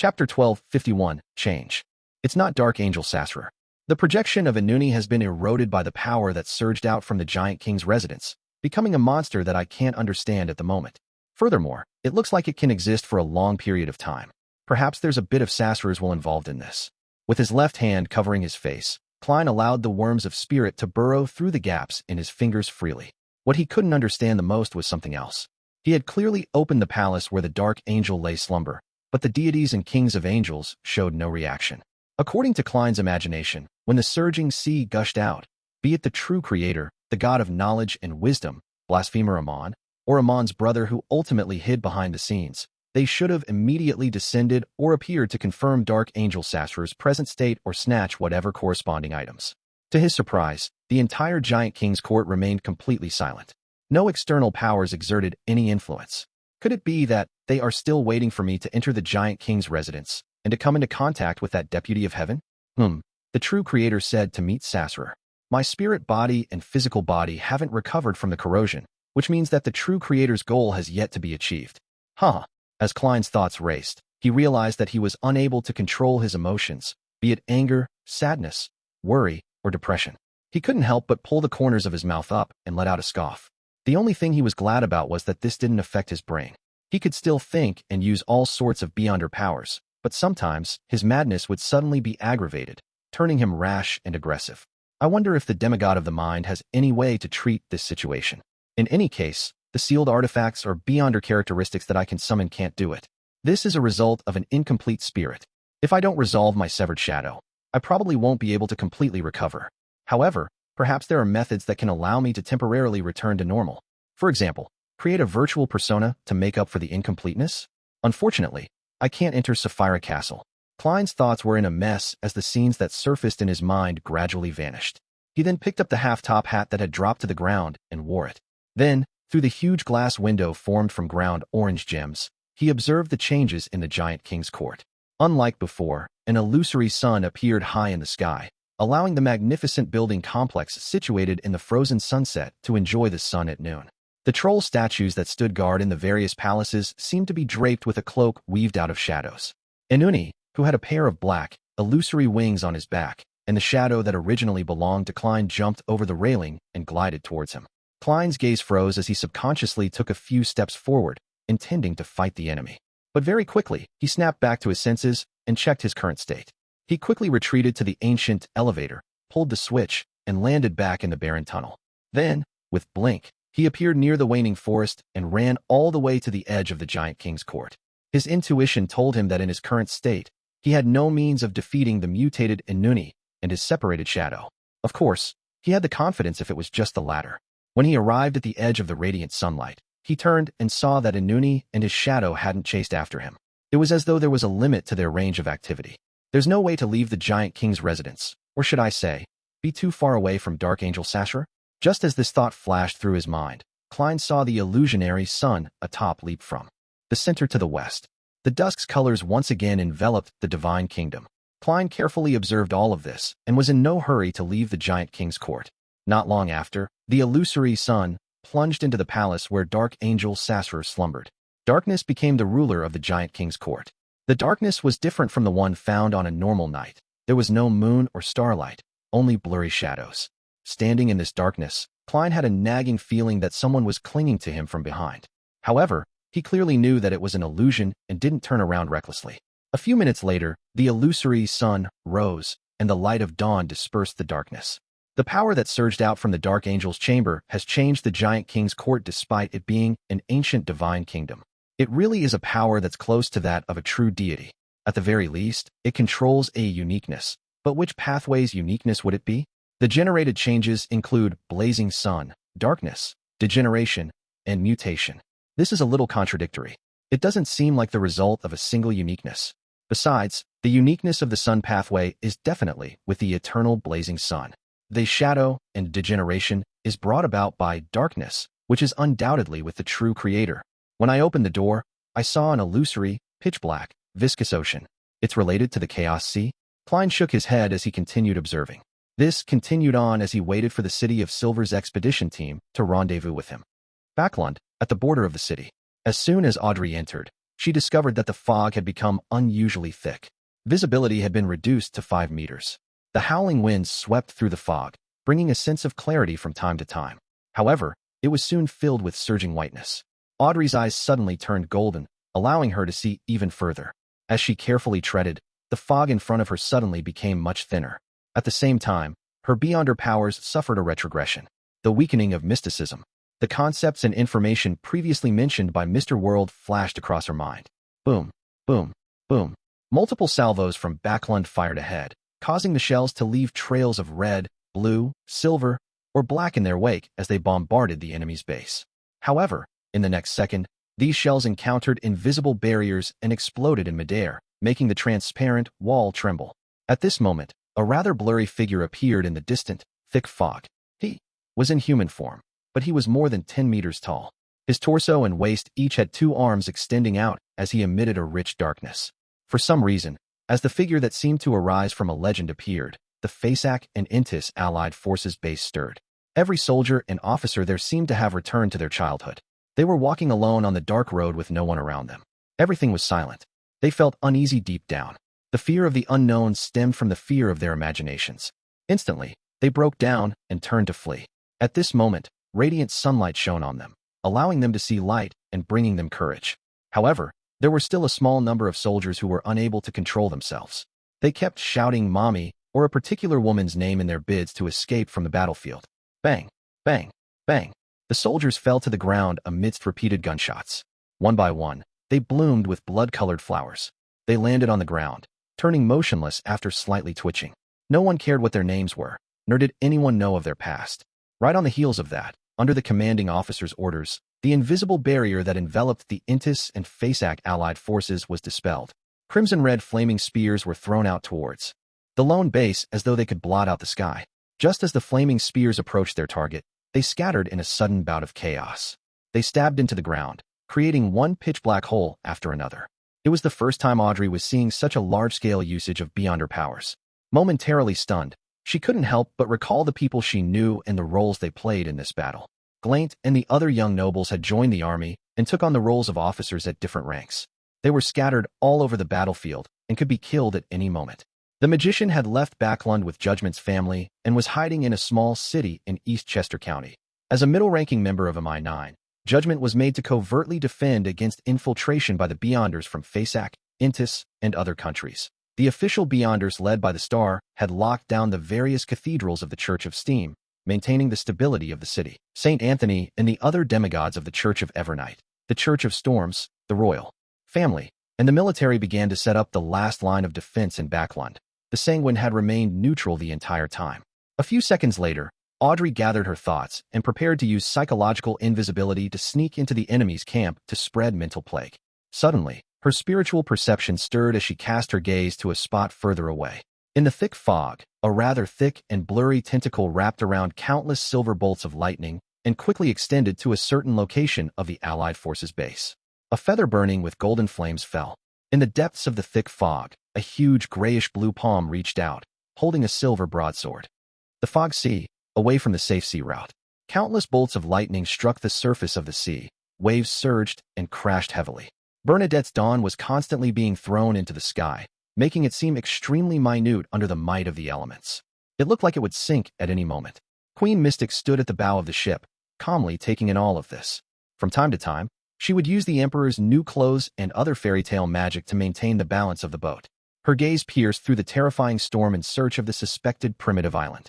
Chapter 12:51 Change. It's not Dark Angel Sasra. The projection of Inuni has been eroded by the power that surged out from the Giant King's residence, becoming a monster that I can't understand at the moment. Furthermore, it looks like it can exist for a long period of time. Perhaps there's a bit of Sasra's will involved in this. With his left hand covering his face, Klein allowed the worms of spirit to burrow through the gaps in his fingers freely. What he couldn't understand the most was something else. He had clearly opened the palace where the Dark Angel lay slumber, but the deities and kings of angels showed no reaction. According to Klein's imagination, when the surging sea gushed out, be it the true creator, the god of knowledge and wisdom, blasphemer Amon, or Amon's brother who ultimately hid behind the scenes, they should have immediately descended or appeared to confirm Dark Angel Sasra's present state or snatch whatever corresponding items. To his surprise, the entire Giant King's court remained completely silent. No external powers exerted any influence. Could it be that they are still waiting for me to enter the Giant King's residence and to come into contact with that deputy of heaven? The true creator said to meet Sasra. My spirit body and physical body haven't recovered from the corrosion, which means that the true creator's goal has yet to be achieved. As Klein's thoughts raced, he realized that he was unable to control his emotions, be it anger, sadness, worry, or depression. He couldn't help but pull the corners of his mouth up and let out a scoff. The only thing he was glad about was that this didn't affect his brain. He could still think and use all sorts of beyonder powers, but sometimes his madness would suddenly be aggravated, turning him rash and aggressive. I wonder if the demigod of the mind has any way to treat this situation. In any case, the sealed artifacts or beyonder characteristics that I can summon can't do it. This is a result of an incomplete spirit. If I don't resolve my severed shadow, I probably won't be able to completely recover. However, perhaps there are methods that can allow me to temporarily return to normal. For example, create a virtual persona to make up for the incompleteness? Unfortunately, I can't enter Sapphira Castle. Klein's thoughts were in a mess as the scenes that surfaced in his mind gradually vanished. He then picked up the half-top hat that had dropped to the ground and wore it. Then, through the huge glass window formed from ground orange gems, he observed the changes in the Giant King's court. Unlike before, an illusory sun appeared high in the sky, allowing the magnificent building complex situated in the frozen sunset to enjoy the sun at noon. The troll statues that stood guard in the various palaces seemed to be draped with a cloak weaved out of shadows. Inuni, who had a pair of black, illusory wings on his back, and the shadow that originally belonged to Klein jumped over the railing and glided towards him. Klein's gaze froze as he subconsciously took a few steps forward, intending to fight the enemy. But very quickly, he snapped back to his senses and checked his current state. He quickly retreated to the ancient elevator, pulled the switch, and landed back in the barren tunnel. Then, with blink, he appeared near the waning forest and ran all the way to the edge of the Giant King's court. His intuition told him that in his current state, he had no means of defeating the mutated Inuni and his separated shadow. Of course, he had the confidence if it was just the latter. When he arrived at the edge of the radiant sunlight, he turned and saw that Inuni and his shadow hadn't chased after him. It was as though there was a limit to their range of activity. There's no way to leave the Giant King's residence, or should I say, be too far away from Dark Angel Sasra? Just as this thought flashed through his mind, Klein saw the illusionary sun atop leap from the center to the west. The dusk's colors once again enveloped the divine kingdom. Klein carefully observed all of this and was in no hurry to leave the Giant King's court. Not long after, the illusory sun plunged into the palace where Dark Angel Sasra slumbered. Darkness became the ruler of the Giant King's court. The darkness was different from the one found on a normal night. There was no moon or starlight, only blurry shadows. Standing in this darkness, Klein had a nagging feeling that someone was clinging to him from behind. However, he clearly knew that it was an illusion and didn't turn around recklessly. A few minutes later, the illusory sun rose, and the light of dawn dispersed the darkness. The power that surged out from the Dark Angel's chamber has changed the Giant King's court despite it being an ancient divine kingdom. It really is a power that's close to that of a true deity. At the very least, it controls a uniqueness. But which pathway's uniqueness would it be? The generated changes include blazing sun, darkness, degeneration, and mutation. This is a little contradictory. It doesn't seem like the result of a single uniqueness. Besides, the uniqueness of the sun pathway is definitely with the eternal blazing sun. The shadow and degeneration is brought about by darkness, which is undoubtedly with the true creator. When I opened the door, I saw an illusory, pitch-black, viscous ocean. It's related to the Chaos Sea? Klein shook his head as he continued observing. This continued on as he waited for the City of Silver's expedition team to rendezvous with him. Backlund, at the border of the city. As soon as Audrey entered, she discovered that the fog had become unusually thick. Visibility had been reduced to 5 meters. The howling winds swept through the fog, bringing a sense of clarity from time to time. However, it was soon filled with surging whiteness. Audrey's eyes suddenly turned golden, allowing her to see even further. As she carefully treaded, the fog in front of her suddenly became much thinner. At the same time, her beyonder powers suffered a retrogression. The weakening of mysticism. The concepts and information previously mentioned by Mr. World flashed across her mind. Boom, boom, boom. Multiple salvos from Backlund fired ahead, causing the shells to leave trails of red, blue, silver, or black in their wake as they bombarded the enemy's base. However, in the next second, these shells encountered invisible barriers and exploded in midair, making the transparent wall tremble. At this moment, a rather blurry figure appeared in the distant, thick fog. He was in human form, but he was more than 10 meters tall. His torso and waist each had 2 arms extending out as he emitted a rich darkness. For some reason, as the figure that seemed to arise from a legend appeared, the Fasak and Intis allied forces base stirred. Every soldier and officer there seemed to have returned to their childhood. They were walking alone on the dark road with no one around them. Everything was silent. They felt uneasy deep down. The fear of the unknown stemmed from the fear of their imaginations. Instantly, they broke down and turned to flee. At this moment, radiant sunlight shone on them, allowing them to see light and bringing them courage. However, there were still a small number of soldiers who were unable to control themselves. They kept shouting "Mommy" or a particular woman's name in their bids to escape from the battlefield. Bang, bang, bang. The soldiers fell to the ground amidst repeated gunshots. One by one, they bloomed with blood-colored flowers. They landed on the ground, turning motionless after slightly twitching. No one cared what their names were, nor did anyone know of their past. Right on the heels of that, under the commanding officer's orders, the invisible barrier that enveloped the Intis and Fasak allied forces was dispelled. Crimson-red flaming spears were thrown out towards the lone base as though they could blot out the sky. Just as the flaming spears approached their target, they scattered in a sudden bout of chaos. They stabbed into the ground, creating one pitch-black hole after another. It was the first time Audrey was seeing such a large-scale usage of beyonder powers. Momentarily stunned, she couldn't help but recall the people she knew and the roles they played in this battle. Glaint and the other young nobles had joined the army and took on the roles of officers at different ranks. They were scattered all over the battlefield and could be killed at any moment. The magician had left Backlund with Judgment's family and was hiding in a small city in East Chester County. As a middle-ranking member of MI9, Judgment was made to covertly defend against infiltration by the Beyonders from Fasak, Intis, and other countries. The official Beyonders led by the Star had locked down the various cathedrals of the Church of Steam, maintaining the stability of the city. Saint Anthony and the other demigods of the Church of Evernight, the Church of Storms, the royal family, and the military began to set up the last line of defense in Backlund. The Sanguine had remained neutral the entire time. A few seconds later, Audrey gathered her thoughts and prepared to use psychological invisibility to sneak into the enemy's camp to spread mental plague. Suddenly, her spiritual perception stirred as she cast her gaze to a spot further away. In the thick fog, a rather thick and blurry tentacle wrapped around countless silver bolts of lightning and quickly extended to a certain location of the Allied forces' base. A feather burning with golden flames fell. In the depths of the thick fog, a huge grayish-blue palm reached out, holding a silver broadsword. The fog sea, away from the safe sea route. Countless bolts of lightning struck the surface of the sea, waves surged and crashed heavily. Bernadette's dawn was constantly being thrown into the sky, making it seem extremely minute under the might of the elements. It looked like it would sink at any moment. Queen Mystic stood at the bow of the ship, calmly taking in all of this. From time to time, she would use the Emperor's new clothes and other fairy tale magic to maintain the balance of the boat. Her gaze pierced through the terrifying storm in search of the suspected primitive island.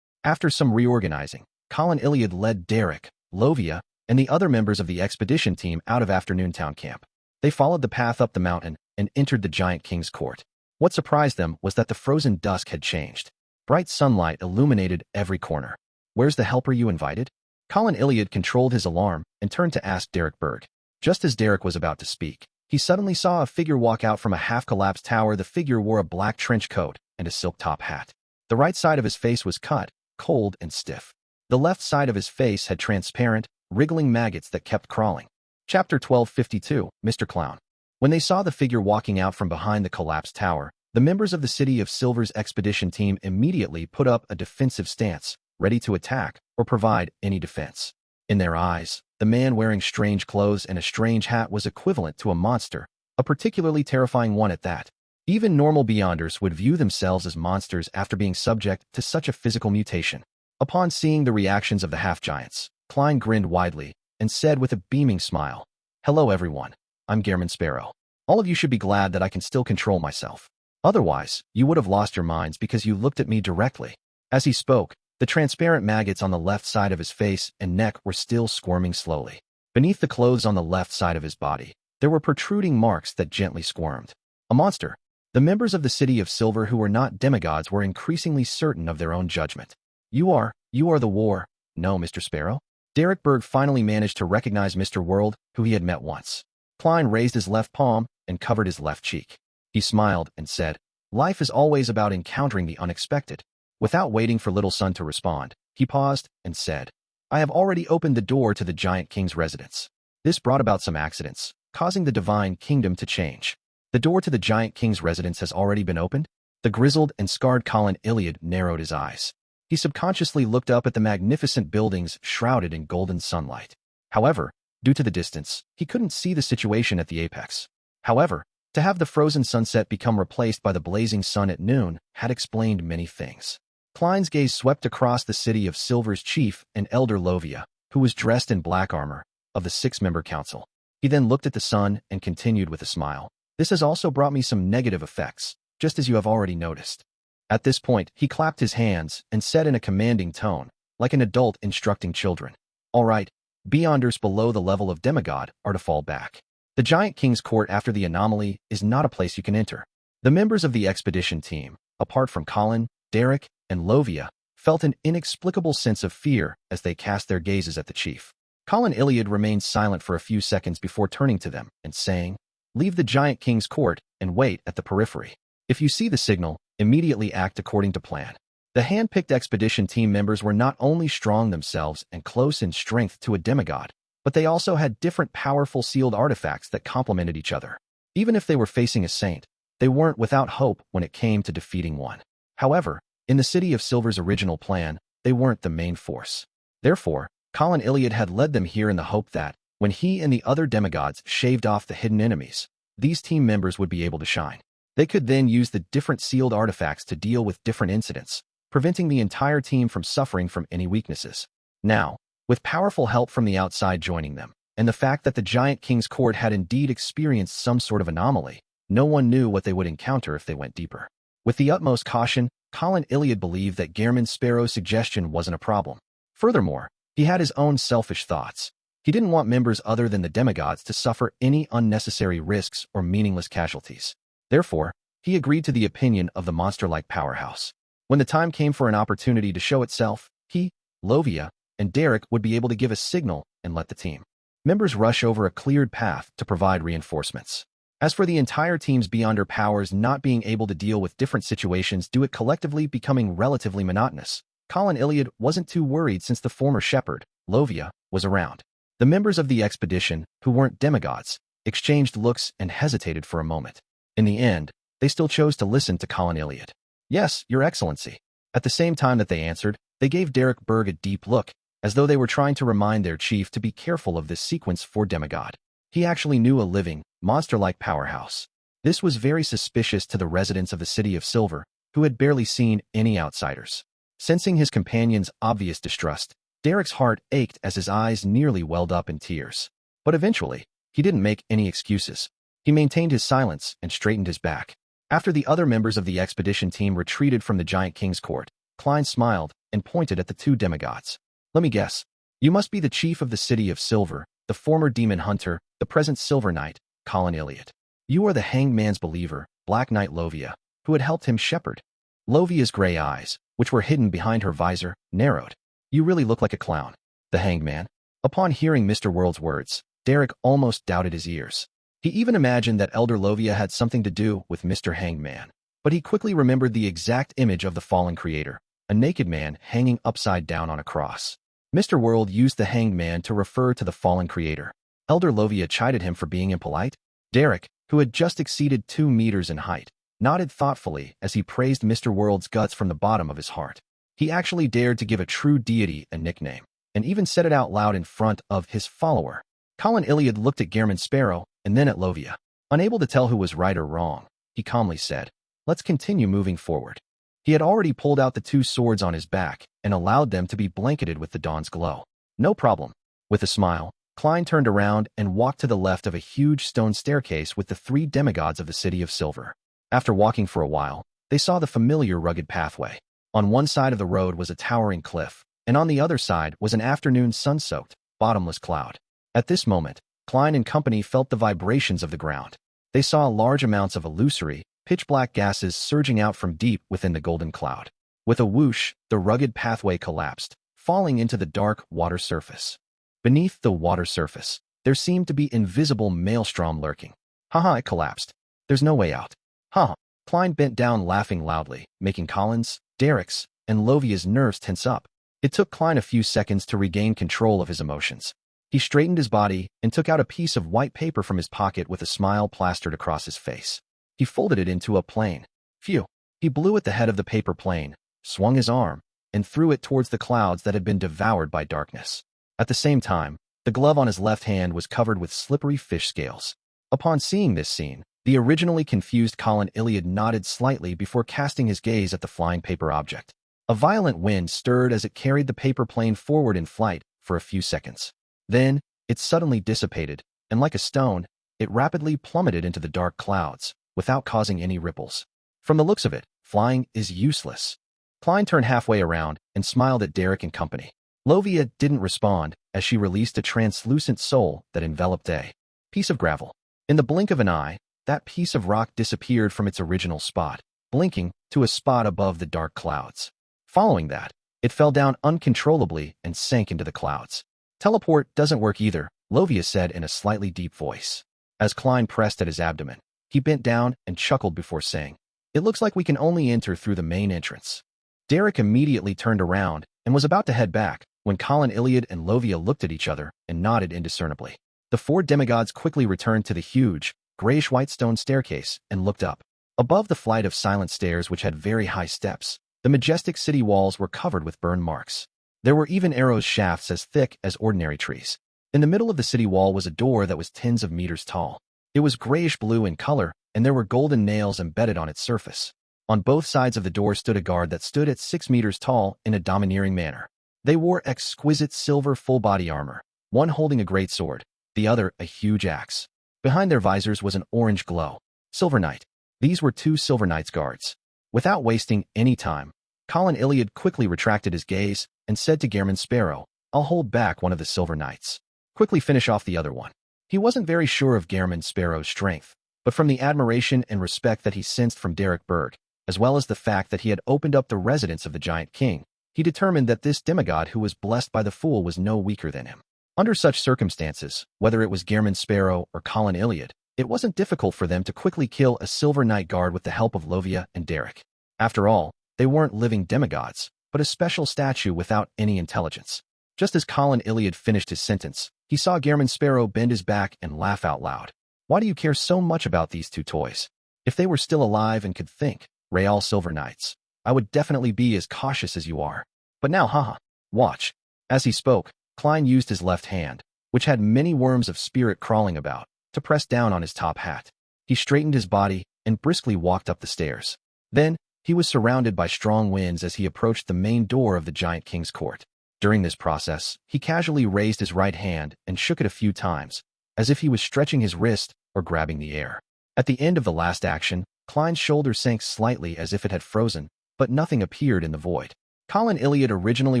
After some reorganizing, Colin Iliad led Derek, Lovia, and the other members of the expedition team out of Afternoon Town Camp. They followed the path up the mountain and entered the giant king's court. What surprised them was that the frozen dusk had changed. Bright sunlight illuminated every corner. "Where's the helper you invited?" Colin Iliad controlled his alarm and turned to ask Derek Berg. Just as Derek was about to speak, he suddenly saw a figure walk out from a half-collapsed tower. The figure wore a black trench coat and a silk top hat. The right side of his face was cut, cold and stiff. The left side of his face had transparent, wriggling maggots that kept crawling. Chapter 1252, Mr. Clown. When they saw the figure walking out from behind the collapsed tower, the members of the City of Silver's expedition team immediately put up a defensive stance, ready to attack or provide any defense. In their eyes, the man wearing strange clothes and a strange hat was equivalent to a monster, a particularly terrifying one at that. Even normal Beyonders would view themselves as monsters after being subject to such a physical mutation. Upon seeing the reactions of the half-giants, Klein grinned widely and said with a beaming smile, "Hello everyone, I'm Gehrman Sparrow. All of you should be glad that I can still control myself. Otherwise, you would have lost your minds because you looked at me directly." As he spoke, the transparent maggots on the left side of his face and neck were still squirming slowly. Beneath the clothes on the left side of his body, there were protruding marks that gently squirmed. A monster. The members of the City of Silver who were not demigods were increasingly certain of their own judgment. You are the war. No, Mr. Sparrow. Derek Berg finally managed to recognize Mr. World, who he had met once. Klein raised his left palm and covered his left cheek. He smiled and said, "Life is always about encountering the unexpected." Without waiting for Little Sun to respond, he paused and said, "I have already opened the door to the Giant King's residence." This brought about some accidents, causing the Divine Kingdom to change. The door to the Giant King's residence has already been opened? The grizzled and scarred Colin Iliad narrowed his eyes. He subconsciously looked up at the magnificent buildings shrouded in golden sunlight. However, due to the distance, he couldn't see the situation at the apex. However, to have the frozen sunset become replaced by the blazing sun at noon had explained many things. Klein's gaze swept across the City of Silver's chief and elder Lovia, who was dressed in black armor, of the six-member council. He then looked at the sun and continued with a smile. "This has also brought me some negative effects, just as you have already noticed." At this point, he clapped his hands and said in a commanding tone, like an adult instructing children, "All right, Beyonders below the level of demigod are to fall back. The Giant King's court after the anomaly is not a place you can enter." The members of the expedition team, apart from Colin, Derek, and Lovia, felt an inexplicable sense of fear as they cast their gazes at the chief. Colin Iliad remained silent for a few seconds before turning to them and saying, "Leave the Giant King's court and wait at the periphery. If you see the signal, immediately act according to plan." The hand-picked expedition team members were not only strong themselves and close in strength to a demigod, but they also had different powerful sealed artifacts that complemented each other. Even if they were facing a saint, they weren't without hope when it came to defeating one. However, in the City of Silver's original plan, they weren't the main force. Therefore, Colin Iliad had led them here in the hope that, when he and the other demigods shaved off the hidden enemies, these team members would be able to shine. They could then use the different sealed artifacts to deal with different incidents, preventing the entire team from suffering from any weaknesses. Now, with powerful help from the outside joining them, and the fact that the Giant King's court had indeed experienced some sort of anomaly, no one knew what they would encounter if they went deeper. With the utmost caution, Colin Iliad believed that Gehrman Sparrow's suggestion wasn't a problem. Furthermore, he had his own selfish thoughts. He didn't want members other than the demigods to suffer any unnecessary risks or meaningless casualties. Therefore, he agreed to the opinion of the monster-like powerhouse. When the time came for an opportunity to show itself, he, Lovia, and Derek would be able to give a signal and let the team members rush over a cleared path to provide reinforcements. As for the entire team's Beyonder powers not being able to deal with different situations due to it collectively becoming relatively monotonous, Colin Iliad wasn't too worried since the former shepherd, Lovia, was around. The members of the expedition, who weren't demigods, exchanged looks and hesitated for a moment. In the end, they still chose to listen to Colin Iliad. "Yes, Your Excellency." At the same time that they answered, they gave Derek Berg a deep look, as though they were trying to remind their chief to be careful of this sequence for demigod. He actually knew a living, monster-like powerhouse. This was very suspicious to the residents of the City of Silver, who had barely seen any outsiders. Sensing his companion's obvious distrust, Derek's heart ached as his eyes nearly welled up in tears. But eventually, he didn't make any excuses. He maintained his silence and straightened his back. After the other members of the expedition team retreated from the Giant King's court, Klein smiled and pointed at the two demigods. "Let me guess. You must be the chief of the City of Silver, the former demon hunter, the present Silver Knight, Colin Iliad. You are the Hanged Man's believer, Black Knight Lovia, who had helped him shepherd." Lovia's gray eyes, which were hidden behind her visor, narrowed. "You really look like a clown." The Hanged Man. Upon hearing Mr. World's words, Derek almost doubted his ears. He even imagined that Elder Lovia had something to do with Mr. Hanged Man. But he quickly remembered the exact image of the fallen creator, a naked man hanging upside down on a cross. Mr. World used the Hanged Man to refer to the fallen creator. Elder Lovia chided him for being impolite. Derek, who had just exceeded 2 meters in height, nodded thoughtfully as he praised Mr. World's guts from the bottom of his heart. He actually dared to give a true deity a nickname, and even said it out loud in front of his follower. Colin Iliad looked at Gehrman Sparrow and then at Lovia. Unable to tell who was right or wrong, he calmly said, "Let's continue moving forward." He had already pulled out the two swords on his back and allowed them to be blanketed with the dawn's glow. "No problem." With a smile, Klein turned around and walked to the left of a huge stone staircase with the three demigods of the City of Silver. After walking for a while, they saw the familiar rugged pathway. On one side of the road was a towering cliff, and on the other side was an afternoon sun-soaked, bottomless cloud. At this moment, Klein and company felt the vibrations of the ground. They saw large amounts of illusory, pitch-black gases surging out from deep within the golden cloud. With a whoosh, the rugged pathway collapsed, falling into the dark water surface. Beneath the water surface, there seemed to be invisible maelstrom lurking. Haha, it collapsed. There's no way out. Haha. Klein bent down laughing loudly, making Colin's, Derek's, and Lovia's nerves tense up. It took Klein a few seconds to regain control of his emotions. He straightened his body and took out a piece of white paper from his pocket with a smile plastered across his face. He folded it into a plane. Phew. He blew at the head of the paper plane, swung his arm, and threw it towards the clouds that had been devoured by darkness. At the same time, the glove on his left hand was covered with slippery fish scales. Upon seeing this scene, the originally confused Colin Iliad nodded slightly before casting his gaze at the flying paper object. A violent wind stirred as it carried the paper plane forward in flight for a few seconds. Then, it suddenly dissipated, and like a stone, it rapidly plummeted into the dark clouds, without causing any ripples. From the looks of it, flying is useless. Klein turned halfway around and smiled at Derek and company. Lovia didn't respond as she released a translucent soul that enveloped a piece of gravel. In the blink of an eye, that piece of rock disappeared from its original spot, blinking to a spot above the dark clouds. Following that, it fell down uncontrollably and sank into the clouds. "Teleport doesn't work either," Lovia said in a slightly deep voice. As Klein pressed at his abdomen, he bent down and chuckled before saying, "It looks like we can only enter through the main entrance." Derek immediately turned around and was about to head back when Colin Iliad and Lovia looked at each other and nodded indiscernibly. The four demigods quickly returned to the huge, grayish-white stone staircase and looked up. Above the flight of silent stairs which had very high steps, the majestic city walls were covered with burn marks. There were even arrows shafts as thick as ordinary trees. In the middle of the city wall was a door that was tens of meters tall. It was grayish-blue in color, and there were golden nails embedded on its surface. On both sides of the door stood a guard that stood at 6 meters tall in a domineering manner. They wore exquisite silver full-body armor, one holding a great sword, the other a huge axe. Behind their visors was an orange glow. Silver Knight. These were 2 Silver Knight's guards. Without wasting any time, Colin Iliad quickly retracted his gaze and said to Gehrman Sparrow, "I'll hold back one of the Silver Knights. Quickly finish off the other one." He wasn't very sure of Gehrman Sparrow's strength, but from the admiration and respect that he sensed from Derek Berg, as well as the fact that he had opened up the residence of the Giant King, he determined that this demigod who was blessed by the Fool was no weaker than him. Under such circumstances, whether it was Gehrman Sparrow or Colin Iliad, it wasn't difficult for them to quickly kill a Silver Knight guard with the help of Lovia and Derek. After all, they weren't living demigods, but a special statue without any intelligence. Just as Colin Iliad finished his sentence, he saw Gehrman Sparrow bend his back and laugh out loud. "Why do you care so much about these 2 toys? If they were still alive and could think, Real Silver Knights, I would definitely be as cautious as you are. But now, haha, watch." As he spoke, Klein used his left hand, which had many worms of spirit crawling about, to press down on his top hat. He straightened his body and briskly walked up the stairs. Then, he was surrounded by strong winds as he approached the main door of the Giant King's court. During this process, he casually raised his right hand and shook it a few times, as if he was stretching his wrist or grabbing the air. At the end of the last action, Klein's shoulder sank slightly as if it had frozen, but nothing appeared in the void. Colin Iliad originally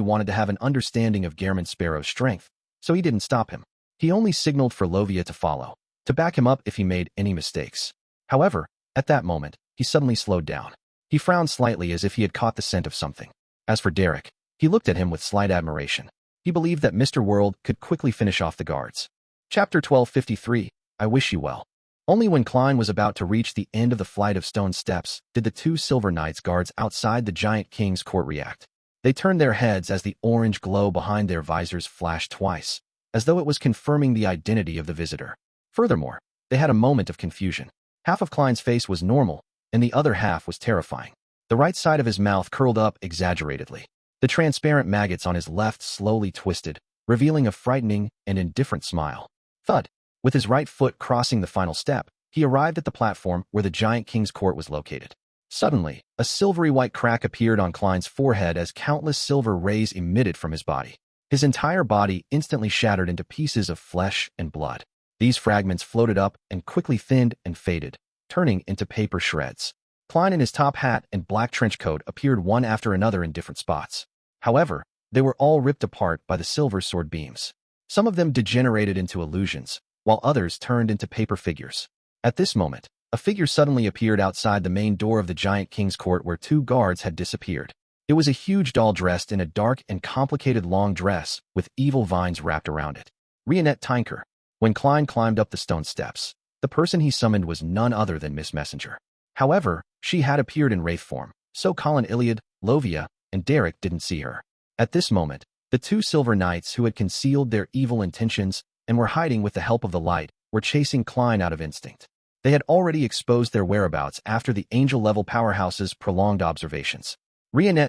wanted to have an understanding of Gehrman Sparrow's strength, so he didn't stop him. He only signaled for Lovia to follow, to back him up if he made any mistakes. However, at that moment, he suddenly slowed down. He frowned slightly as if he had caught the scent of something. As for Derek, he looked at him with slight admiration. He believed that Mr. World could quickly finish off the guards. Chapter 1253, I Wish You Well. Only when Klein was about to reach the end of the flight of stone steps did the 2 Silver Knights guards outside the Giant King's court react. They turned their heads as the orange glow behind their visors flashed twice, as though it was confirming the identity of the visitor. Furthermore, they had a moment of confusion. Half of Klein's face was normal, and the other half was terrifying. The right side of his mouth curled up exaggeratedly. The transparent maggots on his left slowly twisted, revealing a frightening and indifferent smile. Thud! With his right foot crossing the final step, he arrived at the platform where the giant king's court was located. Suddenly, a silvery white crack appeared on Klein's forehead as countless silver rays emitted from his body. His entire body instantly shattered into pieces of flesh and blood. These fragments floated up and quickly thinned and faded, turning into paper shreds. Klein in his top hat and black trench coat appeared one after another in different spots. However, they were all ripped apart by the silver sword beams. Some of them degenerated into illusions, while others turned into paper figures. At this moment, a figure suddenly appeared outside the main door of the giant king's court where two guards had disappeared. It was a huge doll dressed in a dark and complicated long dress with evil vines wrapped around it. Tinker. When Klein climbed up the stone steps, the person he summoned was none other than Miss Messenger. However, she had appeared in wraith form, so Colin Iliad, Lovia, and Derek didn't see her. At this moment, the two silver knights who had concealed their evil intentions and were hiding with the help of the light were chasing Klein out of instinct. They had already exposed their whereabouts after the angel-level powerhouse's prolonged observations.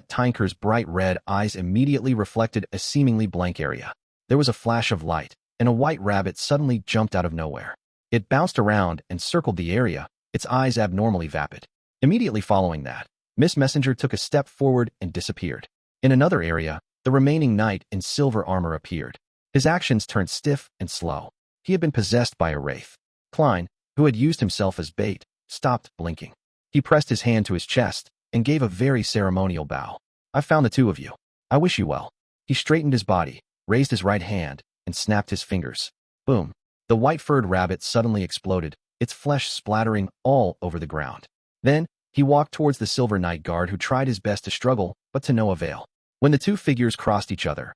Tinker's bright red eyes immediately reflected a seemingly blank area. There was a flash of light, and a white rabbit suddenly jumped out of nowhere. It bounced around and circled the area, its eyes abnormally vapid. Immediately following that, Miss Messenger took a step forward and disappeared. In another area, the remaining knight in silver armor appeared. His actions turned stiff and slow. He had been possessed by a wraith. Klein, who had used himself as bait, stopped blinking. He pressed his hand to his chest and gave a very ceremonial bow. "I've found the two of you. I wish you well." He straightened his body, raised his right hand, and snapped his fingers. Boom. The white-furred rabbit suddenly exploded, its flesh splattering all over the ground. Then, he walked towards the silver knight guard who tried his best to struggle, but to no avail. When the two figures crossed each other,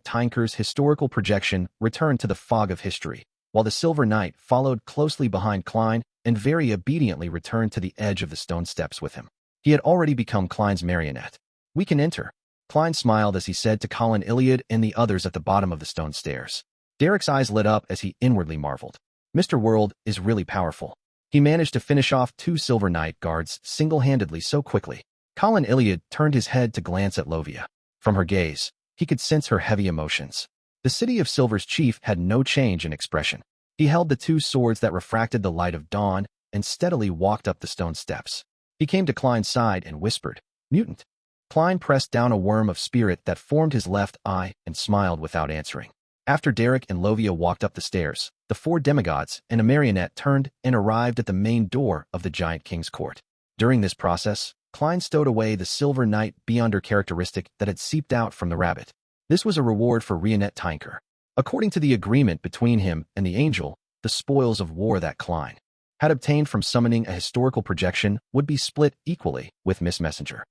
Tinker's historical projection returned to the fog of history, while the silver knight followed closely behind Klein and very obediently returned to the edge of the stone steps with him. He had already become Klein's marionette. "We can enter." Klein smiled as he said to Colin Iliad and the others at the bottom of the stone stairs. Derek's eyes lit up as he inwardly marveled. Mr. World is really powerful. He managed to finish off two silver knight guards single-handedly so quickly. Colin Iliad turned his head to glance at Lovia. From her gaze, he could sense her heavy emotions. The City of Silver's chief had no change in expression. He held the two swords that refracted the light of dawn and steadily walked up the stone steps. He came to Klein's side and whispered, "Mutant." Klein pressed down a worm of spirit that formed his left eye and smiled without answering. After Derek and Lovia walked up the stairs, the four demigods and a marionette turned and arrived at the main door of the giant king's court. During this process, Klein stowed away the silver knight beyonder characteristic that had seeped out from the rabbit. This was a reward for Tinker. According to the agreement between him and the angel, the spoils of war that Klein had obtained from summoning a historical projection would be split equally with Miss Messenger.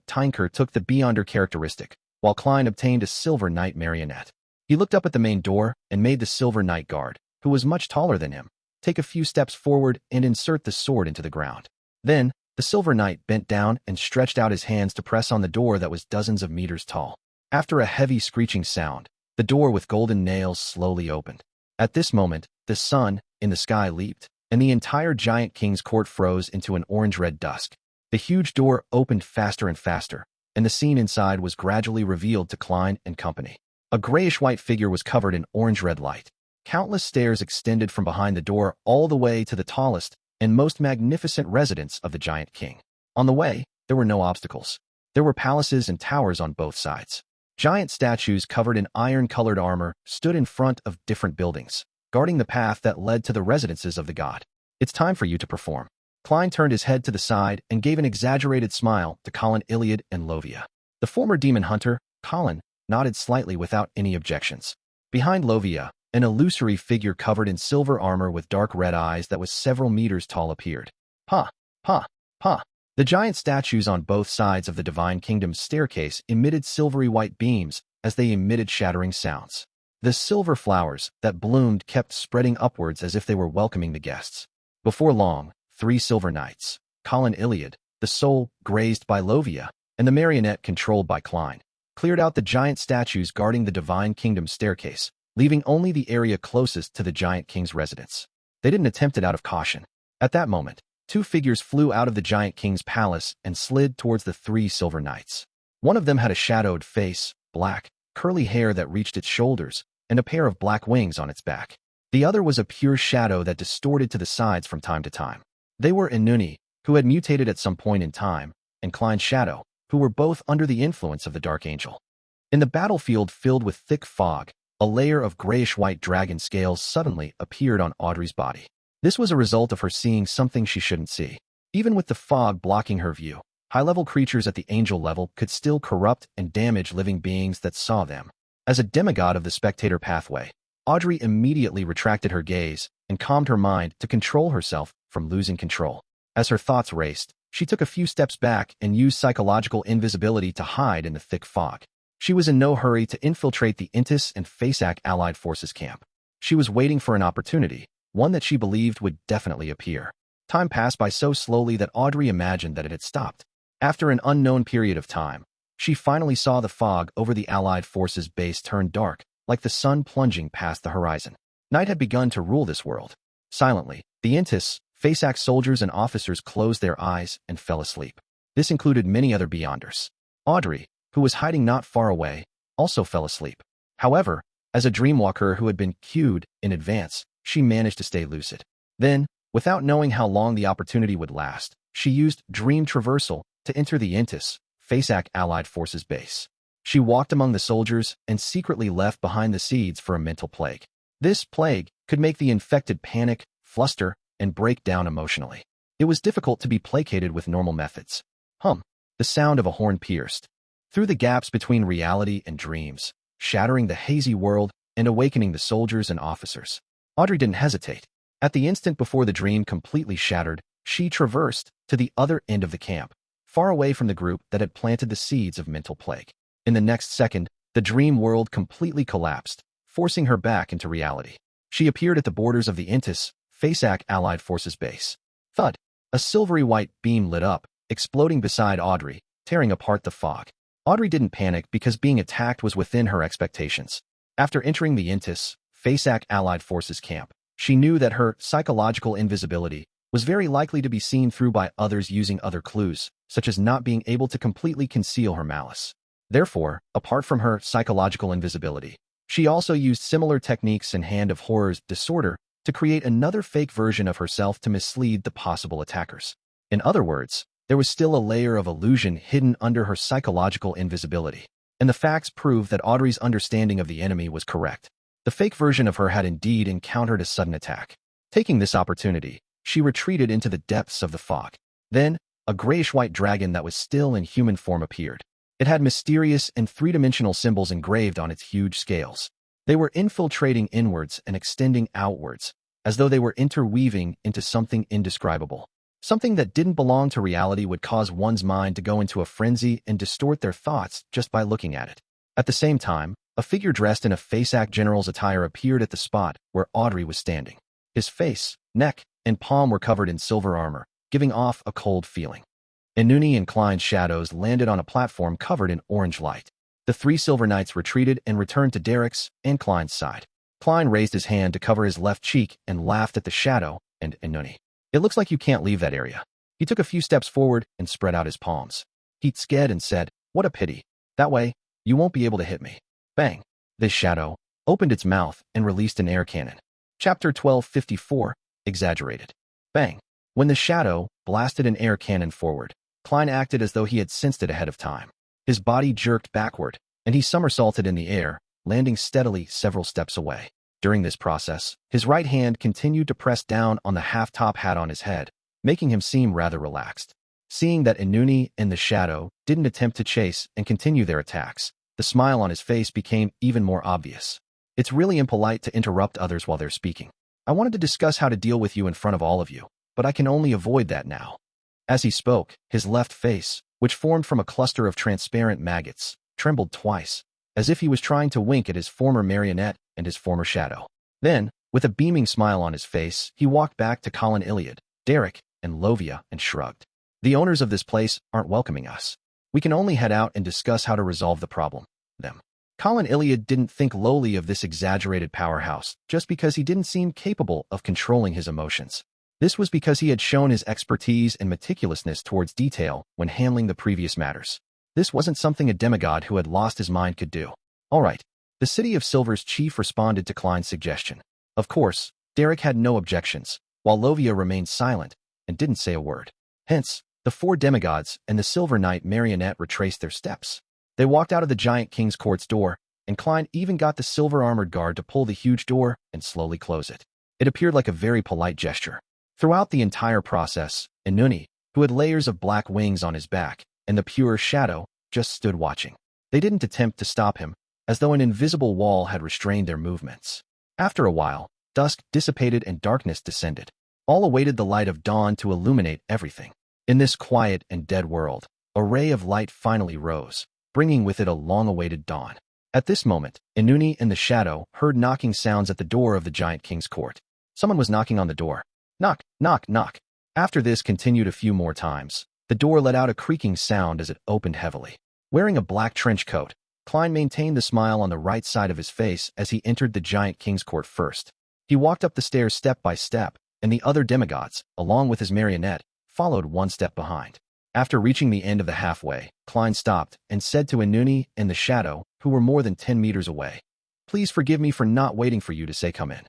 Tinker took the beyonder characteristic, while Klein obtained a silver knight marionette. He looked up at the main door and made the silver knight guard, who was much taller than him, take a few steps forward and insert the sword into the ground. Then, the silver knight bent down and stretched out his hands to press on the door that was dozens of meters tall. After a heavy screeching sound, the door with golden nails slowly opened. At this moment, the sun in the sky leaped, and the entire giant king's court froze into an orange-red dusk. The huge door opened faster and faster, and the scene inside was gradually revealed to Klein and company. A grayish-white figure was covered in orange-red light. Countless stairs extended from behind the door all the way to the tallest and most magnificent residence of the giant king. On the way, there were no obstacles. There were palaces and towers on both sides. Giant statues covered in iron-colored armor stood in front of different buildings, guarding the path that led to the residences of the god. "It's time for you to perform." Klein turned his head to the side and gave an exaggerated smile to Colin Iliad and Lovia. The former demon hunter, Colin, nodded slightly without any objections. Behind Lovia, an illusory figure covered in silver armor with dark red eyes that was several meters tall appeared. "Pa, pa, pa." The giant statues on both sides of the Divine Kingdom's staircase emitted silvery white beams as they emitted shattering sounds. The silver flowers that bloomed kept spreading upwards as if they were welcoming the guests. Before long, three silver knights, Colin Iliad, the soul grazed by Lovia, and the marionette controlled by Klein, cleared out the giant statues guarding the Divine Kingdom's staircase, leaving only the area closest to the giant king's residence. They didn't attempt it out of caution. At that moment, two figures flew out of the giant king's palace and slid towards the three silver knights. One of them had a shadowed face, black, curly hair that reached its shoulders, and a pair of black wings on its back. The other was a pure shadow that distorted to the sides from time to time. They were Inuni, who had mutated at some point in time, and Klein's shadow, who were both under the influence of the Dark Angel. In the battlefield filled with thick fog, a layer of grayish-white dragon scales suddenly appeared on Audrey's body. This was a result of her seeing something she shouldn't see. Even with the fog blocking her view, high-level creatures at the angel level could still corrupt and damage living beings that saw them. As a demigod of the spectator pathway, Audrey immediately retracted her gaze and calmed her mind to control herself from losing control. As her thoughts raced, she took a few steps back and used psychological invisibility to hide in the thick fog. She was in no hurry to infiltrate the Intis and Fasak allied forces camp. She was waiting for an opportunity, one that she believed would definitely appear. Time passed by so slowly that Audrey imagined that it had stopped. After an unknown period of time, she finally saw the fog over the allied forces' base turn dark, like the sun plunging past the horizon. Night had begun to rule this world. Silently, the Intis, Fasak soldiers and officers closed their eyes and fell asleep. This included many other Beyonders. Audrey, who was hiding not far away, also fell asleep. However, as a dreamwalker who had been cued in advance, she managed to stay lucid. Then, without knowing how long the opportunity would last, she used dream traversal to enter the Intis, Fasak allied forces base. She walked among the soldiers and secretly left behind the seeds for a mental plague. This plague could make the infected panic, fluster, and break down emotionally. It was difficult to be placated with normal methods. The sound of a horn pierced through the gaps between reality and dreams, shattering the hazy world and awakening the soldiers and officers. Audrey didn't hesitate. At the instant before the dream completely shattered, she traversed to the other end of the camp, far away from the group that had planted the seeds of mental plague. In the next second, the dream world completely collapsed, forcing her back into reality. She appeared at the borders of the Intis, Fasak allied forces base. Thud! A silvery white beam lit up, exploding beside Audrey, tearing apart the fog. Audrey didn't panic because being attacked was within her expectations. After entering the Intis, Fasak allied forces camp, she knew that her psychological invisibility was very likely to be seen through by others using other clues, such as not being able to completely conceal her malice. Therefore, apart from her psychological invisibility, she also used similar techniques in Hand of Horror's Disorder to create another fake version of herself to mislead the possible attackers. In other words, there was still a layer of illusion hidden under her psychological invisibility. And the facts prove that Audrey's understanding of the enemy was correct. The fake version of her had indeed encountered a sudden attack. Taking this opportunity, she retreated into the depths of the fog. Then, a grayish-white dragon that was still in human form appeared. It had mysterious and three-dimensional symbols engraved on its huge scales. They were infiltrating inwards and extending outwards, as though they were interweaving into something indescribable. Something that didn't belong to reality would cause one's mind to go into a frenzy and distort their thoughts just by looking at it. At the same time, a figure dressed in a Fasak general's attire appeared at the spot where Audrey was standing. His face, neck, and palm were covered in silver armor, giving off a cold feeling. Inuni and Klein's shadows landed on a platform covered in orange light. The three silver knights retreated and returned to Derek's and Klein's side. Klein raised his hand to cover his left cheek and laughed at the shadow and Inuni. It looks like you can't leave that area. He took a few steps forward and spread out his palms. He sked and said, "What a pity. That way, you won't be able to hit me." Bang! This shadow opened its mouth and released an air cannon. Chapter 1254, Exaggerated. Bang! When the shadow blasted an air cannon forward, Klein acted as though he had sensed it ahead of time. His body jerked backward, and he somersaulted in the air, landing steadily several steps away. During this process, his right hand continued to press down on the half-top hat on his head, making him seem rather relaxed. Seeing that Inuni and the shadow didn't attempt to chase and continue their attacks, the smile on his face became even more obvious. It's really impolite to interrupt others while they're speaking. I wanted to discuss how to deal with you in front of all of you, but I can only avoid that now. As he spoke, his left face, which formed from a cluster of transparent maggots, trembled twice, as if he was trying to wink at his former marionette and his former shadow. Then, with a beaming smile on his face, he walked back to Colin Iliad, Derek, and Lovia and shrugged. The owners of this place aren't welcoming us. We can only head out and discuss how to resolve the problem. Them. Colin Iliad didn't think lowly of this exaggerated powerhouse just because he didn't seem capable of controlling his emotions. This was because he had shown his expertise and meticulousness towards detail when handling the previous matters. This wasn't something a demigod who had lost his mind could do. All right. The City of Silver's chief responded to Klein's suggestion. Of course, Derek had no objections, while Lovia remained silent and didn't say a word. Hence, the four demigods and the Silver Knight marionette retraced their steps. They walked out of the giant king's court's door, and Klein even got the silver-armored guard to pull the huge door and slowly close it. It appeared like a very polite gesture. Throughout the entire process, Inuni, who had layers of black wings on his back, and the pure shadow, just stood watching. They didn't attempt to stop him, as though an invisible wall had restrained their movements. After a while, dusk dissipated and darkness descended. All awaited the light of dawn to illuminate everything. In this quiet and dead world, a ray of light finally rose, bringing with it a long-awaited dawn. At this moment, Inuni and the shadow heard knocking sounds at the door of the giant king's court. Someone was knocking on the door. Knock, knock, knock. After this continued a few more times, the door let out a creaking sound as it opened heavily. Wearing a black trench coat, Klein maintained the smile on the right side of his face as he entered the giant king's court first. He walked up the stairs step by step, and the other demigods, along with his marionette, followed one step behind. After reaching the end of the halfway, Klein stopped and said to Inuni and the shadow, who were more than 10 meters away, "Please forgive me for not waiting for you to say come in.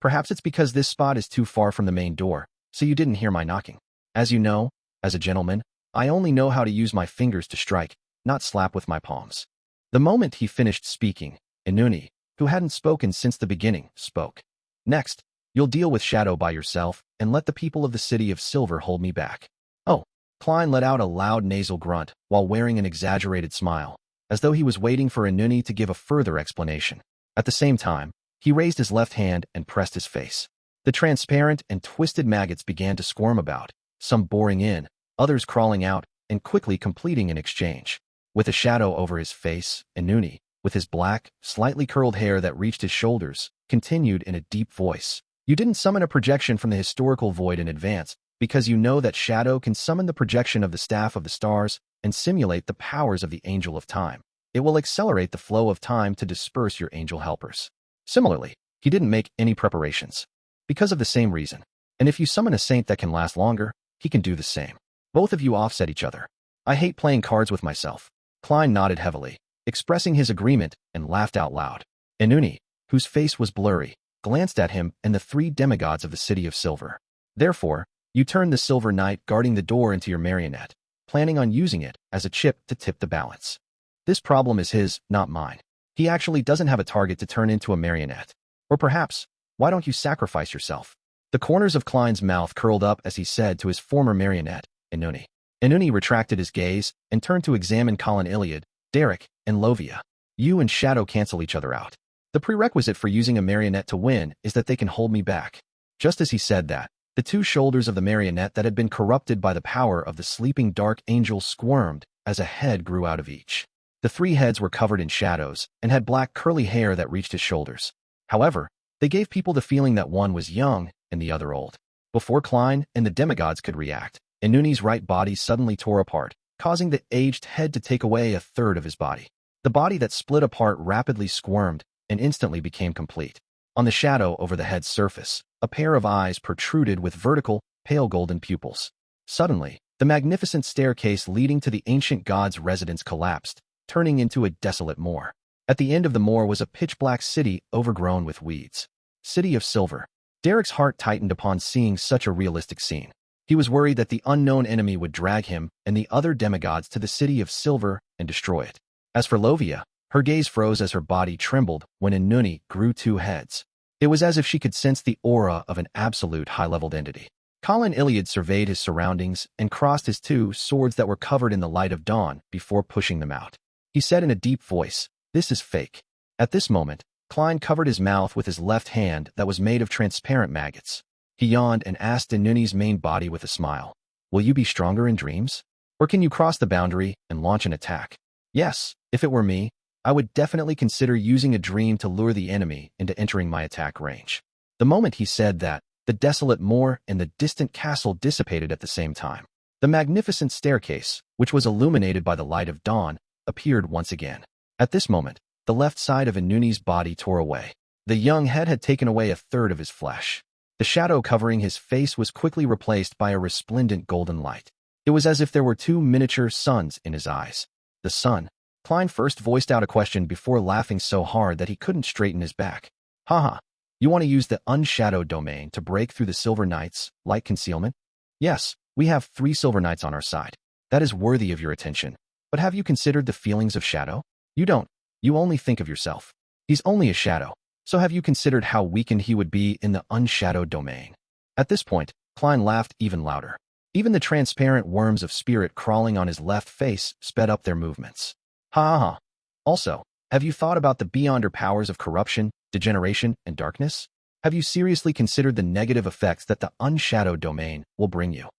Perhaps it's because this spot is too far from the main door, so you didn't hear my knocking. As you know, as a gentleman, I only know how to use my fingers to strike, not slap with my palms." The moment he finished speaking, Inuni, who hadn't spoken since the beginning, spoke. "Next, you'll deal with Shadow by yourself and let the people of the City of Silver hold me back." "Oh." Klein let out a loud nasal grunt while wearing an exaggerated smile, as though he was waiting for Inuni to give a further explanation. At the same time, he raised his left hand and pressed his face. The transparent and twisted maggots began to squirm about, some boring in, others crawling out, and quickly completing an exchange. With a shadow over his face, Inuni, with his black, slightly curled hair that reached his shoulders, continued in a deep voice. "You didn't summon a projection from the historical void in advance, because you know that Shadow can summon the projection of the Staff of the Stars and simulate the powers of the Angel of Time. It will accelerate the flow of time to disperse your angel helpers." Similarly, he didn't make any preparations. Because of the same reason. And if you summon a saint that can last longer, he can do the same. Both of you offset each other. "I hate playing cards with myself." Klein nodded heavily, expressing his agreement, and laughed out loud. Inuni, whose face was blurry, glanced at him and the three demigods of the City of Silver. "Therefore, you turn the Silver Knight guarding the door into your marionette, planning on using it as a chip to tip the balance. This problem is his, not mine. He actually doesn't have a target to turn into a marionette. Or perhaps, why don't you sacrifice yourself?" The corners of Klein's mouth curled up as he said to his former marionette, Inuni. Inuni retracted his gaze and turned to examine Colin Iliad, Derek, and Lovia. "You and Shadow cancel each other out. The prerequisite for using a marionette to win is that they can hold me back." Just as he said that, the two shoulders of the marionette that had been corrupted by the power of the sleeping dark angel squirmed as a head grew out of each. The three heads were covered in shadows and had black curly hair that reached his shoulders. However, they gave people the feeling that one was young and the other old. Before Klein and the demigods could react, Inuni's right body suddenly tore apart, causing the aged head to take away a third of his body. The body that split apart rapidly squirmed and instantly became complete. On the shadow over the head's surface, a pair of eyes protruded with vertical, pale golden pupils. Suddenly, the magnificent staircase leading to the ancient god's residence collapsed, turning into a desolate moor. At the end of the moor was a pitch-black city overgrown with weeds. City of Silver. Derek's heart tightened upon seeing such a realistic scene. He was worried that the unknown enemy would drag him and the other demigods to the City of Silver and destroy it. As for Lovia, her gaze froze as her body trembled when Inuni grew two heads. It was as if she could sense the aura of an absolute high-leveled entity. Colin Iliad surveyed his surroundings and crossed his two swords that were covered in the light of dawn before pushing them out. He said in a deep voice, "This is fake." At this moment, Klein covered his mouth with his left hand that was made of transparent maggots. He yawned and asked Inuni's main body with a smile, "Will you be stronger in dreams? Or can you cross the boundary and launch an attack?" "Yes, if it were me, I would definitely consider using a dream to lure the enemy into entering my attack range." The moment he said that, the desolate moor and the distant castle dissipated at the same time. The magnificent staircase, which was illuminated by the light of dawn, appeared once again. At this moment, the left side of Inuni's body tore away. The young head had taken away a third of his flesh. The shadow covering his face was quickly replaced by a resplendent golden light. It was as if there were two miniature suns in his eyes. The sun. Klein first voiced out a question before laughing so hard that he couldn't straighten his back. "Haha. You want to use the unshadowed domain to break through the Silver Knight's light concealment? Yes, we have 3 Silver Knights on our side. That is worthy of your attention. But have you considered the feelings of shadow? You don't. You only think of yourself. He's only a shadow. So have you considered how weakened he would be in the unshadowed domain? At this point, Klein laughed even louder. Even the transparent worms of spirit crawling on his left face sped up their movements. Ha ha ha. Also, have you thought about the beyonder powers of corruption, degeneration, and darkness? Have you seriously considered the negative effects that the unshadowed domain will bring you?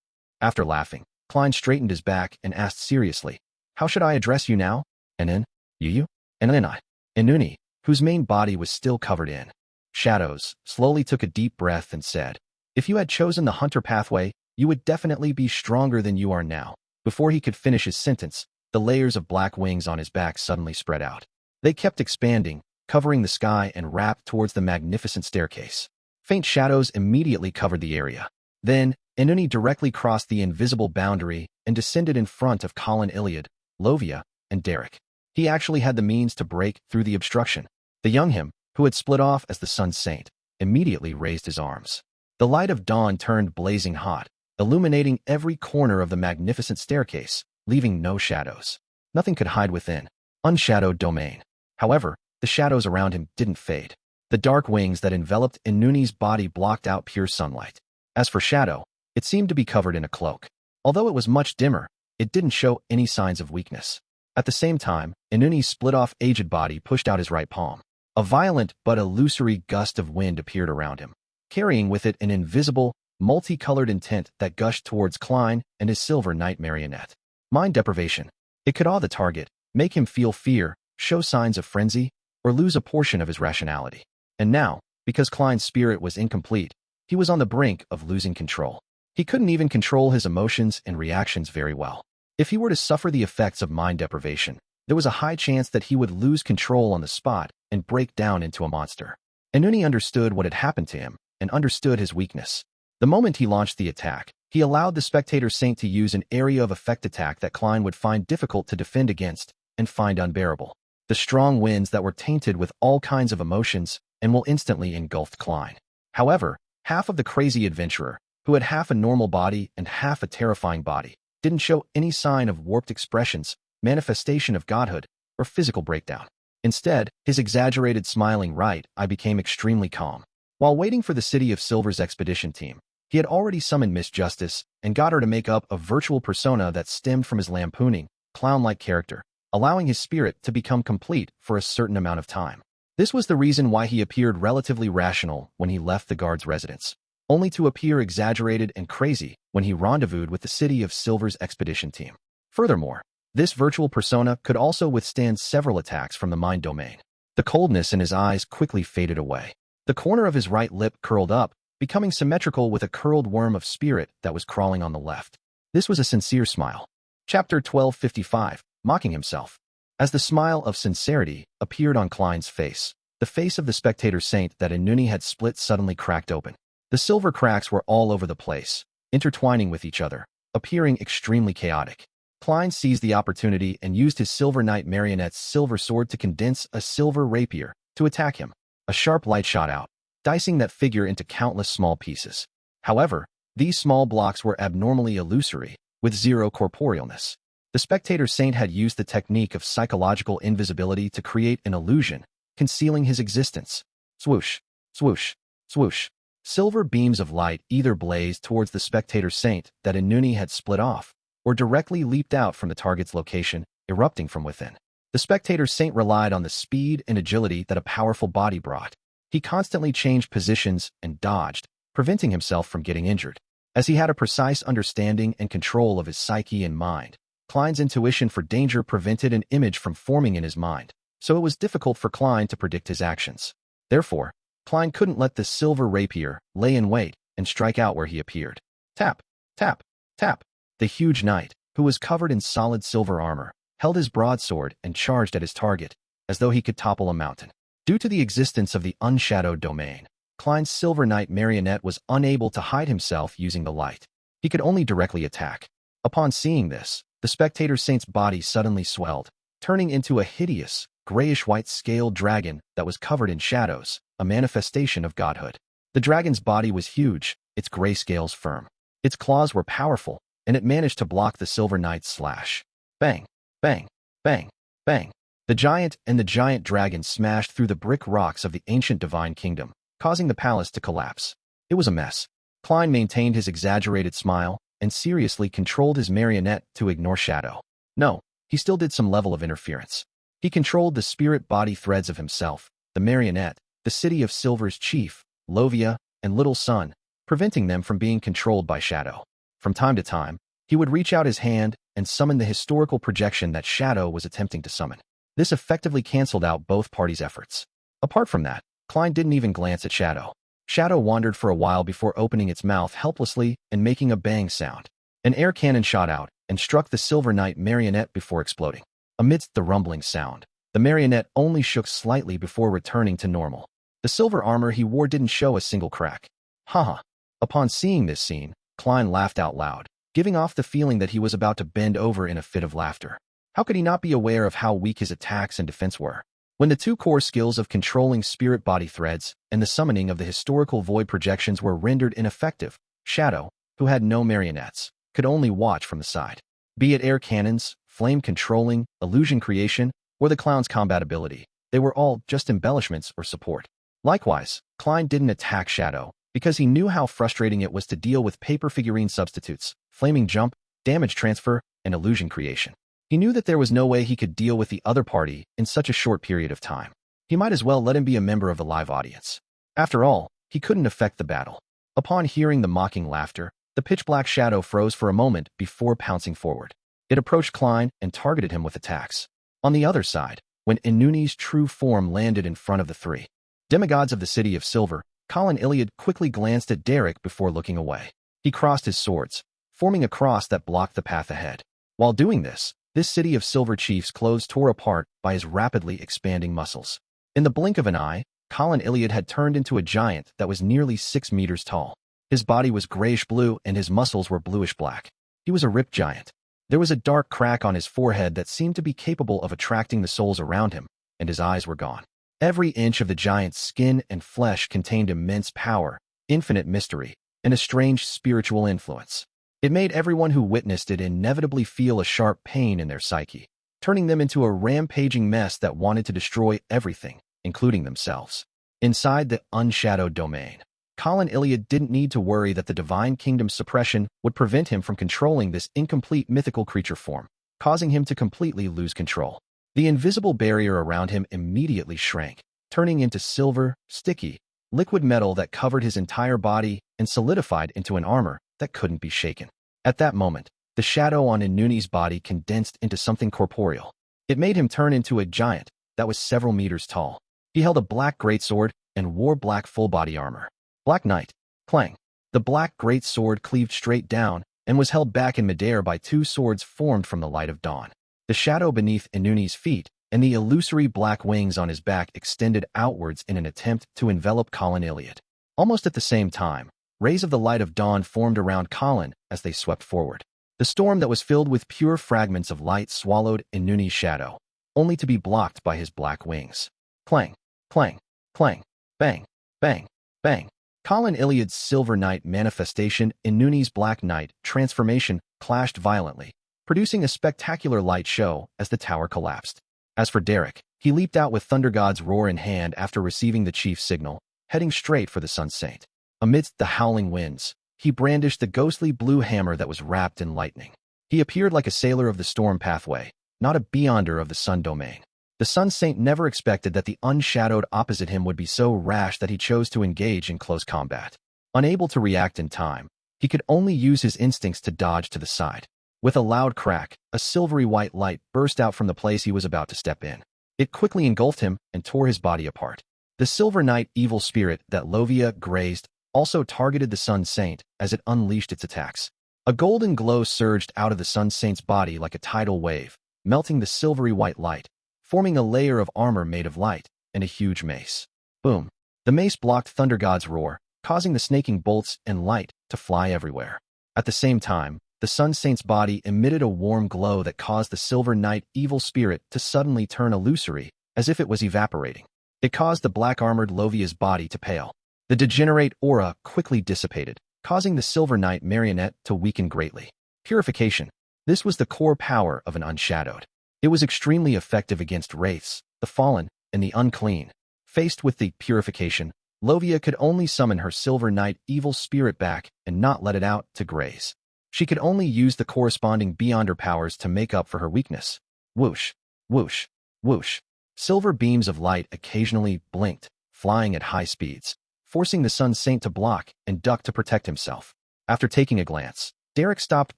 After laughing, Klein straightened his back and asked seriously, how should I address you now? And then, you? And then I. Inuni, whose main body was still covered in shadows, slowly took a deep breath and said, if you had chosen the hunter pathway, you would definitely be stronger than you are now. Before he could finish his sentence, the layers of black wings on his back suddenly spread out. They kept expanding, covering the sky and wrapped towards the magnificent staircase. Faint shadows immediately covered the area. Then, Inuni directly crossed the invisible boundary and descended in front of Colin Iliad, Lovia, and Derek. He actually had the means to break through the obstruction. The young him, who had split off as the Sun Saint, immediately raised his arms. The light of dawn turned blazing hot, illuminating every corner of the magnificent staircase, leaving no shadows. Nothing could hide within. Unshadowed domain. However, the shadows around him didn't fade. The dark wings that enveloped Inuni's body blocked out pure sunlight. As for shadow, it seemed to be covered in a cloak. Although it was much dimmer, it didn't show any signs of weakness. At the same time, Inuni's split-off aged body pushed out his right palm. A violent but illusory gust of wind appeared around him, carrying with it an invisible, multicolored intent that gushed towards Klein and his Silver Knight marionette. Mind deprivation. It could awe the target, make him feel fear, show signs of frenzy, or lose a portion of his rationality. And now, because Klein's spirit was incomplete, he was on the brink of losing control. He couldn't even control his emotions and reactions very well. If he were to suffer the effects of mind deprivation, there was a high chance that he would lose control on the spot and break down into a monster. Inuni understood what had happened to him and understood his weakness. The moment he launched the attack, he allowed the Spectator Saint to use an area of effect attack that Klein would find difficult to defend against and find unbearable. The strong winds that were tainted with all kinds of emotions and will instantly engulf Klein. However, half of the crazy adventurer, who had half a normal body and half a terrifying body, didn't show any sign of warped expressions, manifestation of godhood, or physical breakdown. Instead, his exaggerated smiling right eye became extremely calm. While waiting for the City of Silver's expedition team, he had already summoned Miss Justice and got her to make up a virtual persona that stemmed from his lampooning, clown-like character, allowing his spirit to become complete for a certain amount of time. This was the reason why he appeared relatively rational when he left the guard's residence, only to appear exaggerated and crazy when he rendezvoused with the City of Silver's expedition team. Furthermore, this virtual persona could also withstand several attacks from the mind domain. The coldness in his eyes quickly faded away. The corner of his right lip curled up, becoming symmetrical with a curled worm of spirit that was crawling on the left. This was a sincere smile. Chapter 1255, Mocking Himself. As the smile of sincerity appeared on Klein's face, the face of the Spectator Saint that Inuni had split suddenly cracked open. The silver cracks were all over the place, intertwining with each other, appearing extremely chaotic. Klein seized the opportunity and used his Silver Knight marionette's silver sword to condense a silver rapier to attack him. A sharp light shot out, dicing that figure into countless small pieces. However, these small blocks were abnormally illusory, with zero corporealness. The Spectator Saint had used the technique of psychological invisibility to create an illusion, concealing his existence. Swoosh, swoosh, swoosh. Silver beams of light either blazed towards the Spectator Saint that Inuni had split off, or directly leaped out from the target's location, erupting from within. The Spectator Saint relied on the speed and agility that a powerful body brought. He constantly changed positions and dodged, preventing himself from getting injured. As he had a precise understanding and control of his psyche and mind, Klein's intuition for danger prevented an image from forming in his mind, so it was difficult for Klein to predict his actions. Therefore, Klein couldn't let the silver rapier lay in wait and strike out where he appeared. Tap, tap, tap. The huge knight, who was covered in solid silver armor, held his broadsword and charged at his target, as though he could topple a mountain. Due to the existence of the unshadowed domain, Klein's Silver Knight marionette was unable to hide himself using the light. He could only directly attack. Upon seeing this, the Spectator Saint's body suddenly swelled, turning into a hideous, grayish-white scaled dragon that was covered in shadows, a manifestation of godhood. The dragon's body was huge, its gray scales firm. Its claws were powerful, and it managed to block the Silver Knight's slash. Bang, bang, bang, bang. The giant and the giant dragon smashed through the brick rocks of the ancient divine kingdom, causing the palace to collapse. It was a mess. Klein maintained his exaggerated smile and seriously controlled his marionette to ignore Shadow. No, he still did some level of interference. He controlled the spirit-body threads of himself, the marionette, the City of Silver's chief, Lovia, and Little Sun, preventing them from being controlled by Shadow. From time to time, he would reach out his hand and summon the historical projection that Shadow was attempting to summon. This effectively canceled out both parties' efforts. Apart from that, Klein didn't even glance at Shadow. Shadow wandered for a while before opening its mouth helplessly and making a bang sound. An air cannon shot out and struck the Silver Knight marionette before exploding. Amidst the rumbling sound, the marionette only shook slightly before returning to normal. The silver armor he wore didn't show a single crack. Haha. Upon seeing this scene, Klein laughed out loud, giving off the feeling that he was about to bend over in a fit of laughter. How could he not be aware of how weak his attacks and defense were? When the two core skills of controlling spirit-body threads and the summoning of the historical void projections were rendered ineffective, Shadow, who had no marionettes, could only watch from the side. Be it air cannons, flame controlling, illusion creation, or the clown's combat ability, they were all just embellishments or support. Likewise, Klein didn't attack Shadow because he knew how frustrating it was to deal with paper figurine substitutes, flaming jump, damage transfer, and illusion creation. He knew that there was no way he could deal with the other party in such a short period of time. He might as well let him be a member of the live audience. After all, he couldn't affect the battle. Upon hearing the mocking laughter, the pitch-black Shadow froze for a moment before pouncing forward. It approached Klein and targeted him with attacks. On the other side, when Inuni's true form landed in front of the three demigods of the City of Silver, Colin Iliad quickly glanced at Derek before looking away. He crossed his swords, forming a cross that blocked the path ahead. While doing this City of Silver chief's clothes tore apart by his rapidly expanding muscles. In the blink of an eye, Colin Iliad had turned into a giant that was nearly 6 meters tall. His body was grayish-blue and his muscles were bluish-black. He was a ripped giant. There was a dark crack on his forehead that seemed to be capable of attracting the souls around him, and his eyes were gone. Every inch of the giant's skin and flesh contained immense power, infinite mystery, and a strange spiritual influence. It made everyone who witnessed it inevitably feel a sharp pain in their psyche, turning them into a rampaging mess that wanted to destroy everything, including themselves. Inside the unshadowed domain, Colin Iliad didn't need to worry that the Divine Kingdom's suppression would prevent him from controlling this incomplete mythical creature form, causing him to completely lose control. The invisible barrier around him immediately shrank, turning into silver, sticky, liquid metal that covered his entire body and solidified into an armor that couldn't be shaken. At that moment, the shadow on Inuni's body condensed into something corporeal. It made him turn into a giant that was several meters tall. He held a black greatsword and wore black full-body armor. Black Knight. Clang. The black greatsword cleaved straight down and was held back in midair by two swords formed from the light of dawn. The shadow beneath Inuni's feet and the illusory black wings on his back extended outwards in an attempt to envelop Colin Iliad. Almost at the same time, rays of the light of dawn formed around Colin as they swept forward. The storm that was filled with pure fragments of light swallowed Inuni's shadow, only to be blocked by his black wings. Clang, clang, clang, bang, bang, bang. Colin Iliad's Silver Knight manifestation, Inuni's Black Knight transformation, clashed violently, producing a spectacular light show as the tower collapsed. As for Derek, he leaped out with Thunder God's roar in hand after receiving the chief's signal, heading straight for the Sun Saint. Amidst the howling winds, he brandished the ghostly blue hammer that was wrapped in lightning. He appeared like a sailor of the storm pathway, not a beyonder of the sun domain. The Sun Saint never expected that the unshadowed opposite him would be so rash that he chose to engage in close combat. Unable to react in time, he could only use his instincts to dodge to the side. With a loud crack, a silvery white light burst out from the place he was about to step in. It quickly engulfed him and tore his body apart. The Silver Knight evil spirit that Lovia grazed also targeted the Sun Saint as it unleashed its attacks. A golden glow surged out of the Sun Saint's body like a tidal wave, melting the silvery white light, forming a layer of armor made of light and a huge mace. Boom! The mace blocked Thunder God's roar, causing the snaking bolts and light to fly everywhere. At the same time, the Sun Saint's body emitted a warm glow that caused the Silver Knight evil spirit to suddenly turn illusory, as if it was evaporating. It caused the black-armored Lovia's body to pale. The degenerate aura quickly dissipated, causing the Silver Knight marionette to weaken greatly. Purification. This was the core power of an unshadowed. It was extremely effective against wraiths, the fallen, and the unclean. Faced with the purification, Lovia could only summon her Silver Knight evil spirit back and not let it out to graze. She could only use the corresponding beyonder powers to make up for her weakness. Whoosh, whoosh, whoosh. Silver beams of light occasionally blinked, flying at high speeds, forcing the Sun Saint to block and duck to protect himself. After taking a glance, Derek stopped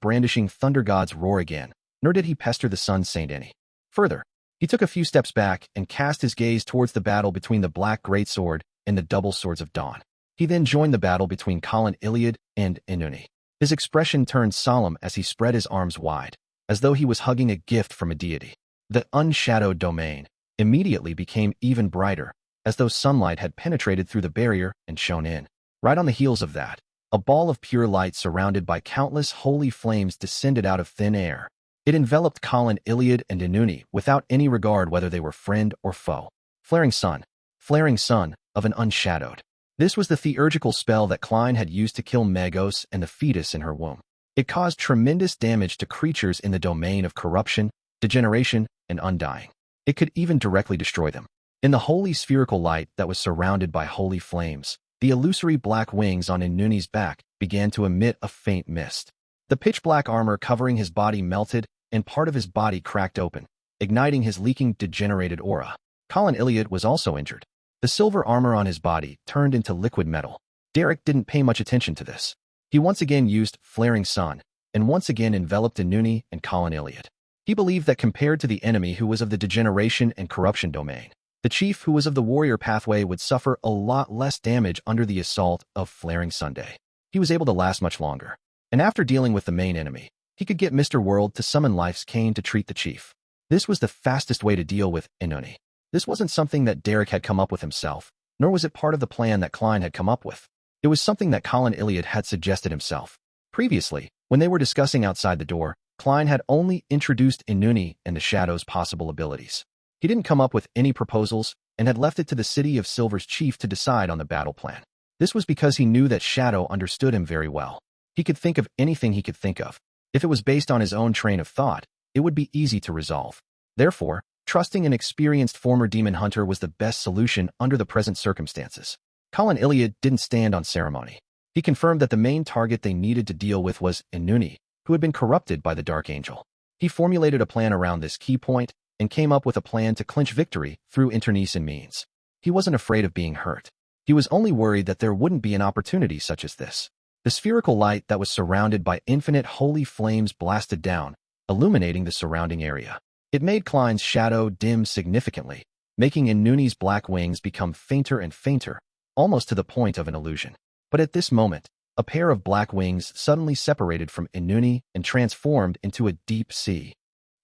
brandishing Thunder God's roar again, nor did he pester the Sun Saint any further. He took a few steps back and cast his gaze towards the battle between the Black Greatsword and the Double Swords of Dawn. He then joined the battle between Colin Iliad and Inuni. His expression turned solemn as he spread his arms wide, as though he was hugging a gift from a deity. The unshadowed domain immediately became even brighter, as though sunlight had penetrated through the barrier and shone in. Right on the heels of that, a ball of pure light surrounded by countless holy flames descended out of thin air. It enveloped Colin Iliad and Inuni without any regard whether they were friend or foe. Flaring sun of an unshadowed. This was the theurgical spell that Klein had used to kill Magos and the fetus in her womb. It caused tremendous damage to creatures in the domain of corruption, degeneration, and undying. It could even directly destroy them. In the holy spherical light that was surrounded by holy flames, the illusory black wings on Inuni's back began to emit a faint mist. The pitch-black armor covering his body melted, and part of his body cracked open, igniting his leaking degenerated aura. Colin Iliad was also injured. The silver armor on his body turned into liquid metal. Derek didn't pay much attention to this. He once again used Flaring Sun, and once again enveloped Inuni and Colin Iliad. He believed that compared to the enemy who was of the degeneration and corruption domain, the chief who was of the warrior pathway would suffer a lot less damage under the assault of Flaring Sunday. He was able to last much longer. And after dealing with the main enemy, he could get Mr. World to summon Life's Cane to treat the chief. This was the fastest way to deal with Inuni. This wasn't something that Derek had come up with himself, nor was it part of the plan that Klein had come up with. It was something that Colin Iliad had suggested himself. Previously, when they were discussing outside the door, Klein had only introduced Inuni and the Shadow's possible abilities. He didn't come up with any proposals and had left it to the City of Silver's chief to decide on the battle plan. This was because he knew that Shadow understood him very well. He could think of anything he could think of. If it was based on his own train of thought, it would be easy to resolve. Therefore, trusting an experienced former demon hunter was the best solution under the present circumstances. Colin Iliad didn't stand on ceremony. He confirmed that the main target they needed to deal with was Inuni, who had been corrupted by the Dark Angel. He formulated a plan around this key point and came up with a plan to clinch victory through internecine means. He wasn't afraid of being hurt. He was only worried that there wouldn't be an opportunity such as this. The spherical light that was surrounded by infinite holy flames blasted down, illuminating the surrounding area. It made Klein's shadow dim significantly, making Inuni's black wings become fainter and fainter, almost to the point of an illusion. But at this moment, a pair of black wings suddenly separated from Inuni and transformed into a deep sea.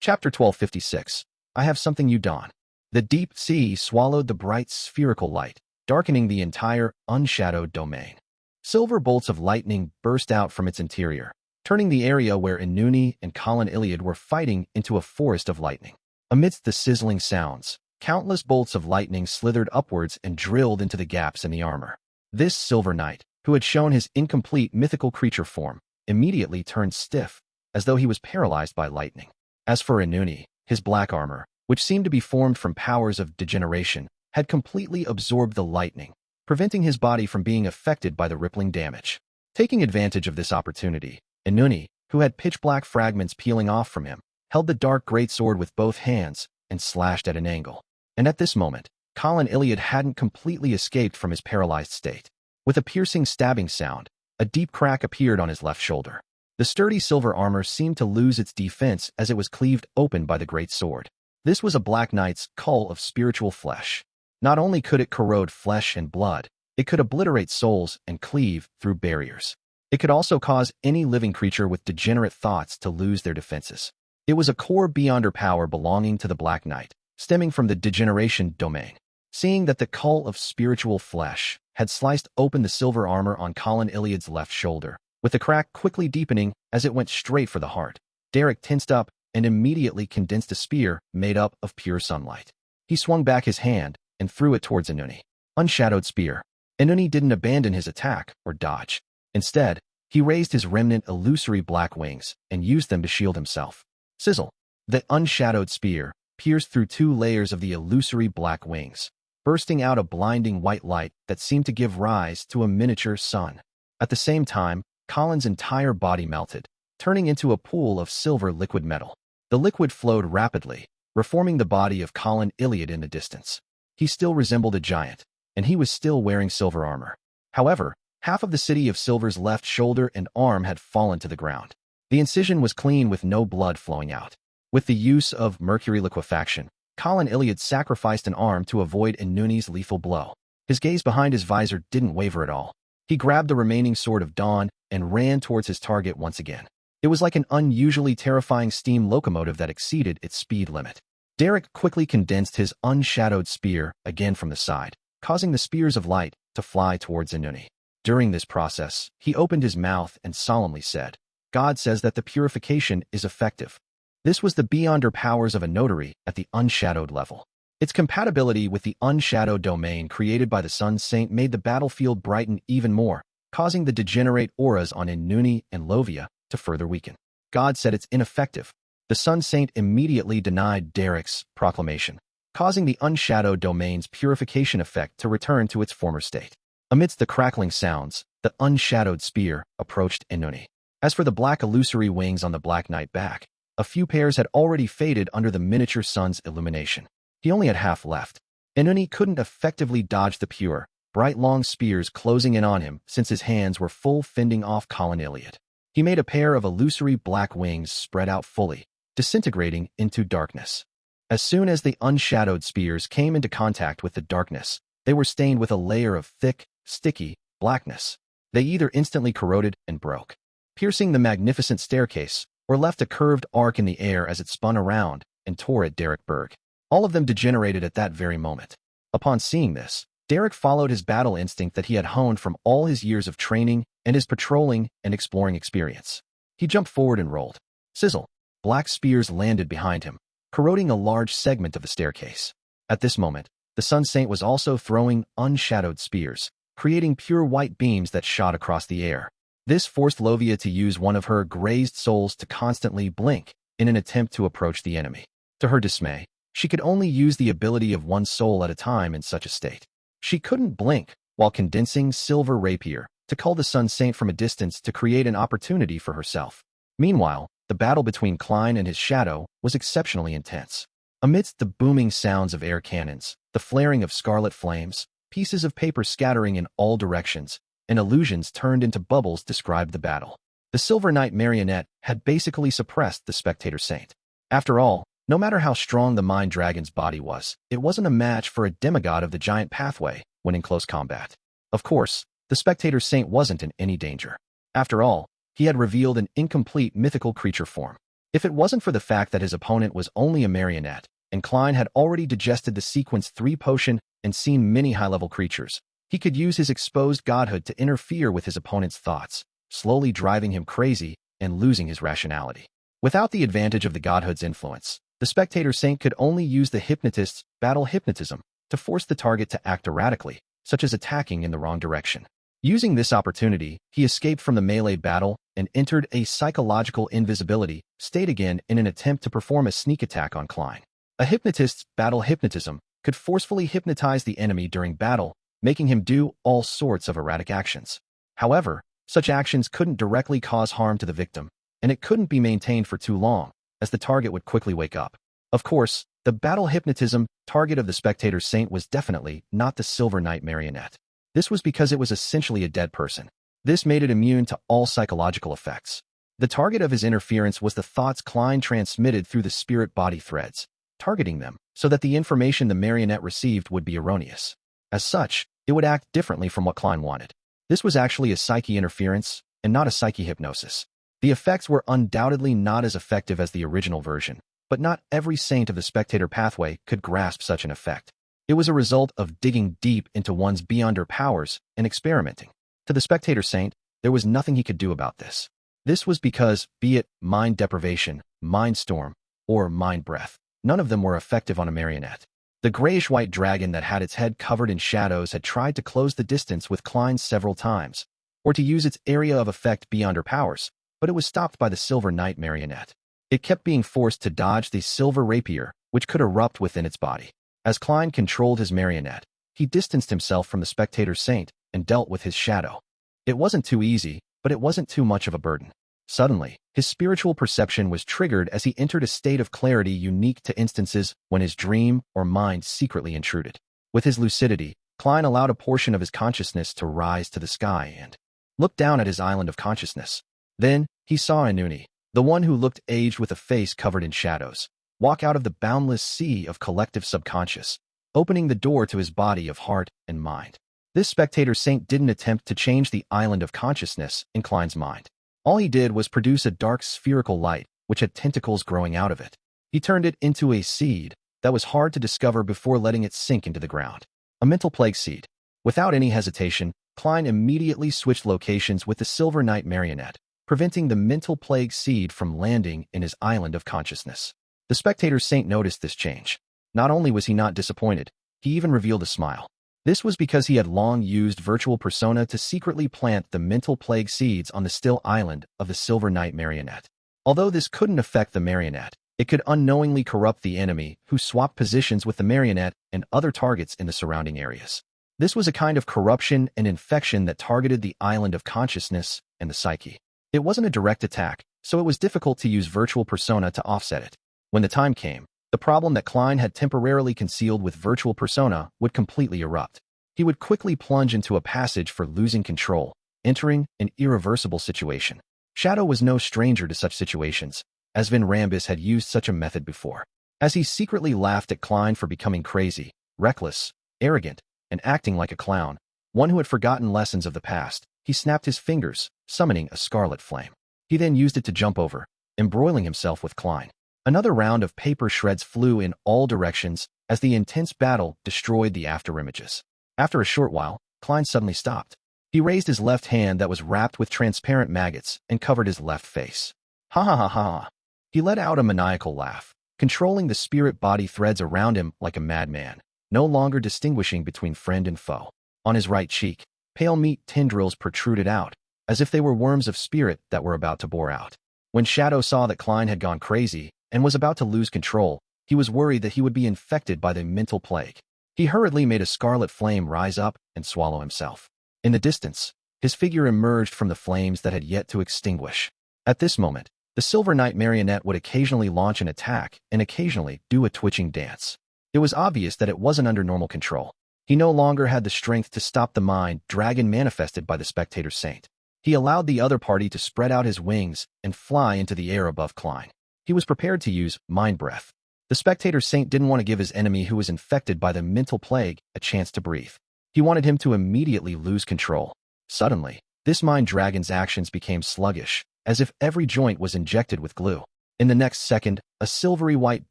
Chapter 1256. I have something you don. The deep sea swallowed the bright spherical light, darkening the entire unshadowed domain. Silver bolts of lightning burst out from its interior, turning the area where Inuni and Colin Iliad were fighting into a forest of lightning. Amidst the sizzling sounds, countless bolts of lightning slithered upwards and drilled into the gaps in the armor. This Silver Knight, who had shown his incomplete mythical creature form, immediately turned stiff, as though he was paralyzed by lightning. As for Inuni, his black armor, which seemed to be formed from powers of degeneration, had completely absorbed the lightning, preventing his body from being affected by the rippling damage. Taking advantage of this opportunity, Inuni, who had pitch-black fragments peeling off from him, held the dark greatsword with both hands and slashed at an angle. And at this moment, Colin Iliad hadn't completely escaped from his paralyzed state. With a piercing stabbing sound, a deep crack appeared on his left shoulder. The sturdy silver armor seemed to lose its defense as it was cleaved open by the great sword. This was a Black Knight's cull of spiritual flesh. Not only could it corrode flesh and blood, it could obliterate souls and cleave through barriers. It could also cause any living creature with degenerate thoughts to lose their defenses. It was a core beyonder power belonging to the Black Knight, stemming from the degeneration domain. Seeing that the cull of spiritual flesh had sliced open the silver armor on Colin Iliad's left shoulder, with the crack quickly deepening as it went straight for the heart, Derek tensed up and immediately condensed a spear made up of pure sunlight. He swung back his hand, and threw it towards Inuni. Unshadowed spear. Inuni didn't abandon his attack or dodge. Instead, he raised his remnant illusory black wings and used them to shield himself. Sizzle. The unshadowed spear pierced through 2 layers of the illusory black wings, bursting out a blinding white light that seemed to give rise to a miniature sun. At the same time, Colin's entire body melted, turning into a pool of silver liquid metal. The liquid flowed rapidly, reforming the body of Colin Iliad in the distance. He still resembled a giant, and he was still wearing silver armor. However, half of the City of Silver's left shoulder and arm had fallen to the ground. The incision was clean with no blood flowing out. With the use of mercury liquefaction, Colin Iliad sacrificed an arm to avoid Inuni's lethal blow. His gaze behind his visor didn't waver at all. He grabbed the remaining Sword of Dawn and ran towards his target once again. It was like an unusually terrifying steam locomotive that exceeded its speed limit. Derek quickly condensed his unshadowed spear again from the side, causing the spears of light to fly towards Inuni. During this process, he opened his mouth and solemnly said, "God says that the purification is effective." This was the beyonder powers of a notary at the unshadowed level. Its compatibility with the unshadowed domain created by the Sun Saint made the battlefield brighten even more, causing the degenerate auras on Inuni and Lovia to further weaken. God said it's ineffective. The Sun Saint immediately denied Derek's proclamation, causing the unshadowed domain's purification effect to return to its former state. Amidst the crackling sounds, the unshadowed spear approached Inuni. As for the black illusory wings on the Black Knight back, a few pairs had already faded under the miniature sun's illumination. He only had half left. Inuni couldn't effectively dodge the pure, bright long spears closing in on him since his hands were full fending off Colin Iliad. He made a pair of illusory black wings spread out fully, disintegrating into darkness. As soon as the unshadowed spears came into contact with the darkness, they were stained with a layer of thick, sticky blackness. They either instantly corroded and broke, piercing the magnificent staircase, or left a curved arc in the air as it spun around and tore at Derek Berg. All of them degenerated at that very moment. Upon seeing this, Derek followed his battle instinct that he had honed from all his years of training and his patrolling and exploring experience. He jumped forward and rolled. Sizzle. Black spears landed behind him, corroding a large segment of the staircase. At this moment, the Sun Saint was also throwing unshadowed spears, creating pure white beams that shot across the air. This forced Lovia to use one of her grazed souls to constantly blink in an attempt to approach the enemy. To her dismay, she could only use the ability of one soul at a time in such a state. She couldn't blink while condensing silver rapier to cull the Sun Saint from a distance to create an opportunity for herself. Meanwhile, the battle between Klein and his shadow was exceptionally intense. Amidst the booming sounds of air cannons, the flaring of scarlet flames, pieces of paper scattering in all directions, and illusions turned into bubbles described the battle. The Silver Knight marionette had basically suppressed the Spectator Saint. After all, no matter how strong the Mind Dragon's body was, it wasn't a match for a demigod of the giant pathway when in close combat. Of course, the Spectator Saint wasn't in any danger. After all, he had revealed an incomplete mythical creature form. If it wasn't for the fact that his opponent was only a marionette, and Klein had already digested the Sequence 3 potion and seen many high-level creatures, he could use his exposed godhood to interfere with his opponent's thoughts, slowly driving him crazy and losing his rationality. Without the advantage of the godhood's influence, the Spectator Saint could only use the hypnotist's battle hypnotism to force the target to act erratically, such as attacking in the wrong direction. Using this opportunity, he escaped from the melee battle and entered a psychological invisibility state again in an attempt to perform a sneak attack on Klein. A hypnotist's battle hypnotism could forcefully hypnotize the enemy during battle, making him do all sorts of erratic actions. However, such actions couldn't directly cause harm to the victim, and it couldn't be maintained for too long, as the target would quickly wake up. Of course, the battle hypnotism target of the Spectator Saint was definitely not the Silver Knight marionette. This was because it was essentially a dead person. This made it immune to all psychological effects. The target of his interference was the thoughts Klein transmitted through the spirit body threads, targeting them so that the information the marionette received would be erroneous. As such, it would act differently from what Klein wanted. This was actually a psyche interference and not a psyche hypnosis. The effects were undoubtedly not as effective as the original version, but not every saint of the Spectator pathway could grasp such an effect. It was a result of digging deep into one's beyonder powers and experimenting. To the Spectator Saint, there was nothing he could do about this. This was because, be it mind deprivation, mind storm, or mind breath, none of them were effective on a marionette. The grayish-white dragon that had its head covered in shadows had tried to close the distance with Klein several times, or to use its area of effect beyond her powers, but it was stopped by the Silver Knight marionette. It kept being forced to dodge the silver rapier, which could erupt within its body. As Klein controlled his marionette, he distanced himself from the spectator saint and dealt with his shadow. It wasn't too easy, but it wasn't too much of a burden. Suddenly, his spiritual perception was triggered as he entered a state of clarity unique to instances when his dream or mind secretly intruded. With his lucidity, Klein allowed a portion of his consciousness to rise to the sky and looked down at his island of consciousness. Then, he saw Inuni, the one who looked aged with a face covered in shadows, walk out of the boundless sea of collective subconscious, opening the door to his body of heart and mind. This spectator saint didn't attempt to change the island of consciousness in Klein's mind. All he did was produce a dark spherical light, which had tentacles growing out of it. He turned it into a seed that was hard to discover before letting it sink into the ground. A mental plague seed. Without any hesitation, Klein immediately switched locations with the Silver Knight marionette, preventing the mental plague seed from landing in his island of consciousness. The spectator saint noticed this change. Not only was he not disappointed, he even revealed a smile. This was because he had long used virtual persona to secretly plant the mental plague seeds on the still island of the Silver Knight marionette. Although this couldn't affect the marionette, it could unknowingly corrupt the enemy who swapped positions with the marionette and other targets in the surrounding areas. This was a kind of corruption and infection that targeted the island of consciousness and the psyche. It wasn't a direct attack, so it was difficult to use virtual persona to offset it. When the time came, the problem that Klein had temporarily concealed with virtual persona would completely erupt. He would quickly plunge into a passage for losing control, entering an irreversible situation. Shadow was no stranger to such situations, as Vin Rambis had used such a method before. As he secretly laughed at Klein for becoming crazy, reckless, arrogant, and acting like a clown, one who had forgotten lessons of the past, he snapped his fingers, summoning a scarlet flame. He then used it to jump over, embroiling himself with Klein. Another round of paper shreds flew in all directions as the intense battle destroyed the afterimages. After a short while, Klein suddenly stopped. He raised his left hand that was wrapped with transparent maggots and covered his left face. Ha ha ha ha. He let out a maniacal laugh, controlling the spirit body threads around him like a madman, no longer distinguishing between friend and foe. On his right cheek, pale meat tendrils protruded out, as if they were worms of spirit that were about to bore out. When Shadow saw that Klein had gone crazy and was about to lose control, he was worried that he would be infected by the mental plague. He hurriedly made a scarlet flame rise up and swallow himself. In the distance, his figure emerged from the flames that had yet to extinguish. At this moment, the Silver Knight marionette would occasionally launch an attack and occasionally do a twitching dance. It was obvious that it wasn't under normal control. He no longer had the strength to stop the mind dragon manifested by the spectator saint. He allowed the other party to spread out his wings and fly into the air above Klein. He was prepared to use mind breath. The spectator saint didn't want to give his enemy who was infected by the mental plague a chance to breathe. He wanted him to immediately lose control. Suddenly, this mind dragon's actions became sluggish, as if every joint was injected with glue. In the next second, a silvery white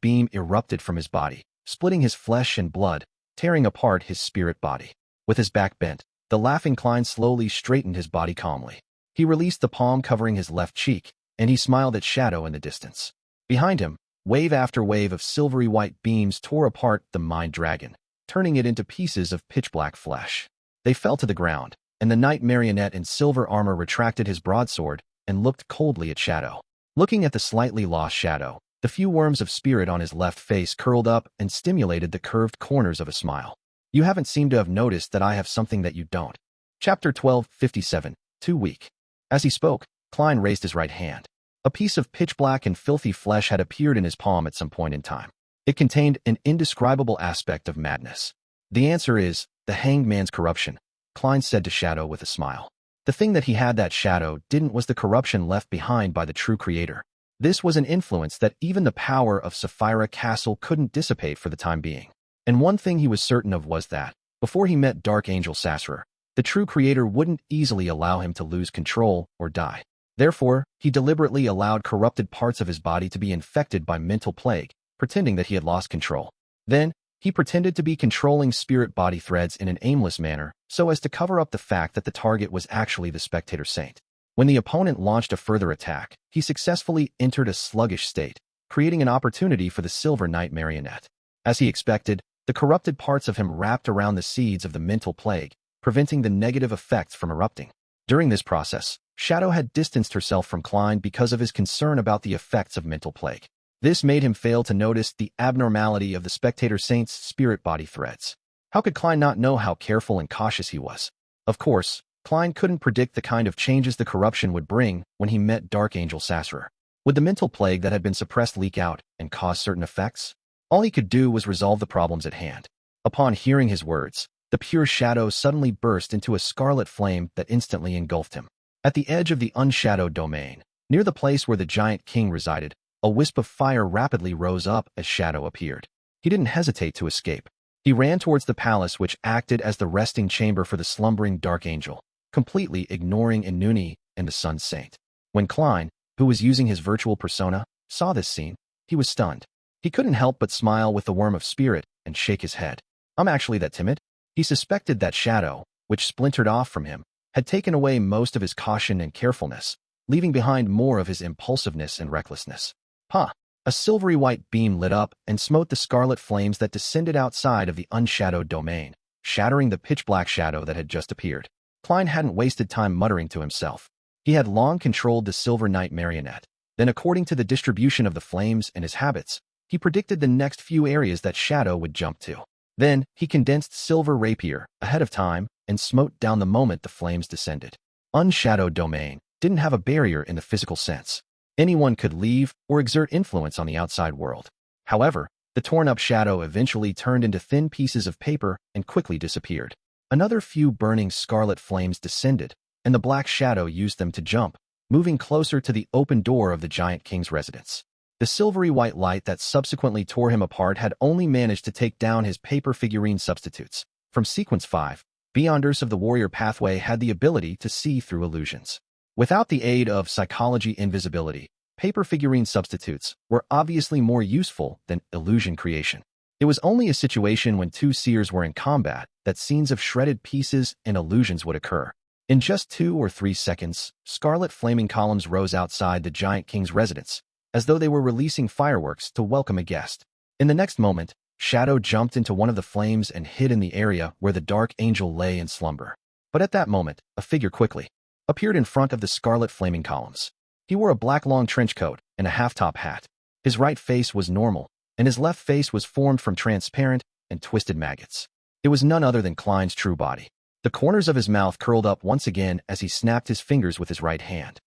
beam erupted from his body, splitting his flesh and blood, tearing apart his spirit body. With his back bent, the laughing Klein slowly straightened his body calmly. He released the palm covering his left cheek, and he smiled at Shadow in the distance. Behind him, wave after wave of silvery white beams tore apart the mind dragon, turning it into pieces of pitch-black flesh. They fell to the ground, and the knight marionette in silver armor retracted his broadsword and looked coldly at Shadow. Looking at the slightly lost Shadow, the few worms of spirit on his left face curled up and stimulated the curved corners of a smile. You haven't seemed to have noticed that I have something that you don't. Chapter 12:57, Too Weak. As he spoke, Klein raised his right hand. A piece of pitch-black and filthy flesh had appeared in his palm at some point in time. It contained an indescribable aspect of madness. The answer is the hanged man's corruption, Klein said to Shadow with a smile. The thing that he had that Shadow didn't was the corruption left behind by the true creator. This was an influence that even the power of Sapphira Castle couldn't dissipate for the time being. And one thing he was certain of was that, before he met Dark Angel Sassurer, the true creator wouldn't easily allow him to lose control or die. Therefore, he deliberately allowed corrupted parts of his body to be infected by mental plague, pretending that he had lost control. Then, he pretended to be controlling spirit body threads in an aimless manner so as to cover up the fact that the target was actually the spectator saint. When the opponent launched a further attack, he successfully entered a sluggish state, creating an opportunity for the Silver Knight marionette. As he expected, The corrupted parts of him wrapped around the seeds of the mental plague, preventing the negative effects from erupting. During this process, Shadow had distanced herself from Klein because of his concern about the effects of mental plague. This made him fail to notice the abnormality of the spectator saint's spirit body threads. How could Klein not know how careful and cautious he was? Of course, Klein couldn't predict the kind of changes the corruption would bring when he met Dark Angel Sassurer. Would the mental plague that had been suppressed leak out and cause certain effects? All he could do was resolve the problems at hand. Upon hearing his words, the pure shadow suddenly burst into a scarlet flame that instantly engulfed him. At the edge of the unshadowed domain, near the place where the giant king resided, a wisp of fire rapidly rose up as Shadow appeared. He didn't hesitate to escape. He ran towards the palace, which acted as the resting chamber for the slumbering Dark Angel, completely ignoring Inuni and the Sun Saint. When Klein, who was using his virtual persona, saw this scene, he was stunned. He couldn't help but smile with the worm of spirit and shake his head. I'm actually that timid? He suspected that Shadow, which splintered off from him, had taken away most of his caution and carefulness, leaving behind more of his impulsiveness and recklessness. A silvery white beam lit up and smote the scarlet flames that descended outside of the unshadowed domain, shattering the pitch-black shadow that had just appeared. Klein hadn't wasted time muttering to himself. He had long controlled the Silver Knight marionette. Then, according to the distribution of the flames and his habits, he predicted the next few areas that Shadow would jump to. Then, he condensed Silver Rapier ahead of time and smote down the moment the flames descended. Unshadowed domain didn't have a barrier in the physical sense. Anyone could leave or exert influence on the outside world. However, the torn-up shadow eventually turned into thin pieces of paper and quickly disappeared. Another few burning scarlet flames descended, and the black shadow used them to jump, moving closer to the open door of the giant king's residence. The silvery white light that subsequently tore him apart had only managed to take down his paper figurine substitutes. From Sequence 5, Beyonders of the Warrior Pathway had the ability to see through illusions. Without the aid of psychology invisibility, paper figurine substitutes were obviously more useful than illusion creation. It was only a situation when two seers were in combat that scenes of shredded pieces and illusions would occur. In just 2 or 3 seconds, scarlet flaming columns rose outside the giant king's residence, as though they were releasing fireworks to welcome a guest. In the next moment, Shadow jumped into one of the flames and hid in the area where the Dark Angel lay in slumber. But at that moment, a figure quickly appeared in front of the scarlet flaming columns. He wore a black long trench coat and a half-top hat. His right face was normal, and his left face was formed from transparent and twisted maggots. It was none other than Klein's true body. The corners of his mouth curled up once again as he snapped his fingers with his right hand.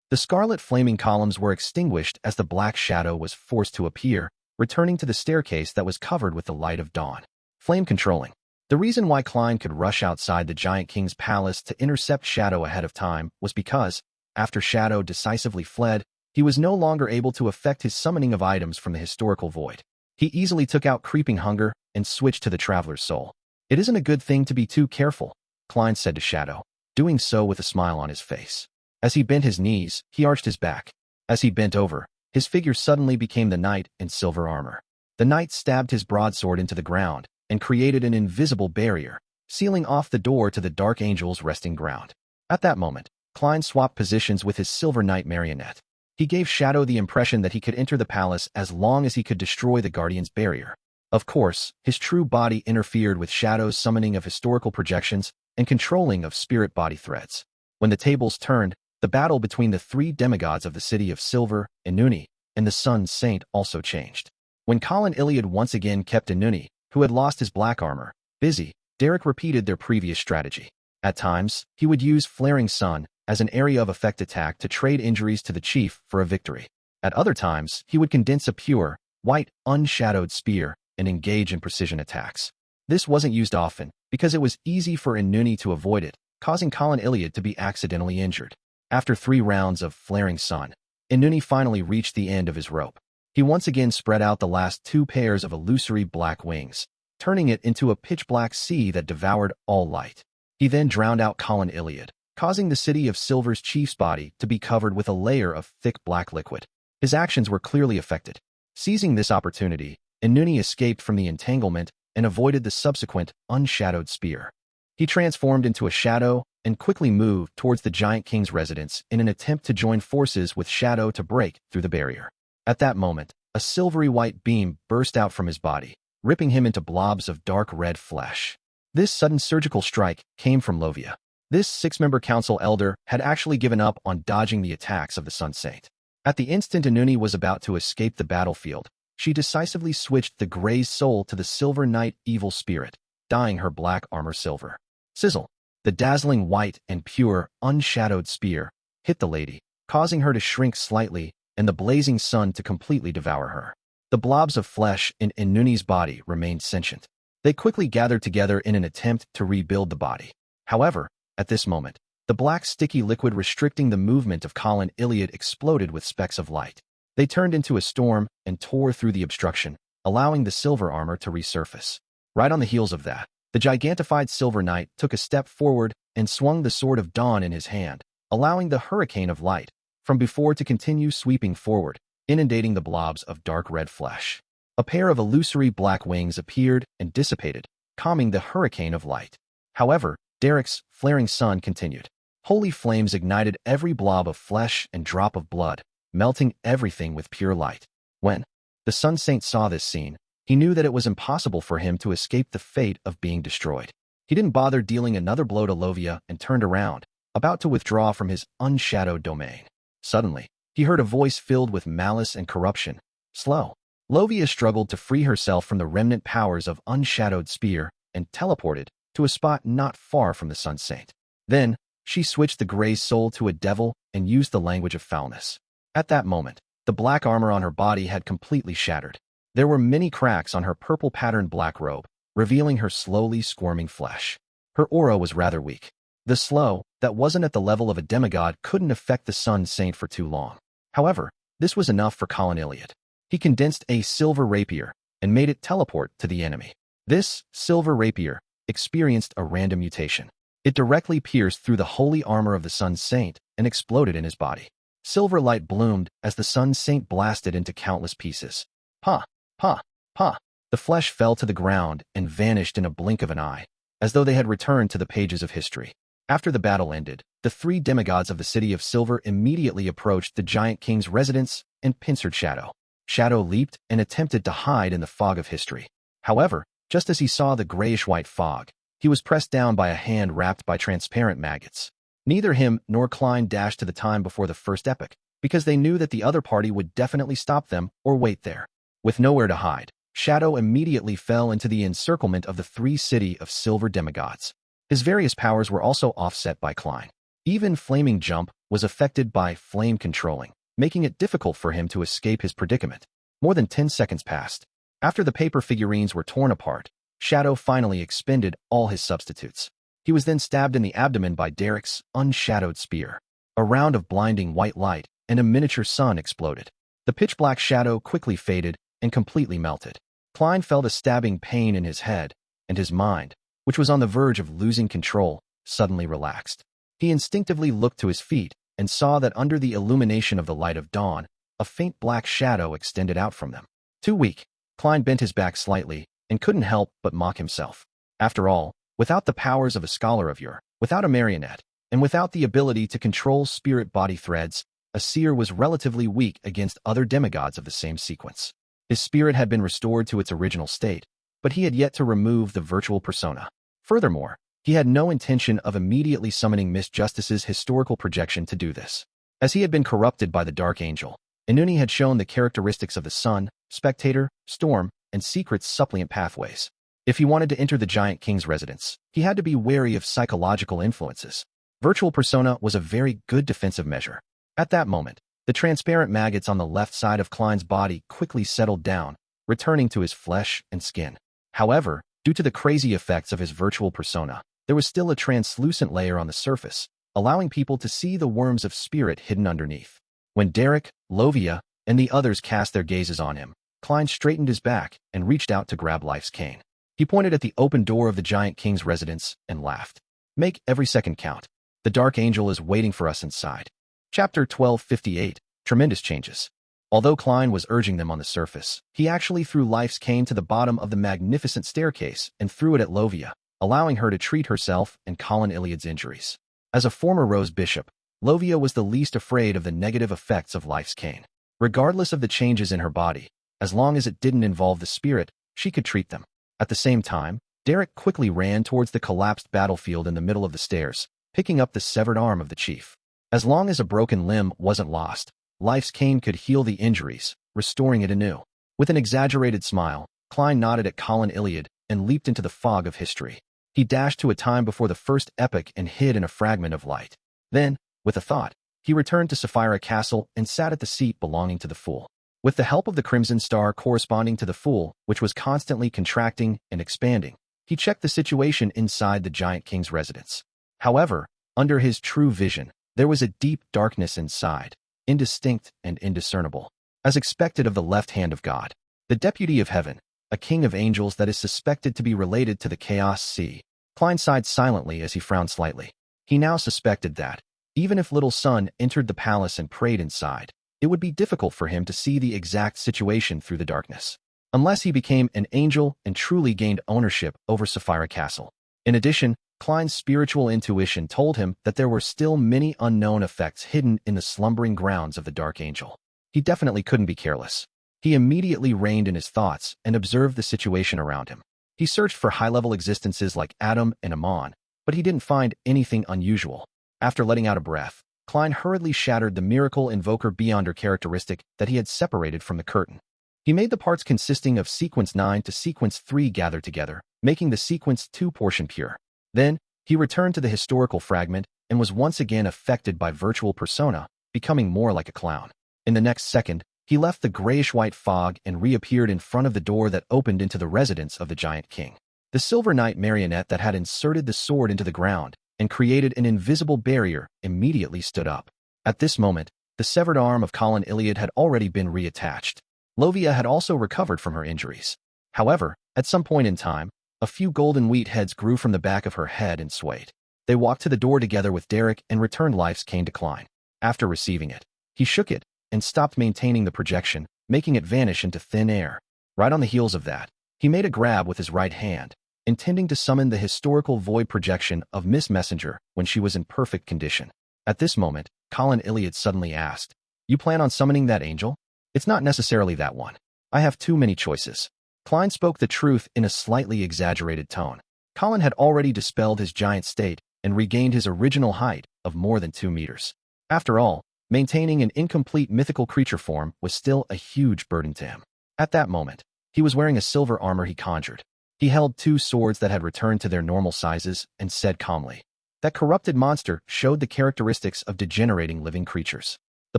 The scarlet flaming columns were extinguished as the black shadow was forced to appear, returning to the staircase that was covered with the light of dawn. Flame controlling. The reason why Klein could rush outside the giant king's palace to intercept Shadow ahead of time was because, after Shadow decisively fled, he was no longer able to effect his summoning of items from the historical void. He easily took out Creeping Hunger and switched to the Traveler's Soul. It isn't a good thing to be too careful, Klein said to Shadow, doing so with a smile on his face. As he bent his knees, he arched his back. As he bent over, his figure suddenly became the knight in silver armor. The knight stabbed his broadsword into the ground and created an invisible barrier, sealing off the door to the Dark Angel's resting ground. At that moment, Klein swapped positions with his Silver Knight marionette. He gave Shadow the impression that he could enter the palace as long as he could destroy the Guardian's barrier. Of course, his true body interfered with Shadow's summoning of historical projections and controlling of spirit body threads. When the tables turned, the battle between the 3 demigods of the City of Silver, Inuni, and the Sun Saint also changed. When Colin Iliad once again kept Inuni, who had lost his black armor, busy, Derek repeated their previous strategy. At times, he would use Flaring Sun as an area of effect attack to trade injuries to the chief for a victory. At other times, he would condense a pure, white, unshadowed spear and engage in precision attacks. This wasn't used often, because it was easy for Inuni to avoid it, causing Colin Iliad to be accidentally injured. After 3 rounds of Flaring Sun, Inuni finally reached the end of his rope. He once again spread out the last 2 pairs of illusory black wings, turning it into a pitch-black sea that devoured all light. He then drowned out Colin Iliad, causing the City of Silver's chief's body to be covered with a layer of thick black liquid. His actions were clearly affected. Seizing this opportunity, Inuni escaped from the entanglement and avoided the subsequent unshadowed spear. He transformed into a shadow and quickly moved towards the giant king's residence in an attempt to join forces with Shadow to break through the barrier. At that moment, a silvery white beam burst out from his body, ripping him into blobs of dark red flesh. This sudden surgical strike came from Lovia. This six-member council elder had actually given up on dodging the attacks of the Sun Saint. At the instant Inuni was about to escape the battlefield, she decisively switched the Gray's soul to the Silver Knight evil spirit, dyeing her black armor silver. Sizzle! The dazzling white and pure, unshadowed spear hit the lady, causing her to shrink slightly and the blazing sun to completely devour her. The blobs of flesh in Inuni's body remained sentient. They quickly gathered together in an attempt to rebuild the body. However, at this moment, the black sticky liquid restricting the movement of Colin Iliad exploded with specks of light. They turned into a storm and tore through the obstruction, allowing the silver armor to resurface. Right on the heels of that, the gigantified Silver Knight took a step forward and swung the Sword of Dawn in his hand, allowing the hurricane of light from before to continue sweeping forward, inundating the blobs of dark red flesh. A pair of illusory black wings appeared and dissipated, calming the hurricane of light. However, Derek's flaring sun continued. Holy flames ignited every blob of flesh and drop of blood, melting everything with pure light. When the Sun Saint saw this scene, he knew that it was impossible for him to escape the fate of being destroyed. He didn't bother dealing another blow to Lovia and turned around, about to withdraw from his unshadowed domain. Suddenly, he heard a voice filled with malice and corruption. Slow. Lovia struggled to free herself from the remnant powers of unshadowed spear and teleported to a spot not far from the Sun Saint. Then, she switched the Gray's soul to a devil and used the language of foulness. At that moment, the black armor on her body had completely shattered. There were many cracks on her purple-patterned black robe, revealing her slowly squirming flesh. Her aura was rather weak. The slow, that wasn't at the level of a demigod, couldn't affect the Sun Saint for too long. However, this was enough for Colin Iliad. He condensed a silver rapier and made it teleport to the enemy. This silver rapier experienced a random mutation. It directly pierced through the holy armor of the Sun Saint and exploded in his body. Silver light bloomed as the Sun Saint blasted into countless pieces. Pa! Pa! Pa! The flesh fell to the ground and vanished in a blink of an eye, as though they had returned to the pages of history. After the battle ended, the three demigods of the City of Silver immediately approached the Giant King's residence and pincered Shadow. Shadow leaped and attempted to hide in the fog of history. However, just as he saw the grayish-white fog, he was pressed down by a hand wrapped by transparent maggots. Neither him nor Klein dashed to the time before the first epoch, because they knew that the other party would definitely stop them or wait there. With nowhere to hide, Shadow immediately fell into the encirclement of the three City of Silver demigods. His various powers were also offset by Klein. Even Flaming Jump was affected by flame controlling, making it difficult for him to escape his predicament. More than 10 seconds passed. After the paper figurines were torn apart, Shadow finally expended all his substitutes. He was then stabbed in the abdomen by Derek's unshadowed spear. A round of blinding white light and a miniature sun exploded. The pitch-black shadow quickly faded and completely melted. Klein felt a stabbing pain in his head, and his mind, which was on the verge of losing control, suddenly relaxed. He instinctively looked to his feet and saw that under the illumination of the light of dawn, a faint black shadow extended out from them. Too weak, Klein bent his back slightly and couldn't help but mock himself. After all, without the powers of a scholar of yore, without a marionette, and without the ability to control spirit-body threads, a seer was relatively weak against other demigods of the same sequence. His spirit had been restored to its original state, but he had yet to remove the virtual persona. Furthermore, he had no intention of immediately summoning Miss Justice's historical projection to do this. As he had been corrupted by the Dark Angel, Inuni had shown the characteristics of the Sun, Spectator, Storm, and Secret's suppliant pathways. If he wanted to enter the Giant King's residence, he had to be wary of psychological influences. Virtual persona was a very good defensive measure. At that moment, the transparent maggots on the left side of Klein's body quickly settled down, returning to his flesh and skin. However, due to the crazy effects of his virtual persona, there was still a translucent layer on the surface, allowing people to see the worms of spirit hidden underneath. When Derek, Lovia, and the others cast their gazes on him, Klein straightened his back and reached out to grab Life's cane. He pointed at the open door of the Giant King's residence and laughed. Make every second count. The Dark Angel is waiting for us inside. Chapter 1258, Tremendous Changes. Although Klein was urging them on the surface, he actually threw Life's cane to the bottom of the magnificent staircase and threw it at Lovia, allowing her to treat herself and Colin Iliad's injuries. As a former Rose Bishop, Lovia was the least afraid of the negative effects of Life's cane. Regardless of the changes in her body, as long as it didn't involve the spirit, she could treat them. At the same time, Derek quickly ran towards the collapsed battlefield in the middle of the stairs, picking up the severed arm of the chief. As long as a broken limb wasn't lost, Ligh's cane could heal the injuries, restoring it anew. With an exaggerated smile, Klein nodded at Colin Iliad and leaped into the fog of history. He dashed to a time before the first epoch and hid in a fragment of light. Then, with a thought, he returned to Sapphira Castle and sat at the seat belonging to the Fool. With the help of the crimson star corresponding to the Fool, which was constantly contracting and expanding, he checked the situation inside the Giant King's residence. However, under his true vision, there was a deep darkness inside, indistinct and indiscernible. As expected of the left hand of God, the deputy of heaven, a king of angels that is suspected to be related to the Chaos Sea. Klein sighed silently as he frowned slightly. He now suspected that, even if Little Sun entered the palace and prayed inside, it would be difficult for him to see the exact situation through the darkness, unless he became an angel and truly gained ownership over Sapphira Castle. In addition, Klein's spiritual intuition told him that there were still many unknown effects hidden in the slumbering grounds of the Dark Angel. He definitely couldn't be careless. He immediately reined in his thoughts and observed the situation around him. He searched for high-level existences like Adam and Amon, but he didn't find anything unusual. After letting out a breath, Klein hurriedly shattered the miracle Invoker Beyonder characteristic that he had separated from the curtain. He made the parts consisting of sequence 9 to sequence 3 gather together, making the sequence 2 portion pure. Then, he returned to the historical fragment and was once again affected by virtual persona, becoming more like a clown. In the next second, he left the grayish-white fog and reappeared in front of the door that opened into the residence of the Giant King. The Silver Knight marionette that had inserted the sword into the ground and created an invisible barrier immediately stood up. At this moment, the severed arm of Colin Iliad had already been reattached. Lovia had also recovered from her injuries. However, at some point in time, a few golden wheat heads grew from the back of her head and swayed. They walked to the door together with Derek and returned Life's cane to Klein. After receiving it, he shook it and stopped maintaining the projection, making it vanish into thin air. Right on the heels of that, he made a grab with his right hand, intending to summon the historical void projection of Miss Messenger when she was in perfect condition. At this moment, Colin Iliad suddenly asked, "You plan on summoning that angel?" "It's not necessarily that one. I have too many choices." Klein spoke the truth in a slightly exaggerated tone. Colin had already dispelled his giant state and regained his original height of more than 2 meters. After all, maintaining an incomplete mythical creature form was still a huge burden to him. At that moment, he was wearing a silver armor he conjured. He held 2 swords that had returned to their normal sizes and said calmly, "That corrupted monster showed the characteristics of degenerating living creatures. The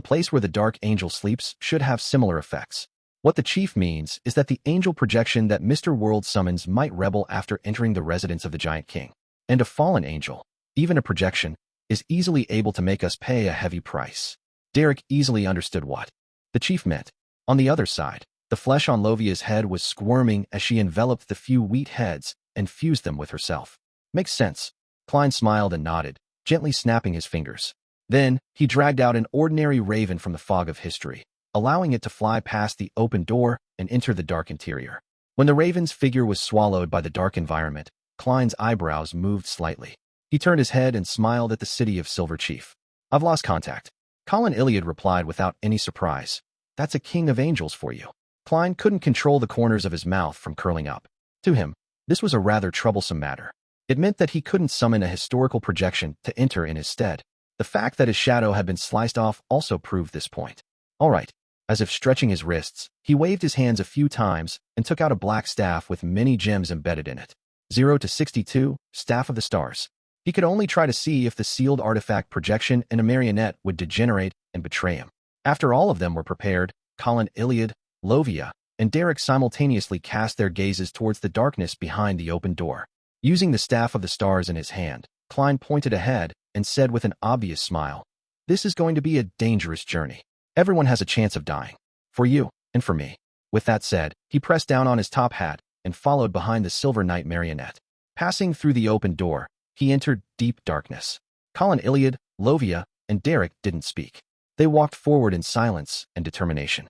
place where the Dark Angel sleeps should have similar effects. What the chief means is that the angel projection that Mr. World summons might rebel after entering the residence of the Giant King. And a fallen angel, even a projection, is easily able to make us pay a heavy price." Derek easily understood what the chief meant. On the other side, the flesh on Lovia's head was squirming as she enveloped the few wheat heads and fused them with herself. "Makes sense." Klein smiled and nodded, gently snapping his fingers. Then, he dragged out an ordinary raven from the fog of history, allowing it to fly past the open door and enter the dark interior. When the raven's figure was swallowed by the dark environment, Klein's eyebrows moved slightly. He turned his head and smiled at the city of Silver Chief. "I've lost contact." Colin Iliad replied without any surprise. "That's a king of angels for you." Klein couldn't control the corners of his mouth from curling up. To him, this was a rather troublesome matter. It meant that he couldn't summon a historical projection to enter in his stead. The fact that his shadow had been sliced off also proved this point. "All right." As if stretching his wrists, he waved his hands a few times and took out a black staff with many gems embedded in it. 0 to 62, Staff of the Stars. He could only try to see if the sealed artifact projection and a marionette would degenerate and betray him. After all of them were prepared, Colin Iliad, Lovia, and Derek simultaneously cast their gazes towards the darkness behind the open door. Using the Staff of the Stars in his hand, Klein pointed ahead and said with an obvious smile, "This is going to be a dangerous journey. Everyone has a chance of dying. For you, and for me." With that said, he pressed down on his top hat and followed behind the Silver Knight marionette. Passing through the open door, he entered deep darkness. Colin Iliad, Lovia, and Derek didn't speak. They walked forward in silence and determination.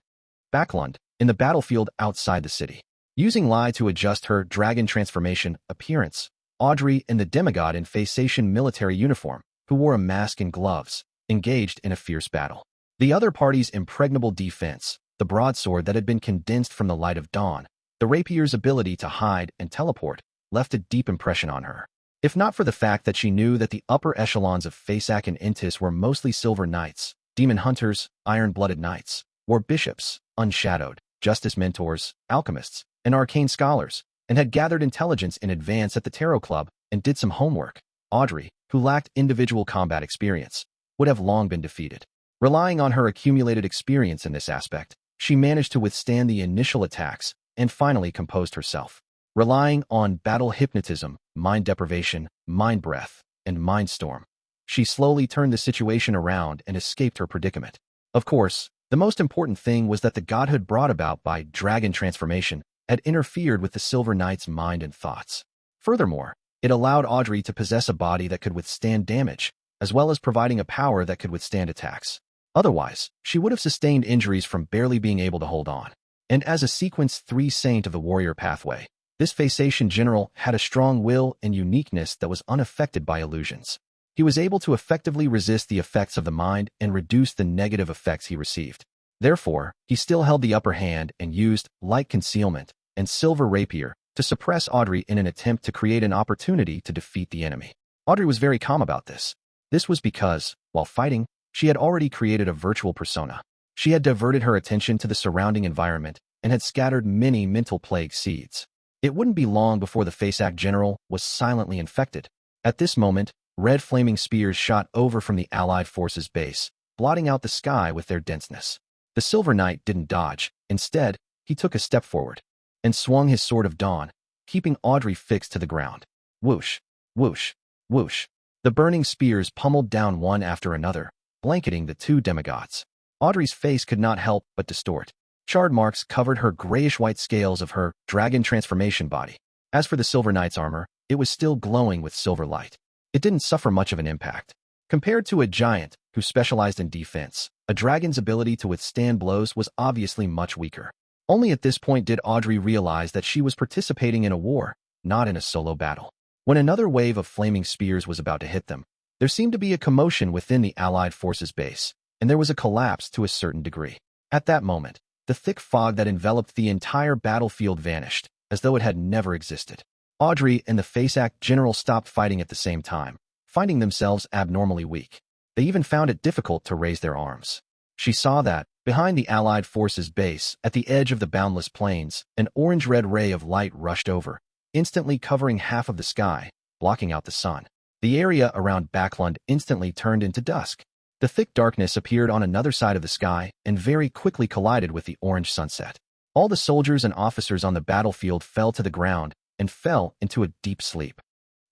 Backlund, in the battlefield outside the city. Using Ligh to adjust her dragon transformation appearance, Audrey and the demigod in Phasation military uniform, who wore a mask and gloves, engaged in a fierce battle. The other party's impregnable defense, the broadsword that had been condensed from the light of dawn, The rapier's ability to hide and teleport left a deep impression on her. If not for the fact that she knew that the upper echelons of Fasak and Intis were mostly silver knights, demon hunters, iron-blooded knights, war bishops, unshadowed, justice mentors, alchemists, and arcane scholars, and had gathered intelligence in advance at the Tarot Club and did some homework, Audrey, who lacked individual combat experience, would have long been defeated. Relying on her accumulated experience in this aspect, she managed to withstand the initial attacks and finally composed herself. Relying on battle hypnotism, mind deprivation, mind breath, and mind storm, she slowly turned the situation around and escaped her predicament. Of course, the most important thing was that the godhood brought about by dragon transformation had interfered with the Silver Knight's mind and thoughts. Furthermore, it allowed Audrey to possess a body that could withstand damage, as well as providing a power that could withstand attacks. Otherwise, she would have sustained injuries from barely being able to hold on. And as a Sequence 3 saint of the warrior pathway, this Phasacian general had a strong will and uniqueness that was unaffected by illusions. He was able to effectively resist the effects of the mind and reduce the negative effects he received. Therefore, he still held the upper hand and used light concealment and silver rapier to suppress Audrey in an attempt to create an opportunity to defeat the enemy. Audrey was very calm about this. This was because, while fighting, she had already created a virtual persona. She had diverted her attention to the surrounding environment and had scattered many mental plague seeds. It wouldn't be long before the Fasak general was silently infected. At this moment, red flaming spears shot over from the Allied forces' base, blotting out the sky with their denseness. The Silver Knight didn't dodge. Instead, he took a step forward and swung his Sword of Dawn, keeping Audrey fixed to the ground. Whoosh, whoosh, whoosh. The burning spears pummeled down one after another, blanketing the two demigods. Audrey's face could not help but distort. Charred marks covered her grayish-white scales of her dragon transformation body. As for the Silver Knight's armor, it was still glowing with silver light. It didn't suffer much of an impact. Compared to a giant who specialized in defense, a dragon's ability to withstand blows was obviously much weaker. Only at this point did Audrey realize that she was participating in a war, not in a solo battle. When another wave of flaming spears was about to hit them, there seemed to be a commotion within the Allied forces' base, and there was a collapse to a certain degree. At that moment, the thick fog that enveloped the entire battlefield vanished, as though it had never existed. Audrey and the Fasak general stopped fighting at the same time, finding themselves abnormally weak. They even found it difficult to raise their arms. She saw that, behind the Allied forces' base, at the edge of the boundless plains, an orange-red ray of light rushed over, instantly covering half of the sky, blocking out the sun. The area around Backlund instantly turned into dusk. The thick darkness appeared on another side of the sky and very quickly collided with the orange sunset. All the soldiers and officers on the battlefield fell to the ground and fell into a deep sleep.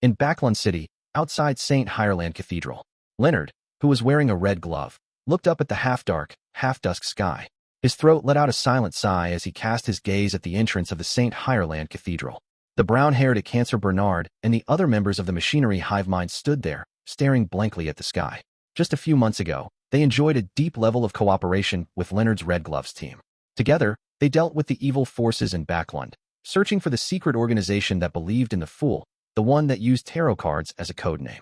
In Backlund City, outside St. Hireland Cathedral, Leonard, who was wearing a red glove, looked up at the half-dark, half-dusk sky. His throat let out a silent sigh as he cast his gaze at the entrance of the St. Hireland Cathedral. The brown-haired Cancer Bernard and the other members of the machinery hive mind stood there, staring blankly at the sky. Just a few months ago, they enjoyed a deep level of cooperation with Leonard's Red Gloves team. Together, they dealt with the evil forces in Backlund, searching for the secret organization that believed in the Fool, the one that used tarot cards as a code name.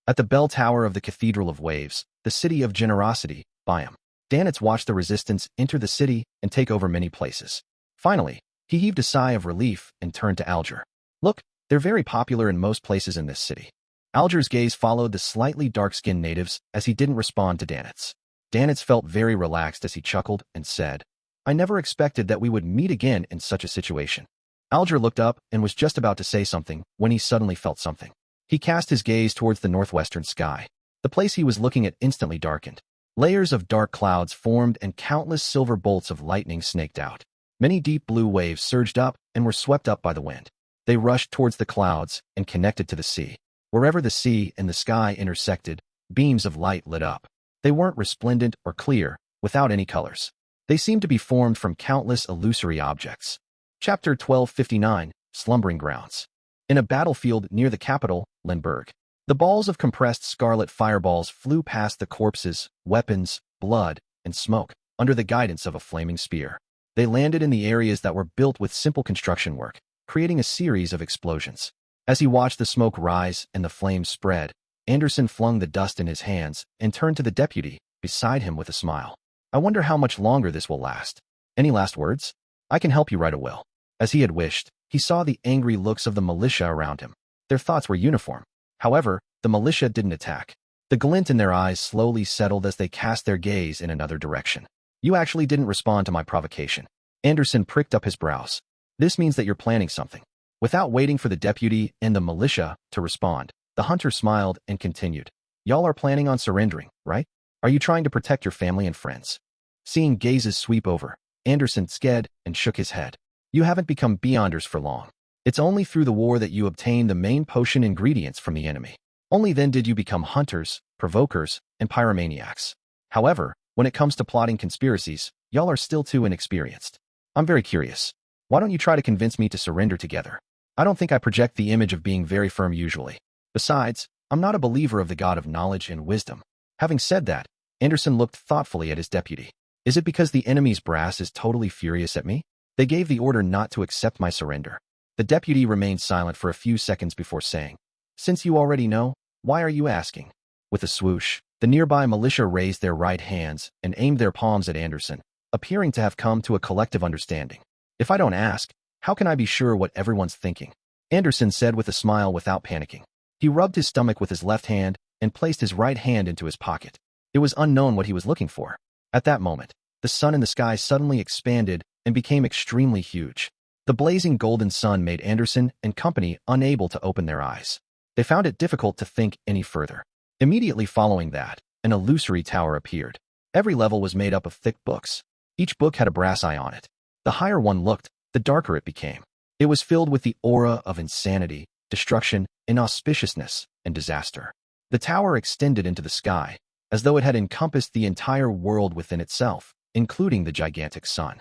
At the bell tower of the Cathedral of Waves, the city of generosity, Byam, Danitz watched the resistance enter the city and take over many places. Finally, he heaved a sigh of relief and turned to Alger. Look, they're very popular in most places in this city. Alger's gaze followed the slightly dark-skinned natives as he didn't respond to Danitz. Danitz felt very relaxed as he chuckled and said, I never expected that we would meet again in such a situation. Alger looked up and was just about to say something when he suddenly felt something. He cast his gaze towards the northwestern sky. The place he was looking at instantly darkened. Layers of dark clouds formed and countless silver bolts of lightning snaked out. Many deep blue waves surged up and were swept up by the wind. They rushed towards the clouds and connected to the sea. Wherever the sea and the sky intersected, beams of light lit up. They weren't resplendent or clear, without any colors. They seemed to be formed from countless illusory objects. Chapter 1259, Slumbering Grounds. In a battlefield near the capital, Lindbergh, the balls of compressed scarlet fireballs flew past the corpses, weapons, blood, and smoke, under the guidance of a flaming spear. They landed in the areas that were built with simple construction work, creating a series of explosions. As he watched the smoke rise and the flames spread, Anderson flung the dust in his hands and turned to the deputy beside him with a smile. I wonder how much longer this will last. Any last words? I can help you write a will. As he had wished, he saw the angry looks of the militia around him. Their thoughts were uniform. However, the militia didn't attack. The glint in their eyes slowly settled as they cast their gaze in another direction. You actually didn't respond to my provocation. Anderson pricked up his brows. This means that you're planning something. Without waiting for the deputy and the militia to respond, the hunter smiled and continued. Y'all are planning on surrendering, right? Are you trying to protect your family and friends? Seeing gazes sweep over, Anderson sked and shook his head. You haven't become beyonders for long. It's only through the war that you obtain the main potion ingredients from the enemy. Only then did you become hunters, provokers, and pyromaniacs. However, when it comes to plotting conspiracies, y'all are still too inexperienced. I'm very curious. Why don't you try to convince me to surrender together? I don't think I project the image of being very firm usually. Besides, I'm not a believer of the God of knowledge and wisdom. Having said that, Anderson looked thoughtfully at his deputy. Is it because the enemy's brass is totally furious at me? They gave the order not to accept my surrender. The deputy remained silent for a few seconds before saying, Since you already know, why are you asking? With a swoosh, the nearby militia raised their right hands and aimed their palms at Anderson, appearing to have come to a collective understanding. If I don't ask, how can I be sure what everyone's thinking? Anderson said with a smile without panicking. He rubbed his stomach with his left hand and placed his right hand into his pocket. It was unknown what he was looking for. At that moment, the sun in the sky suddenly expanded and became extremely huge. The blazing golden sun made Anderson and company unable to open their eyes. They found it difficult to think any further. Immediately following that, an illusory tower appeared. Every level was made up of thick books. Each book had a brass eye on it. The higher one looked, the darker it became. It was filled with the aura of insanity, destruction, inauspiciousness, and disaster. The tower extended into the sky, as though it had encompassed the entire world within itself, including the gigantic sun.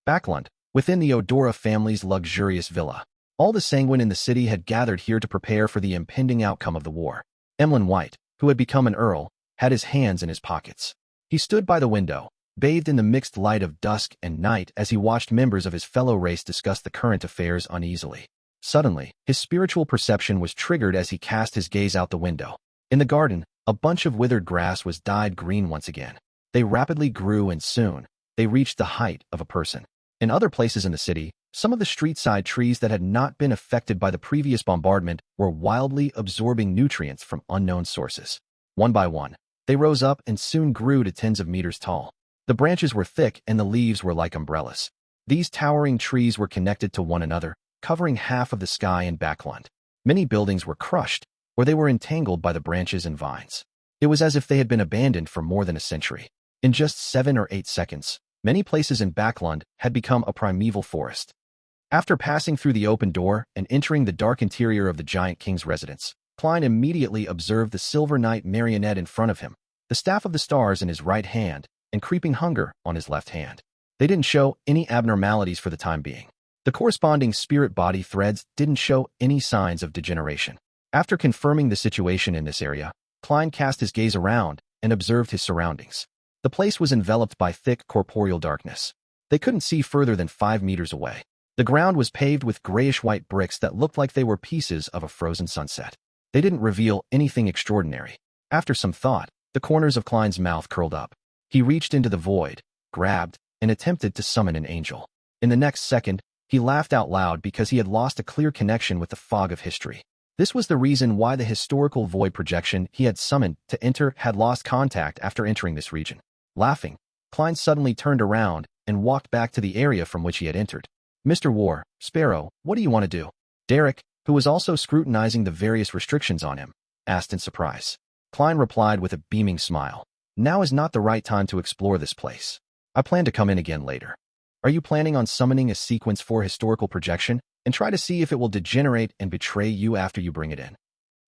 Backland, within the Odora family's luxurious villa. All the sanguine in the city had gathered here to prepare for the impending outcome of the war. Emlyn White, who had become an earl, had his hands in his pockets. He stood by the window, bathed in the mixed light of dusk and night as he watched members of his fellow race discuss the current affairs uneasily. Suddenly, his spiritual perception was triggered as he cast his gaze out the window. In the garden, a bunch of withered grass was dyed green once again. They rapidly grew and soon, they reached the height of a person. In other places in the city, some of the street-side trees that had not been affected by the previous bombardment were wildly absorbing nutrients from unknown sources. One by one, they rose up and soon grew to tens of meters tall. The branches were thick and the leaves were like umbrellas. These towering trees were connected to one another, covering half of the sky and backland. Many buildings were crushed, or they were entangled by the branches and vines. It was as if they had been abandoned for more than a century. In just 7 or 8 seconds, many places in Backland had become a primeval forest. After passing through the open door and entering the dark interior of the giant king's residence, Klein immediately observed the silver knight marionette in front of him, the staff of the stars in his right hand, and creeping hunger on his left hand. They didn't show any abnormalities for the time being. The corresponding spirit body threads didn't show any signs of degeneration. After confirming the situation in this area, Klein cast his gaze around and observed his surroundings. The place was enveloped by thick corporeal darkness. They couldn't see further than 5 meters away. The ground was paved with grayish-white bricks that looked like they were pieces of a frozen sunset. They didn't reveal anything extraordinary. After some thought, the corners of Klein's mouth curled up. He reached into the void, grabbed, and attempted to summon an angel. In the next second, he laughed out loud because he had lost a clear connection with the fog of history. This was the reason why the historical void projection he had summoned to enter had lost contact after entering this region. Laughing, Klein suddenly turned around and walked back to the area from which he had entered. Mr. War, Sparrow, what do you want to do? Derek, who was also scrutinizing the various restrictions on him, asked in surprise. Klein replied with a beaming smile. Now is not the right time to explore this place. I plan to come in again later. Are you planning on summoning a sequence for historical projection and try to see if it will degenerate and betray you after you bring it in?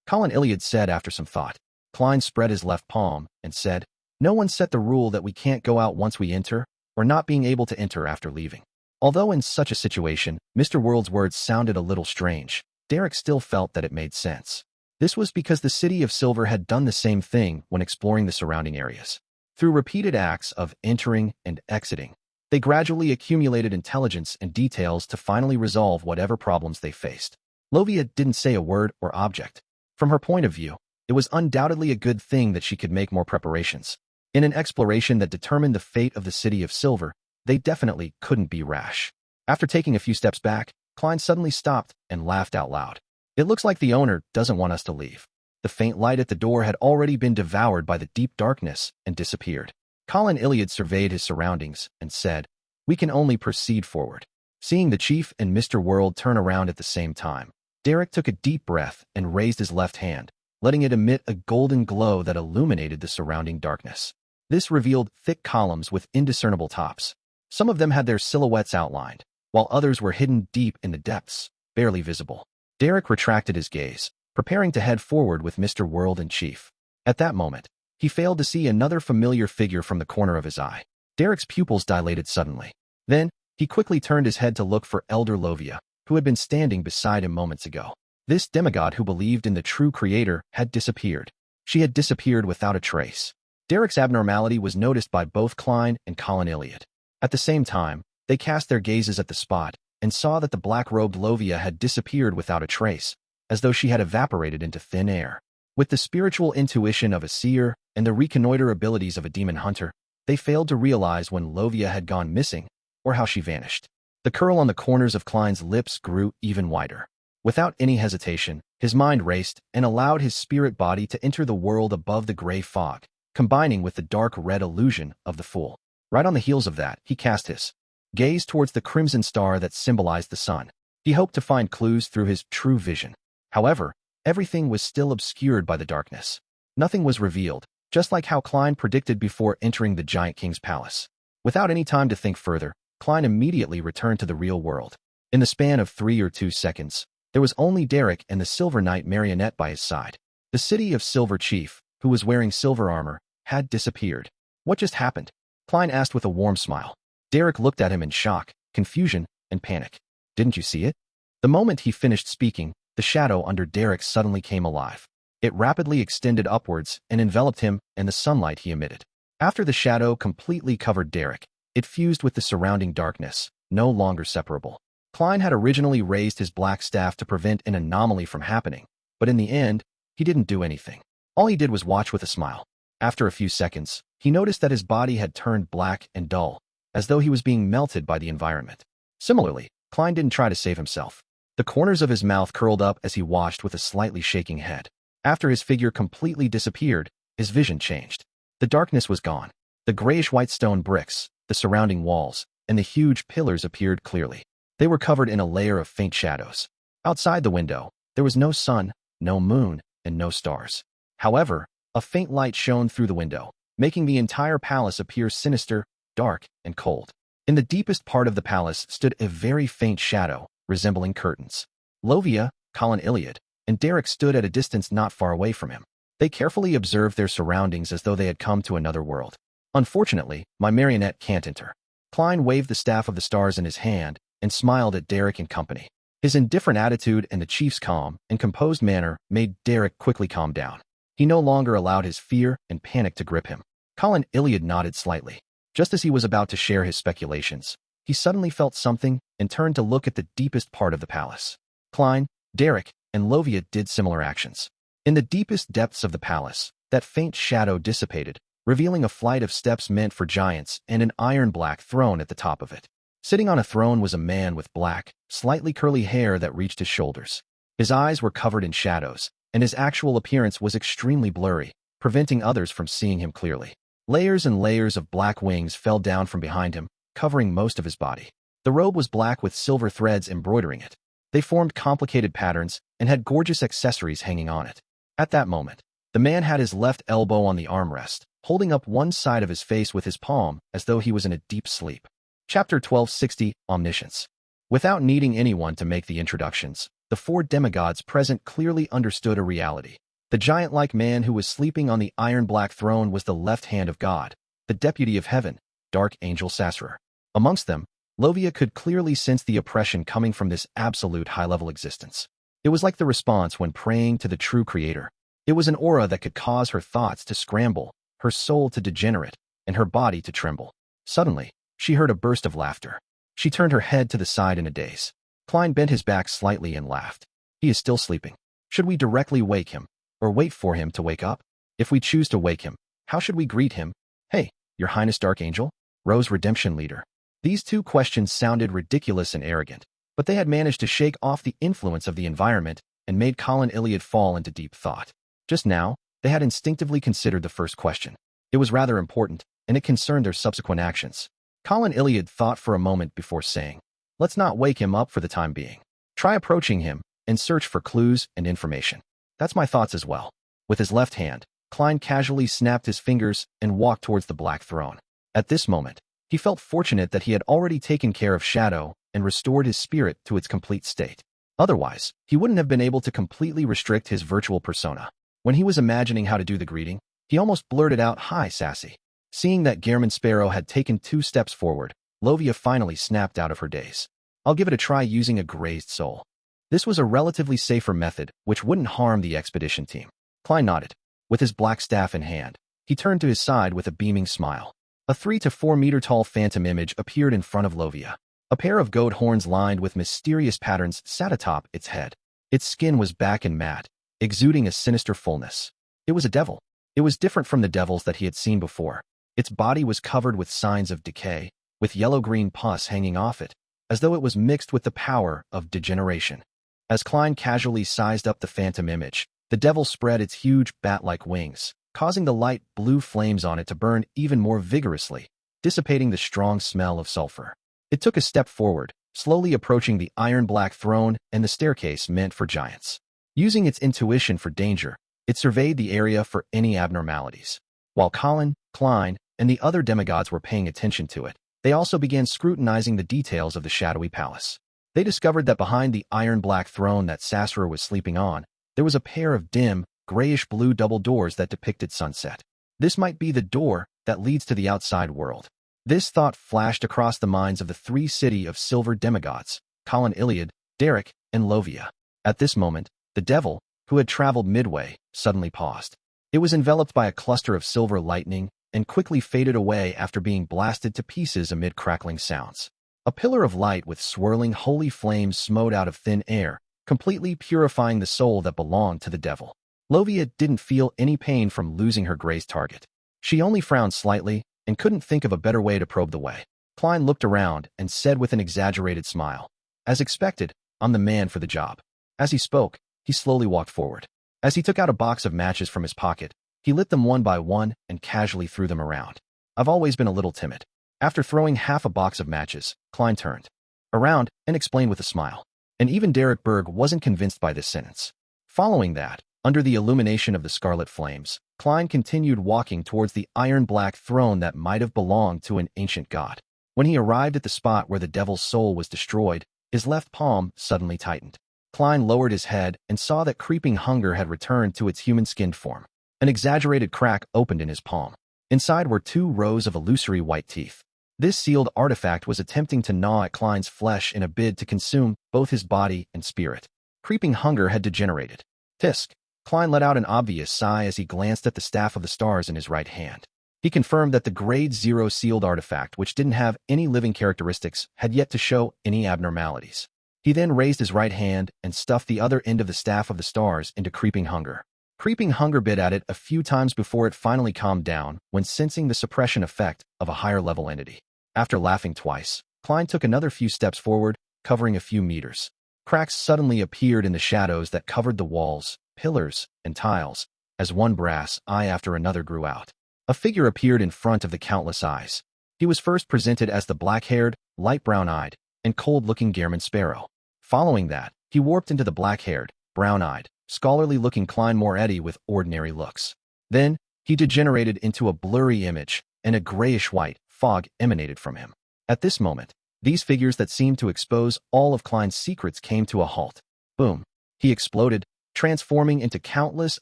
Colin Iliad said after some thought. Klein spread his left palm and said, No one set the rule that we can't go out once we enter, or not being able to enter after leaving. Although in such a situation, Mr. World's words sounded a little strange, Derek still felt that it made sense. This was because the City of Silver had done the same thing when exploring the surrounding areas. Through repeated acts of entering and exiting, they gradually accumulated intelligence and details to finally resolve whatever problems they faced. Lovia didn't say a word or object. From her point of view, it was undoubtedly a good thing that she could make more preparations. In an exploration that determined the fate of the City of Silver, they definitely couldn't be rash. After taking a few steps back, Klein suddenly stopped and laughed out loud. It looks like the owner doesn't want us to leave. The faint light at the door had already been devoured by the deep darkness and disappeared. Colin Iliad surveyed his surroundings and said, "We can only proceed forward." Seeing the chief and Mr. World turn around at the same time, Derek took a deep breath and raised his left hand, letting it emit a golden glow that illuminated the surrounding darkness. This revealed thick columns with indiscernible tops. Some of them had their silhouettes outlined, while others were hidden deep in the depths, barely visible. Derek retracted his gaze, preparing to head forward with Mr. World and Chief. At that moment, he failed to see another familiar figure from the corner of his eye. Derek's pupils dilated suddenly. Then, he quickly turned his head to look for Elder Lovia, who had been standing beside him moments ago. This demigod who believed in the true creator had disappeared. She had disappeared without a trace. Derek's abnormality was noticed by both Klein and Colin Iliad. At the same time, they cast their gazes at the spot and saw that the black-robed Lovia had disappeared without a trace, as though she had evaporated into thin air. With the spiritual intuition of a seer and the reconnoiter abilities of a demon hunter, they failed to realize when Lovia had gone missing or how she vanished. The curl on the corners of Klein's lips grew even wider. Without any hesitation, his mind raced and allowed his spirit body to enter the world above the gray fog, combining with the dark red illusion of the Fool. Right on the heels of that, he cast his gaze towards the crimson star that symbolized the sun. He hoped to find clues through his true vision. However, everything was still obscured by the darkness. Nothing was revealed, just like how Klein predicted before entering the Giant King's palace. Without any time to think further, Klein immediately returned to the real world. In the span of 3 or 2 seconds, there was only Derek and the Silver Knight marionette by his side. The city of Silver Chief, who was wearing silver armor, had disappeared. What just happened? Klein asked with a warm smile. Derek looked at him in shock, confusion, and panic. Didn't you see it? The moment he finished speaking, the shadow under Derek suddenly came alive. It rapidly extended upwards and enveloped him and the sunlight he emitted. After the shadow completely covered Derek, it fused with the surrounding darkness, no longer separable. Klein had originally raised his black staff to prevent an anomaly from happening, but in the end, he didn't do anything. All he did was watch with a smile. After a few seconds, he noticed that his body had turned black and dull, as though he was being melted by the environment. Similarly, Klein didn't try to save himself. The corners of his mouth curled up as he watched with a slightly shaking head. After his figure completely disappeared, his vision changed. The darkness was gone. The grayish-white stone bricks, the surrounding walls, and the huge pillars appeared clearly. They were covered in a layer of faint shadows. Outside the window, there was no sun, no moon, and no stars. However, a faint light shone through the window, making the entire palace appear sinister, dark, and cold. In the deepest part of the palace stood a very faint shadow, resembling curtains. Lovia, Colin Iliad, and Derek stood at a distance not far away from him. They carefully observed their surroundings as though they had come to another world. Unfortunately, my marionette can't enter. Klein waved the staff of the stars in his hand and smiled at Derek and company. His indifferent attitude and the chief's calm and composed manner made Derek quickly calm down. He no longer allowed his fear and panic to grip him. Colin Iliad nodded slightly. Just as he was about to share his speculations, he suddenly felt something and turned to look at the deepest part of the palace. Klein, Derek, and Lovia did similar actions. In the deepest depths of the palace, that faint shadow dissipated, revealing a flight of steps meant for giants and an iron-black throne at the top of it. Sitting on a throne was a man with black, slightly curly hair that reached his shoulders. His eyes were covered in shadows, and his actual appearance was extremely blurry, preventing others from seeing him clearly. Layers and layers of black wings fell down from behind him, covering most of his body. The robe was black with silver threads embroidering it. They formed complicated patterns and had gorgeous accessories hanging on it. At that moment, the man had his left elbow on the armrest, holding up one side of his face with his palm as though he was in a deep sleep. Chapter 1260, Omniscience. Without needing anyone to make the introductions, the 4 demigods present clearly understood a reality. The giant-like man who was sleeping on the iron-black throne was the left hand of God, the deputy of heaven, Dark Angel Sassurer. Amongst them, Lovia could clearly sense the oppression coming from this absolute high-level existence. It was like the response when praying to the true creator. It was an aura that could cause her thoughts to scramble, her soul to degenerate, and her body to tremble. Suddenly, she heard a burst of laughter. She turned her head to the side in a daze. Klein bent his back slightly and laughed. He is still sleeping. Should we directly wake him, or wait for him to wake up? If we choose to wake him, how should we greet him? Hey, Your Highness Dark Angel? Rose Redemption Leader. These two questions sounded ridiculous and arrogant, but they had managed to shake off the influence of the environment and made Colin Iliad fall into deep thought. Just now, they had instinctively considered the first question. It was rather important, and it concerned their subsequent actions. Colin Iliad thought for a moment before saying, "Let's not wake him up for the time being. Try approaching him and search for clues and information." "That's my thoughts as well." With his left hand, Klein casually snapped his fingers and walked towards the Black Throne. At this moment, he felt fortunate that he had already taken care of Shadow and restored his spirit to its complete state. Otherwise, he wouldn't have been able to completely restrict his virtual persona. When he was imagining how to do the greeting, he almost blurted out, "Hi, Sassy." Seeing that Gehrman Sparrow had taken 2 steps forward, Lovia finally snapped out of her daze. "I'll give it a try using a grazed soul." This was a relatively safer method, which wouldn't harm the expedition team. Klein nodded. With his black staff in hand, he turned to his side with a beaming smile. A 3 to 4 meter tall phantom image appeared in front of Lovia. A pair of goat horns lined with mysterious patterns sat atop its head. Its skin was black and matte, exuding a sinister fullness. It was a devil. It was different from the devils that he had seen before. Its body was covered with signs of decay, with yellow-green pus hanging off it, as though it was mixed with the power of degeneration. As Klein casually sized up the phantom image, the devil spread its huge bat-like wings, causing the light blue flames on it to burn even more vigorously, dissipating the strong smell of sulfur. It took a step forward, slowly approaching the iron-black throne and the staircase meant for giants. Using its intuition for danger, it surveyed the area for any abnormalities. While Colin, Klein, and the other demigods were paying attention to it, they also began scrutinizing the details of the shadowy palace. They discovered that behind the iron-black throne that Sasra was sleeping on, there was a pair of dim, grayish-blue double doors that depicted sunset. This might be the door that leads to the outside world. This thought flashed across the minds of the 3 city of silver demigods, Colin Iliad, Derek, and Lovia. At this moment, the devil, who had traveled midway, suddenly paused. It was enveloped by a cluster of silver lightning and quickly faded away after being blasted to pieces amid crackling sounds. A pillar of light with swirling holy flames smote out of thin air, completely purifying the soul that belonged to the devil. Lovia didn't feel any pain from losing her grazed target. She only frowned slightly and couldn't think of a better way to probe the way. Klein looked around and said with an exaggerated smile, "As expected, I'm the man for the job." As he spoke, he slowly walked forward. As he took out a box of matches from his pocket, he lit them one by one and casually threw them around. "I've always been a little timid." After throwing half a box of matches, Klein turned around and explained with a smile. And even Derek Berg wasn't convinced by this sentence. Following that, under the illumination of the scarlet flames, Klein continued walking towards the iron-black throne that might have belonged to an ancient god. When he arrived at the spot where the devil's soul was destroyed, his left palm suddenly tightened. Klein lowered his head and saw that creeping hunger had returned to its human-skinned form. An exaggerated crack opened in his palm. Inside were 2 rows of illusory white teeth. This sealed artifact was attempting to gnaw at Klein's flesh in a bid to consume both his body and spirit. Creeping hunger had degenerated. Tisk! Klein let out an obvious sigh as he glanced at the staff of the stars in his right hand. He confirmed that the Grade 0 sealed artifact, which didn't have any living characteristics, had yet to show any abnormalities. He then raised his right hand and stuffed the other end of the staff of the stars into Creeping Hunger. Creeping Hunger bit at it a few times before it finally calmed down when sensing the suppression effect of a higher-level entity. After laughing twice, Klein took another few steps forward, covering a few meters. Cracks suddenly appeared in the shadows that covered the walls, pillars, and tiles, as one brass eye after another grew out. A figure appeared in front of the countless eyes. He was first presented as the black-haired, light brown-eyed, and cold-looking Gehrman Sparrow. Following that, he warped into the black-haired, brown-eyed, scholarly-looking Klein Moretti with ordinary looks. Then, he degenerated into a blurry image, and a grayish-white fog emanated from him. At this moment, these figures that seemed to expose all of Klein's secrets came to a halt. Boom! He exploded, transforming into countless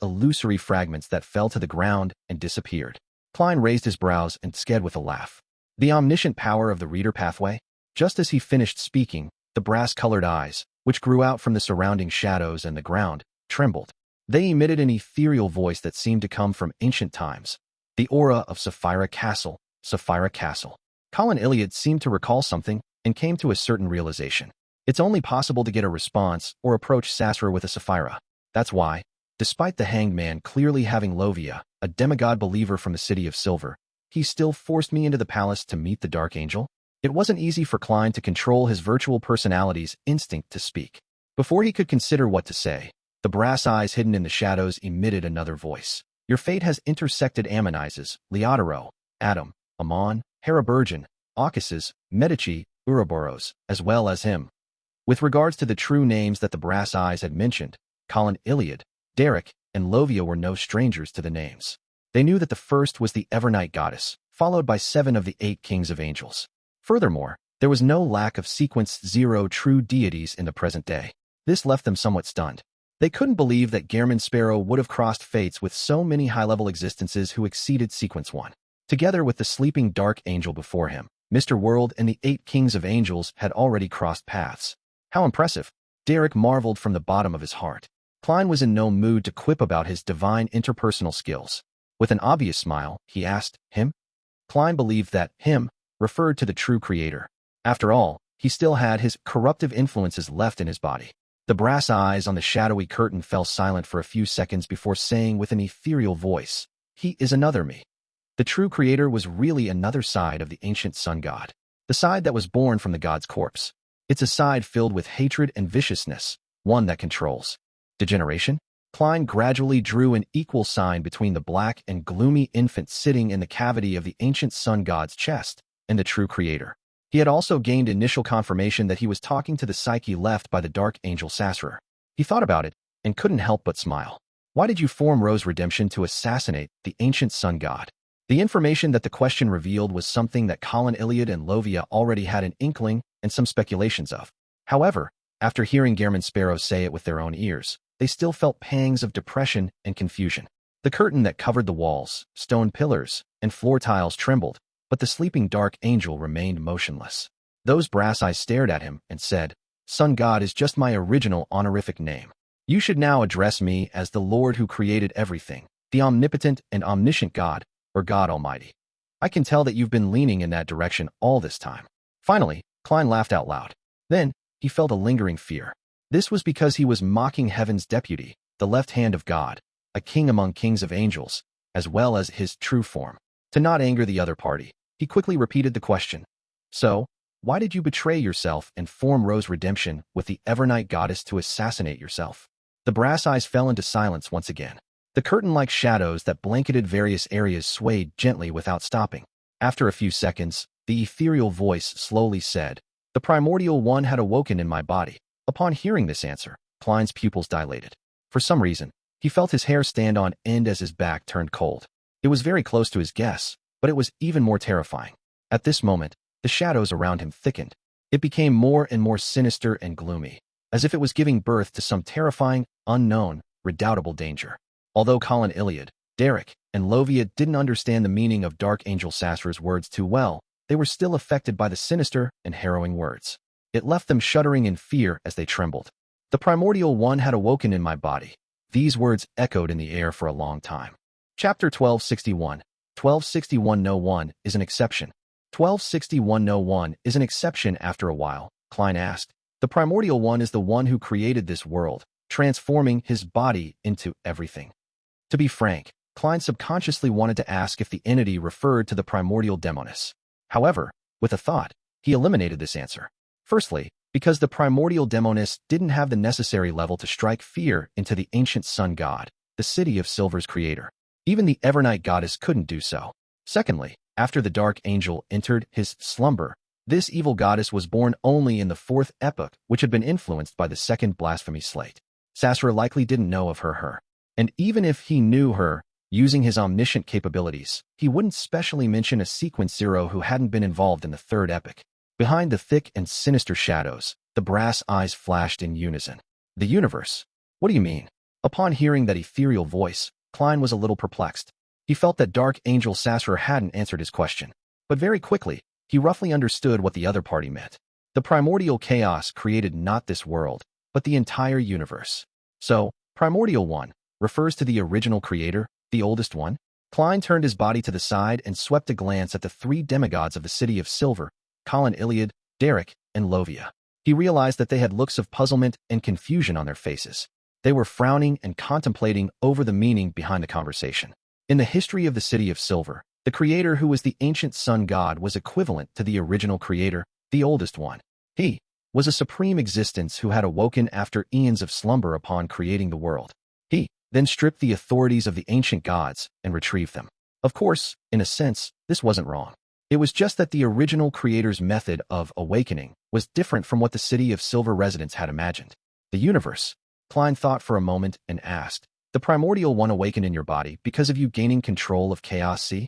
illusory fragments that fell to the ground and disappeared. Klein raised his brows and said with a laugh, "The omniscient power of the reader pathway?" Just as he finished speaking, the brass-colored eyes, which grew out from the surrounding shadows and the ground, trembled. They emitted an ethereal voice that seemed to come from ancient times. "The aura of Sapphira Castle, Sapphira Castle." Colin Iliad seemed to recall something and came to a certain realization. It's only possible to get a response or approach Sasra with a Sapphira. That's why, despite the hanged man clearly having Lovia, a demigod believer from the City of Silver, he still forced me into the palace to meet the Dark Angel. It wasn't easy for Klein to control his virtual personality's instinct to speak. Before he could consider what to say, the brass eyes hidden in the shadows emitted another voice. Your fate has intersected Ammonises, Leodoro, Adam, Ammon, Heraburgen, Aucases, Medici, Ouroboros, as well as him. With regards to the true names that the brass eyes had mentioned, Colin Iliad, Derek, and Lovia were no strangers to the names. They knew that the first was the Evernight goddess, followed by 7 of the 8 kings of angels. Furthermore, there was no lack of sequence 0 true deities in the present day. This left them somewhat stunned. They couldn't believe that Gehrman Sparrow would have crossed fates with so many high-level existences who exceeded sequence 1. Together with the sleeping dark angel before him, Mr. World and the 8 kings of angels had already crossed paths. How impressive! Derek marveled from the bottom of his heart. Klein was in no mood to quip about his divine interpersonal skills. With an obvious smile, he asked, him? Klein believed that him referred to the true creator. After all, he still had his corruptive influences left in his body. The brass eyes on the shadowy curtain fell silent for a few seconds before saying with an ethereal voice, he is another me. The true creator was really another side of the ancient sun god. The side that was born from the god's corpse. It's a side filled with hatred and viciousness, one that controls. Degeneration? Klein gradually drew an equal sign between the black and gloomy infant sitting in the cavity of the ancient sun god's chest and the true creator. He had also gained initial confirmation that he was talking to the psyche left by the dark angel Sassurer. He thought about it and couldn't help but smile. Why did you form Rose Redemption to assassinate the ancient sun god? The information that the question revealed was something that Colin Iliad and Lovia already had an inkling and some speculations of. However, after hearing Gehrman Sparrow say it with their own ears, they still felt pangs of depression and confusion. The curtain that covered the walls, stone pillars, and floor tiles trembled, but the sleeping dark angel remained motionless. Those brass eyes stared at him and said, Sun God is just my original honorific name. You should now address me as the Lord who created everything, the omnipotent and omniscient God, or God Almighty. I can tell that you've been leaning in that direction all this time. Finally, Klein laughed out loud. Then, he felt a lingering fear. This was because he was mocking heaven's deputy, the left hand of God, a king among kings of angels, as well as his true form. To not anger the other party, he quickly repeated the question. So, why did you betray yourself and form Rose Redemption with the Evernight goddess to assassinate yourself? The brass eyes fell into silence once again. The curtain-like shadows that blanketed various areas swayed gently without stopping. After a few seconds, the ethereal voice slowly said, The primordial one had awoken in my body. Upon hearing this answer, Klein's pupils dilated. For some reason, he felt his hair stand on end as his back turned cold. It was very close to his guess, but it was even more terrifying. At this moment, the shadows around him thickened. It became more and more sinister and gloomy, as if it was giving birth to some terrifying, unknown, redoubtable danger. Although Colin Iliad, Derek, and Lovia didn't understand the meaning of Dark Angel Sassurer's words too well, they were still affected by the sinister and harrowing words. It left them shuddering in fear as they trembled. The primordial one had awoken in my body. These words echoed in the air for a long time. Chapter 1261. 1261-01 is an exception. 1261-01 is an exception after a while, Klein asked. The primordial one is the one who created this world, transforming his body into everything. To be frank, Klein subconsciously wanted to ask if the entity referred to the primordial demoness. However, with a thought, he eliminated this answer. Firstly, because the primordial demoness didn't have the necessary level to strike fear into the ancient sun god, the city of Silver's creator. Even the Evernight goddess couldn't do so. Secondly, after the dark angel entered his slumber, this evil goddess was born only in the 4th epoch, which had been influenced by the 2nd blasphemy slate. Sassurer likely didn't know of her. And even if he knew her, using his omniscient capabilities, he wouldn't specially mention a sequence 0 who hadn't been involved in the 3rd epoch. Behind the thick and sinister shadows, the brass eyes flashed in unison. The universe? What do you mean? Upon hearing that ethereal voice, Klein was a little perplexed. He felt that Dark Angel Sassurer hadn't answered his question. But very quickly, he roughly understood what the other party meant. The primordial chaos created not this world, but the entire universe. So, primordial one refers to the original creator, the oldest one? Klein turned his body to the side and swept a glance at the 3 demigods of the City of Silver, Colin Iliad, Derek, and Lovia. He realized that they had looks of puzzlement and confusion on their faces. They were frowning and contemplating over the meaning behind the conversation. In the history of the City of Silver, The creator who was the ancient sun god was equivalent to the original creator, the oldest one. He was a supreme existence who had awoken after eons of slumber upon creating the world. He then stripped the authorities of the ancient gods and retrieved them. Of course, in a sense, this wasn't wrong. It was just that the original creator's method of awakening was different from what the City of Silver residents had imagined. The universe. Klein thought for a moment and asked, the primordial one awakened in your body because of you gaining control of Chaos C?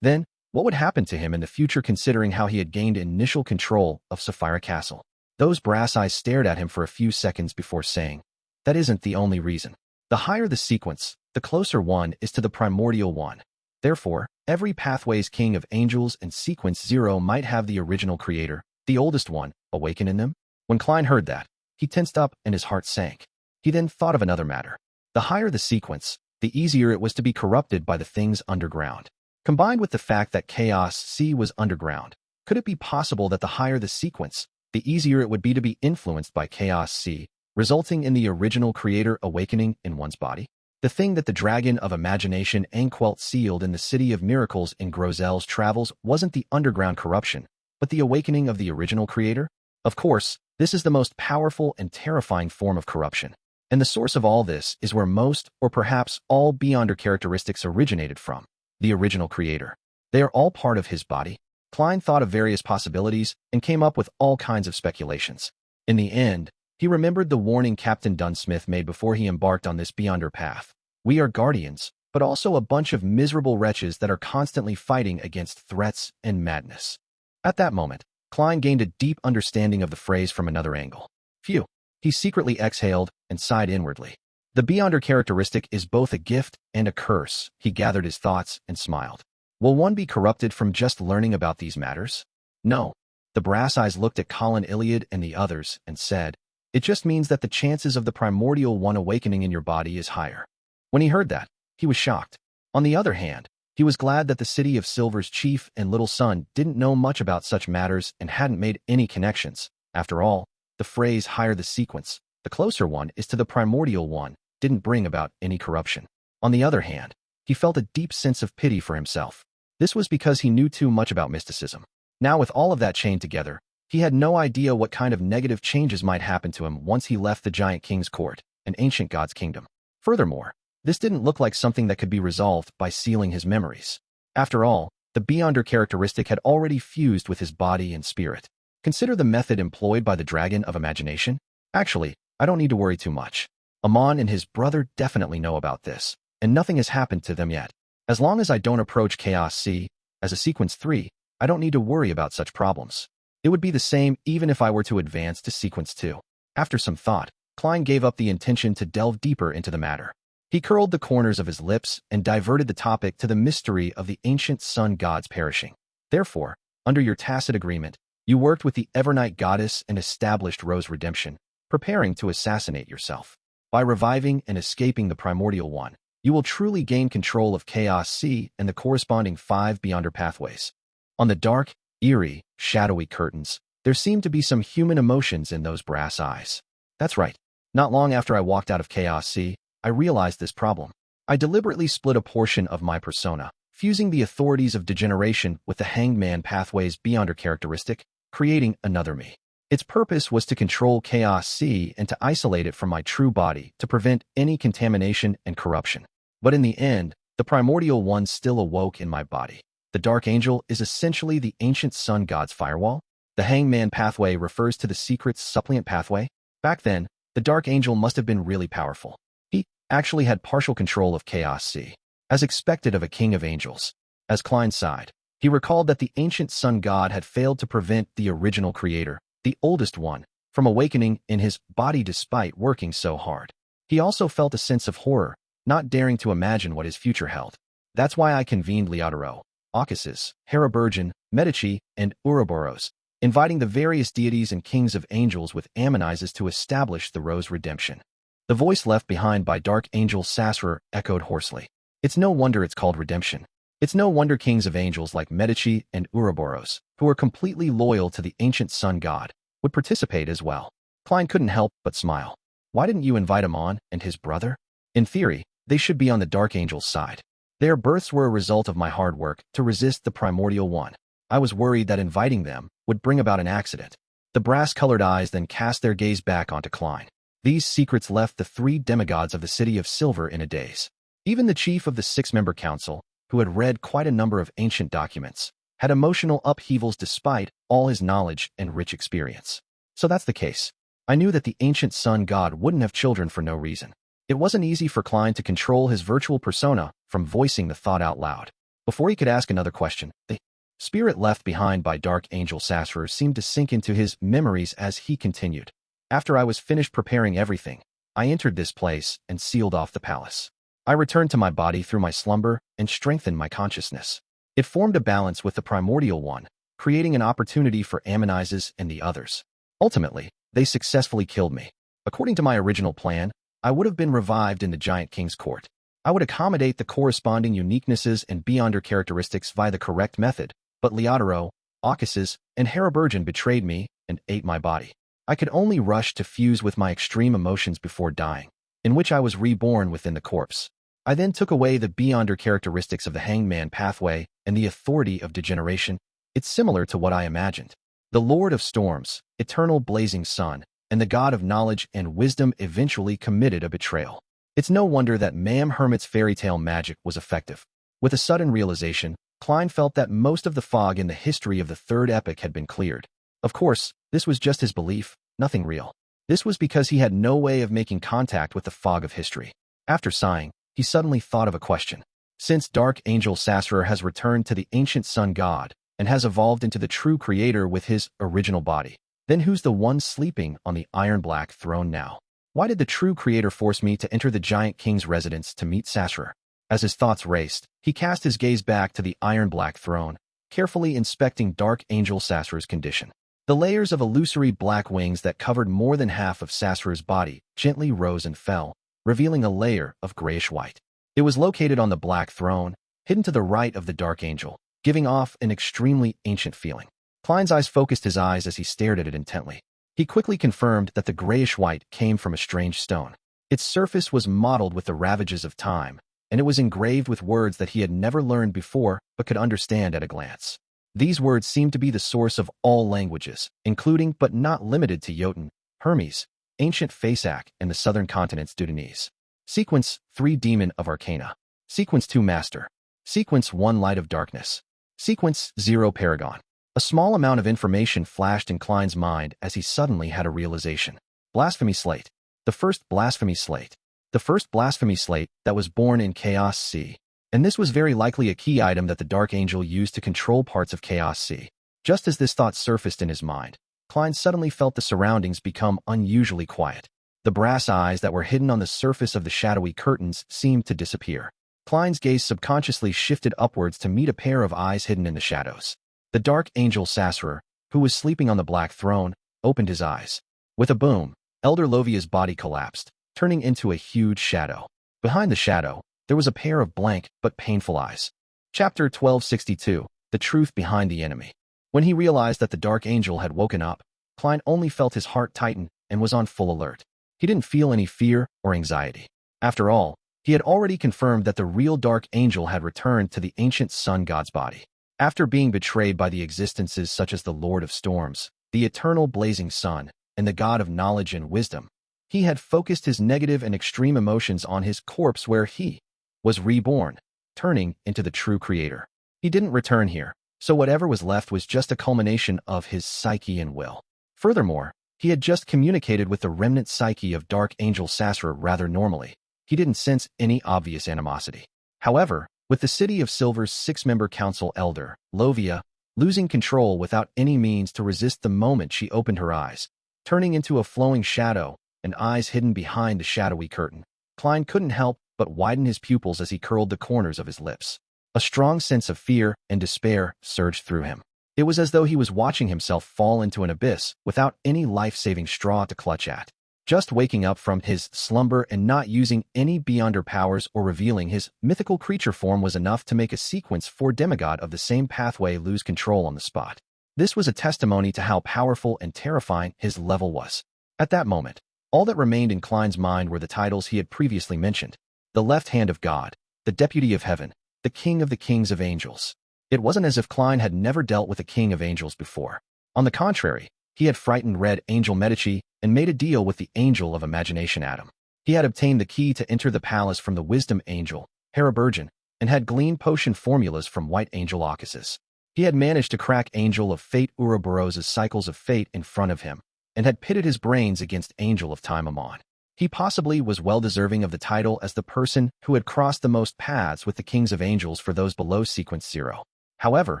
Then, what would happen to him in the future considering how he had gained initial control of Sapphire Castle? Those brass eyes stared at him for a few seconds before saying, that isn't the only reason. The higher the sequence, the closer one is to the primordial one. Therefore, every pathway's king of angels and sequence 0 might have the original creator, the oldest one, awaken in them. When Klein heard that, he tensed up and his heart sank. He then thought of another matter. The higher the sequence, the easier it was to be corrupted by the things underground. Combined with the fact that Chaos C was underground, could it be possible that the higher the sequence, the easier it would be to be influenced by Chaos C, resulting in the original creator awakening in one's body? The thing that the dragon of imagination Anquelt sealed in the City of Miracles in Grozel's travels wasn't the underground corruption, but the awakening of the original creator? Of course, this is the most powerful and terrifying form of corruption. And the source of all this is where most, or perhaps all Beyonder characteristics originated from, the original creator. They are all part of his body. Klein thought of various possibilities and came up with all kinds of speculations. In the end, he remembered the warning Captain Dunsmith made before he embarked on this Beyonder path. We are guardians, but also a bunch of miserable wretches that are constantly fighting against threats and madness. At that moment, Klein gained a deep understanding of the phrase from another angle. Phew. He secretly exhaled and sighed inwardly. The Beyonder characteristic is both a gift and a curse. He gathered his thoughts and smiled. Will one be corrupted from just learning about these matters? No. The brass eyes looked at Colin Iliad and the others and said, it just means that the chances of the primordial one awakening in your body is higher. When he heard that, he was shocked. On the other hand, he was glad that the City of Silver's chief and little son didn't know much about such matters and hadn't made any connections. After all, the phrase higher the sequence, the closer one is to the primordial one, didn't bring about any corruption. On the other hand, he felt a deep sense of pity for himself. This was because he knew too much about mysticism. Now with all of that chained together, he had no idea what kind of negative changes might happen to him once he left the giant king's court, an ancient god's kingdom. Furthermore, this didn't look like something that could be resolved by sealing his memories. After all, the Beyonder characteristic had already fused with his body and spirit. Consider the method employed by the dragon of imagination. Actually, I don't need to worry too much. Amon and his brother definitely know about this, and nothing has happened to them yet. As long as I don't approach Chaos C, as a Sequence 3, I don't need to worry about such problems. It would be the same even if I were to advance to Sequence 2. After some thought, Klein gave up the intention to delve deeper into the matter. He curled the corners of his lips and diverted the topic to the mystery of the ancient sun gods perishing. Therefore, under your tacit agreement, you worked with the Evernight goddess and established Rose Redemption, preparing to assassinate yourself. By reviving and escaping the primordial one, you will truly gain control of Chaos C and the corresponding 5 Beyonder pathways. On the dark, eerie, shadowy curtains, there seemed to be some human emotions in those brass eyes. That's right. Not long after I walked out of Chaos C, I realized this problem. I deliberately split a portion of my persona, fusing the authorities of degeneration with the Hanged Man pathway's Beyonder characteristic, creating another me. Its purpose was to control Chaos C and to isolate it from my true body to prevent any contamination and corruption. But in the end, the primordial one still awoke in my body. The Dark Angel is essentially the ancient sun god's firewall. The Hangman pathway refers to the secret's suppliant pathway. Back then, the Dark Angel must have been really powerful. He actually had partial control of Chaos C, as expected of a king of angels. As Klein sighed, he recalled that the ancient sun god had failed to prevent the original creator, the oldest one, from awakening in his body despite working so hard. He also felt a sense of horror, not daring to imagine what his future held. That's why I convened Leodoro, Aucases, Heraburgen, Medici, and Ouroboros, inviting the various deities and kings of angels with Ammonizes to establish the Rose Redemption. The voice left behind by Dark Angel Sasrer echoed hoarsely. It's no wonder it's called redemption. It's no wonder kings of angels like Medici and Ouroboros, who are completely loyal to the ancient sun god, would participate as well. Klein couldn't help but smile. Why didn't you invite Amon and his brother? In theory, they should be on the Dark Angel's side. Their births were a result of my hard work to resist the primordial one. I was worried that inviting them would bring about an accident. The brass-colored eyes then cast their gaze back onto Klein. These secrets left the three demigods of the City of Silver in a daze. Even the chief of the six-member council, who had read quite a number of ancient documents, had emotional upheavals despite all his knowledge and rich experience. So that's the case. I knew that the ancient sun god wouldn't have children for no reason. It wasn't easy for Klein to control his virtual persona from voicing the thought out loud. Before he could ask another question, the spirit left behind by Dark Angel Sassurer seemed to sink into his memories as he continued. After I was finished preparing everything, I entered this place and sealed off the palace. I returned to my body through my slumber and strengthened my consciousness. It formed a balance with the primordial one, creating an opportunity for Ammonizes and the others. Ultimately, they successfully killed me. According to my original plan, I would have been revived in the Giant King's court. I would accommodate the corresponding uniquenesses and beyonder characteristics via the correct method, but Leodoro, Aucuses, and Haraburgen betrayed me and ate my body. I could only rush to fuse with my extreme emotions before dying, in which I was reborn within the corpse. I then took away the beyonder characteristics of the hangman pathway and the authority of degeneration. It's similar to what I imagined. The Lord of Storms, eternal blazing sun, and the god of knowledge and wisdom eventually committed a betrayal. It's no wonder that Ma'am Hermit's fairy tale magic was effective. With a sudden realization, Klein felt that most of the fog in the history of the Third Epoch had been cleared. Of course, this was just his belief, nothing real. This was because he had no way of making contact with the fog of history. After sighing, he suddenly thought of a question. Since Dark Angel Sassurer has returned to the ancient sun god and has evolved into the true creator with his original body, then who's the one sleeping on the iron-black throne now? Why did the true creator force me to enter the Giant King's residence to meet Sassurer? As his thoughts raced, he cast his gaze back to the iron-black throne, carefully inspecting Dark Angel Sassurer's condition. The layers of illusory black wings that covered more than half of Sassurer's body gently rose and fell, revealing a layer of grayish-white. It was located on the black throne, hidden to the right of the Dark Angel, giving off an extremely ancient feeling. Klein's eyes focused his eyes as he stared at it intently. He quickly confirmed that the grayish-white came from a strange stone. Its surface was mottled with the ravages of time, and it was engraved with words that he had never learned before but could understand at a glance. These words seemed to be the source of all languages, including but not limited to Jotun, Hermes, Ancient Fasak, and the southern continent's Dudanese. Sequence 3 Demon of Arcana. Sequence 2 Master. Sequence 1 Light of Darkness. Sequence 0 Paragon. A small amount of information flashed in Klein's mind as he suddenly had a realization. Blasphemy Slate. The first Blasphemy Slate. The first Blasphemy Slate that was born in Chaos C. And this was very likely a key item that the Dark Angel used to control parts of Chaos C. Just as this thought surfaced in his mind, Klein suddenly felt the surroundings become unusually quiet. The brass eyes that were hidden on the surface of the shadowy curtains seemed to disappear. Klein's gaze subconsciously shifted upwards to meet a pair of eyes hidden in the shadows. The Dark Angel Sassurer, who was sleeping on the black throne, opened his eyes. With a boom, Elder Lovia's body collapsed, turning into a huge shadow. Behind the shadow, there was a pair of blank but painful eyes. Chapter 1262, The Truth Behind the Enemy. When he realized that the Dark Angel had woken up, Klein only felt his heart tighten and was on full alert. He didn't feel any fear or anxiety. After all, he had already confirmed that the real Dark Angel had returned to the ancient sun god's body. After being betrayed by the existences such as the Lord of Storms, the eternal blazing sun, and the god of knowledge and wisdom, he had focused his negative and extreme emotions on his corpse where he was reborn, turning into the true creator. He didn't return here, so whatever was left was just a culmination of his psyche and will. Furthermore, he had just communicated with the remnant psyche of Dark Angel Sassurer rather normally. He didn't sense any obvious animosity. However, with the City of Silver's six-member council elder, Lovia, losing control without any means to resist the moment she opened her eyes, turning into a flowing shadow and eyes hidden behind the shadowy curtain, Klein couldn't help but widen his pupils as he curled the corners of his lips. A strong sense of fear and despair surged through him. It was as though he was watching himself fall into an abyss without any life-saving straw to clutch at. Just waking up from his slumber and not using any beyonder powers or revealing his mythical creature form was enough to make a sequence 4 demigod of the same pathway lose control on the spot. This was a testimony to how powerful and terrifying his level was. At that moment, all that remained in Klein's mind were the titles he had previously mentioned: the left hand of God, the deputy of heaven, the king of the kings of angels. It wasn't as if Klein had never dealt with a king of angels before. On the contrary, he had frightened Red Angel Medici and made a deal with the angel of imagination Adam. He had obtained the key to enter the palace from the wisdom angel, Heraburgen, and had gleaned potion formulas from White Angel Occases. He had managed to crack Angel of Fate Ouroboros's cycles of fate in front of him, and had pitted his brains against Angel of Time Amon. He possibly was well deserving of the title as the person who had crossed the most paths with the kings of angels for those below sequence 0. However,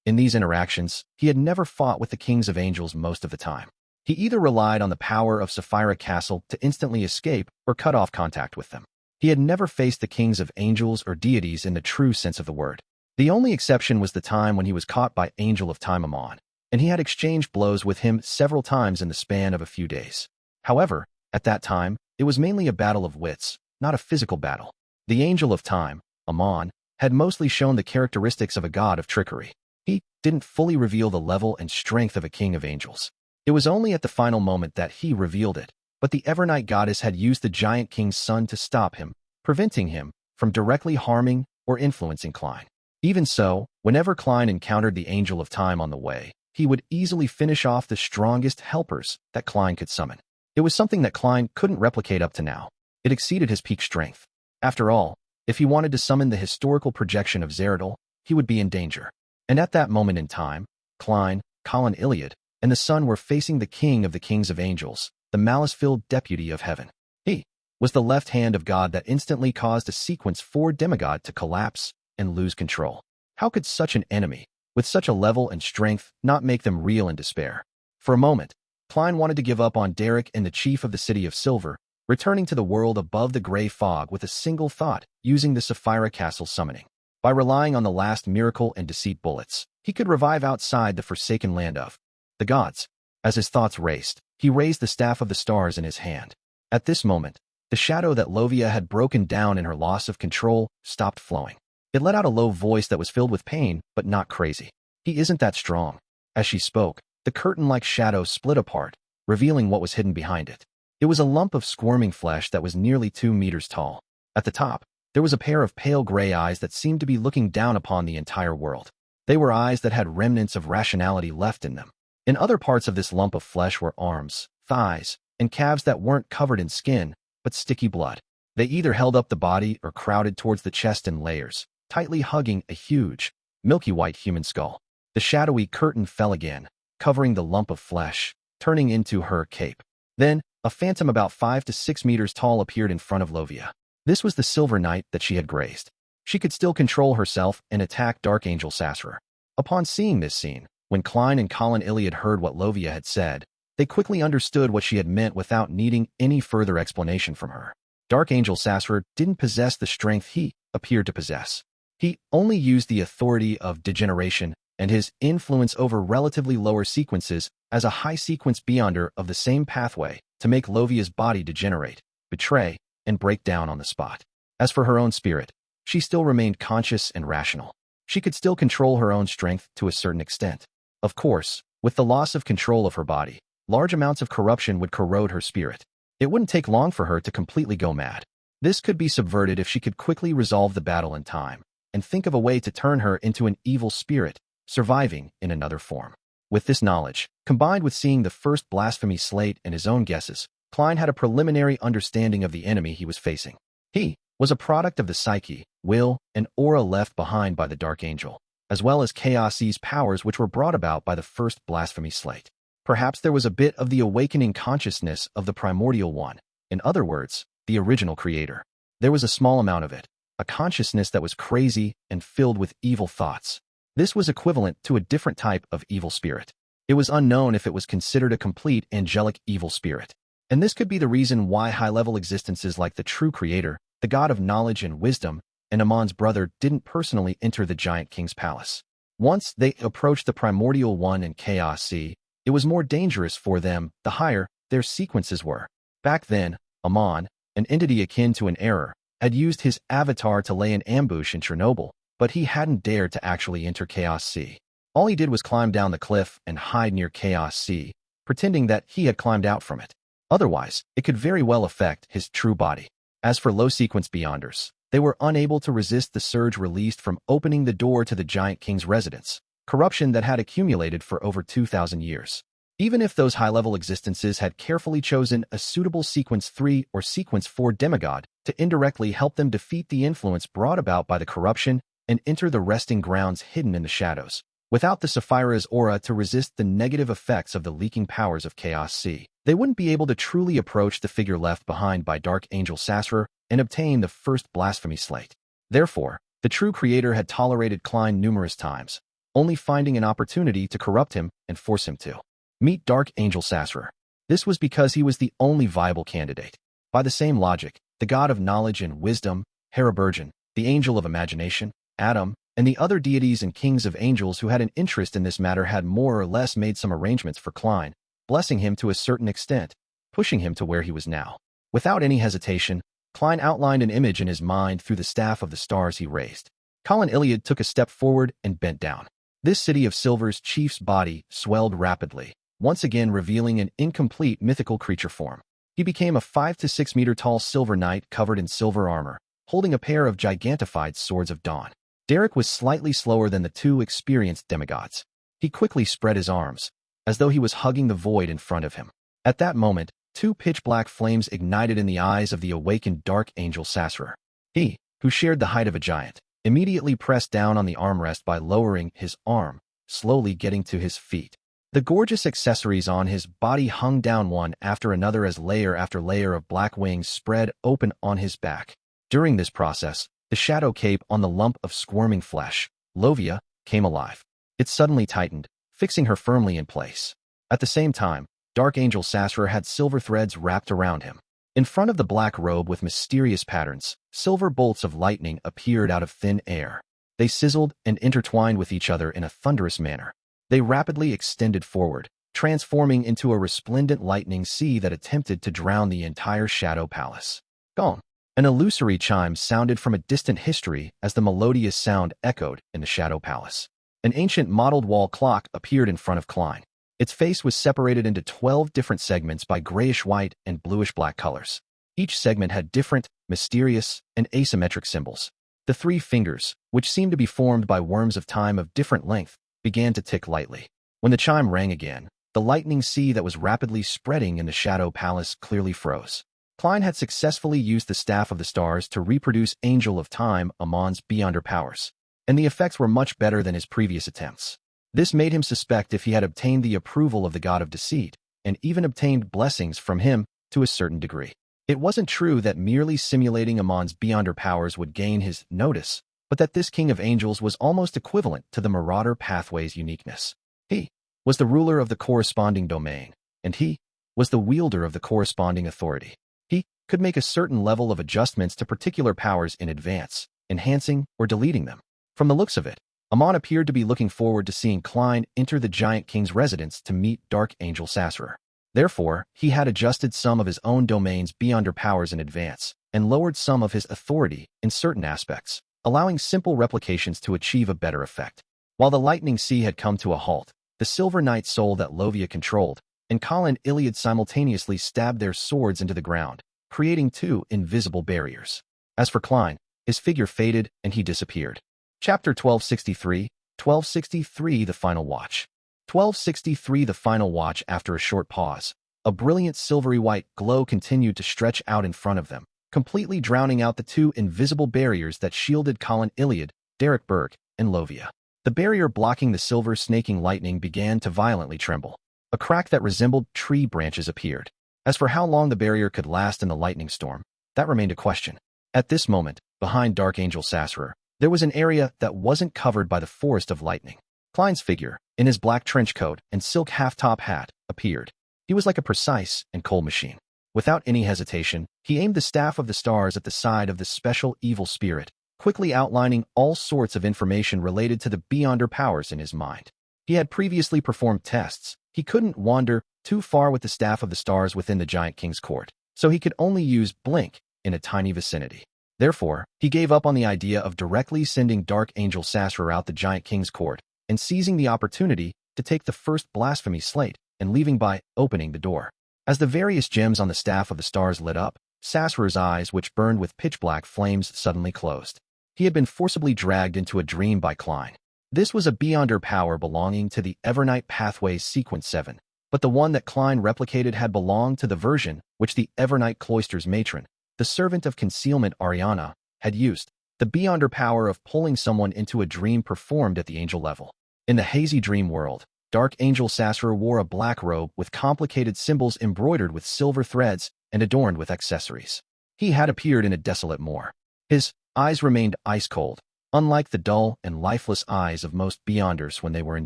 in these interactions, he had never fought with the kings of angels most of the time. He either relied on the power of Sapphira Castle to instantly escape or cut off contact with them. He had never faced the kings of angels or deities in the true sense of the word. The only exception was the time when he was caught by Angel of Time Amon, and he had exchanged blows with him several times in the span of a few days. However, at that time, it was mainly a battle of wits, not a physical battle. The Angel of Time, Amon, had mostly shown the characteristics of a god of trickery. He didn't fully reveal the level and strength of a king of angels. It was only at the final moment that he revealed it, but the Evernight goddess had used the giant king's son to stop him, preventing him from directly harming or influencing Klein. Even so, whenever Klein encountered the Angel of Time on the way, he would easily finish off the strongest helpers that Klein could summon. It was something that Klein couldn't replicate up to now. It exceeded his peak strength. After all, if he wanted to summon the historical projection of Zeradol, he would be in danger. And at that moment in time, Klein, Colin Iliad, and the sun were facing the king of the kings of angels, the malice-filled deputy of heaven. He was the left hand of God that instantly caused a sequence 4 demigod to collapse and lose control. How could such an enemy, with such a level and strength, not make them reel in despair? For a moment, Klein wanted to give up on Derek and the chief of the City of Silver, returning to the world above the gray fog with a single thought, using the Sapphira Castle summoning. By relying on the last miracle and deceit bullets, he could revive outside the forsaken land of the gods. As his thoughts raced, he raised the Staff of the Stars in his hand. At this moment, the shadow that Lovia had broken down in her loss of control stopped flowing. It let out a low voice that was filled with pain, but not crazy. He isn't that strong. As she spoke, the curtain-like shadow split apart, revealing what was hidden behind it. It was a lump of squirming flesh that was nearly 2 meters tall. At the top, there was a pair of pale gray eyes that seemed to be looking down upon the entire world. They were eyes that had remnants of rationality left in them. In other parts of this lump of flesh were arms, thighs, and calves that weren't covered in skin, but sticky blood. They either held up the body or crowded towards the chest in layers, tightly hugging a huge, milky white human skull. The shadowy curtain fell again, covering the lump of flesh, turning into her cape. Then, a phantom about 5 to 6 meters tall appeared in front of Lovia. This was the Silver Knight that she had grazed. She could still control herself and attack Dark Angel Sassurer. Upon seeing this scene, when Klein and Colin Iliad heard what Lovia had said, they quickly understood what she had meant without needing any further explanation from her. Dark Angel Sassurer didn't possess the strength he appeared to possess. He only used the authority of degeneration and his influence over relatively lower sequences as a high-sequence beyonder of the same pathway to make Lovia's body degenerate, betray, and break down on the spot. As for her own spirit, she still remained conscious and rational. She could still control her own strength to a certain extent. Of course, with the loss of control of her body, large amounts of corruption would corrode her spirit. It wouldn't take long for her to completely go mad. This could be subverted if she could quickly resolve the battle in time, and think of a way to turn her into an evil spirit, surviving in another form. With this knowledge, combined with seeing the first blasphemy slate and his own guesses, Klein had a preliminary understanding of the enemy he was facing. He was a product of the psyche, will, and aura left behind by the Dark Angel, as well as Chaos's powers which were brought about by the first blasphemy slate. Perhaps there was a bit of the awakening consciousness of the primordial one, in other words, the original creator. There was a small amount of it, a consciousness that was crazy and filled with evil thoughts. This was equivalent to a different type of evil spirit. It was unknown if it was considered a complete angelic evil spirit. And this could be the reason why high-level existences like the true creator, the god of knowledge and wisdom, and Amon's brother didn't personally enter the giant king's palace. Once they approached the primordial one and Chaos Sea, it was more dangerous for them the higher their sequences were. Back then, Amon, an entity akin to an error, had used his avatar to lay an ambush in Chernobyl, but he hadn't dared to actually enter Chaos Sea. All he did was climb down the cliff and hide near Chaos Sea, pretending that he had climbed out from it. Otherwise, it could very well affect his true body. As for low-sequence beyonders, They were unable to resist the surge released from opening the door to the giant king's residence, corruption that had accumulated for over 2,000 years. Even if those high-level existences had carefully chosen a suitable Sequence 3 or Sequence 4 demigod to indirectly help them defeat the influence brought about by the corruption and enter the resting grounds hidden in the shadows, without the Sapphira's aura to resist the negative effects of the leaking powers of Chaos C, they wouldn't be able to truly approach the figure left behind by Dark Angel Sassurer and obtain the first blasphemy slate. Therefore, the true creator had tolerated Klein numerous times, only finding an opportunity to corrupt him and force him to meet Dark Angel Sassurer. This was because he was the only viable candidate. By the same logic, the god of knowledge and wisdom, Heraburgen, the angel of imagination, Adam, and the other deities and kings of angels who had an interest in this matter had more or less made some arrangements for Klein, blessing him to a certain extent, pushing him to where he was now. Without any hesitation, Klein outlined an image in his mind through the staff of the stars he raised. Colin Iliad took a step forward and bent down. This city of silver's chief's body swelled rapidly, once again revealing an incomplete mythical creature form. He became a 5 to 6 meter tall silver knight covered in silver armor, holding a pair of gigantified swords of dawn. Derek was slightly slower than the two experienced demigods. He quickly spread his arms, as though he was hugging the void in front of him. At that moment, two pitch-black flames ignited in the eyes of the awakened Dark Angel Sassurer. He, who shared the height of a giant, immediately pressed down on the armrest by lowering his arm, slowly getting to his feet. The gorgeous accessories on his body hung down one after another as layer after layer of black wings spread open on his back. During this process, the shadow cape on the lump of squirming flesh, Lovia, came alive. It suddenly tightened, fixing her firmly in place. At the same time, Dark Angel Sassurer had silver threads wrapped around him. In front of the black robe with mysterious patterns, silver bolts of lightning appeared out of thin air. They sizzled and intertwined with each other in a thunderous manner. They rapidly extended forward, transforming into a resplendent lightning sea that attempted to drown the entire Shadow Palace. Gong! An illusory chime sounded from a distant history as the melodious sound echoed in the Shadow Palace. An ancient mottled wall clock appeared in front of Klein. Its face was separated into 12 different segments by grayish-white and bluish-black colors. Each segment had different, mysterious, and asymmetric symbols. The 3 fingers, which seemed to be formed by worms of time of different length, began to tick lightly. When the chime rang again, the lightning sea that was rapidly spreading in the Shadow Palace clearly froze. Klein had successfully used the Staff of the Stars to reproduce Angel of Time Amon's beyonder powers, and the effects were much better than his previous attempts. This made him suspect if he had obtained the approval of the god of deceit, and even obtained blessings from him to a certain degree. It wasn't true that merely simulating Amon's beyonder powers would gain his notice, but that this king of angels was almost equivalent to the Marauder Pathway's uniqueness. He was the ruler of the corresponding domain, and he was the wielder of the corresponding authority. He could make a certain level of adjustments to particular powers in advance, enhancing or deleting them. From the looks of it, Amon appeared to be looking forward to seeing Klein enter the Giant King's residence to meet Dark Angel Sassurer. Therefore, he had adjusted some of his own domain's beyonder powers in advance, and lowered some of his authority in certain aspects, allowing simple replications to achieve a better effect. While the lightning sea had come to a halt, the Silver Knight soul that Lovia controlled, and Colin Iliad simultaneously stabbed their swords into the ground, creating 2 invisible barriers. As for Klein, his figure faded and he disappeared. Chapter 1263 The Final Watch. 1263 The Final Watch. After a short pause, a brilliant silvery white glow continued to stretch out in front of them, completely drowning out the 2 invisible barriers that shielded Colin Iliad, Derek Berg, and Lovia. The barrier blocking the silver snaking lightning began to violently tremble. A crack that resembled tree branches appeared. As for how long the barrier could last in the lightning storm, that remained a question. At this moment, behind Dark Angel Sassurer, there was an area that wasn't covered by the forest of lightning. Klein's figure, in his black trench coat and silk half-top hat, appeared. He was like a precise and cold machine. Without any hesitation, he aimed the Staff of the Stars at the side of the special evil spirit, quickly outlining all sorts of information related to the beyonder powers in his mind. He had previously performed tests. He couldn't wander too far with the Staff of the Stars within the Giant King's court, so he could only use blink in a tiny vicinity. Therefore, he gave up on the idea of directly sending Dark Angel Sassurer out the Giant King's court and seizing the opportunity to take the first blasphemy slate and leaving by opening the door. As the various gems on the Staff of the Stars lit up, Sassurer's eyes, which burned with pitch-black flames, suddenly closed. He had been forcibly dragged into a dream by Klein. This was a beyonder power belonging to the Evernight Pathways Sequence 7, but the one that Klein replicated had belonged to the version which the Evernight Cloister's matron, the servant of concealment Ariana, had used. The beyonder power of pulling someone into a dream performed at the angel level. In the hazy dream world, Dark Angel Sassurer wore a black robe with complicated symbols embroidered with silver threads and adorned with accessories. He had appeared in a desolate moor. His eyes remained ice-cold, unlike the dull and lifeless eyes of most beyonders when they were in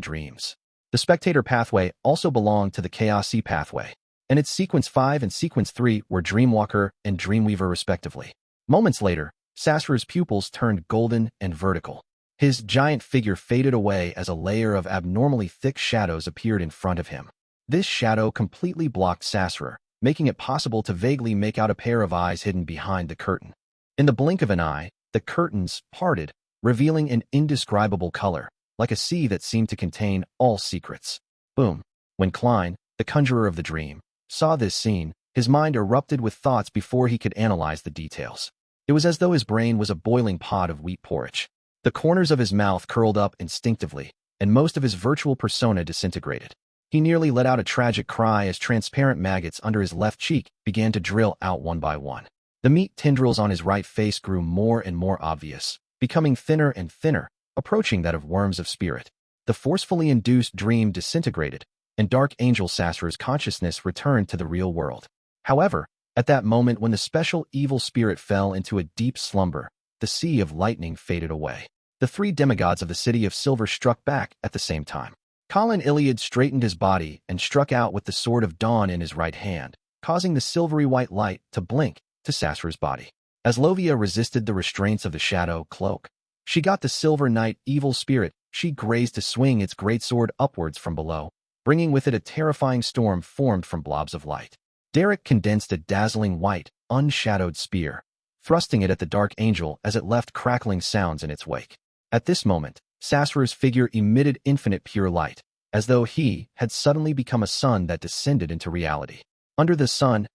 dreams. The Spectator Pathway also belonged to the Chaos Sea Pathway, and its Sequence 5 and Sequence 3 were Dreamwalker and Dreamweaver respectively. Moments later, Sassurer's pupils turned golden and vertical. His giant figure faded away as a layer of abnormally thick shadows appeared in front of him. This shadow completely blocked Sassurer, making it possible to vaguely make out a pair of eyes hidden behind the curtain. In the blink of an eye, the curtains parted, revealing an indescribable color, like a sea that seemed to contain all secrets. Boom. When Klein, the conjurer of the dream, saw this scene, his mind erupted with thoughts before he could analyze the details. It was as though his brain was a boiling pot of wheat porridge. The corners of his mouth curled up instinctively, and most of his virtual persona disintegrated. He nearly let out a tragic cry as transparent maggots under his left cheek began to drill out one by one. The meat tendrils on his right face grew more and more obvious, becoming thinner and thinner, approaching that of worms of spirit. The forcefully induced dream disintegrated, and Dark Angel Sassurer's consciousness returned to the real world. However, at that moment when the special evil spirit fell into a deep slumber, the sea of lightning faded away. The three demigods of the City of Silver struck back at the same time. Colin Iliad straightened his body and struck out with the Sword of Dawn in his right hand, causing the silvery white light to blink to Sassurer's body. As Lovia resisted the restraints of the shadow cloak, she got the Silver Knight evil spirit she grazed to swing its great sword upwards from below, bringing with it a terrifying storm formed from blobs of light. Derek condensed a dazzling white, unshadowed spear, thrusting it at the Dark Angel as it left crackling sounds in its wake. At this moment, Sassurer's figure emitted infinite pure light, as though he had suddenly become a sun that descended into reality. Under the sun's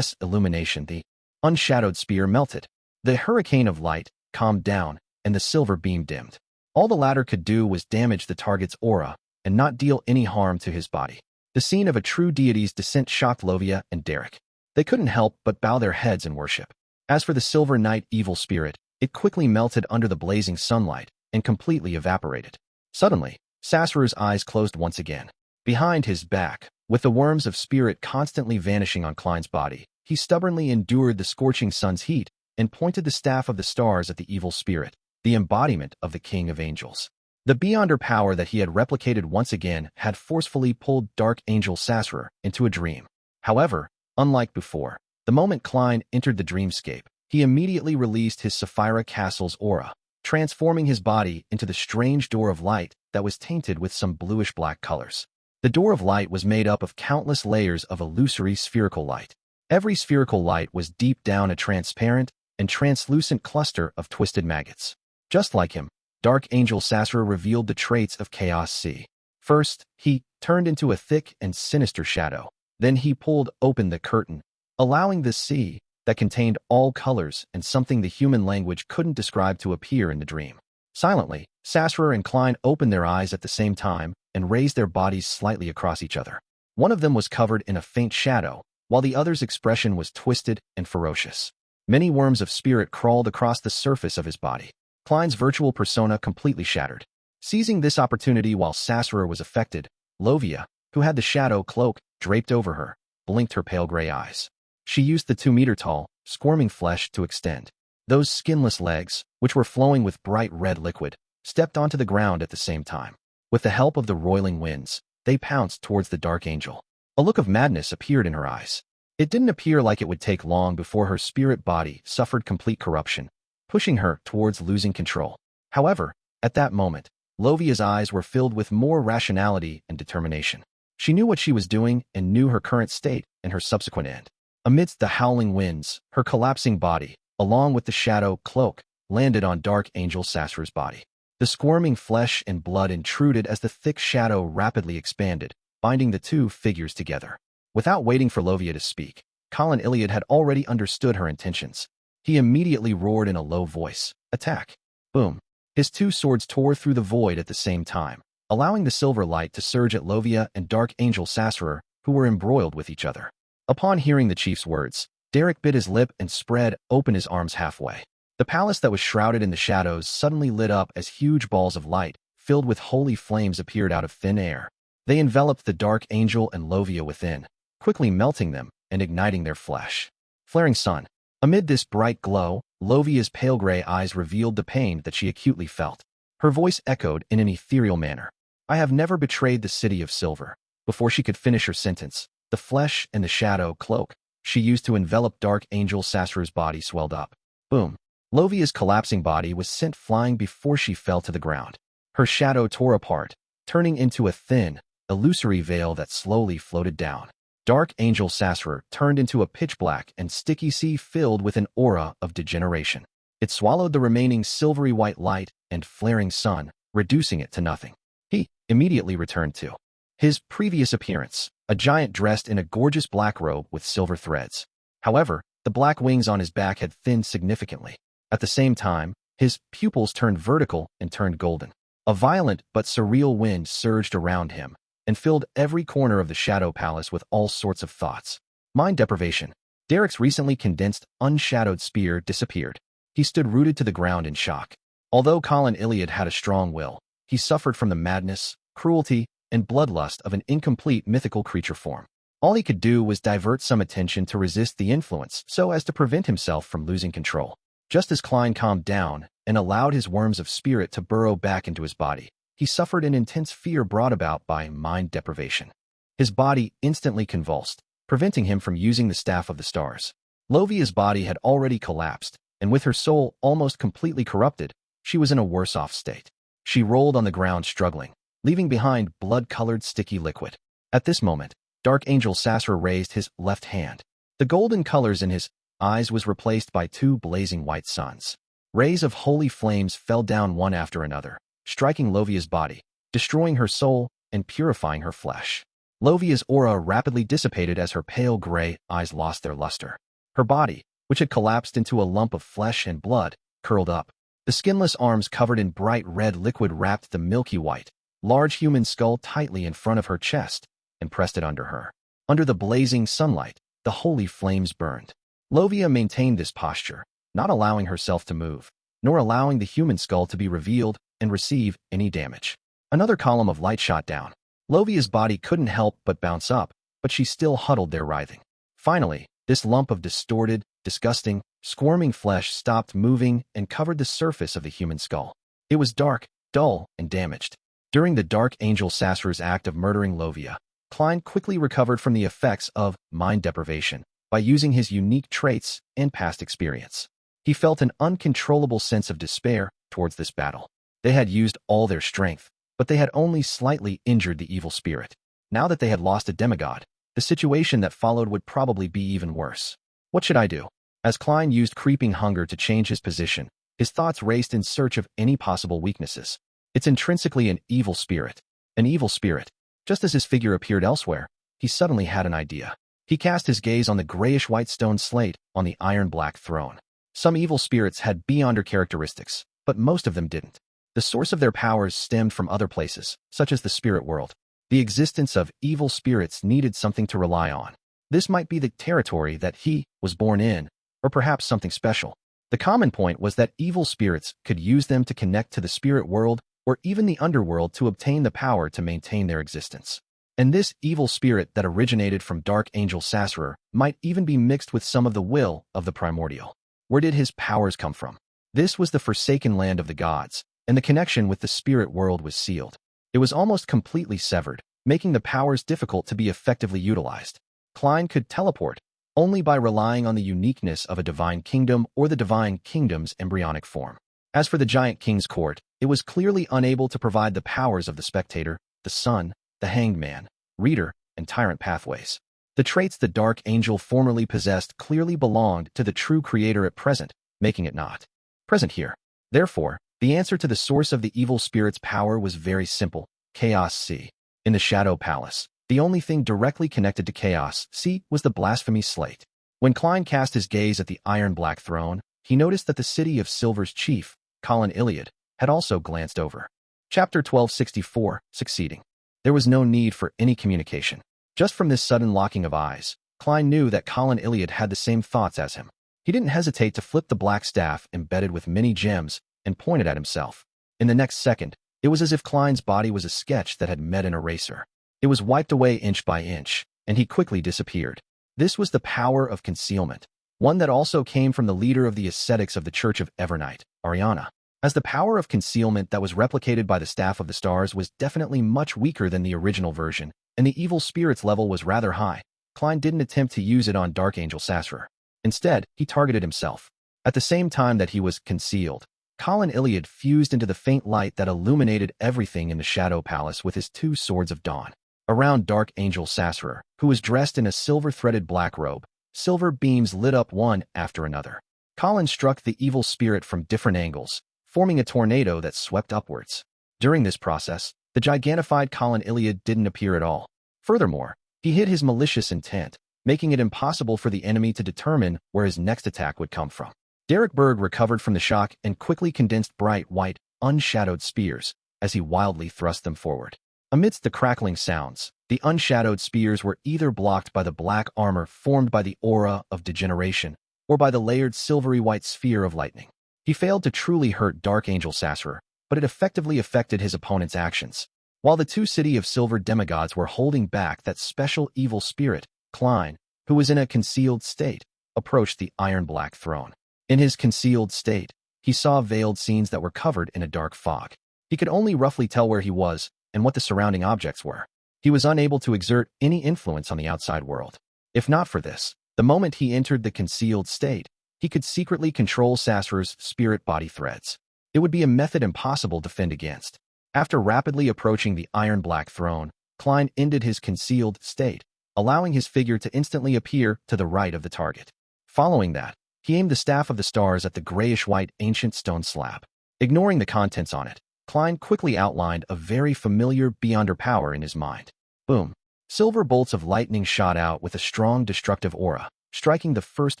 illumination, the unshadowed spear melted. The hurricane of light calmed down, and the silver beam dimmed. All the latter could do was damage the target's aura and not deal any harm to his body. The scene of a true deity's descent shocked Lovia and Derek. They couldn't help but bow their heads in worship. As for the Silver Knight evil spirit, it quickly melted under the blazing sunlight and completely evaporated. Suddenly, Sassurer's eyes closed once again. Behind his back, with the worms of spirit constantly vanishing on Klein's body, he stubbornly endured the scorching sun's heat and pointed the staff of the stars at the evil spirit, the embodiment of the King of Angels. The beyonder power that he had replicated once again had forcefully pulled Dark Angel Sassurer into a dream. However, unlike before, the moment Klein entered the dreamscape, he immediately released his Sapphira Castle's aura, transforming his body into the strange door of light that was tainted with some bluish-black colors. The door of light was made up of countless layers of illusory spherical light. Every spherical light was deep down a transparent and translucent cluster of twisted maggots. Just like him, Dark Angel Sassurer revealed the traits of Chaos Sea. First, he turned into a thick and sinister shadow. Then he pulled open the curtain, allowing the sea that contained all colors and something the human language couldn't describe to appear in the dream. Silently, Sassurer and Klein opened their eyes at the same time and raised their bodies slightly across each other. One of them was covered in a faint shadow, while the other's expression was twisted and ferocious. Many worms of spirit crawled across the surface of his body. Klein's virtual persona completely shattered. Seizing this opportunity while Sassurer was affected, Lovia, who had the shadow cloak draped over her, blinked her pale gray eyes. She used the 2-meter-tall, squirming flesh to extend. Those skinless legs, which were flowing with bright red liquid, stepped onto the ground at the same time. With the help of the roiling winds, they pounced towards the Dark Angel. A look of madness appeared in her eyes. It didn't appear like it would take long before her spirit body suffered complete corruption, pushing her towards losing control. However, at that moment, Lovia's eyes were filled with more rationality and determination. She knew what she was doing and knew her current state and her subsequent end. Amidst the howling winds, her collapsing body, along with the shadow cloak, landed on Dark Angel Sassurer's body. The squirming flesh and blood intruded as the thick shadow rapidly expanded, binding the two figures together. Without waiting for Lovia to speak, Colin Iliad had already understood her intentions. He immediately roared in a low voice, "Attack!" Boom. His two swords tore through the void at the same time, allowing the silver light to surge at Lovia and Dark Angel Sassurer, who were embroiled with each other. Upon hearing the chief's words, Derek bit his lip and spread open his arms halfway. The palace that was shrouded in the shadows suddenly lit up as huge balls of light, filled with holy flames, appeared out of thin air. They enveloped the Dark Angel and Lovia within, quickly melting them and igniting their flesh. Flaring sun. Amid this bright glow, Lovia's pale gray eyes revealed the pain that she acutely felt. Her voice echoed in an ethereal manner. "I have never betrayed the city of silver." Before she could finish her sentence, the flesh and the shadow cloak she used to envelop Dark Angel Sassurer's body swelled up. Boom. Lovia's collapsing body was sent flying before she fell to the ground. Her shadow tore apart, turning into a thin, illusory veil that slowly floated down. Dark Angel Sassurer turned into a pitch-black and sticky sea filled with an aura of degeneration. It swallowed the remaining silvery white light and flaring sun, reducing it to nothing. He immediately returned to his previous appearance, a giant dressed in a gorgeous black robe with silver threads. However, the black wings on his back had thinned significantly. At the same time, his pupils turned vertical and turned golden. A violent but surreal wind surged around him and filled every corner of the Shadow Palace with all sorts of thoughts. Mind deprivation. Derek's recently condensed, unshadowed spear disappeared. He stood rooted to the ground in shock. Although Colin Iliad had a strong will, he suffered from the madness, cruelty, and bloodlust of an incomplete mythical creature form. All he could do was divert some attention to resist the influence so as to prevent himself from losing control. Just as Klein calmed down and allowed his worms of spirit to burrow back into his body, he suffered an intense fear brought about by mind deprivation. His body instantly convulsed, preventing him from using the Staff of the Stars. Lovia's body had already collapsed, and with her soul almost completely corrupted, she was in a worse-off state. She rolled on the ground struggling, leaving behind blood-colored sticky liquid. At this moment, Dark Angel Sassurer raised his left hand. The golden colors in his eyes was replaced by two blazing white suns. Rays of holy flames fell down one after another, striking Lovia's body, destroying her soul and purifying her flesh. Lovia's aura rapidly dissipated as her pale gray eyes lost their luster. Her body, which had collapsed into a lump of flesh and blood, curled up. The skinless arms covered in bright red liquid wrapped the milky white, large human skull tightly in front of her chest and pressed it under her. Under the blazing sunlight, the holy flames burned. Lovia maintained this posture, not allowing herself to move, nor allowing the human skull to be revealed and receive any damage. Another column of light shot down. Lovia's body couldn't help but bounce up, but she still huddled there writhing. Finally, this lump of distorted, disgusting, squirming flesh stopped moving and covered the surface of the human skull. It was dark, dull, and damaged. During the Dark Angel Sassurer's act of murdering Lovia, Klein quickly recovered from the effects of mind deprivation by using his unique traits and past experience. He felt an uncontrollable sense of despair towards this battle. They had used all their strength, but they had only slightly injured the evil spirit. Now that they had lost a demigod, the situation that followed would probably be even worse. What should I do? As Klein used creeping hunger to change his position, his thoughts raced in search of any possible weaknesses. It's intrinsically an evil spirit. An evil spirit. Just as his figure appeared elsewhere, he suddenly had an idea. He cast his gaze on the grayish-white stone slate on the iron-black throne. Some evil spirits had beyonder characteristics, but most of them didn't. The source of their powers stemmed from other places, such as the spirit world. The existence of evil spirits needed something to rely on. This might be the territory that he was born in, or perhaps something special. The common point was that evil spirits could use them to connect to the spirit world or even the underworld to obtain the power to maintain their existence. And this evil spirit that originated from Dark Angel Sassurer might even be mixed with some of the will of the primordial. Where did his powers come from? This was the forsaken land of the gods, and the connection with the spirit world was sealed. It was almost completely severed, making the powers difficult to be effectively utilized. Klein could teleport only by relying on the uniqueness of a divine kingdom or the divine kingdom's embryonic form. As for the giant king's court, it was clearly unable to provide the powers of the spectator, the sun, the hanged man, reader, and tyrant pathways. The traits the Dark Angel formerly possessed clearly belonged to the true creator at present, making it not present here. Therefore, the answer to the source of the evil spirit's power was very simple: Chaos C. In the Shadow Palace, the only thing directly connected to Chaos C was the blasphemy slate. When Klein cast his gaze at the iron-black throne, he noticed that the City of Silver's chief, Colin Iliad, had also glanced over. Chapter 1264, Succeeding. There was no need for any communication. Just from this sudden locking of eyes, Klein knew that Colin Iliad had the same thoughts as him. He didn't hesitate to flip the black staff embedded with many gems and point it at himself. In the next second, it was as if Klein's body was a sketch that had met an eraser. It was wiped away inch by inch, and he quickly disappeared. This was the power of concealment, one that also came from the leader of the ascetics of the Church of Evernight, Ariana. As the power of concealment that was replicated by the Staff of the Stars was definitely much weaker than the original version, and the evil spirit's level was rather high, Klein didn't attempt to use it on Dark Angel Sassurer. Instead, he targeted himself. At the same time that he was concealed, Colin Iliad fused into the faint light that illuminated everything in the Shadow Palace with his two swords of dawn. Around Dark Angel Sassurer, who was dressed in a silver-threaded black robe, silver beams lit up one after another. Colin struck the evil spirit from different angles, forming a tornado that swept upwards. During this process, the gigantified Colin Iliad didn't appear at all. Furthermore, he hid his malicious intent, making it impossible for the enemy to determine where his next attack would come from. Derek Berg recovered from the shock and quickly condensed bright white, unshadowed spears as he wildly thrust them forward. Amidst the crackling sounds, the unshadowed spears were either blocked by the black armor formed by the aura of degeneration or by the layered silvery white sphere of lightning. He failed to truly hurt Dark Angel Sassurer, but it effectively affected his opponent's actions. While the two City of Silver demigods were holding back that special evil spirit, Klein, who was in a concealed state, approached the iron-black throne. In his concealed state, he saw veiled scenes that were covered in a dark fog. He could only roughly tell where he was and what the surrounding objects were. He was unable to exert any influence on the outside world. If not for this, the moment he entered the concealed state, he could secretly control Sassurer's spirit body threads. It would be a method impossible to fend against. After rapidly approaching the iron-black throne, Klein ended his concealed state, allowing his figure to instantly appear to the right of the target. Following that, he aimed the Staff of the Stars at the grayish-white ancient stone slab. Ignoring the contents on it, Klein quickly outlined a very familiar beyonder power in his mind. Boom! Silver bolts of lightning shot out with a strong destructive aura, striking the first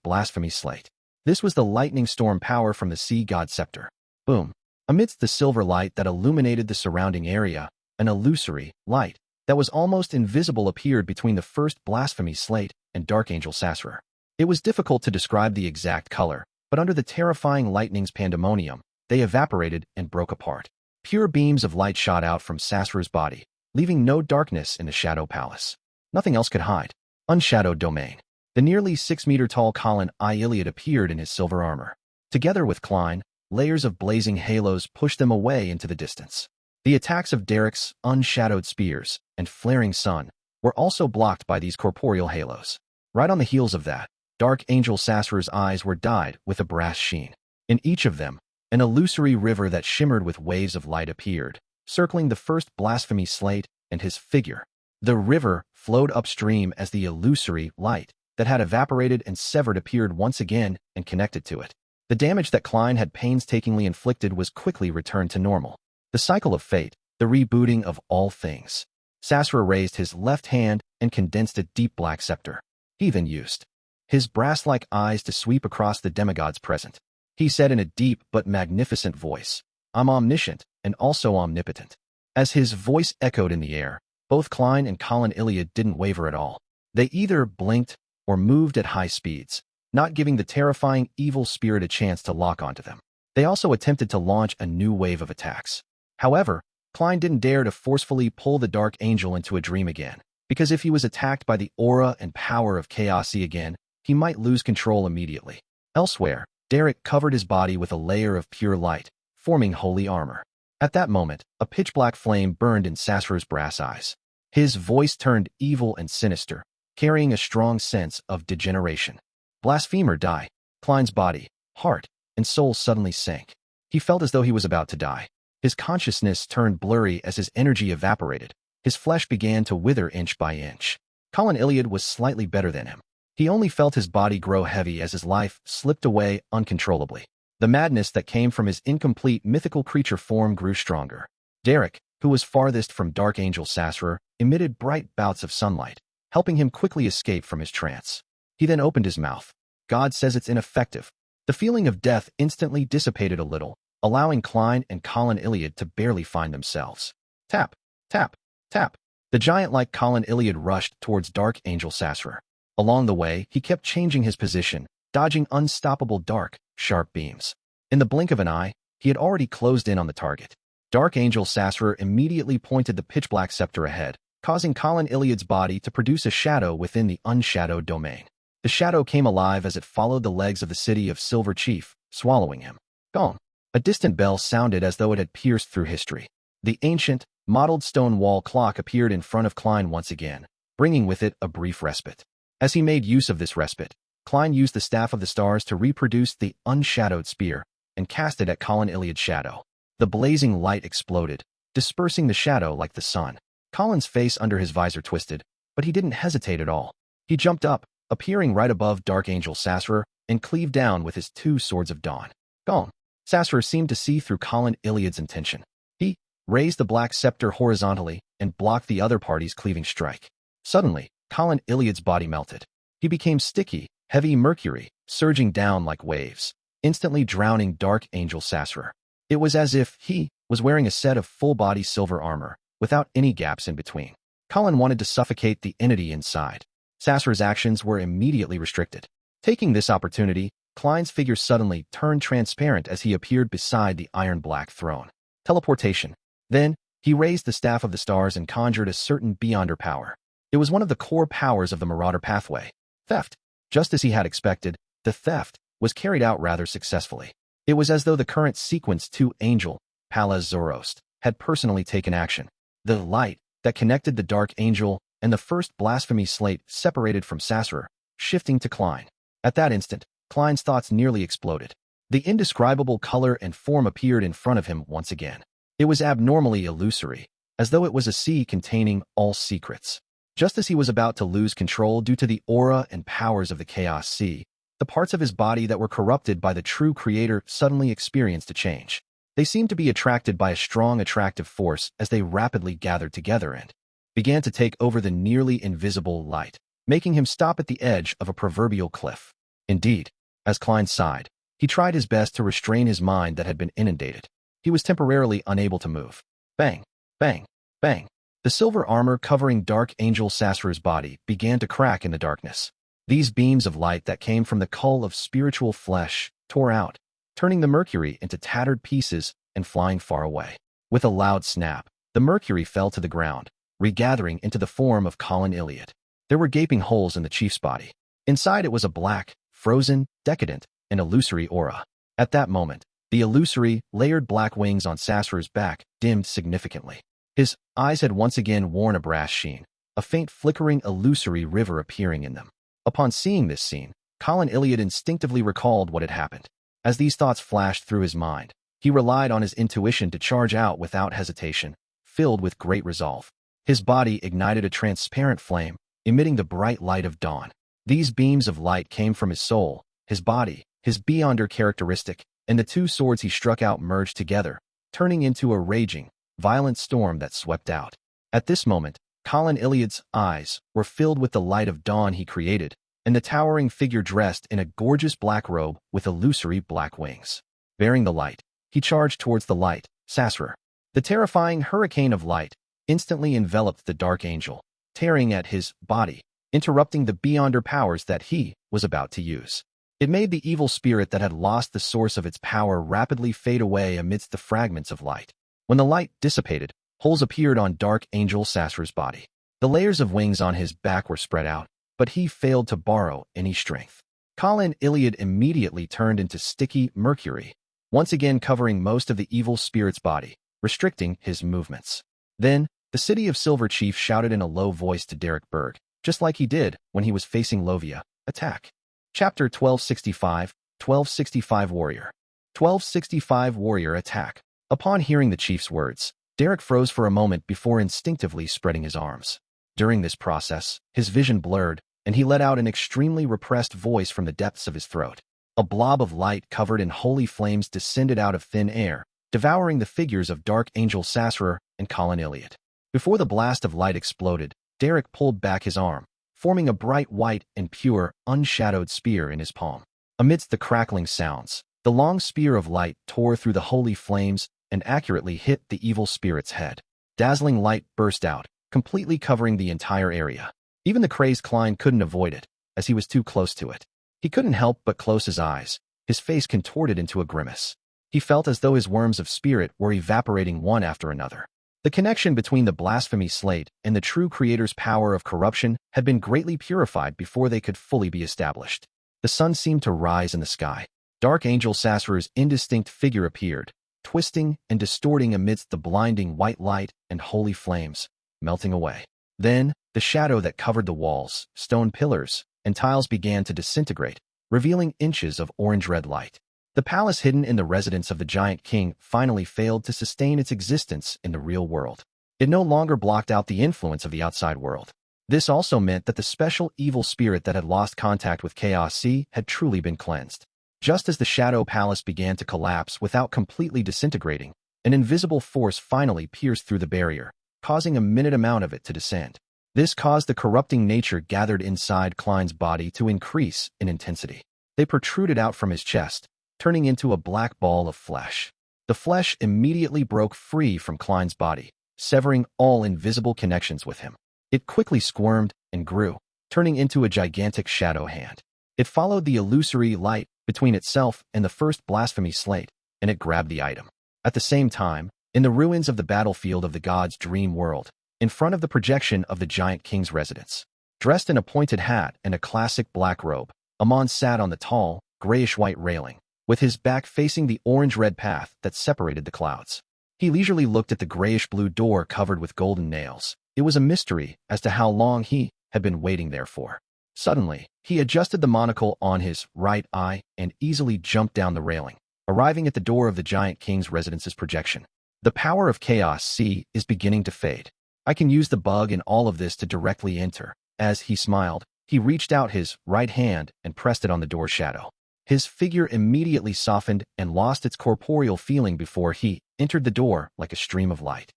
blasphemy slate. This was the lightning storm power from the Sea God Scepter. Boom! Amidst the silver light that illuminated the surrounding area, an illusory light that was almost invisible appeared between the first blasphemy slate and Dark Angel Sassurer. It was difficult to describe the exact color, but under the terrifying lightning's pandemonium, they evaporated and broke apart. Pure beams of light shot out from Sassurer's body, leaving no darkness in the Shadow Palace. Nothing else could hide. Unshadowed domain. The nearly 6-meter-tall Colin Iliad appeared in his silver armor. Together with Klein, layers of blazing halos pushed them away into the distance. The attacks of Derek's unshadowed spears and flaring sun were also blocked by these corporeal halos. Right on the heels of that, Dark Angel Sassurer's eyes were dyed with a brass sheen. In each of them, an illusory river that shimmered with waves of light appeared, circling the first blasphemy slate and his figure. The river flowed upstream as the illusory light that had evaporated and severed appeared once again and connected to it. The damage that Klein had painstakingly inflicted was quickly returned to normal. The cycle of fate, the rebooting of all things. Sassurer raised his left hand and condensed a deep black scepter. He then used his brass-like eyes to sweep across the demigods present. He said in a deep but magnificent voice, "I'm omniscient and also omnipotent." As his voice echoed in the air, both Klein and Colin Iliad didn't waver at all. They either blinked or moved at high speeds, not giving the terrifying evil spirit a chance to lock onto them. They also attempted to launch a new wave of attacks. However, Klein didn't dare to forcefully pull the Dark Angel into a dream again, because if he was attacked by the aura and power of Chaos again, he might lose control immediately. Elsewhere, Derek covered his body with a layer of pure light, forming holy armor. At that moment, a pitch-black flame burned in Sassurer's brass eyes. His voice turned evil and sinister, carrying a strong sense of degeneration. Blasphemer die. Klein's body, heart, and soul suddenly sank. He felt as though he was about to die. His consciousness turned blurry as his energy evaporated. His flesh began to wither inch by inch. Colin Iliad was slightly better than him. He only felt his body grow heavy as his life slipped away uncontrollably. The madness that came from his incomplete mythical creature form grew stronger. Derek, who was farthest from Dark Angel Sassurer, emitted bright bouts of sunlight, helping him quickly escape from his trance. He then opened his mouth. God says it's ineffective. The feeling of death instantly dissipated a little, allowing Klein and Colin Iliad to barely find themselves. Tap, tap, tap. The giant-like Colin Iliad rushed towards Dark Angel Sassurer. Along the way, he kept changing his position, dodging unstoppable dark, sharp beams. In the blink of an eye, he had already closed in on the target. Dark Angel Sassurer immediately pointed the pitch-black scepter ahead, causing Colin Iliad's body to produce a shadow within the unshadowed domain. The shadow came alive as it followed the legs of the city of Silver Chief, swallowing him. Gong! A distant bell sounded as though it had pierced through history. The ancient, mottled stone wall clock appeared in front of Klein once again, bringing with it a brief respite. As he made use of this respite, Klein used the Staff of the Stars to reproduce the unshadowed spear and cast it at Colin Iliad's shadow. The blazing light exploded, dispersing the shadow like the sun. Colin's face under his visor twisted, but he didn't hesitate at all. He jumped up, appearing right above Dark Angel Sassurer, and cleaved down with his two swords of dawn. Gong! Sassurer seemed to see through Colin Iliad's intention. He raised the black scepter horizontally and blocked the other party's cleaving strike. Suddenly, Colin Iliad's body melted. He became sticky, heavy mercury, surging down like waves, instantly drowning Dark Angel Sassurer. It was as if he was wearing a set of full-body silver armor, without any gaps in between. Colin wanted to suffocate the entity inside. Sassurer's actions were immediately restricted. Taking this opportunity, Klein's figure suddenly turned transparent as he appeared beside the iron-black throne. Teleportation. Then, he raised the Staff of the Stars and conjured a certain beyonder power. It was one of the core powers of the Marauder pathway. Theft. Just as he had expected, the theft was carried out rather successfully. It was as though the current Sequence 2 angel, Palaz Zoroast, had personally taken action. The light that connected the Dark Angel and the first blasphemy slate separated from Sassurer, shifting to Klein. At that instant, Klein's thoughts nearly exploded. The indescribable color and form appeared in front of him once again. It was abnormally illusory, as though it was a sea containing all secrets. Just as he was about to lose control due to the aura and powers of the Chaos Sea, the parts of his body that were corrupted by the true creator suddenly experienced a change. They seemed to be attracted by a strong attractive force as they rapidly gathered together and began to take over the nearly invisible light, making him stop at the edge of a proverbial cliff. Indeed, as Klein sighed, he tried his best to restrain his mind that had been inundated. He was temporarily unable to move. Bang, bang, bang. The silver armor covering Dark Angel Sassurer's body began to crack in the darkness. These beams of light that came from the cull of spiritual flesh tore out, turning the mercury into tattered pieces and flying far away. With a loud snap, the mercury fell to the ground, regathering into the form of Colin Iliad. There were gaping holes in the chief's body. Inside it was a black, frozen, decadent, and illusory aura. At that moment, the illusory, layered black wings on Sassurer's back dimmed significantly. His eyes had once again worn a brass sheen, a faint flickering illusory river appearing in them. Upon seeing this scene, Colin Iliad instinctively recalled what had happened. As these thoughts flashed through his mind, he relied on his intuition to charge out without hesitation, filled with great resolve. His body ignited a transparent flame, emitting the bright light of dawn. These beams of light came from his soul, his body, his beyonder characteristic, and the two swords he struck out merged together, turning into a raging, violent storm that swept out. At this moment, Colin Iliad's eyes were filled with the light of dawn he created, and the towering figure dressed in a gorgeous black robe with illusory black wings. Bearing the light, he charged towards the light, Sassurer. The terrifying hurricane of light instantly enveloped the Dark Angel, tearing at his body, interrupting the beyonder powers that he was about to use. It made the evil spirit that had lost the source of its power rapidly fade away amidst the fragments of light. When the light dissipated, holes appeared on Dark Angel Sassurer's body. The layers of wings on his back were spread out, but he failed to borrow any strength. Colin Iliad immediately turned into sticky mercury, once again covering most of the evil spirit's body, restricting his movements. Then, the city of Silver Chief shouted in a low voice to Derek Berg, just like he did when he was facing Lovia, attack. Chapter 1265 Warrior. 1265 Warrior attack. Upon hearing the chief's words, Derek froze for a moment before instinctively spreading his arms. During this process, his vision blurred, and he let out an extremely repressed voice from the depths of his throat. A blob of light covered in holy flames descended out of thin air, devouring the figures of Dark Angel Sassurer and Colin Iliad. Before the blast of light exploded, Derek pulled back his arm, forming a bright white and pure, unshadowed spear in his palm. Amidst the crackling sounds, the long spear of light tore through the holy flames and accurately hit the evil spirit's head. Dazzling light burst out, completely covering the entire area. Even the crazed Klein couldn't avoid it, as he was too close to it. He couldn't help but close his eyes, his face contorted into a grimace. He felt as though his worms of spirit were evaporating one after another. The connection between the blasphemy slate and the true creator's power of corruption had been greatly purified before they could fully be established. The sun seemed to rise in the sky. Dark Angel Sasrur's indistinct figure appeared, twisting and distorting amidst the blinding white light and holy flames, melting away. Then, the shadow that covered the walls, stone pillars, and tiles began to disintegrate, revealing inches of orange-red light. The palace hidden in the residence of the giant king finally failed to sustain its existence in the real world. It no longer blocked out the influence of the outside world. This also meant that the special evil spirit that had lost contact with Chaos C had truly been cleansed. Just as the Shadow Palace began to collapse without completely disintegrating, an invisible force finally pierced through the barrier, causing a minute amount of it to descend. This caused the corrupting nature gathered inside Klein's body to increase in intensity. They protruded out from his chest, turning into a black ball of flesh. The flesh immediately broke free from Klein's body, severing all invisible connections with him. It quickly squirmed and grew, turning into a gigantic shadow hand. It followed the illusory light between itself and the first blasphemy slate, and it grabbed the item. At the same time, in the ruins of the battlefield of the god's dream world, in front of the projection of the giant king's residence, dressed in a pointed hat and a classic black robe, Amon sat on the tall, grayish-white railing, with his back facing the orange-red path that separated the clouds. He leisurely looked at the grayish-blue door covered with golden nails. It was a mystery as to how long he had been waiting there for. Suddenly, he adjusted the monocle on his right eye and easily jumped down the railing, arriving at the door of the giant king's residence's projection. The power of Chaos C is beginning to fade. I can use the bug in all of this to directly enter. As he smiled, he reached out his right hand and pressed it on the door shadow. His figure immediately softened and lost its corporeal feeling before he entered the door like a stream of light.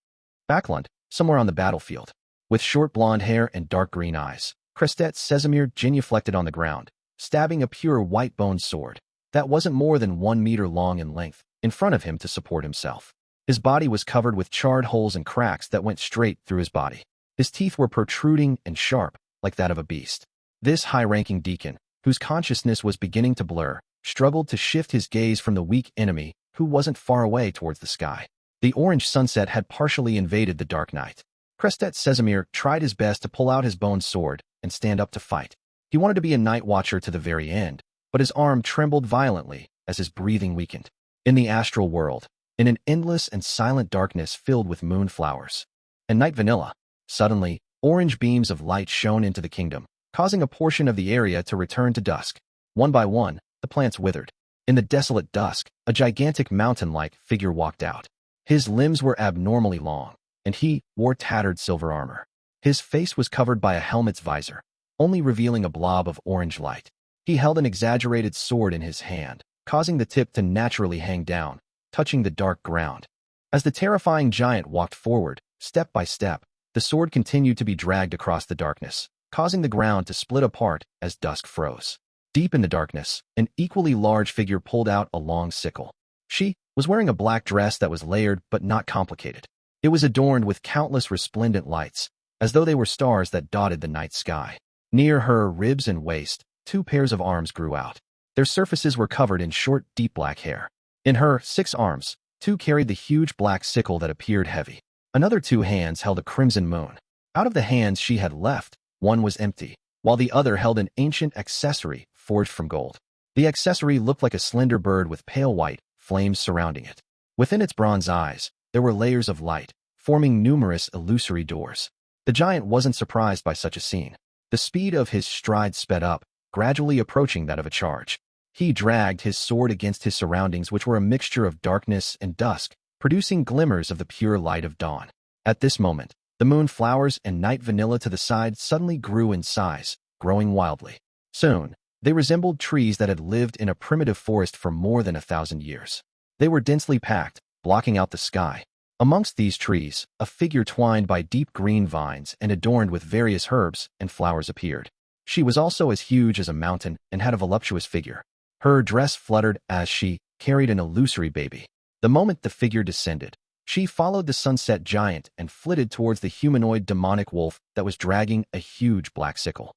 Backlund, somewhere on the battlefield, with short blonde hair and dark green eyes, Crestet Sesamir genuflected on the ground, stabbing a pure white-boned sword that wasn't more than 1 meter long in length in front of him to support himself. His body was covered with charred holes and cracks that went straight through his body. His teeth were protruding and sharp, like that of a beast. This high-ranking deacon, whose consciousness was beginning to blur, struggled to shift his gaze from the weak enemy who wasn't far away towards the sky. The orange sunset had partially invaded the dark night. Crestet Sesamir tried his best to pull out his bone sword and stand up to fight. He wanted to be a night watcher to the very end, but his arm trembled violently as his breathing weakened. In the astral world, in an endless and silent darkness filled with moonflowers and night vanilla, suddenly, orange beams of light shone into the kingdom, causing a portion of the area to return to dusk. One by one, the plants withered. In the desolate dusk, a gigantic mountain-like figure walked out. His limbs were abnormally long, and he wore tattered silver armor. His face was covered by a helmet's visor, only revealing a blob of orange light. He held an exaggerated sword in his hand, causing the tip to naturally hang down, touching the dark ground. As the terrifying giant walked forward, step by step, the sword continued to be dragged across the darkness, causing the ground to split apart as dusk froze. Deep in the darkness, an equally large figure pulled out a long sickle. She was wearing a black dress that was layered but not complicated. It was adorned with countless resplendent lights, as though they were stars that dotted the night sky. Near her ribs and waist, 2 pairs of arms grew out. Their surfaces were covered in short, deep black hair. In her 6 arms, 2 carried the huge black sickle that appeared heavy. Another 2 hands held a crimson moon. Out of the hands she had left, one was empty, while the other held an ancient accessory forged from gold. The accessory looked like a slender bird with pale white flames surrounding it. Within its bronze eyes, there were layers of light, forming numerous illusory doors. The giant wasn't surprised by such a scene. The speed of his stride sped up, gradually approaching that of a charge. He dragged his sword against his surroundings, which were a mixture of darkness and dusk, producing glimmers of the pure light of dawn. At this moment, the moon flowers and night vanilla to the side suddenly grew in size, growing wildly. Soon, they resembled trees that had lived in a primitive forest for more than 1,000 years. They were densely packed, blocking out the sky. Amongst these trees, a figure twined by deep green vines and adorned with various herbs and flowers appeared. She was also as huge as a mountain and had a voluptuous figure. Her dress fluttered as she carried an illusory baby. The moment the figure descended, she followed the sunset giant and flitted towards the humanoid demonic wolf that was dragging a huge black sickle.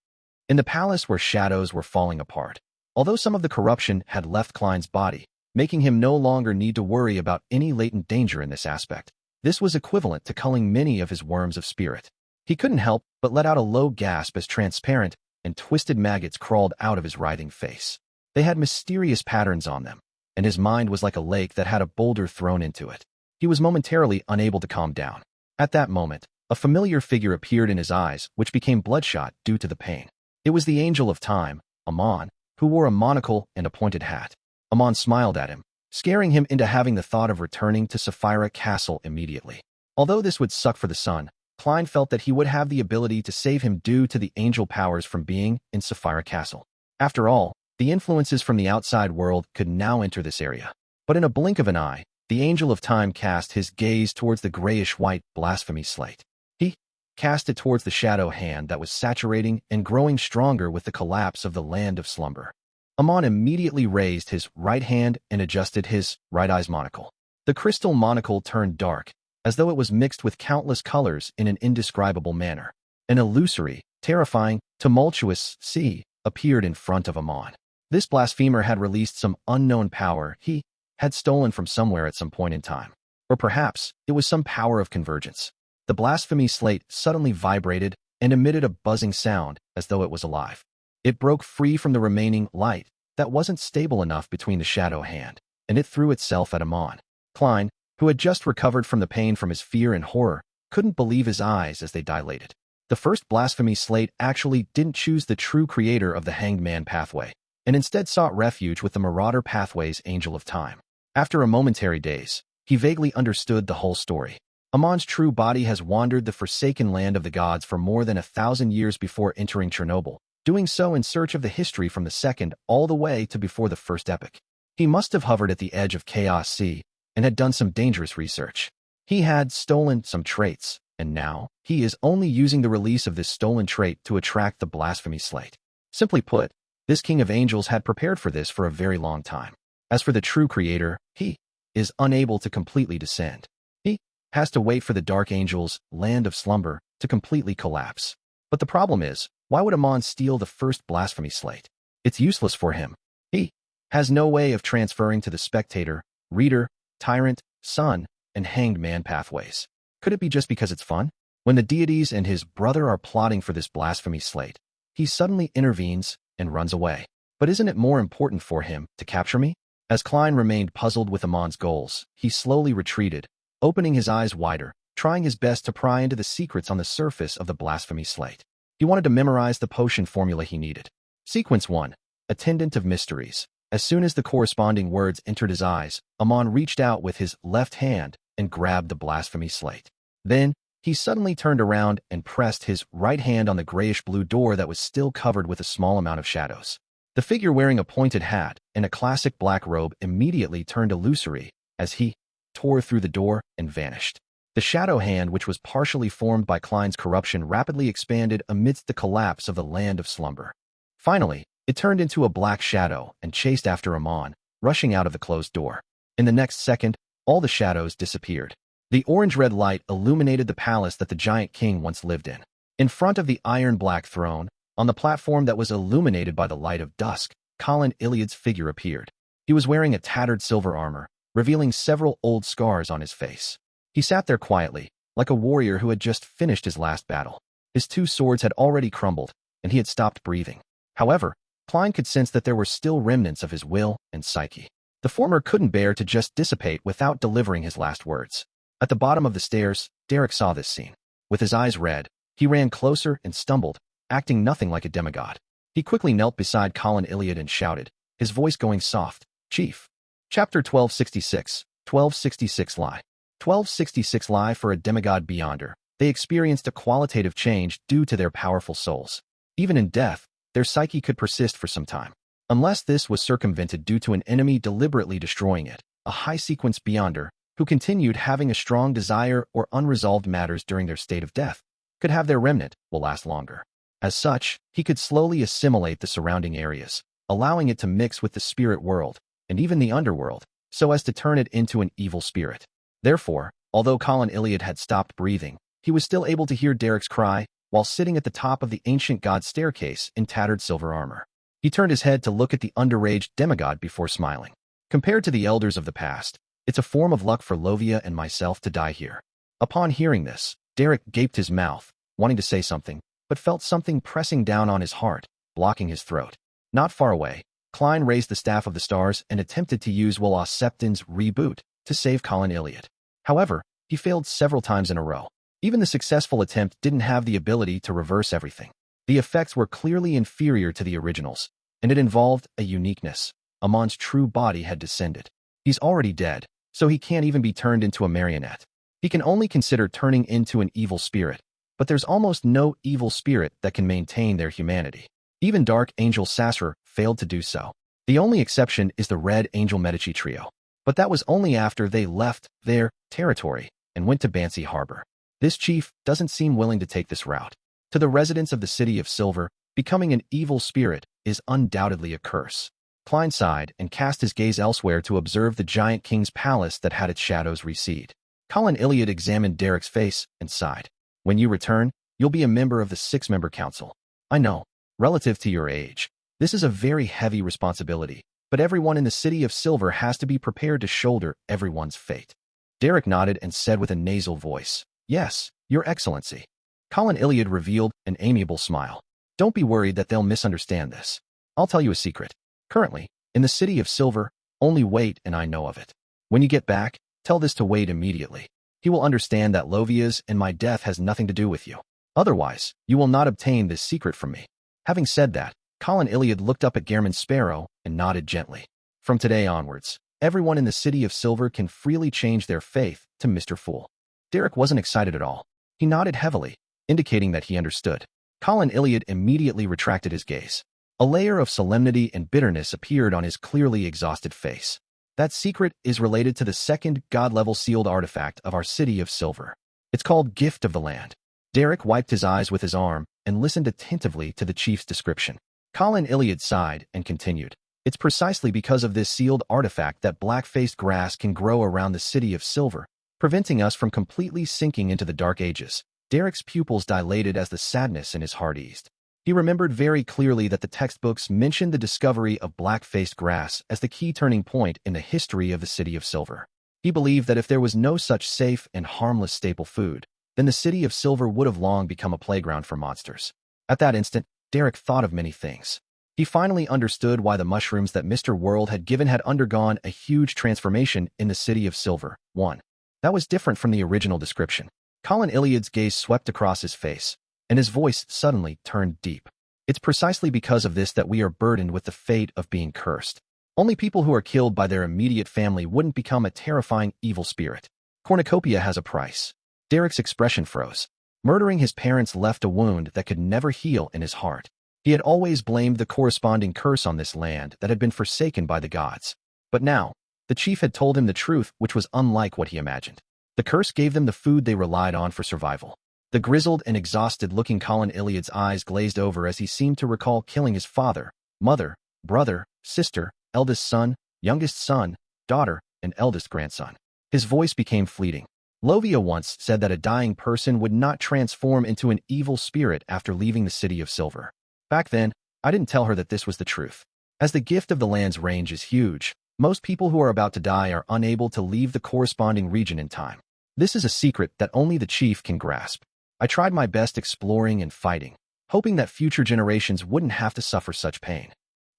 In the palace where shadows were falling apart, although some of the corruption had left Klein's body, making him no longer need to worry about any latent danger in this aspect, this was equivalent to culling many of his worms of spirit. He couldn't help but let out a low gasp as transparent and twisted maggots crawled out of his writhing face. They had mysterious patterns on them, and his mind was like a lake that had a boulder thrown into it. He was momentarily unable to calm down. At that moment, a familiar figure appeared in his eyes, which became bloodshot due to the pain. It was the Angel of Time, Amon, who wore a monocle and a pointed hat. Amon smiled at him, scaring him into having the thought of returning to Sapphira Castle immediately. Although this would suck for the son, Klein felt that he would have the ability to save him due to the angel powers from being in Sapphira Castle. After all, the influences from the outside world could now enter this area. But in a blink of an eye, the Angel of Time cast his gaze towards the grayish-white blasphemy slate. He cast it towards the shadow hand that was saturating and growing stronger with the collapse of the land of slumber. Amon immediately raised his right hand and adjusted his right eye's monocle. The crystal monocle turned dark, as though it was mixed with countless colors in an indescribable manner. An illusory, terrifying, tumultuous sea appeared in front of Amon. This blasphemer had released some unknown power he had stolen from somewhere at some point in time. Or perhaps it was some power of convergence. The blasphemy slate suddenly vibrated and emitted a buzzing sound as though it was alive. It broke free from the remaining light that wasn't stable enough between the shadow hand, and it threw itself at Amon. Klein, who had just recovered from the pain from his fear and horror, couldn't believe his eyes as they dilated. The first blasphemy slate actually didn't choose the true creator of the Hanged Man pathway, and instead sought refuge with the Marauder Pathway's Angel of Time. After a momentary daze, he vaguely understood the whole story. Amon's true body has wandered the forsaken land of the gods for more than 1,000 years before entering Chernobyl, doing so in search of the history from the second all the way to before the first epoch. He must have hovered at the edge of Chaos Sea and had done some dangerous research. He had stolen some traits, and now he is only using the release of this stolen trait to attract the blasphemy slate. Simply put, this King of Angels had prepared for this for a very long time. As for the true creator, he is unable to completely descend. He has to wait for the Dark Angel's land of slumber to completely collapse. But the problem is, why would Amon steal the first blasphemy slate? It's useless for him. He has no way of transferring to the spectator, reader, tyrant, son, and hanged man pathways. Could it be just because it's fun? When the deities and his brother are plotting for this blasphemy slate, he suddenly intervenes and runs away. But isn't it more important for him to capture me? As Klein remained puzzled with Amon's goals, he slowly retreated, opening his eyes wider, trying his best to pry into the secrets on the surface of the blasphemy slate. He wanted to memorize the potion formula he needed. Sequence 1. Attendant of Mysteries. As soon as the corresponding words entered his eyes, Amon reached out with his left hand and grabbed the blasphemy slate. Then, he suddenly turned around and pressed his right hand on the grayish-blue door that was still covered with a small amount of shadows. The figure wearing a pointed hat and a classic black robe immediately turned illusory as he tore through the door and vanished. The shadow hand, which was partially formed by Klein's corruption, rapidly expanded amidst the collapse of the land of slumber. Finally, it turned into a black shadow and chased after Amon, rushing out of the closed door. In the next second, all the shadows disappeared. The orange-red light illuminated the palace that the giant king once lived in. In front of the iron-black throne, on the platform that was illuminated by the light of dusk, Colin Iliad's figure appeared. He was wearing a tattered silver armor, revealing several old scars on his face. He sat there quietly, like a warrior who had just finished his last battle. His two swords had already crumbled, and he had stopped breathing. However, Klein could sense that there were still remnants of his will and psyche. The former couldn't bear to just dissipate without delivering his last words. At the bottom of the stairs, Derek saw this scene. With his eyes red, he ran closer and stumbled, acting nothing like a demigod. He quickly knelt beside Colin Iliad and shouted, his voice going soft, "Chief." Chapter 1266, 1266 Ligh. 1266 Ligh. For a demigod beyonder, they experienced a qualitative change due to their powerful souls. Even in death, their psyche could persist for some time. Unless this was circumvented due to an enemy deliberately destroying it, a high-sequence beyonder who continued having a strong desire or unresolved matters during their state of death, could have their remnant will last longer. As such, he could slowly assimilate the surrounding areas, allowing it to mix with the spirit world, and even the underworld, so as to turn it into an evil spirit. Therefore, although Colin Iliad had stopped breathing, he was still able to hear Derek's cry while sitting at the top of the ancient god staircase in tattered silver armor. He turned his head to look at the underaged demigod before smiling. Compared to the elders of the past, it's a form of luck for Lovia and myself to die here. Upon hearing this, Derek gaped his mouth, wanting to say something, but felt something pressing down on his heart, blocking his throat. Not far away, Klein raised the Staff of the Stars and attempted to use Will Septon's reboot to save Colin Iliad. However, he failed several times in a row. Even the successful attempt didn't have the ability to reverse everything. The effects were clearly inferior to the originals, and it involved a uniqueness. Amon's true body had descended. He's already dead, so he can't even be turned into a marionette. He can only consider turning into an evil spirit, but there's almost no evil spirit that can maintain their humanity. Even Dark Angel Sasser failed to do so. The only exception is the Red Angel Medici trio, but that was only after they left their territory and went to Bansi Harbor. This chief doesn't seem willing to take this route. To the residents of the City of Silver, becoming an evil spirit is undoubtedly a curse. Klein sighed and cast his gaze elsewhere to observe the giant king's palace that had its shadows recede. Colin Iliad examined Derek's face and sighed. When you return, you'll be a member of the 6-member council. I know, relative to your age, this is a very heavy responsibility, but everyone in the City of Silver has to be prepared to shoulder everyone's fate. Derek nodded and said with a nasal voice, "Yes, Your Excellency." Colin Iliad revealed an amiable smile. "Don't be worried that they'll misunderstand this. I'll tell you a secret. Currently, in the City of Silver, only Wade and I know of it. When you get back, tell this to Wade immediately. He will understand that Lovia's and my death has nothing to do with you. Otherwise, you will not obtain this secret from me." Having said that, Colin Iliad looked up at Gehrman Sparrow and nodded gently. From today onwards, everyone in the City of Silver can freely change their faith to Mr. Fool. Derek wasn't excited at all. He nodded heavily, indicating that he understood. Colin Iliad immediately retracted his gaze. A layer of solemnity and bitterness appeared on his clearly exhausted face. That secret is related to the second god-level sealed artifact of our City of Silver. It's called Gift of the Land. Derek wiped his eyes with his arm and listened attentively to the chief's description. Colin Iliad sighed and continued. It's precisely because of this sealed artifact that black-faced grass can grow around the City of Silver, preventing us from completely sinking into the Dark Ages. Derek's pupils dilated as the sadness in his heart eased. He remembered very clearly that the textbooks mentioned the discovery of black-faced grass as the key turning point in the history of the City of Silver. He believed that if there was no such safe and harmless staple food, then the City of Silver would have long become a playground for monsters. At that instant, Derek thought of many things. He finally understood why the mushrooms that Mr. World had given had undergone a huge transformation in the City of Silver. 1. That was different from the original description. Colin Iliad's gaze swept across his face, and his voice suddenly turned deep. It's precisely because of this that we are burdened with the fate of being cursed. Only people who are killed by their immediate family wouldn't become a terrifying evil spirit. Cornucopia has a price. Derek's expression froze. Murdering his parents left a wound that could never heal in his heart. He had always blamed the corresponding curse on this land that had been forsaken by the gods. But now, the chief had told him the truth, which was unlike what he imagined. The curse gave them the food they relied on for survival. The grizzled and exhausted-looking Colin Iliad's eyes glazed over as he seemed to recall killing his father, mother, brother, sister, eldest son, youngest son, daughter, and eldest grandson. His voice became fleeting. Lovia once said that a dying person would not transform into an evil spirit after leaving the City of Silver. Back then, I didn't tell her that this was the truth. As the gift of the land's range is huge, most people who are about to die are unable to leave the corresponding region in time. This is a secret that only the chief can grasp. I tried my best exploring and fighting, hoping that future generations wouldn't have to suffer such pain.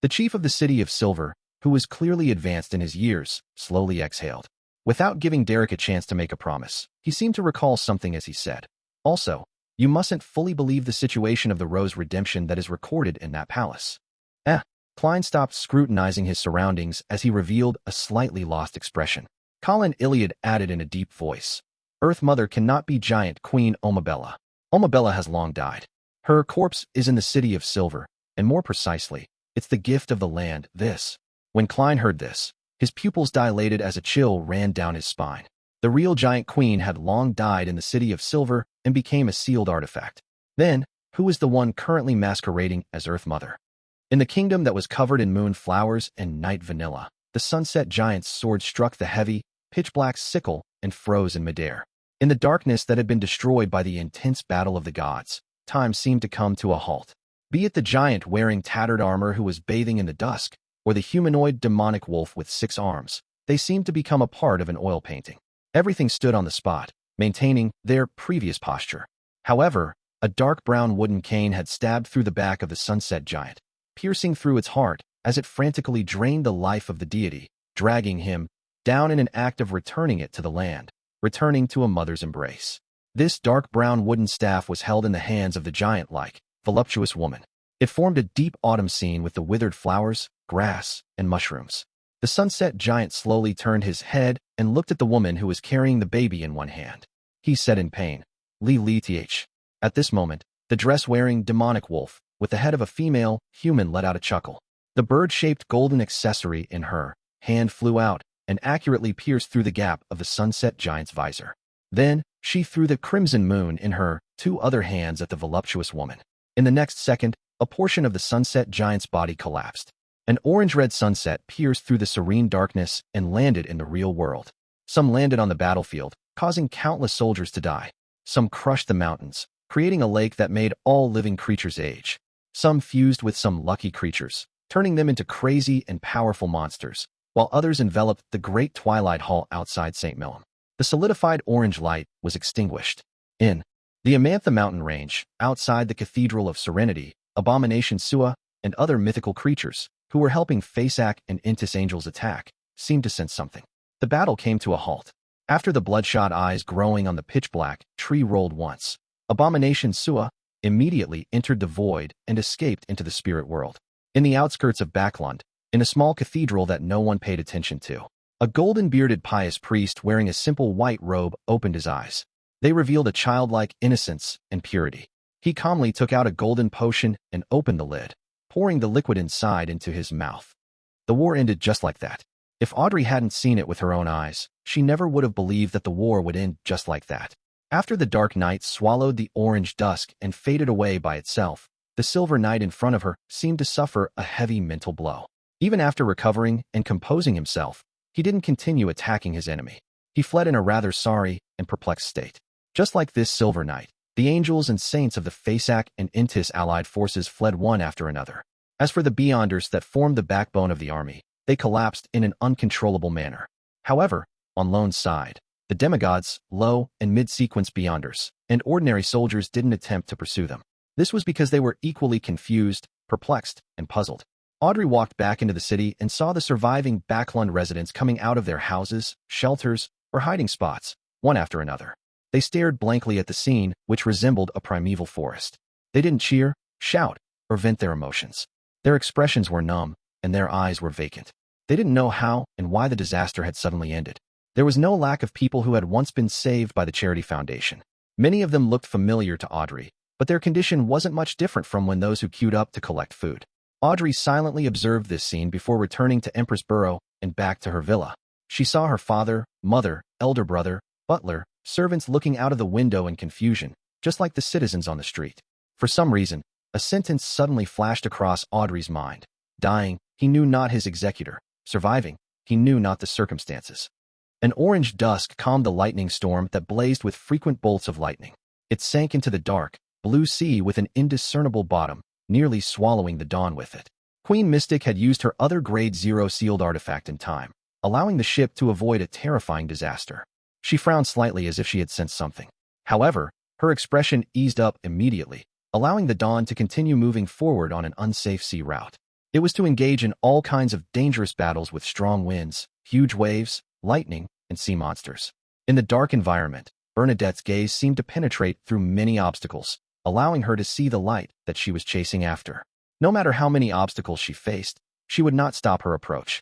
The chief of the City of Silver, who was clearly advanced in his years, slowly exhaled. Without giving Derek a chance to make a promise, he seemed to recall something as he said. Also, you mustn't fully believe the situation of the Rose redemption that is recorded in that palace. Klein stopped scrutinizing his surroundings as he revealed a slightly lost expression. Colin Iliad added in a deep voice. Earth Mother cannot be giant Queen Omabella. Omabella has long died. Her corpse is in the City of Silver, and more precisely, it's the gift of the land, this. When Klein heard this, his pupils dilated as a chill ran down his spine. The real giant queen had long died in the City of Silver and became a sealed artifact. Then, who was the one currently masquerading as Earth Mother? In the kingdom that was covered in moon flowers and night vanilla, the sunset giant's sword struck the heavy, pitch-black sickle and froze in midair. In the darkness that had been destroyed by the intense battle of the gods, time seemed to come to a halt. Be it the giant wearing tattered armor who was bathing in the dusk, or the humanoid demonic wolf with 6 arms, they seemed to become a part of an oil painting. Everything stood on the spot, maintaining their previous posture. However, a dark brown wooden cane had stabbed through the back of the sunset giant, piercing through its heart as it frantically drained the life of the deity, dragging him down in an act of returning it to the land, returning to a mother's embrace. This dark brown wooden staff was held in the hands of the giant-like, voluptuous woman. It formed a deep autumn scene with the withered flowers, grass, and mushrooms. The sunset giant slowly turned his head and looked at the woman who was carrying the baby in one hand. He said in pain, Ligh. At this moment, the dress-wearing demonic wolf, with the head of a female human, let out a chuckle. The bird-shaped golden accessory in her hand flew out and accurately pierced through the gap of the sunset giant's visor. Then, she threw the crimson moon in her 2 other hands at the voluptuous woman. In the next second, a portion of the sunset giant's body collapsed. An orange-red sunset pierced through the serene darkness and landed in the real world. Some landed on the battlefield, causing countless soldiers to die. Some crushed the mountains, creating a lake that made all living creatures age. Some fused with some lucky creatures, turning them into crazy and powerful monsters, while others enveloped the great twilight hall outside St. Millom. The solidified orange light was extinguished. In the Amantha mountain range, outside the Cathedral of Serenity, Abomination Sua and other mythical creatures, who were helping Fasak and Intis angels attack, seemed to sense something. The battle came to a halt. After the bloodshot eyes growing on the pitch-black tree rolled once, Abomination Sua immediately entered the void and escaped into the spirit world. In the outskirts of Backlund, in a small cathedral that no one paid attention to, a golden-bearded pious priest wearing a simple white robe opened his eyes. They revealed a childlike innocence and purity. He calmly took out a golden potion and opened the lid, pouring the liquid inside into his mouth. The war ended just like that. If Audrey hadn't seen it with her own eyes, she never would have believed that the war would end just like that. After the dark night swallowed the orange dusk and faded away by itself, the silver knight in front of her seemed to suffer a heavy mental blow. Even after recovering and composing himself, he didn't continue attacking his enemy. He fled in a rather sorry and perplexed state. Just like this silver knight, the angels and saints of the Fasak and Intis allied forces fled one after another. As for the Beyonders that formed the backbone of the army, they collapsed in an uncontrollable manner. However, on Lone's side, the demigods, low and mid-sequence Beyonders, and ordinary soldiers didn't attempt to pursue them. This was because they were equally confused, perplexed, and puzzled. Audrey walked back into the city and saw the surviving Backlund residents coming out of their houses, shelters, or hiding spots, one after another. They stared blankly at the scene, which resembled a primeval forest. They didn't cheer, shout, or vent their emotions. Their expressions were numb, and their eyes were vacant. They didn't know how and why the disaster had suddenly ended. There was no lack of people who had once been saved by the Charity Foundation. Many of them looked familiar to Audrey, but their condition wasn't much different from when those who queued up to collect food. Audrey silently observed this scene before returning to Empress Borough and back to her villa. She saw her father, mother, elder brother, butler, servants looking out of the window in confusion, just like the citizens on the street. For some reason, a sentence suddenly flashed across Audrey's mind. Dying, he knew not his executor. Surviving, he knew not the circumstances. An orange dusk calmed the lightning storm that blazed with frequent bolts of lightning. It sank into the dark, blue sea with an indiscernible bottom, nearly swallowing the dawn with it. Queen Mystic had used her other Grade 0 sealed artifact in time, allowing the ship to avoid a terrifying disaster. She frowned slightly as if she had sensed something. However, her expression eased up immediately, allowing the Dawn to continue moving forward on an unsafe sea route. It was to engage in all kinds of dangerous battles with strong winds, huge waves, lightning, and sea monsters. In the dark environment, Bernadette's gaze seemed to penetrate through many obstacles, allowing her to see the light that she was chasing after. No matter how many obstacles she faced, she would not stop her approach.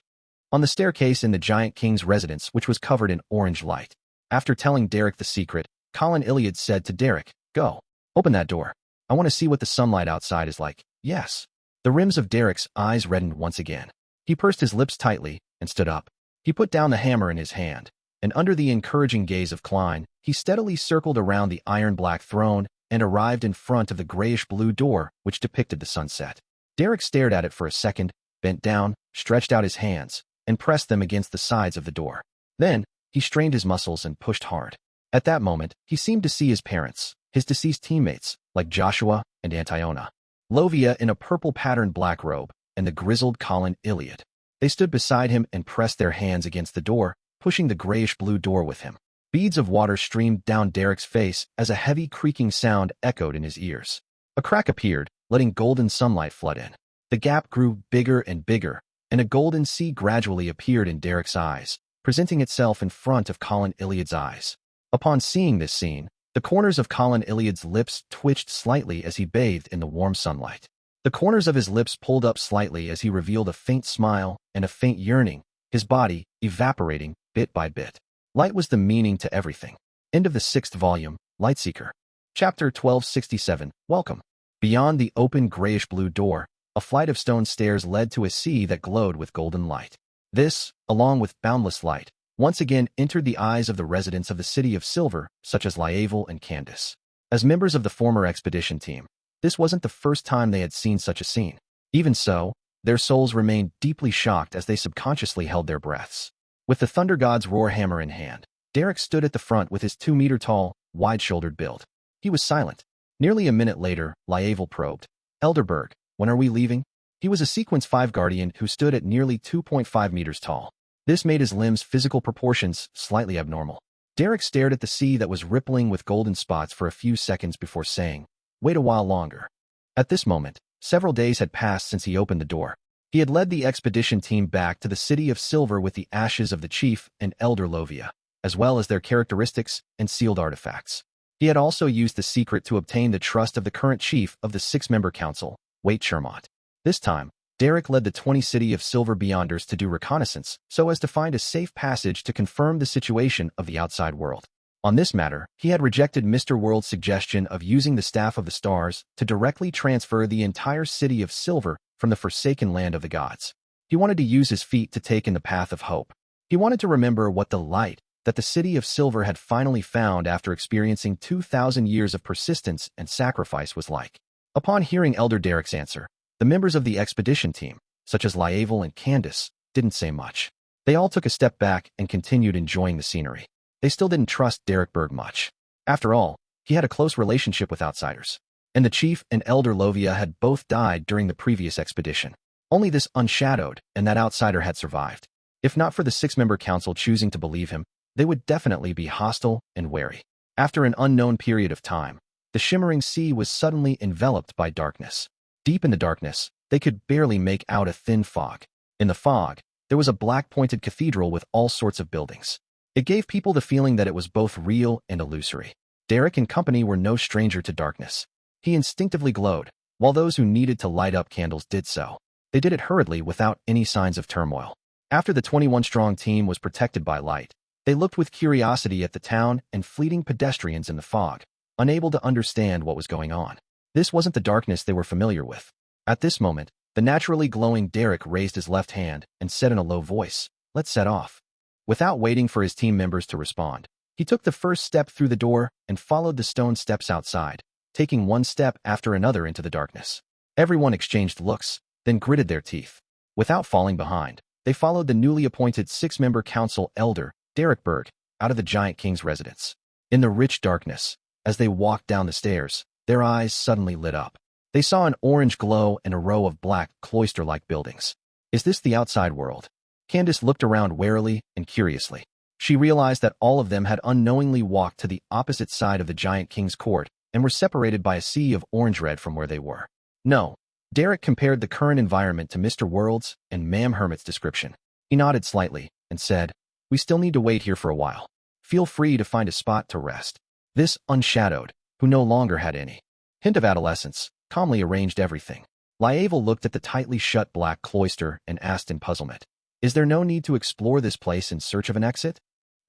On the staircase in the giant king's residence, which was covered in orange light, after telling Derek the secret, Colin Iliad said to Derek, "Go. Open that door. I want to see what the sunlight outside is like." "Yes." The rims of Derek's eyes reddened once again. He pursed his lips tightly and stood up. He put down the hammer in his hand, and under the encouraging gaze of Klein, he steadily circled around the iron-black throne and arrived in front of the grayish-blue door which depicted the sunset. Derek stared at it for a second, bent down, stretched out his hands, and pressed them against the sides of the door. Then, he strained his muscles and pushed hard. At that moment, he seemed to see his parents, his deceased teammates, like Joshua and Antiona. Lovia in a purple-patterned black robe, and the grizzled Colin Iliad. They stood beside him and pressed their hands against the door, pushing the grayish-blue door with him. Beads of water streamed down Derek's face as a heavy creaking sound echoed in his ears. A crack appeared, letting golden sunlight flood in. The gap grew bigger and bigger, and a golden sea gradually appeared in Derek's eyes, presenting itself in front of Colin Iliad's eyes. Upon seeing this scene, the corners of Colin Iliad's lips twitched slightly as he bathed in the warm sunlight. The corners of his lips pulled up slightly as he revealed a faint smile and a faint yearning, his body evaporating bit by bit. Light was the meaning to everything. End of the 6th volume, Lightseeker. Chapter 1267, Welcome. Beyond the open grayish-blue door, a flight of stone stairs led to a sea that glowed with golden light. This, along with boundless light, once again entered the eyes of the residents of the City of Silver, such as Ligh and Candace. As members of the former expedition team, this wasn't the first time they had seen such a scene. Even so, their souls remained deeply shocked as they subconsciously held their breaths. With the Thunder God's roar hammer in hand, Derek stood at the front with his 2-meter-tall, wide-shouldered build. He was silent. Nearly a minute later, Ligh probed. Elderberg, when are we leaving? He was a Sequence 5 Guardian who stood at nearly 2.5 meters tall. This made his limbs' physical proportions slightly abnormal. Derek stared at the sea that was rippling with golden spots for a few seconds before saying, "Wait a while longer." At this moment, several days had passed since he opened the door. He had led the expedition team back to the City of Silver with the ashes of the chief and elder Lovia, as well as their characteristics and sealed artifacts. He had also used the secret to obtain the trust of the current chief of the 6-member council, Waite Shermont. This time, Derek led the 20 City of Silver Beyonders to do reconnaissance so as to find a safe passage to confirm the situation of the outside world. On this matter, he had rejected Mr. World's suggestion of using the Staff of the Stars to directly transfer the entire City of Silver from the forsaken land of the gods. He wanted to use his feet to take in the path of hope. He wanted to remember what the light that the City of Silver had finally found after experiencing 2,000 years of persistence and sacrifice was like. Upon hearing Elder Derek's answer, the members of the expedition team, such as Ligh and Candace, didn't say much. They all took a step back and continued enjoying the scenery. They still didn't trust Derek Berg much. After all, he had a close relationship with outsiders. And the chief and elder Lovia had both died during the previous expedition. Only this unshadowed and that outsider had survived. If not for the 6-member council choosing to believe him, they would definitely be hostile and wary. After an unknown period of time, the shimmering sea was suddenly enveloped by darkness. Deep in the darkness, they could barely make out a thin fog. In the fog, there was a black-pointed cathedral with all sorts of buildings. It gave people the feeling that it was both real and illusory. Derek and company were no stranger to darkness. He instinctively glowed, while those who needed to light up candles did so. They did it hurriedly without any signs of turmoil. After the 21-strong team was protected by light, they looked with curiosity at the town and fleeting pedestrians in the fog, unable to understand what was going on. This wasn't the darkness they were familiar with. At this moment, the naturally glowing Derek raised his left hand and said in a low voice, "Let's set off." Without waiting for his team members to respond, he took the first step through the door and followed the stone steps outside, taking one step after another into the darkness. Everyone exchanged looks, then gritted their teeth. Without falling behind, they followed the newly appointed 6-member council elder, Derek Berg, out of the Giant King's residence. In the rich darkness, as they walked down the stairs, their eyes suddenly lit up. They saw an orange glow and a row of black, cloister-like buildings. Is this the outside world? Candace looked around warily and curiously. She realized that all of them had unknowingly walked to the opposite side of the Giant King's court and were separated by a sea of orange-red from where they were. No. Derek compared the current environment to Mr. World's and Ma'am Hermit's description. He nodded slightly and said, "We still need to wait here for a while. Feel free to find a spot to rest." This unshadowed, who no longer had any hint of adolescence, calmly arranged everything. Ligh looked at the tightly shut black cloister and asked in puzzlement, "Is there no need to explore this place in search of an exit?"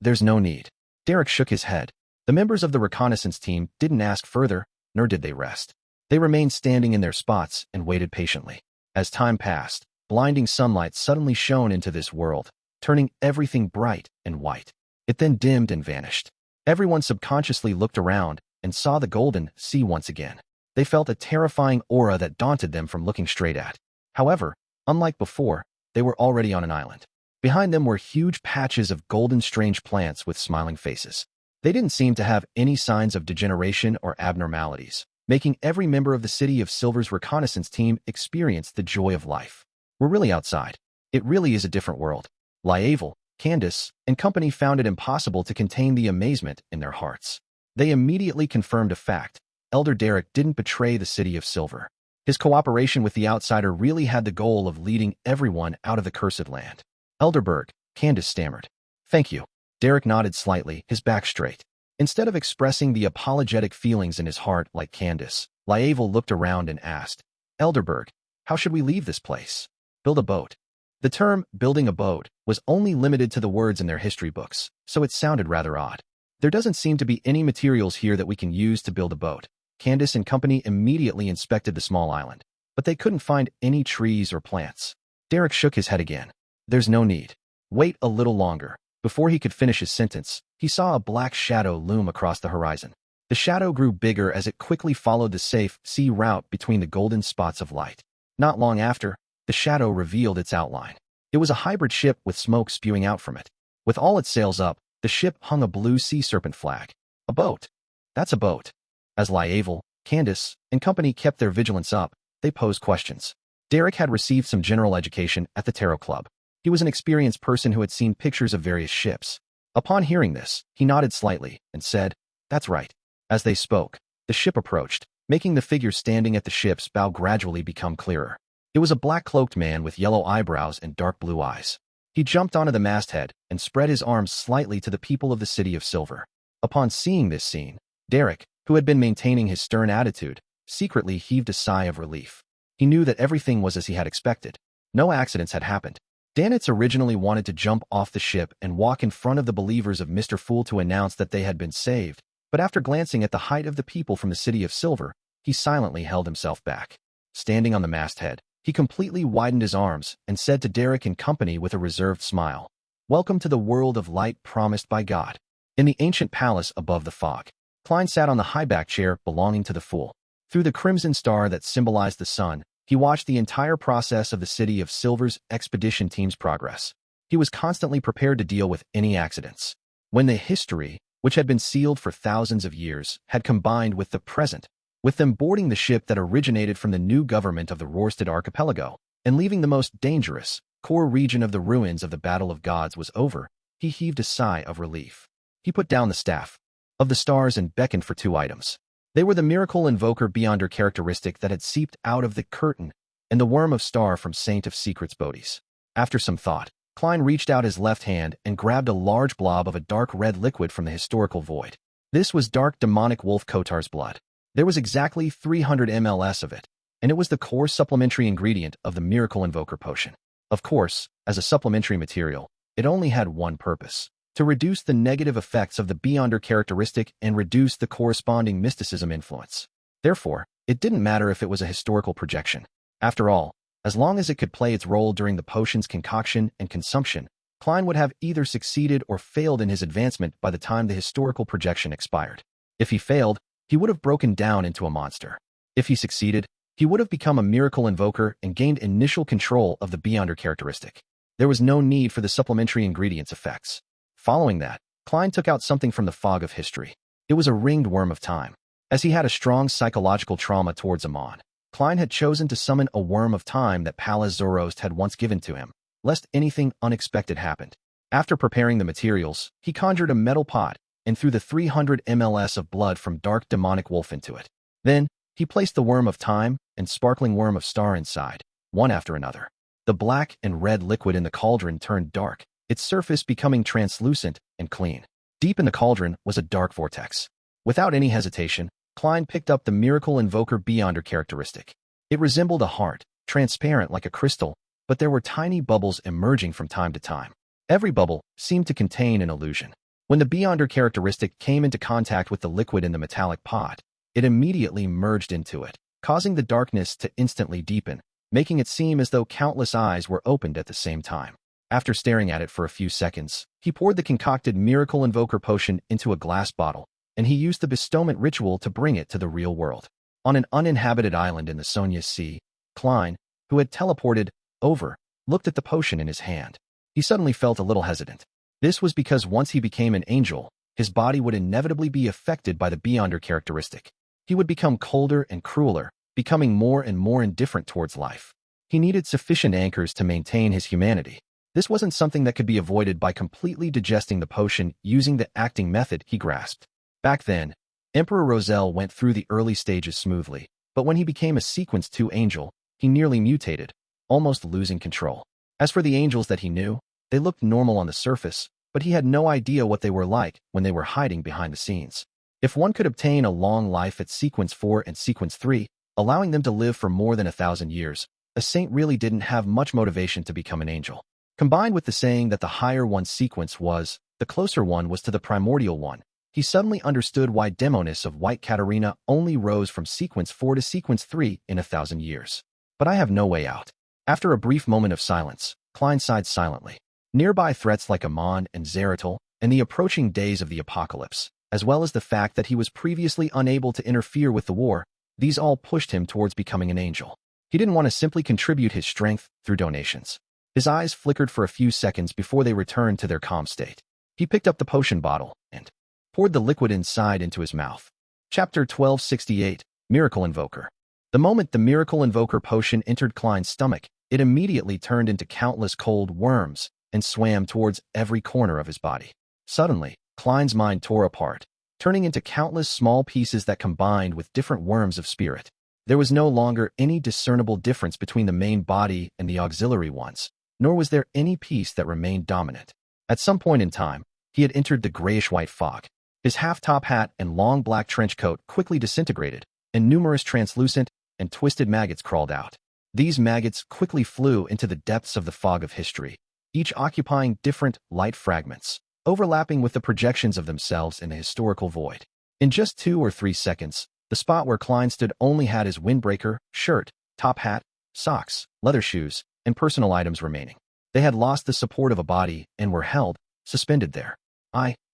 "There's no need." Derek shook his head. The members of the reconnaissance team didn't ask further, nor did they rest. They remained standing in their spots and waited patiently. As time passed, blinding sunlight suddenly shone into this world, turning everything bright and white. It then dimmed and vanished. Everyone subconsciously looked around and saw the golden sea once again. They felt a terrifying aura that daunted them from looking straight at. However, unlike before, they were already on an island. Behind them were huge patches of golden strange plants with smiling faces. They didn't seem to have any signs of degeneration or abnormalities, making every member of the City of Silver's reconnaissance team experience the joy of life. We're really outside. It really is a different world. Ligh, Candace, and company found it impossible to contain the amazement in their hearts. They immediately confirmed a fact. Elder Derek didn't betray the City of Silver. His cooperation with the outsider really had the goal of leading everyone out of the cursed land. Elderberg, Candace stammered. Thank you. Derek nodded slightly, his back straight. Instead of expressing the apologetic feelings in his heart like Candace, Ligh looked around and asked, Elderberg, how should we leave this place? Build a boat. The term, building a boat, was only limited to the words in their history books, so it sounded rather odd. There doesn't seem to be any materials here that we can use to build a boat. Candace and company immediately inspected the small island, but they couldn't find any trees or plants. Derek shook his head again. There's no need. Wait a little longer. Before he could finish his sentence, he saw a black shadow loom across the horizon. The shadow grew bigger as it quickly followed the safe sea route between the golden spots of light. Not long after, the shadow revealed its outline. It was a hybrid ship with smoke spewing out from it. With all its sails up, the ship hung a blue sea serpent flag. A boat. That's a boat. As Ligh, Candace, and company kept their vigilance up, they posed questions. Derek had received some general education at the Tarot Club. He was an experienced person who had seen pictures of various ships. Upon hearing this, he nodded slightly and said, That's right. As they spoke, the ship approached, making the figure standing at the ship's bow gradually become clearer. It was a black-cloaked man with yellow eyebrows and dark blue eyes. He jumped onto the masthead and spread his arms slightly to the people of the City of Silver. Upon seeing this scene, Derek, who had been maintaining his stern attitude, secretly heaved a sigh of relief. He knew that everything was as he had expected. No accidents had happened. Danitz originally wanted to jump off the ship and walk in front of the believers of Mr. Fool to announce that they had been saved, but after glancing at the height of the people from the City of Silver, he silently held himself back. Standing on the masthead, he completely widened his arms and said to Derek and company with a reserved smile, Welcome to the world of light promised by God. In the ancient palace above the fog, Klein sat on the high-back chair belonging to the Fool. Through the crimson star that symbolized the sun, he watched the entire process of the City of Silver's expedition team's progress. He was constantly prepared to deal with any accidents. When the history, which had been sealed for thousands of years, had combined with the present, with them boarding the ship that originated from the new government of the Rorstad archipelago, and leaving the most dangerous, core region of the ruins of the Battle of Gods was over, he heaved a sigh of relief. He put down the staff of the stars and beckoned for two items. They were the miracle invoker beyonder characteristic that had seeped out of the curtain and the worm of star from Saint of Secrets Bodhi's. After some thought, Klein reached out his left hand and grabbed a large blob of a dark red liquid from the historical void. This was dark demonic wolf Kotar's blood. There was exactly 300 ml of it, and it was the core supplementary ingredient of the Miracle Invoker potion. Of course, as a supplementary material, it only had one purpose: to reduce the negative effects of the beyonder characteristic and reduce the corresponding mysticism influence. Therefore, it didn't matter if it was a historical projection. After all, as long as it could play its role during the potion's concoction and consumption, Klein would have either succeeded or failed in his advancement by the time the historical projection expired. If he failed, he would have broken down into a monster. If he succeeded, he would have become a miracle invoker and gained initial control of the beyonder characteristic. There was no need for the supplementary ingredients effects. Following that, Klein took out something from the fog of history. It was a ringed worm of time. As he had a strong psychological trauma towards Amon, Klein had chosen to summon a worm of time that Pallas Zoroast had once given to him, lest anything unexpected happened. After preparing the materials, he conjured a metal pot and threw the 300 ml of blood from dark demonic wolf into it. Then, he placed the worm of time and sparkling worm of star inside, one after another. The black and red liquid in the cauldron turned dark, its surface becoming translucent and clean. Deep in the cauldron was a dark vortex. Without any hesitation, Klein picked up the Miracle Invoker beyonder characteristic. It resembled a heart, transparent like a crystal, but there were tiny bubbles emerging from time to time. Every bubble seemed to contain an illusion. When the beyonder characteristic came into contact with the liquid in the metallic pot, it immediately merged into it, causing the darkness to instantly deepen, making it seem as though countless eyes were opened at the same time. After staring at it for a few seconds, he poured the concocted miracle invoker potion into a glass bottle, and he used the bestowment ritual to bring it to the real world. On an uninhabited island in the Sonia Sea, Klein, who had teleported over, looked at the potion in his hand. He suddenly felt a little hesitant. This was because once he became an angel, his body would inevitably be affected by the Beyonder characteristic. He would become colder and crueler, becoming more and more indifferent towards life. He needed sufficient anchors to maintain his humanity. This wasn't something that could be avoided by completely digesting the potion using the acting method he grasped. Back then, Emperor Roselle went through the early stages smoothly, but when he became a Sequence 2 angel, he nearly mutated, almost losing control. As for the angels that he knew, they looked normal on the surface, but he had no idea what they were like when they were hiding behind the scenes. If one could obtain a long life at Sequence 4 and Sequence 3, allowing them to live for more than 1,000 years, a saint really didn't have much motivation to become an angel. Combined with the saying that the higher one's sequence was, the closer one was to the primordial one, he suddenly understood why Demonis of White Katarina only rose from Sequence 4 to Sequence 3 in 1,000 years. But I have no way out. After a brief moment of silence, Klein sighed silently. Nearby threats like Amon and Zeratul, and the approaching days of the apocalypse, as well as the fact that he was previously unable to interfere with the war, these all pushed him towards becoming an angel. He didn't want to simply contribute his strength through donations. His eyes flickered for a few seconds before they returned to their calm state. He picked up the potion bottle and poured the liquid inside into his mouth. Chapter 1268, Miracle Invoker. The moment the Miracle Invoker potion entered Klein's stomach, it immediately turned into countless cold worms and swam towards every corner of his body. Suddenly, Klein's mind tore apart, turning into countless small pieces that combined with different worms of spirit. There was no longer any discernible difference between the main body and the auxiliary ones, nor was there any piece that remained dominant. At some point in time, he had entered the grayish-white fog. His half-top hat and long black trench coat quickly disintegrated, and numerous translucent and twisted maggots crawled out. These maggots quickly flew into the depths of the fog of history, each occupying different light fragments, overlapping with the projections of themselves in the historical void. In just 2 or 3 seconds, the spot where Klein stood only had his windbreaker, shirt, top hat, socks, leather shoes, and personal items remaining. They had lost the support of a body and were held, suspended there.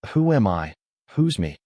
Who am I? Who's me?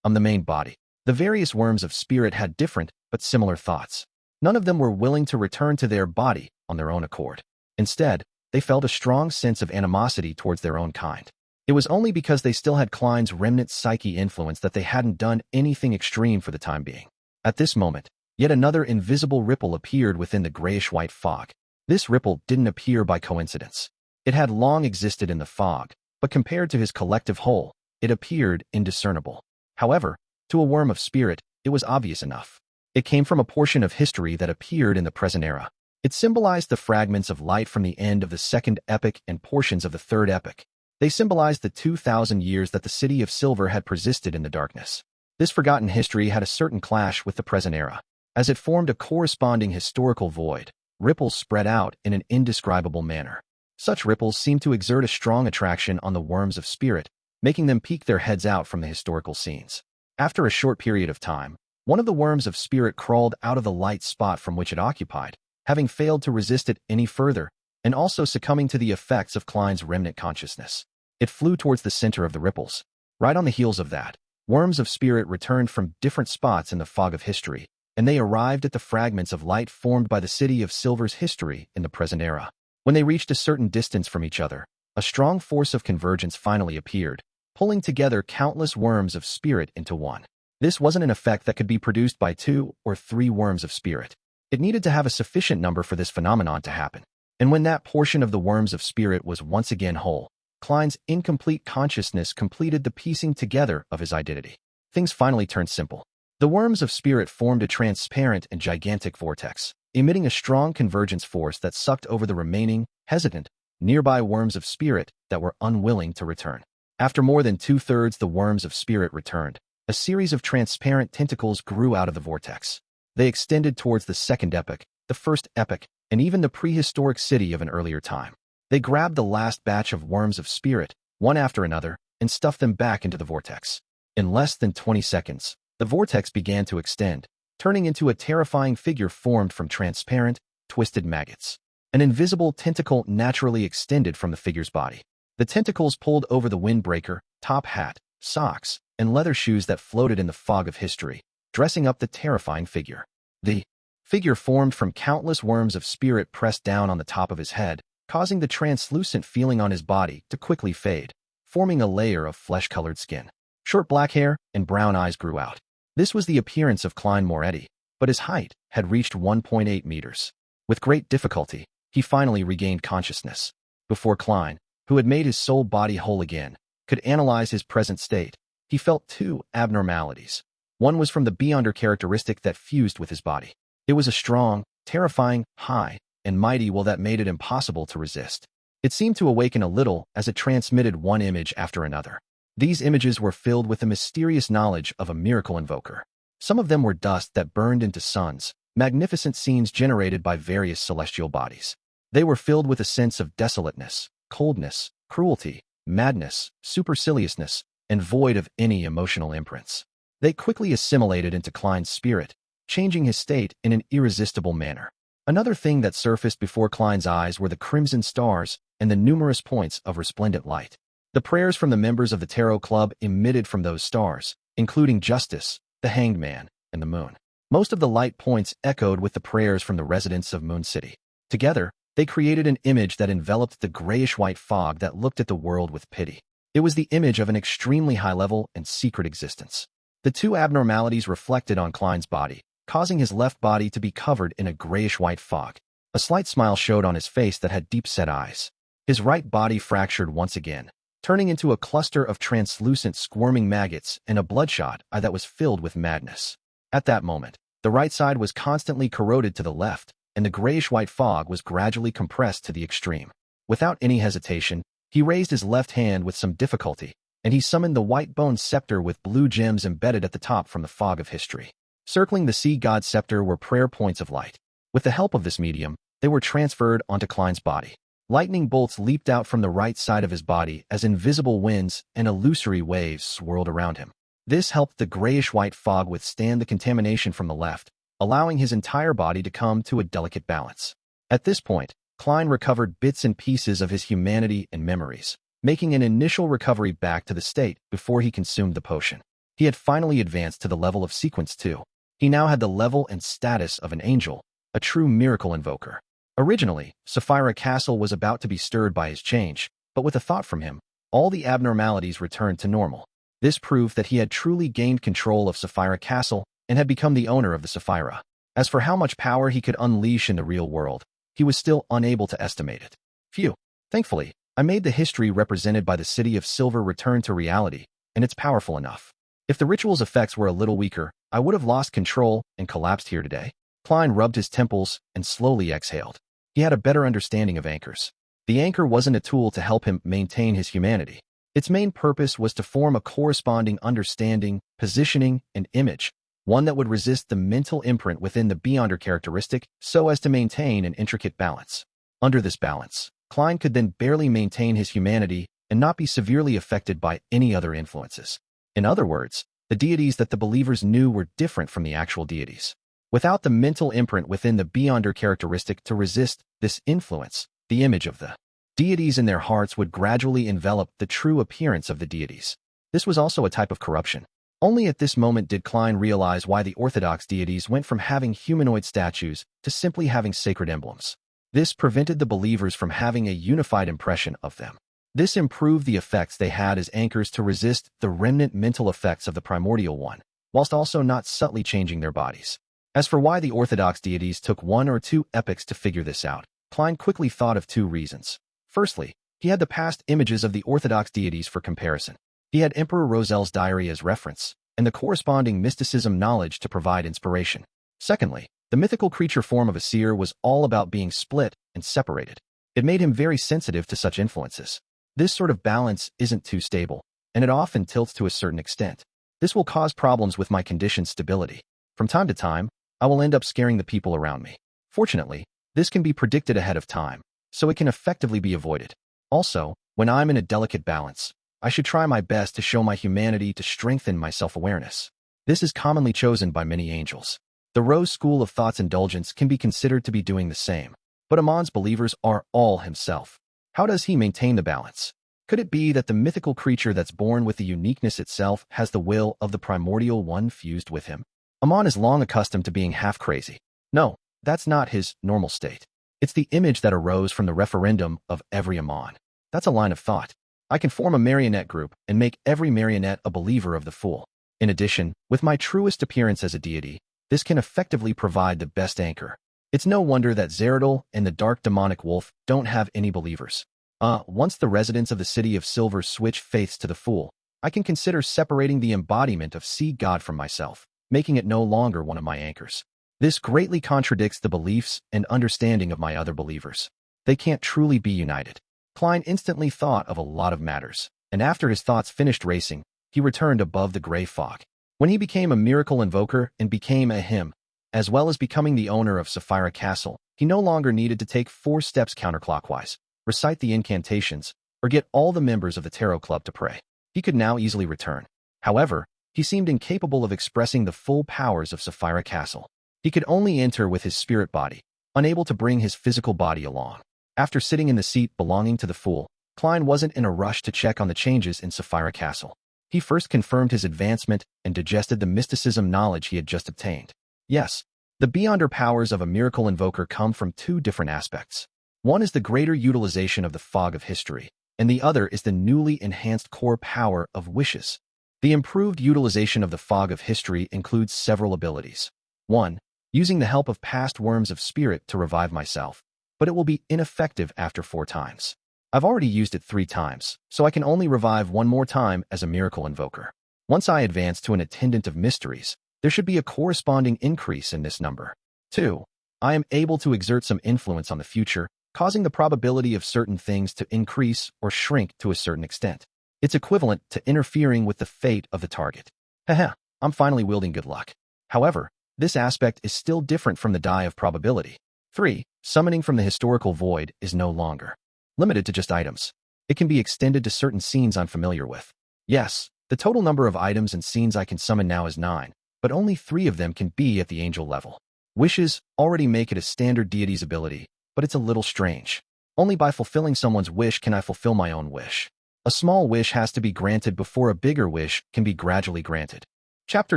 I'm the main body. The various worms of spirit had different but similar thoughts. None of them were willing to return to their body on their own accord. Instead, they felt a strong sense of animosity towards their own kind. It was only because they still had Klein's remnant psyche influence that they hadn't done anything extreme for the time being. At this moment, yet another invisible ripple appeared within the grayish-white fog. This ripple didn't appear by coincidence. It had long existed in the fog, but compared to his collective whole, it appeared indiscernible. However, to a worm of spirit, it was obvious enough. It came from a portion of history that appeared in the present era. It symbolized the fragments of light from the end of the second epoch and portions of the third epoch. They symbolized the 2,000 years that the City of Silver had persisted in the darkness. This forgotten history had a certain clash with the present era. As it formed a corresponding historical void, ripples spread out in an indescribable manner. Such ripples seemed to exert a strong attraction on the worms of spirit, making them peek their heads out from the historical scenes. After a short period of time, one of the worms of spirit crawled out of the light spot from which it occupied, having failed to resist it any further, and also succumbing to the effects of Klein's remnant consciousness. It flew towards the center of the ripples. Right on the heels of that, worms of spirit returned from different spots in the fog of history, and they arrived at the fragments of light formed by the City of Silver's history in the present era. When they reached a certain distance from each other, a strong force of convergence finally appeared, pulling together countless worms of spirit into one. This wasn't an effect that could be produced by 2 or 3 worms of spirit. It needed to have a sufficient number for this phenomenon to happen. And when that portion of the worms of spirit was once again whole, Klein's incomplete consciousness completed the piecing together of his identity. Things finally turned simple. The worms of spirit formed a transparent and gigantic vortex, emitting a strong convergence force that sucked over the remaining, hesitant, nearby worms of spirit that were unwilling to return. After more than 2/3 the worms of spirit returned, a series of transparent tentacles grew out of the vortex. They extended towards the second epoch, the first epoch, and even the prehistoric city of an earlier time. They grabbed the last batch of worms of spirit, one after another, and stuffed them back into the vortex. In less than 20 seconds, the vortex began to extend, turning into a terrifying figure formed from transparent, twisted maggots. An invisible tentacle naturally extended from the figure's body. The tentacles pulled over the windbreaker, top hat, socks, and leather shoes that floated in the fog of history, dressing up the terrifying figure. The figure formed from countless worms of spirit pressed down on the top of his head, causing the translucent feeling on his body to quickly fade, forming a layer of flesh-colored skin. Short black hair and brown eyes grew out. This was the appearance of Klein Moretti, but his height had reached 1.8 meters. With great difficulty, he finally regained consciousness. Before Klein, who had made his soul body whole again, could analyze his present state, he felt two abnormalities. One was from the beyonder characteristic that fused with his body. It was a strong, terrifying, high, and mighty will that made it impossible to resist. It seemed to awaken a little as it transmitted one image after another. These images were filled with the mysterious knowledge of a miracle invoker. Some of them were dust that burned into suns, magnificent scenes generated by various celestial bodies. They were filled with a sense of desolateness, coldness, cruelty, madness, superciliousness, and void of any emotional imprints. They quickly assimilated into Klein's spirit, changing his state in an irresistible manner. Another thing that surfaced before Klein's eyes were the crimson stars and the numerous points of resplendent light. The prayers from the members of the Tarot Club emitted from those stars, including Justice, the Hanged Man, and the Moon. Most of the light points echoed with the prayers from the residents of Moon City. Together, they created an image that enveloped the grayish-white fog that looked at the world with pity. It was the image of an extremely high-level and secret existence. The two abnormalities reflected on Klein's body, causing his left body to be covered in a grayish-white fog. A slight smile showed on his face that had deep-set eyes. His right body fractured once again, turning into a cluster of translucent squirming maggots and a bloodshot eye that was filled with madness. At that moment, the right side was constantly corroded to the left, and the grayish-white fog was gradually compressed to the extreme. Without any hesitation, he raised his left hand with some difficulty, and he summoned the white bone scepter with blue gems embedded at the top from the fog of history. Circling the sea god scepter were prayer points of light. With the help of this medium, they were transferred onto Klein's body. Lightning bolts leaped out from the right side of his body as invisible winds and illusory waves swirled around him. This helped the grayish-white fog withstand the contamination from the left, allowing his entire body to come to a delicate balance. At this point, Klein recovered bits and pieces of his humanity and memories, making an initial recovery back to the state before he consumed the potion. He had finally advanced to the level of Sequence 2. He now had the level and status of an angel, a true miracle invoker. Originally, Sapphira Castle was about to be stirred by his change, but with a thought from him, all the abnormalities returned to normal. This proved that he had truly gained control of Sapphira Castle and had become the owner of the Sapphira. As for how much power he could unleash in the real world, he was still unable to estimate it. Phew. Thankfully, I made the history represented by the City of Silver return to reality, and it's powerful enough. If the ritual's effects were a little weaker, I would have lost control and collapsed here today. Klein rubbed his temples and slowly exhaled. He had a better understanding of anchors. The anchor wasn't a tool to help him maintain his humanity. Its main purpose was to form a corresponding understanding, positioning, and image, one that would resist the mental imprint within the beyonder characteristic so as to maintain an intricate balance. Under this balance, Klein could then barely maintain his humanity and not be severely affected by any other influences. In other words, the deities that the believers knew were different from the actual deities. Without the mental imprint within the beyonder characteristic to resist this influence, the image of the deities in their hearts would gradually envelop the true appearance of the deities. This was also a type of corruption. Only at this moment did Klein realize why the Orthodox deities went from having humanoid statues to simply having sacred emblems. This prevented the believers from having a unified impression of them. This improved the effects they had as anchors to resist the remnant mental effects of the primordial one, whilst also not subtly changing their bodies. As for why the Orthodox deities took 1 or 2 epochs to figure this out, Klein quickly thought of 2 reasons. Firstly, he had the past images of the Orthodox deities for comparison. He had Emperor Rosel's diary as reference, and the corresponding mysticism knowledge to provide inspiration. Secondly, the mythical creature form of a seer was all about being split and separated. It made him very sensitive to such influences. This sort of balance isn't too stable, and it often tilts to a certain extent. This will cause problems with my conditioned stability. From time to time, I will end up scaring the people around me. Fortunately, this can be predicted ahead of time, so it can effectively be avoided. Also, when I'm in a delicate balance, I should try my best to show my humanity to strengthen my self-awareness. This is commonly chosen by many angels. The Rose School of Thought's indulgence can be considered to be doing the same. But Amon's believers are all himself. How does he maintain the balance? Could it be that the mythical creature that's born with the uniqueness itself has the will of the primordial one fused with him? Amon is long accustomed to being half crazy. No, that's not his normal state. It's the image that arose from the referendum of every Amon. That's a line of thought. I can form a marionette group and make every marionette a believer of the fool. In addition, with my truest appearance as a deity, this can effectively provide the best anchor. It's no wonder that Zeradol and the dark demonic wolf don't have any believers. Once the residents of the city of Silver switch faiths to the fool, I can consider separating the embodiment of Sea God from myself, making it no longer one of my anchors. This greatly contradicts the beliefs and understanding of my other believers. They can't truly be united. Klein instantly thought of a lot of matters, and after his thoughts finished racing, he returned above the gray fog. When he became a miracle invoker and became a him, as well as becoming the owner of Sapphira Castle, he no longer needed to take 4 steps counterclockwise, recite the incantations, or get all the members of the tarot club to pray. He could now easily return. However, he seemed incapable of expressing the full powers of Sapphira Castle. He could only enter with his spirit body, unable to bring his physical body along. After sitting in the seat belonging to the fool, Klein wasn't in a rush to check on the changes in Sapphira Castle. He first confirmed his advancement and digested the mysticism knowledge he had just obtained. Yes, the beyonder powers of a miracle invoker come from 2 different aspects. One is the greater utilization of the fog of history, and the other is the newly enhanced core power of wishes. The improved utilization of the fog of history includes several abilities. 1. Using the help of past worms of spirit to revive myself, but it will be ineffective after 4 times. I've already used it 3 times, so I can only revive 1 more time as a miracle invoker. Once I advance to an attendant of mysteries, there should be a corresponding increase in this number. 2. I am able to exert some influence on the future, causing the probability of certain things to increase or shrink to a certain extent. It's equivalent to interfering with the fate of the target. Haha, I'm finally wielding good luck. However, this aspect is still different from the die of probability. 3. Summoning from the historical void is no longer limited to just items. It can be extended to certain scenes I'm familiar with. Yes, the total number of items and scenes I can summon now is 9, but only 3 of them can be at the angel level. Wishes already make it a standard deity's ability, but it's a little strange. Only by fulfilling someone's wish can I fulfill my own wish. A small wish has to be granted before a bigger wish can be gradually granted. Chapter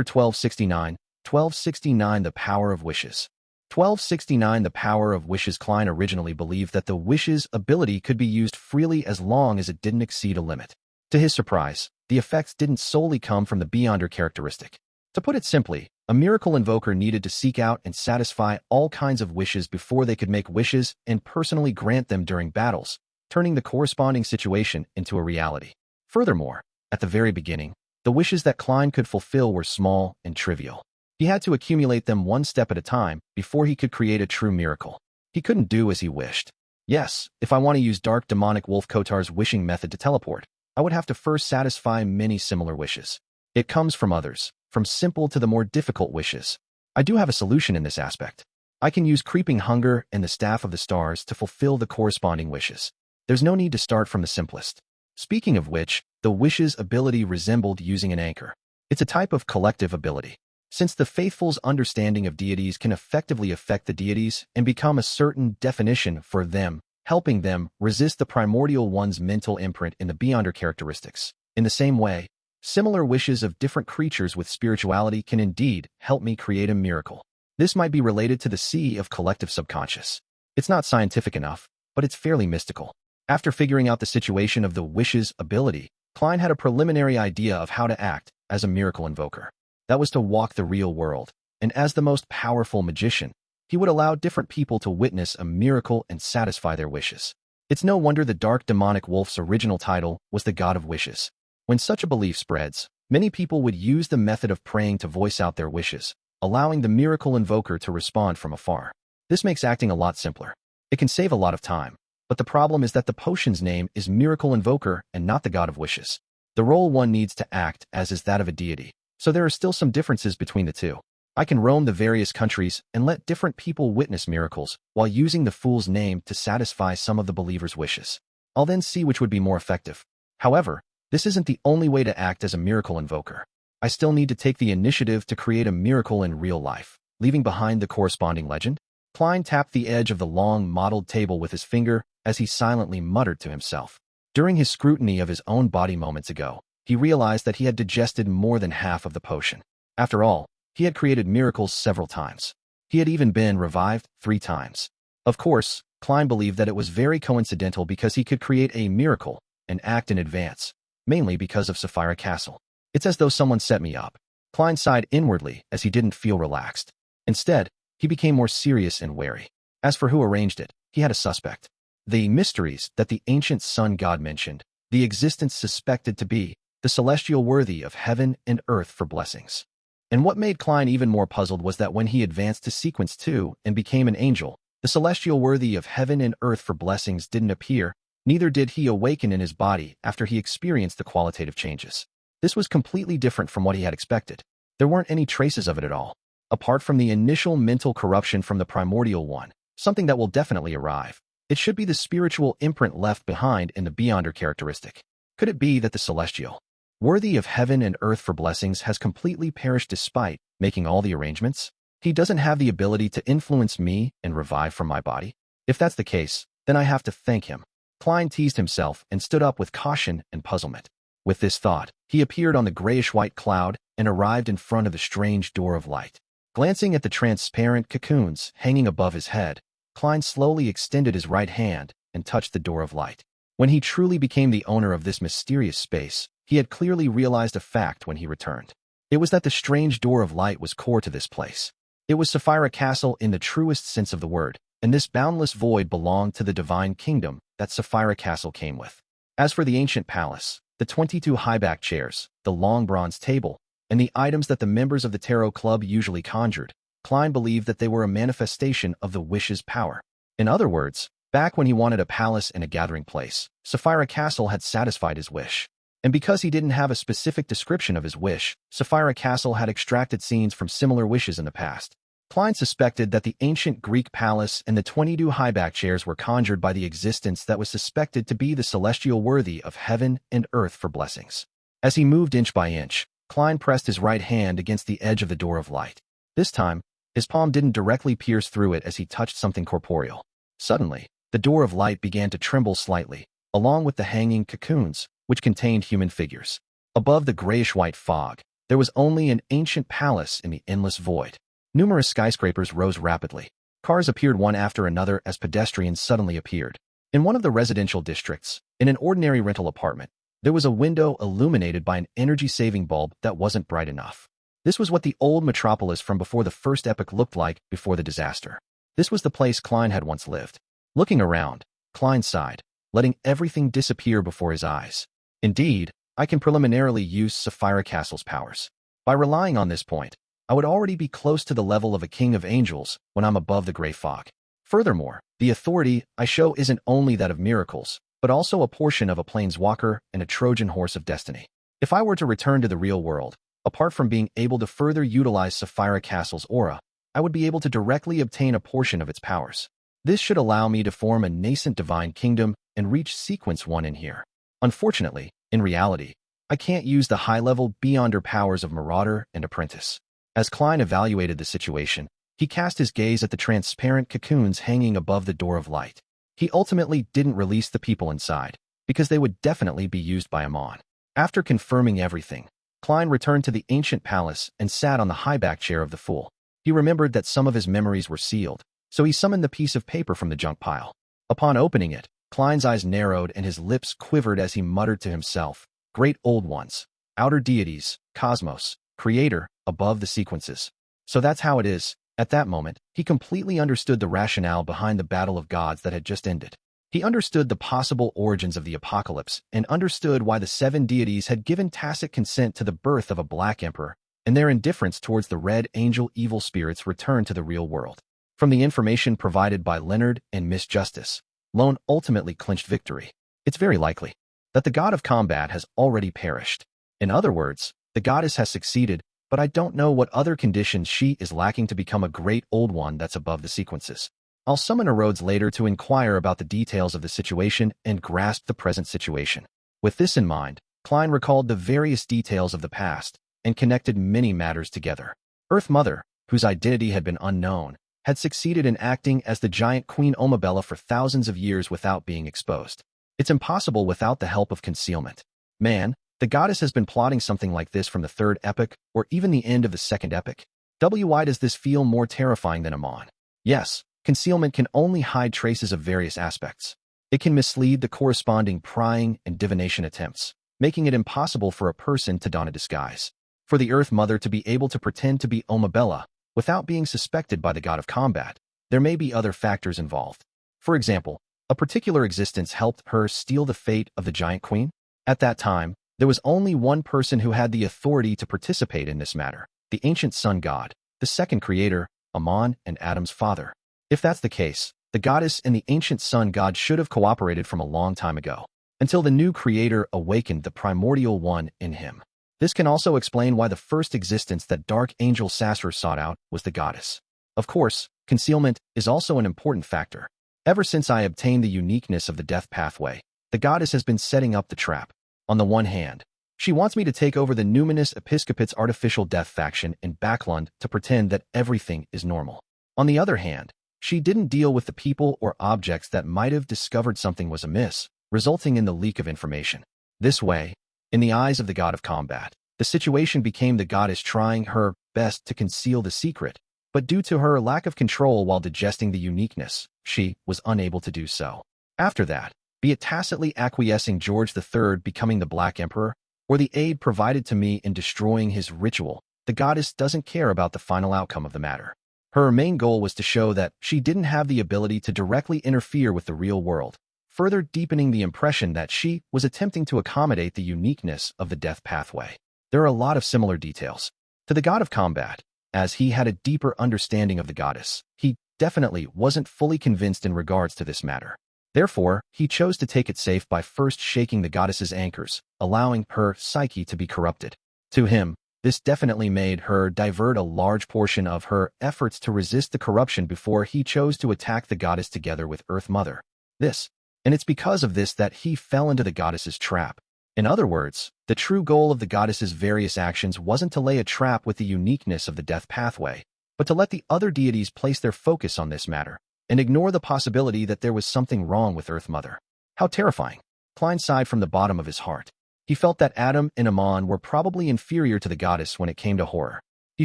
1269, 1269 The Power of Wishes. 1269 The Power of Wishes. Klein originally believed that the wishes ability could be used freely as long as it didn't exceed a limit. To his surprise, the effects didn't solely come from the beyonder characteristic. To put it simply, a miracle invoker needed to seek out and satisfy all kinds of wishes before they could make wishes and personally grant them during battles, turning the corresponding situation into a reality. Furthermore, at the very beginning, the wishes that Klein could fulfill were small and trivial. He had to accumulate them 1 step at a time before he could create a true miracle. He couldn't do as he wished. Yes, if I want to use Dark Demonic Wolf Kotar's wishing method to teleport, I would have to first satisfy many similar wishes. It comes from others, from simple to the more difficult wishes. I do have a solution in this aspect. I can use Creeping Hunger and the Staff of the Stars to fulfill the corresponding wishes. There's no need to start from the simplest. Speaking of which, the wishes ability resembled using an anchor. It's a type of collective ability. Since the faithful's understanding of deities can effectively affect the deities and become a certain definition for them, helping them resist the primordial one's mental imprint in the beyonder characteristics. In the same way, similar wishes of different creatures with spirituality can indeed help me create a miracle. This might be related to the sea of collective subconscious. It's not scientific enough, but it's fairly mystical. After figuring out the situation of the wishes ability, Klein had a preliminary idea of how to act as a miracle invoker. That was to walk the real world, and as the most powerful magician, he would allow different people to witness a miracle and satisfy their wishes. It's no wonder the Dark Demonic Wolf's original title was the God of Wishes. When such a belief spreads, many people would use the method of praying to voice out their wishes, allowing the miracle invoker to respond from afar. This makes acting a lot simpler. It can save a lot of time, but the problem is that the potion's name is Miracle Invoker and not the God of Wishes. The role one needs to act as is that of a deity, so there are still some differences between the two. I can roam the various countries and let different people witness miracles while using the fool's name to satisfy some of the believer's wishes. I'll then see which would be more effective. However, this isn't the only way to act as a miracle invoker. I still need to take the initiative to create a miracle in real life, leaving behind the corresponding legend. Klein tapped the edge of the long, mottled table with his finger as he silently muttered to himself. During his scrutiny of his own body moments ago, he realized that he had digested more than half of the potion. After all, he had created miracles several times. He had even been revived 3 times. Of course, Klein believed that it was very coincidental because he could create a miracle and act in advance, mainly because of Sapphire Castle. It's as though someone set me up. Klein sighed inwardly as he didn't feel relaxed. Instead, he became more serious and wary. As for who arranged it, he had a suspect. The mysteries that the ancient sun god mentioned, the existence suspected to be the celestial worthy of heaven and earth for blessings. And what made Klein even more puzzled was that when he advanced to sequence 2 and became an angel, the celestial worthy of heaven and earth for blessings didn't appear, neither did he awaken in his body after he experienced the qualitative changes. This was completely different from what he had expected. There weren't any traces of it at all, apart from the initial mental corruption from the primordial one, something that will definitely arrive. It should be the spiritual imprint left behind in the Beyonder characteristic. Could it be that the celestial worthy of heaven and earth for blessings has completely perished despite making all the arrangements? He doesn't have the ability to influence me and revive from my body? If that's the case, then I have to thank him. Klein teased himself and stood up with caution and puzzlement. With this thought, he appeared on the grayish-white cloud and arrived in front of the strange door of light. Glancing at the transparent cocoons hanging above his head, Klein slowly extended his right hand and touched the door of light. When he truly became the owner of this mysterious space, he had clearly realized a fact when he returned. It was that the strange door of light was core to this place. It was Sapphire Castle in the truest sense of the word, and this boundless void belonged to the divine kingdom that Sapphire Castle came with. As for the ancient palace, the 22 high-backed chairs, the long bronze table, and the items that the members of the Tarot Club usually conjured, Klein believed that they were a manifestation of the wish's power. In other words, back when he wanted a palace and a gathering place, Sapphire Castle had satisfied his wish. And because he didn't have a specific description of his wish, Sapphire Castle had extracted scenes from similar wishes in the past. Klein suspected that the ancient Greek palace and the 22 high-back chairs were conjured by the existence that was suspected to be the celestial worthy of heaven and earth for blessings. As he moved inch by inch, Klein pressed his right hand against the edge of the door of light. This time, his palm didn't directly pierce through it as he touched something corporeal. Suddenly, the door of light began to tremble slightly, along with the hanging cocoons, which contained human figures. Above the grayish-white fog, there was only an ancient palace in the endless void. Numerous skyscrapers rose rapidly. Cars appeared one after another as pedestrians suddenly appeared. In one of the residential districts, in an ordinary rental apartment, there was a window illuminated by an energy-saving bulb that wasn't bright enough. This was what the old metropolis from before the first epoch looked like before the disaster. This was the place Klein had once lived. Looking around, Klein sighed, letting everything disappear before his eyes. Indeed, I can preliminarily use Sapphire Castle's powers. By relying on this point, I would already be close to the level of a king of angels when I'm above the gray fog. Furthermore, the authority I show isn't only that of miracles, but also a portion of a planeswalker and a Trojan horse of destiny. If I were to return to the real world, apart from being able to further utilize Sapphire Castle's aura, I would be able to directly obtain a portion of its powers. This should allow me to form a nascent divine kingdom and reach sequence 1 in here. Unfortunately, in reality, I can't use the high-level Beyonder powers of Marauder and Apprentice. As Klein evaluated the situation, he cast his gaze at the transparent cocoons hanging above the door of light. He ultimately didn't release the people inside, because they would definitely be used by Amon. After confirming everything, Klein returned to the ancient palace and sat on the high-back chair of the fool. He remembered that some of his memories were sealed, so he summoned the piece of paper from the junk pile. Upon opening it, Klein's eyes narrowed and his lips quivered as he muttered to himself, "Great Old Ones, outer deities, cosmos, creator, above the sequences." So that's how it is. At that moment, he completely understood the rationale behind the battle of gods that had just ended. He understood the possible origins of the apocalypse and understood why the 7 deities had given tacit consent to the birth of a black emperor, and their indifference towards the red angel evil spirits returned to the real world. From the information provided by Leonard and Miss Justice, Lone ultimately clinched victory. It's very likely that the god of combat has already perished. In other words, the goddess has succeeded, but I don't know what other conditions she is lacking to become a great old one that's above the sequences. I'll summon Arrodes later to inquire about the details of the situation and grasp the present situation. With this in mind, Klein recalled the various details of the past and connected many matters together. Earth Mother, whose identity had been unknown, had succeeded in acting as the giant Queen Omabella for thousands of years without being exposed. It's impossible without the help of concealment. Man, the goddess has been plotting something like this from the third epoch, or even the end of the second epoch. Why does this feel more terrifying than Amon? Yes, concealment can only hide traces of various aspects. It can mislead the corresponding prying and divination attempts, making it impossible for a person to don a disguise. For the Earth Mother to be able to pretend to be Omabella without being suspected by the god of combat, there may be other factors involved. For example, a particular existence helped her steal the fate of the giant queen. At that time, there was only one person who had the authority to participate in this matter, the ancient sun god, the second creator, Amon and Adam's father. If that's the case, the goddess and the ancient sun god should have cooperated from a long time ago, until the new creator awakened the primordial one in him. This can also explain why the first existence that Dark Angel Sasser sought out was the goddess. Of course, concealment is also an important factor. Ever since I obtained the uniqueness of the death pathway, the goddess has been setting up the trap. On the one hand, she wants me to take over the numinous episcopate's artificial death faction in Backlund to pretend that everything is normal. On the other hand, she didn't deal with the people or objects that might have discovered something was amiss, resulting in the leak of information. This way, in the eyes of the god of combat, the situation became the goddess trying her best to conceal the secret, but due to her lack of control while digesting the uniqueness, she was unable to do so. After that, be it tacitly acquiescing George III becoming the Black Emperor, or the aid provided to me in destroying his ritual, the goddess doesn't care about the final outcome of the matter. Her main goal was to show that she didn't have the ability to directly interfere with the real world, further deepening the impression that she was attempting to accommodate the uniqueness of the death pathway. There are a lot of similar details. To the god of combat, as he had a deeper understanding of the goddess, he definitely wasn't fully convinced in regards to this matter. Therefore, he chose to take it safe by first shaking the goddess's anchors, allowing her psyche to be corrupted. To him, this definitely made her divert a large portion of her efforts to resist the corruption before he chose to attack the goddess together with Earth Mother. And it's because of this that he fell into the goddess's trap. In other words, the true goal of the goddess's various actions wasn't to lay a trap with the uniqueness of the death pathway, but to let the other deities place their focus on this matter, and ignore the possibility that there was something wrong with Earth Mother. How terrifying! Klein sighed from the bottom of his heart. He felt that Adam and Amon were probably inferior to the goddess when it came to horror. He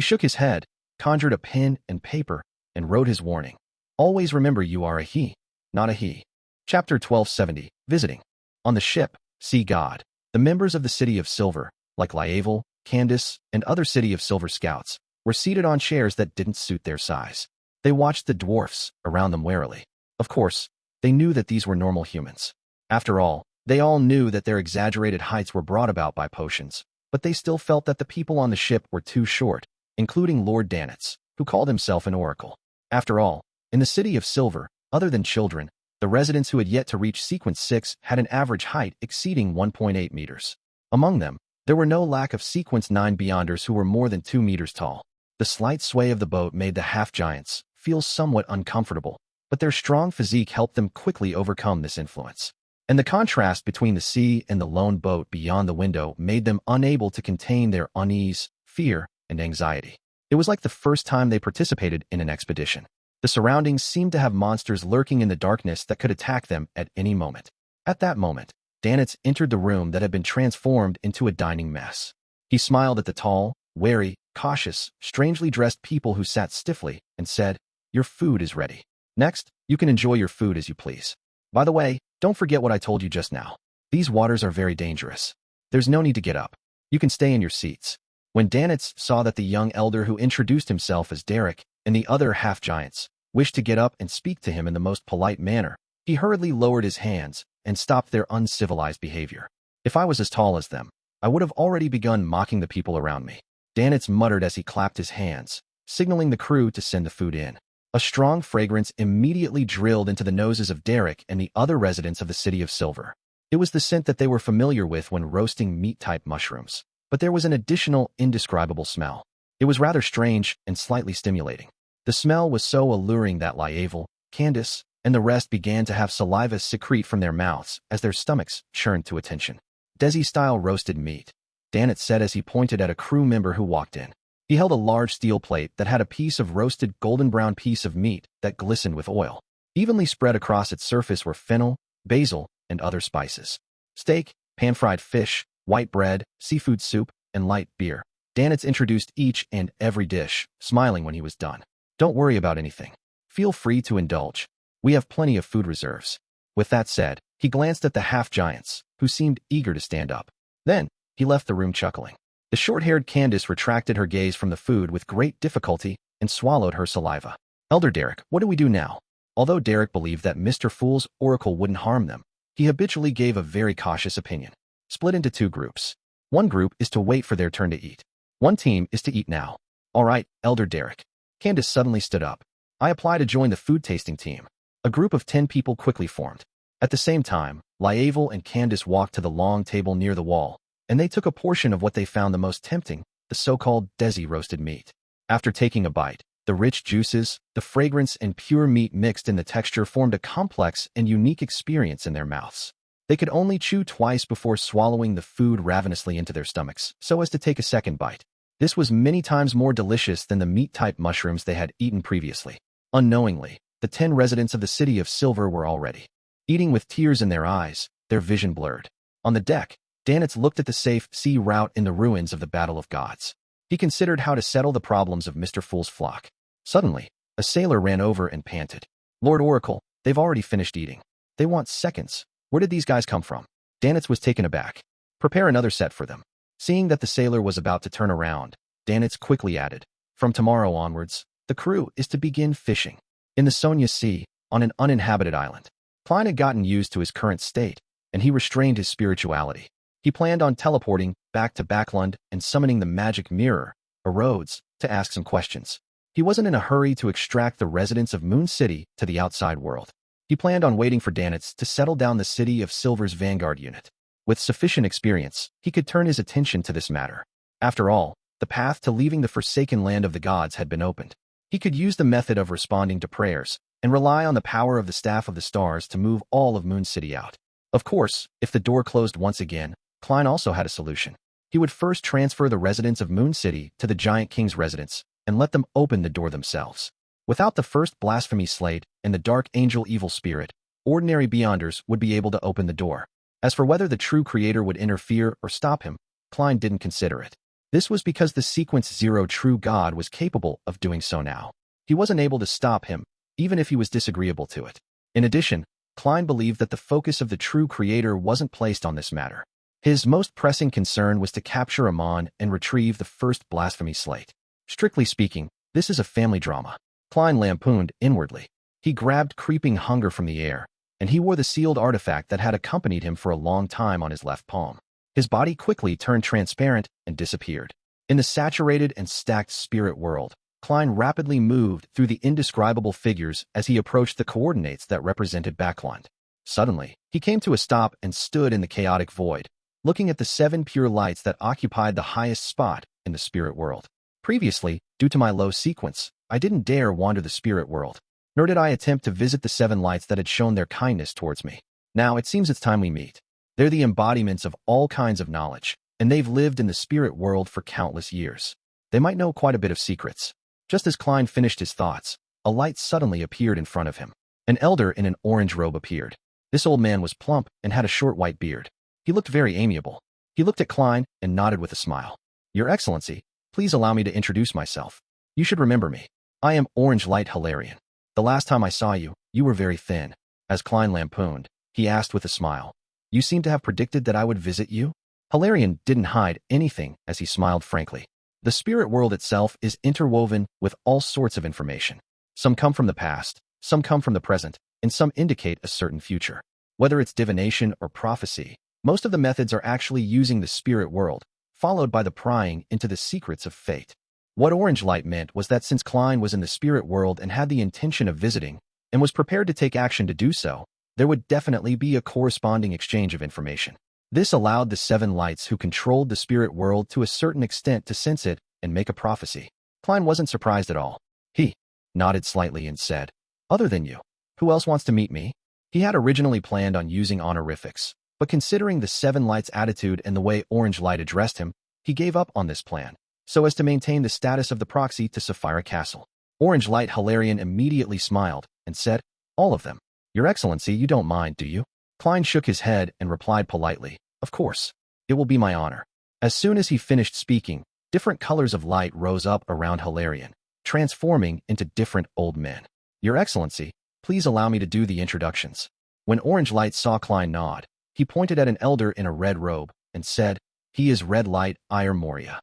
shook his head, conjured a pen and paper, and wrote his warning. Always remember you are a he, not a he. Chapter 1270, Visiting. On the ship, See God. The members of the City of Silver, like Ligh, Candace, and other City of Silver scouts, were seated on chairs that didn't suit their size. They watched the dwarfs around them warily. Of course, they knew that these were normal humans. After all, they all knew that their exaggerated heights were brought about by potions, but they still felt that the people on the ship were too short, including Lord Danitz, who called himself an oracle. After all, in the City of Silver, other than children, the residents who had yet to reach Sequence 6 had an average height exceeding 1.8 meters. Among them, there were no lack of Sequence 9 beyonders who were more than 2 meters tall. The slight sway of the boat made the half-giants feel somewhat uncomfortable, but their strong physique helped them quickly overcome this influence. And the contrast between the sea and the lone boat beyond the window made them unable to contain their unease, fear, and anxiety. It was like the first time they participated in an expedition. The surroundings seemed to have monsters lurking in the darkness that could attack them at any moment. At that moment, Danitz entered the room that had been transformed into a dining mess. He smiled at the tall, wary, cautious, strangely dressed people who sat stiffly, and said, "Your food is ready. Next, you can enjoy your food as you please. By the way, don't forget what I told you just now. These waters are very dangerous. There's no need to get up. You can stay in your seats." When Danitz saw that the young elder who introduced himself as Derek and the other half-giants wished to get up and speak to him in the most polite manner, he hurriedly lowered his hands and stopped their uncivilized behavior. "If I was as tall as them, I would have already begun mocking the people around me." Danitz muttered as he clapped his hands, signaling the crew to send the food in. A strong fragrance immediately drilled into the noses of Derek and the other residents of the City of Silver. It was the scent that they were familiar with when roasting meat-type mushrooms, but there was an additional, indescribable smell. It was rather strange and slightly stimulating. The smell was so alluring that Ligh, Candace, and the rest began to have saliva secrete from their mouths as their stomachs churned to attention. "Desi-style roasted meat," Danitz said as he pointed at a crew member who walked in. He held a large steel plate that had a piece of roasted golden brown piece of meat that glistened with oil. Evenly spread across its surface were fennel, basil, and other spices. Steak, pan-fried fish, white bread, seafood soup, and light beer. Danitz introduced each and every dish, smiling when he was done. Don't worry about anything. Feel free to indulge. We have plenty of food reserves. With that said, he glanced at the half-giants, who seemed eager to stand up. Then, he left the room chuckling. The short-haired Candace retracted her gaze from the food with great difficulty and swallowed her saliva. Elder Derek, what do we do now? Although Derek believed that Mr. Fool's oracle wouldn't harm them, he habitually gave a very cautious opinion. Split into two groups. One group is to wait for their turn to eat. One team is to eat now. All right, Elder Derek. Candace suddenly stood up. I apply to join the food tasting team. A group of 10 people quickly formed. At the same time, Ligh and Candace walked to the long table near the wall, and they took a portion of what they found the most tempting, the so-called desi roasted meat. After taking a bite, the rich juices, the fragrance, and pure meat mixed in the texture formed a complex and unique experience in their mouths. They could only chew twice before swallowing the food ravenously into their stomachs, so as to take a second bite. This was many times more delicious than the meat-type mushrooms they had eaten previously. Unknowingly, the 10 residents of the City of Silver were already eating with tears in their eyes, their vision blurred. On the deck, Danitz looked at the safe sea route in the ruins of the Battle of Gods. He considered how to settle the problems of Mr. Fool's flock. Suddenly, a sailor ran over and panted. Lord Oracle, they've already finished eating. They want seconds. Where did these guys come from? Danitz was taken aback. Prepare another set for them. Seeing that the sailor was about to turn around, Danitz quickly added, from tomorrow onwards, the crew is to begin fishing. In the Sonia Sea, on an uninhabited island. Klein had gotten used to his current state, and he restrained his spirituality. He planned on teleporting back to Backland and summoning the magic mirror, Arrodes, to ask some questions. He wasn't in a hurry to extract the residents of Moon City to the outside world. He planned on waiting for Danitz to settle down the City of Silver's vanguard unit. With sufficient experience, he could turn his attention to this matter. After all, the path to leaving the forsaken land of the gods had been opened. He could use the method of responding to prayers and rely on the power of the Staff of the Stars to move all of Moon City out. Of course, if the door closed once again, Klein also had a solution. He would first transfer the residents of Moon City to the Giant King's residence and let them open the door themselves. Without the first blasphemy slate and the Dark Angel Evil Spirit, ordinary Beyonders would be able to open the door. As for whether the true creator would interfere or stop him, Klein didn't consider it. This was because the Sequence Zero true God was capable of doing so now. He wasn't able to stop him, even if he was disagreeable to it. In addition, Klein believed that the focus of the true creator wasn't placed on this matter. His most pressing concern was to capture Amon and retrieve the first blasphemy slate. Strictly speaking, this is a family drama. Klein lampooned inwardly. He grabbed creeping hunger from the air, and he wore the sealed artifact that had accompanied him for a long time on his left palm. His body quickly turned transparent and disappeared. In the saturated and stacked spirit world, Klein rapidly moved through the indescribable figures as he approached the coordinates that represented Backland. Suddenly, he came to a stop and stood in the chaotic void, looking at the 7 pure lights that occupied the highest spot in the spirit world. Previously, due to my low sequence, I didn't dare wander the spirit world, nor did I attempt to visit the 7 lights that had shown their kindness towards me. Now it seems it's time we meet. They're the embodiments of all kinds of knowledge, and they've lived in the spirit world for countless years. They might know quite a bit of secrets. Just as Klein finished his thoughts, a light suddenly appeared in front of him. An elder in an orange robe appeared. This old man was plump and had a short white beard. He looked very amiable. He looked at Klein and nodded with a smile. Your Excellency, please allow me to introduce myself. You should remember me. I am Orange Light Hilarion. The last time I saw you, you were very thin. As Klein lampooned, he asked with a smile. You seem to have predicted that I would visit you? Hilarion didn't hide anything as he smiled frankly. The spirit world itself is interwoven with all sorts of information. Some come from the past, some come from the present, and some indicate a certain future. Whether it's divination or prophecy, most of the methods are actually using the spirit world, followed by the prying into the secrets of fate. What Orange Light meant was that since Klein was in the spirit world and had the intention of visiting, and was prepared to take action to do so, there would definitely be a corresponding exchange of information. This allowed the 7 lights who controlled the spirit world to a certain extent to sense it and make a prophecy. Klein wasn't surprised at all. He nodded slightly and said, Other than you, who else wants to meet me? He had originally planned on using honorifics, but considering the 7 lights' attitude and the way Orange Light addressed him, he gave up on this plan. so as to maintain the status of the proxy to Sapphire Castle. Orange Light Hilarion immediately smiled and said, "All of them. Your Excellency, you don't mind, do you?" Klein shook his head and replied politely, "Of course. It will be my honor." As soon as he finished speaking, different colors of light rose up around Hilarion, transforming into different old men. "Your Excellency, please allow me to do the introductions." When Orange Light saw Klein nod, he pointed at an elder in a red robe and said, "He is Red Light Ire Moria,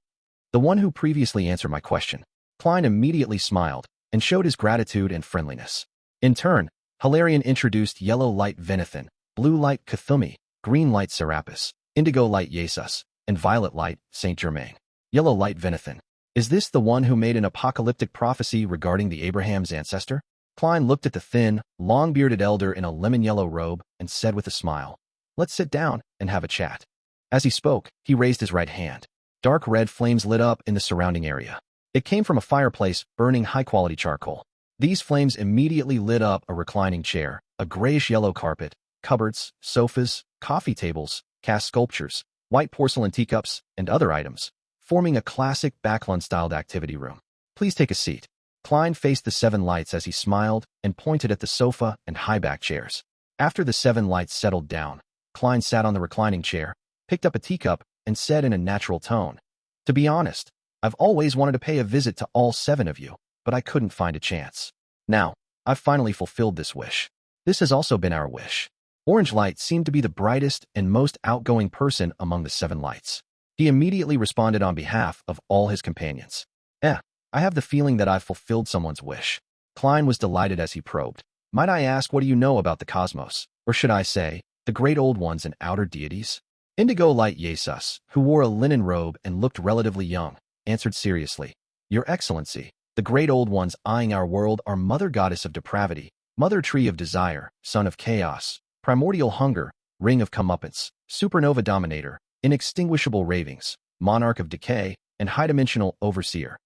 the one who previously answered my question." Klein immediately smiled and showed his gratitude and friendliness. In turn, Hilarion introduced Yellow Light Venethan, Blue Light Cthulhu, Green Light Serapis, Indigo Light Jesus, and Violet Light Saint Germain. Yellow Light Venethan. Is this the one who made an apocalyptic prophecy regarding the Abraham's ancestor? Klein looked at the thin, long-bearded elder in a lemon-yellow robe and said with a smile, "Let's sit down and have a chat." As he spoke, he raised his right hand. Dark red flames lit up in the surrounding area. It came from a fireplace burning high-quality charcoal. These flames immediately lit up a reclining chair, a grayish-yellow carpet, cupboards, sofas, coffee tables, cast sculptures, white porcelain teacups, and other items, forming a classic Backlund-styled activity room. "Please take a seat." Klein faced the 7 lights as he smiled and pointed at the sofa and high-back chairs. After the 7 lights settled down, Klein sat on the reclining chair, picked up a teacup, and said in a natural tone, "To be honest, I've always wanted to pay a visit to all 7 of you, but I couldn't find a chance. Now, I've finally fulfilled this wish. This has also been our wish." Orange Light seemed to be the brightest and most outgoing person among the 7 lights. He immediately responded on behalf of all his companions. I have the feeling that I've fulfilled someone's wish." Klein was delighted as he probed. "Might I ask, what do you know about the cosmos, or should I say, the great old ones and outer deities?" Indigo Light Jesus, who wore a linen robe and looked relatively young, answered seriously, "Your Excellency, the great old ones eyeing our world are Mother Goddess of Depravity, Mother Tree of Desire, Son of Chaos, Primordial Hunger, Ring of Comeuppance, Supernova Dominator, Inextinguishable Ravings, Monarch of Decay, and High-Dimensional Overseer."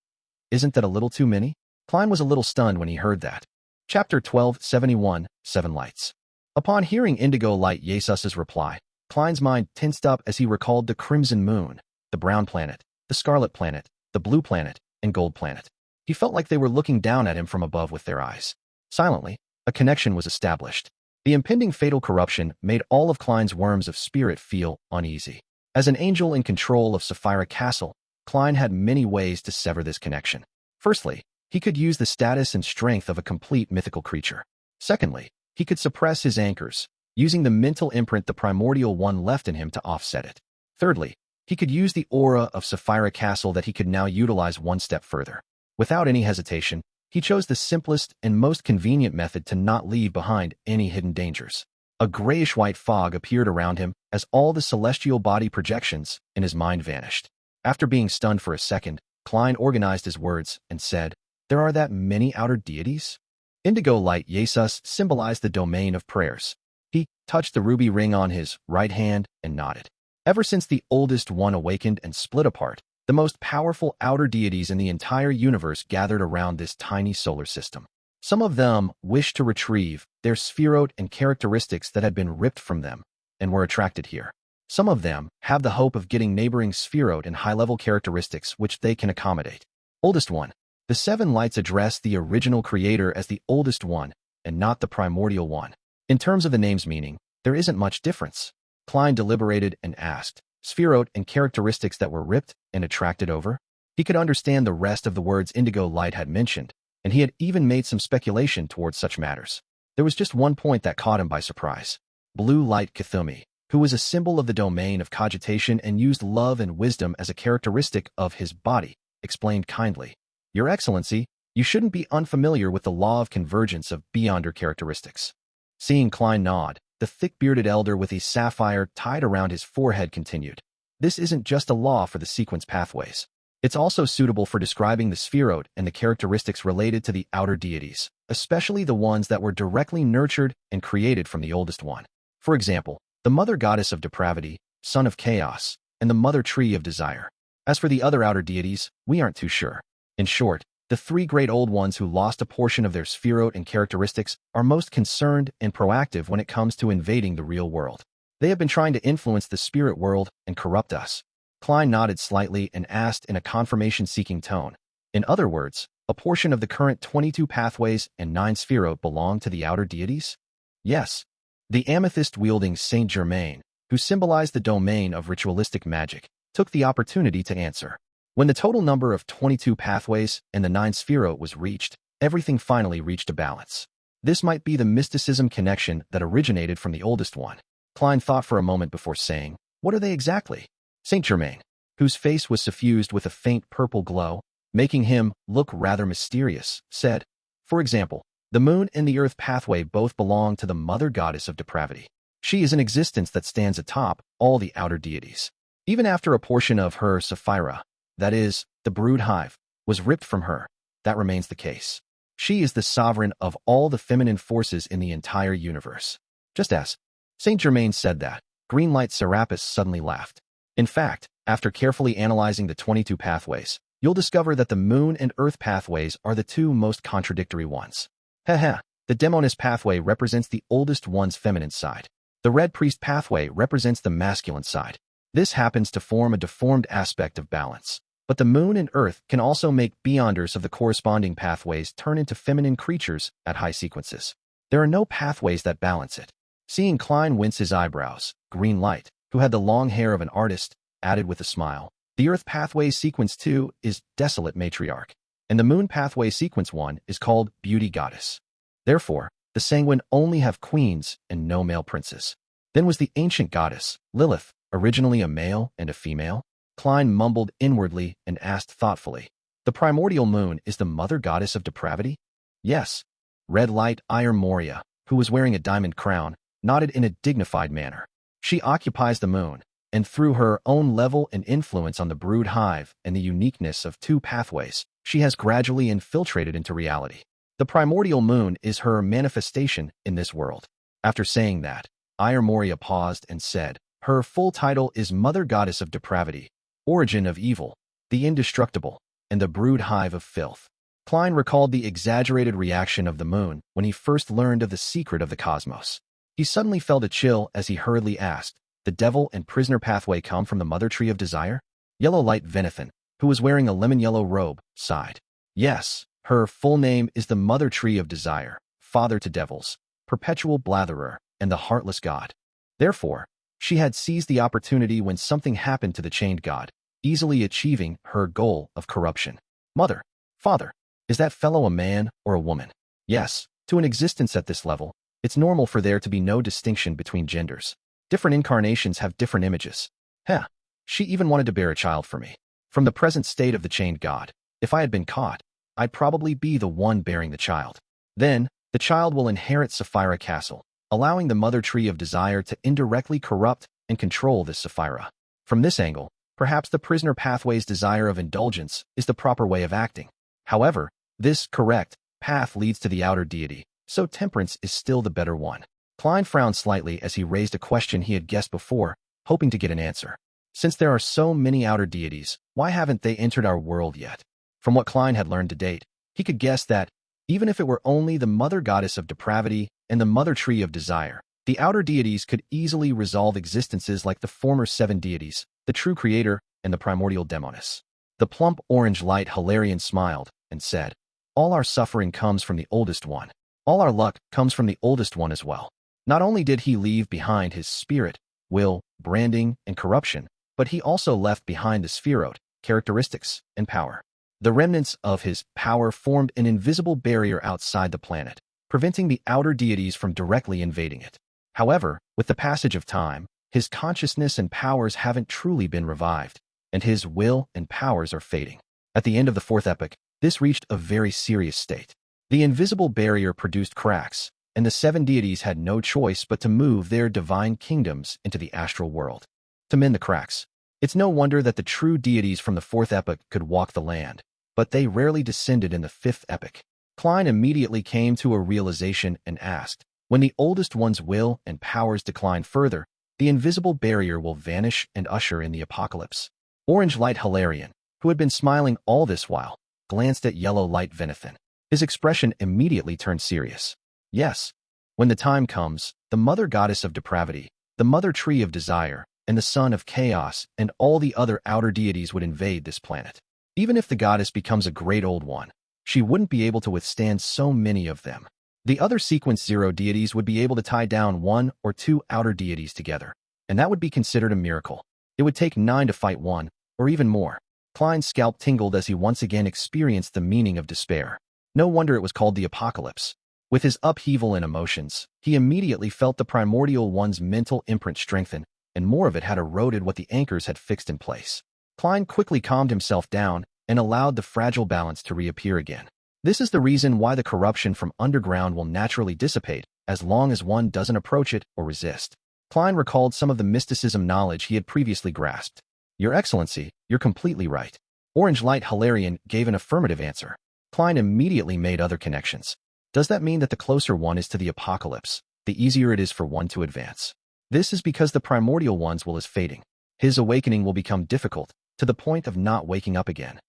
Isn't that a little too many? Klein was a little stunned when he heard that. Chapter 1271, 7 Lights. Upon hearing Indigo Light Jesus's reply, Klein's mind tensed up as he recalled the Crimson Moon, the Brown Planet, the Scarlet Planet, the Blue Planet, and Gold Planet. He felt like they were looking down at him from above with their eyes. Silently, a connection was established. The impending fatal corruption made all of Klein's worms of spirit feel uneasy. As an angel in control of Sapphire Castle, Klein had many ways to sever this connection. Firstly, he could use the status and strength of a complete mythical creature. Secondly, he could suppress his anchors, using the mental imprint the primordial one left in him to offset it. Thirdly, he could use the aura of Sapphire Castle that he could now utilize one step further. Without any hesitation, he chose the simplest and most convenient method to not leave behind any hidden dangers. A grayish-white fog appeared around him as all the celestial body projections in his mind vanished. After being stunned for a second, Klein organized his words and said, "There are that many outer deities?" Indigo Light Jesus symbolized the domain of prayers. He touched the ruby ring on his right hand and nodded. Ever since the oldest one awakened and split apart, the most powerful outer deities in the entire universe gathered around this tiny solar system. Some of them wished to retrieve their spheroid and characteristics that had been ripped from them and were attracted here. Some of them have the hope of getting neighboring spheroid and high-level characteristics which they can accommodate. Oldest one. The 7 lights address the original creator as the oldest one and not the primordial one. In terms of the name's meaning, there isn't much difference. Klein deliberated and asked, spheroid and characteristics that were ripped and attracted over? He could understand the rest of the words Indigo Light had mentioned, and he had even made some speculation towards such matters. There was just one point that caught him by surprise. Blue Light Cthulhu, who was a symbol of the domain of cogitation and used love and wisdom as a characteristic of his body, explained kindly, "Your Excellency, you shouldn't be unfamiliar with the law of convergence of beyonder characteristics." Seeing Klein nod, the thick-bearded elder with a sapphire tied around his forehead continued, "This isn't just a law for the sequence pathways. It's also suitable for describing the spheroid and the characteristics related to the outer deities, especially the ones that were directly nurtured and created from the oldest one. For example, the Mother Goddess of Depravity, Son of Chaos, and the Mother Tree of Desire. As for the other outer deities, we aren't too sure. In short, the 3 great old ones who lost a portion of their spheroid and characteristics are most concerned and proactive when it comes to invading the real world. They have been trying to influence the spirit world and corrupt us." Klein nodded slightly and asked in a confirmation-seeking tone. In other words, a portion of the current 22 pathways and 9 spherot belong to the outer deities? Yes. The amethyst-wielding Saint Germain, who symbolized the domain of ritualistic magic, took the opportunity to answer. When the total number of 22 pathways and the 9 spherot was reached, everything finally reached a balance. This might be the mysticism connection that originated from the oldest one. Klein thought for a moment before saying, "What are they exactly?" Saint Germain, whose face was suffused with a faint purple glow, making him look rather mysterious, said, "For example, the moon and the earth pathway both belong to the mother goddess of depravity. She is an existence that stands atop all the outer deities. Even after a portion of her Sapphira, that is, the brood hive, was ripped from her, that remains the case. She is the sovereign of all the feminine forces in the entire universe." Just as Saint Germain said that, Green Light Serapis suddenly laughed. In fact, after carefully analyzing the 22 pathways, you'll discover that the moon and earth pathways are the two most contradictory ones. Haha, the Demonis pathway represents the oldest one's feminine side. The Red Priest pathway represents the masculine side. This happens to form a deformed aspect of balance. But the moon and earth can also make beyonders of the corresponding pathways turn into feminine creatures at high sequences. There are no pathways that balance it. Seeing Klein wince his eyebrows, Green Light, who had the long hair of an artist, added with a smile, "The earth pathway sequence 2 is Desolate Matriarch, and the moon pathway sequence 1 is called Beauty Goddess. Therefore, the sanguine only have queens and no male princes." Then was the ancient goddess, Lilith, originally a male and a female? Klein mumbled inwardly and asked thoughtfully, "The primordial moon is the mother goddess of depravity?" "Yes." Red Light Ire Moria, who was wearing a diamond crown, nodded in a dignified manner. "She occupies the moon, and through her own level and influence on the brood hive and the uniqueness of 2 pathways, she has gradually infiltrated into reality. The primordial moon is her manifestation in this world." After saying that, Ire Moria paused and said, "Her full title is Mother Goddess of Depravity, Origin of Evil, the Indestructible, and the Brood Hive of Filth." Klein recalled the exaggerated reaction of the moon when he first learned of the secret of the cosmos. He suddenly felt a chill as he hurriedly asked, "The devil and prisoner pathway come from the mother tree of desire?" Yellow Light Venethan, who was wearing a lemon-yellow robe, sighed. "Yes, her full name is the mother tree of desire, father to devils, perpetual blatherer, and the heartless god. Therefore, she had seized the opportunity when something happened to the chained god, easily achieving her goal of corruption." "Mother, father, is that fellow a man or a woman?" "Yes, to an existence at this level, it's normal for there to be no distinction between genders. Different incarnations have different images. Heh, she even wanted to bear a child for me. From the present state of the chained god, if I had been caught, I'd probably be the one bearing the child. Then, the child will inherit Sapphira Castle, allowing the mother tree of desire to indirectly corrupt and control this Sapphira. From this angle, perhaps the prisoner pathway's desire of indulgence is the proper way of acting. However, this correct path leads to the outer deity, so temperance is still the better one." Klein frowned slightly as he raised a question he had guessed before, hoping to get an answer. Since there are so many outer deities, why haven't they entered our world yet? From what Klein had learned to date, he could guess that, even if it were only the mother goddess of depravity and the mother tree of desire, the outer deities could easily resolve existences like the former 7 deities, the true creator, and the primordial Demonis. The plump orange light Hilarion smiled and said, "All our suffering comes from the oldest one. All our luck comes from the oldest one as well. Not only did he leave behind his spirit, will, branding, and corruption, but he also left behind the spherot, characteristics, and power. The remnants of his power formed an invisible barrier outside the planet, preventing the outer deities from directly invading it. However, with the passage of time, his consciousness and powers haven't truly been revived, and his will and powers are fading. At the end of the 4th epoch, this reached a very serious state. The invisible barrier produced cracks, and the 7 deities had no choice but to move their divine kingdoms into the astral world. To mend the cracks, it's no wonder that the true deities from the 4th epoch could walk the land, but they rarely descended in the 5th epoch. Klein immediately came to a realization and asked, "When the oldest one's will and powers decline further, the invisible barrier will vanish and usher in the apocalypse?" Orange Light Hilarion, who had been smiling all this while, glanced at Yellow Light Venethan. His expression immediately turned serious. "Yes. When the time comes, the mother goddess of depravity, the mother tree of desire, and the son of chaos, and all the other outer deities would invade this planet. Even if the goddess becomes a great old one, she wouldn't be able to withstand so many of them. The other sequence 0 deities would be able to tie down 1 or 2 outer deities together, and that would be considered a miracle. It would take 9 to fight 1, or even more. Klein's scalp tingled as he once again experienced the meaning of despair. No wonder it was called the apocalypse. With his upheaval in emotions, he immediately felt the primordial one's mental imprint strengthen, and more of it had eroded what the anchors had fixed in place. Klein quickly calmed himself down and allowed the fragile balance to reappear again. This is the reason why the corruption from underground will naturally dissipate, as long as one doesn't approach it or resist. Klein recalled some of the mysticism knowledge he had previously grasped. Your Excellency, you're completely right. Orange Light Hilarion gave an affirmative answer. Klein immediately made other connections. Does that mean that the closer one is to the apocalypse, the easier it is for one to advance? This is because the primordial one's will is fading. His awakening will become difficult, to the point of not waking up again.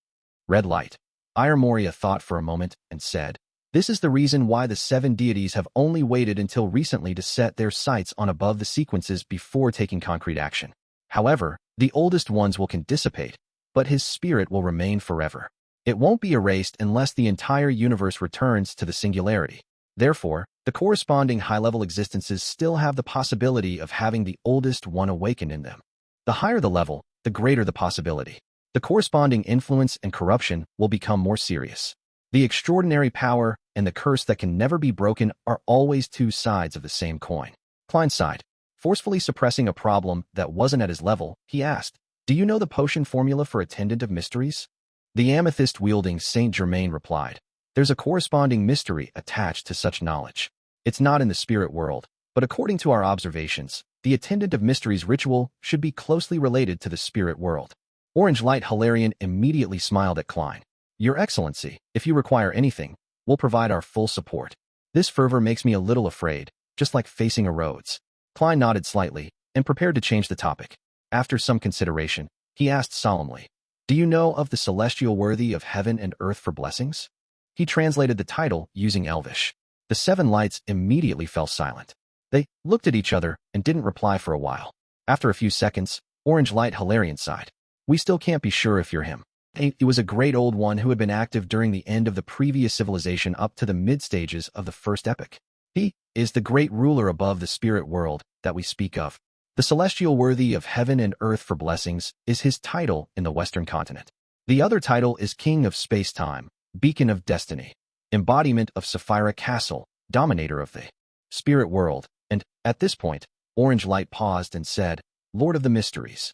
Red light. Moria thought for a moment and said, this is the reason why the 7 deities have only waited until recently to set their sights on above the sequences before taking concrete action. However, the oldest one's will can dissipate, but his spirit will remain forever. It won't be erased unless the entire universe returns to the singularity. Therefore, the corresponding high-level existences still have the possibility of having the oldest one awaken in them. The higher the level, the greater the possibility. The corresponding influence and corruption will become more serious. The extraordinary power and the curse that can never be broken are always 2 sides of the same coin. Klein sighed. Forcefully suppressing a problem that wasn't at his level, he asked, do you know the potion formula for Attendant of Mysteries? The amethyst-wielding Saint Germain replied, there's a corresponding mystery attached to such knowledge. It's not in the spirit world, but according to our observations, the Attendant of Mysteries ritual should be closely related to the spirit world. Orange Light Hilarion immediately smiled at Klein. Your Excellency, if you require anything, we'll provide our full support. This fervor makes me a little afraid, just like facing Arrodes. Klein nodded slightly and prepared to change the topic. After some consideration, he asked solemnly, do you know of the celestial worthy of heaven and earth for blessings? He translated the title using Elvish. The 7 lights immediately fell silent. They looked at each other and didn't reply for a while. After a few seconds, Orange Light Hilarion sighed. We still can't be sure if you're him. He was a great old one who had been active during the end of the previous civilization up to the mid-stages of the first epoch. He is the great ruler above the spirit world that we speak of. The celestial worthy of heaven and earth for blessings is his title in the Western continent. The other title is King of Space-Time, Beacon of Destiny, embodiment of Sapphira Castle, dominator of the spirit world, and, at this point, Orange Light paused and said, Lord of the Mysteries.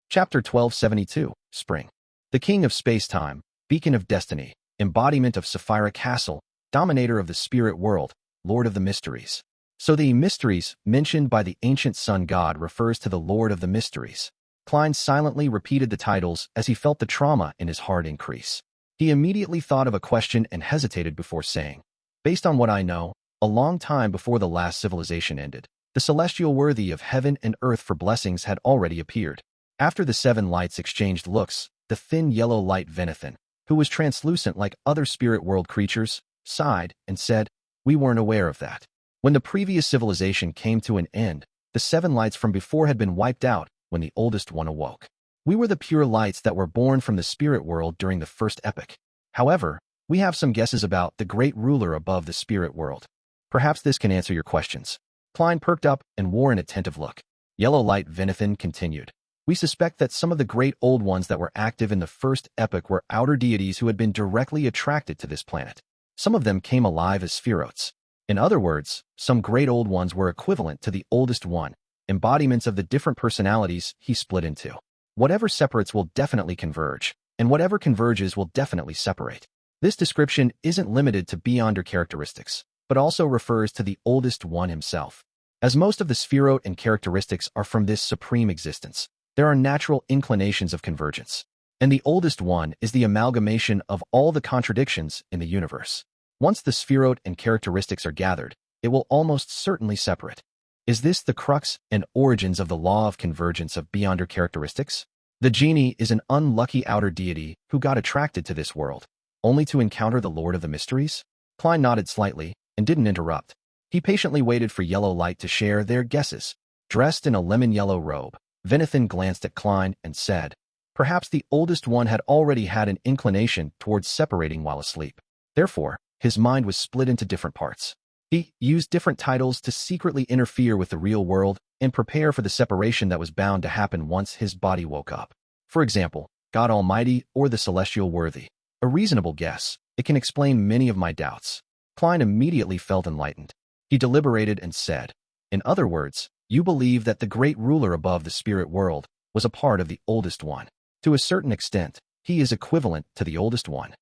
Chapter 1272, Spring. The King of Space-Time, Beacon of Destiny, embodiment of Sapphira Castle, dominator of the spirit world, Lord of the Mysteries. So the mysteries mentioned by the ancient sun god refers to the Lord of the Mysteries. Klein silently repeated the titles as he felt the trauma in his heart increase. He immediately thought of a question and hesitated before saying, based on what I know, a long time before the last civilization ended, the celestial worthy of heaven and earth for blessings had already appeared. After the 7 lights exchanged looks, the thin yellow light Venethan, who was translucent like other spirit world creatures, sighed and said, we weren't aware of that. When the previous civilization came to an end, the 7 lights from before had been wiped out when the oldest one awoke. We were the pure lights that were born from the spirit world during the first epoch. However, we have some guesses about the great ruler above the spirit world. Perhaps this can answer your questions. Klein perked up and wore an attentive look. Yellow light Venethan continued. We suspect that some of the great old ones that were active in the first epoch were outer deities who had been directly attracted to this planet. Some of them came alive as spherotes. In other words, some great old ones were equivalent to the oldest one, embodiments of the different personalities he split into. Whatever separates will definitely converge, and whatever converges will definitely separate. This description isn't limited to beyonder characteristics, but also refers to the oldest one himself. As most of the spherote and characteristics are from this supreme existence, there are natural inclinations of convergence. And the oldest one is the amalgamation of all the contradictions in the universe. Once the spherote and characteristics are gathered, it will almost certainly separate. Is this the crux and origins of the law of convergence of beyonder characteristics? The genie is an unlucky outer deity who got attracted to this world, only to encounter the Lord of the Mysteries? Klein nodded slightly and didn't interrupt. He patiently waited for Yellow Light to share their guesses. Dressed in a lemon-yellow robe, Venathan glanced at Klein and said, perhaps the oldest one had already had an inclination towards separating while asleep. Therefore, his mind was split into different parts. He used different titles to secretly interfere with the real world and prepare for the separation that was bound to happen once his body woke up. For example, God Almighty or the Celestial Worthy. A reasonable guess. It can explain many of my doubts. Klein immediately felt enlightened. He deliberated and said, in other words, you believe that the great ruler above the spirit world was a part of the oldest one. To a certain extent, he is equivalent to the oldest one.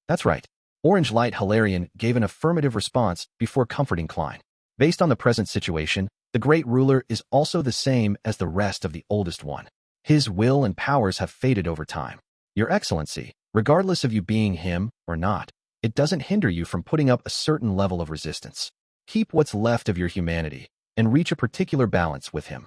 That's right. Orange Light Hilarion gave an affirmative response before comforting Klein. Based on the present situation, the great ruler is also the same as the rest of the oldest one. His will and powers have faded over time. Your Excellency, regardless of you being him or not, it doesn't hinder you from putting up a certain level of resistance. Keep what's left of your humanity and reach a particular balance with him.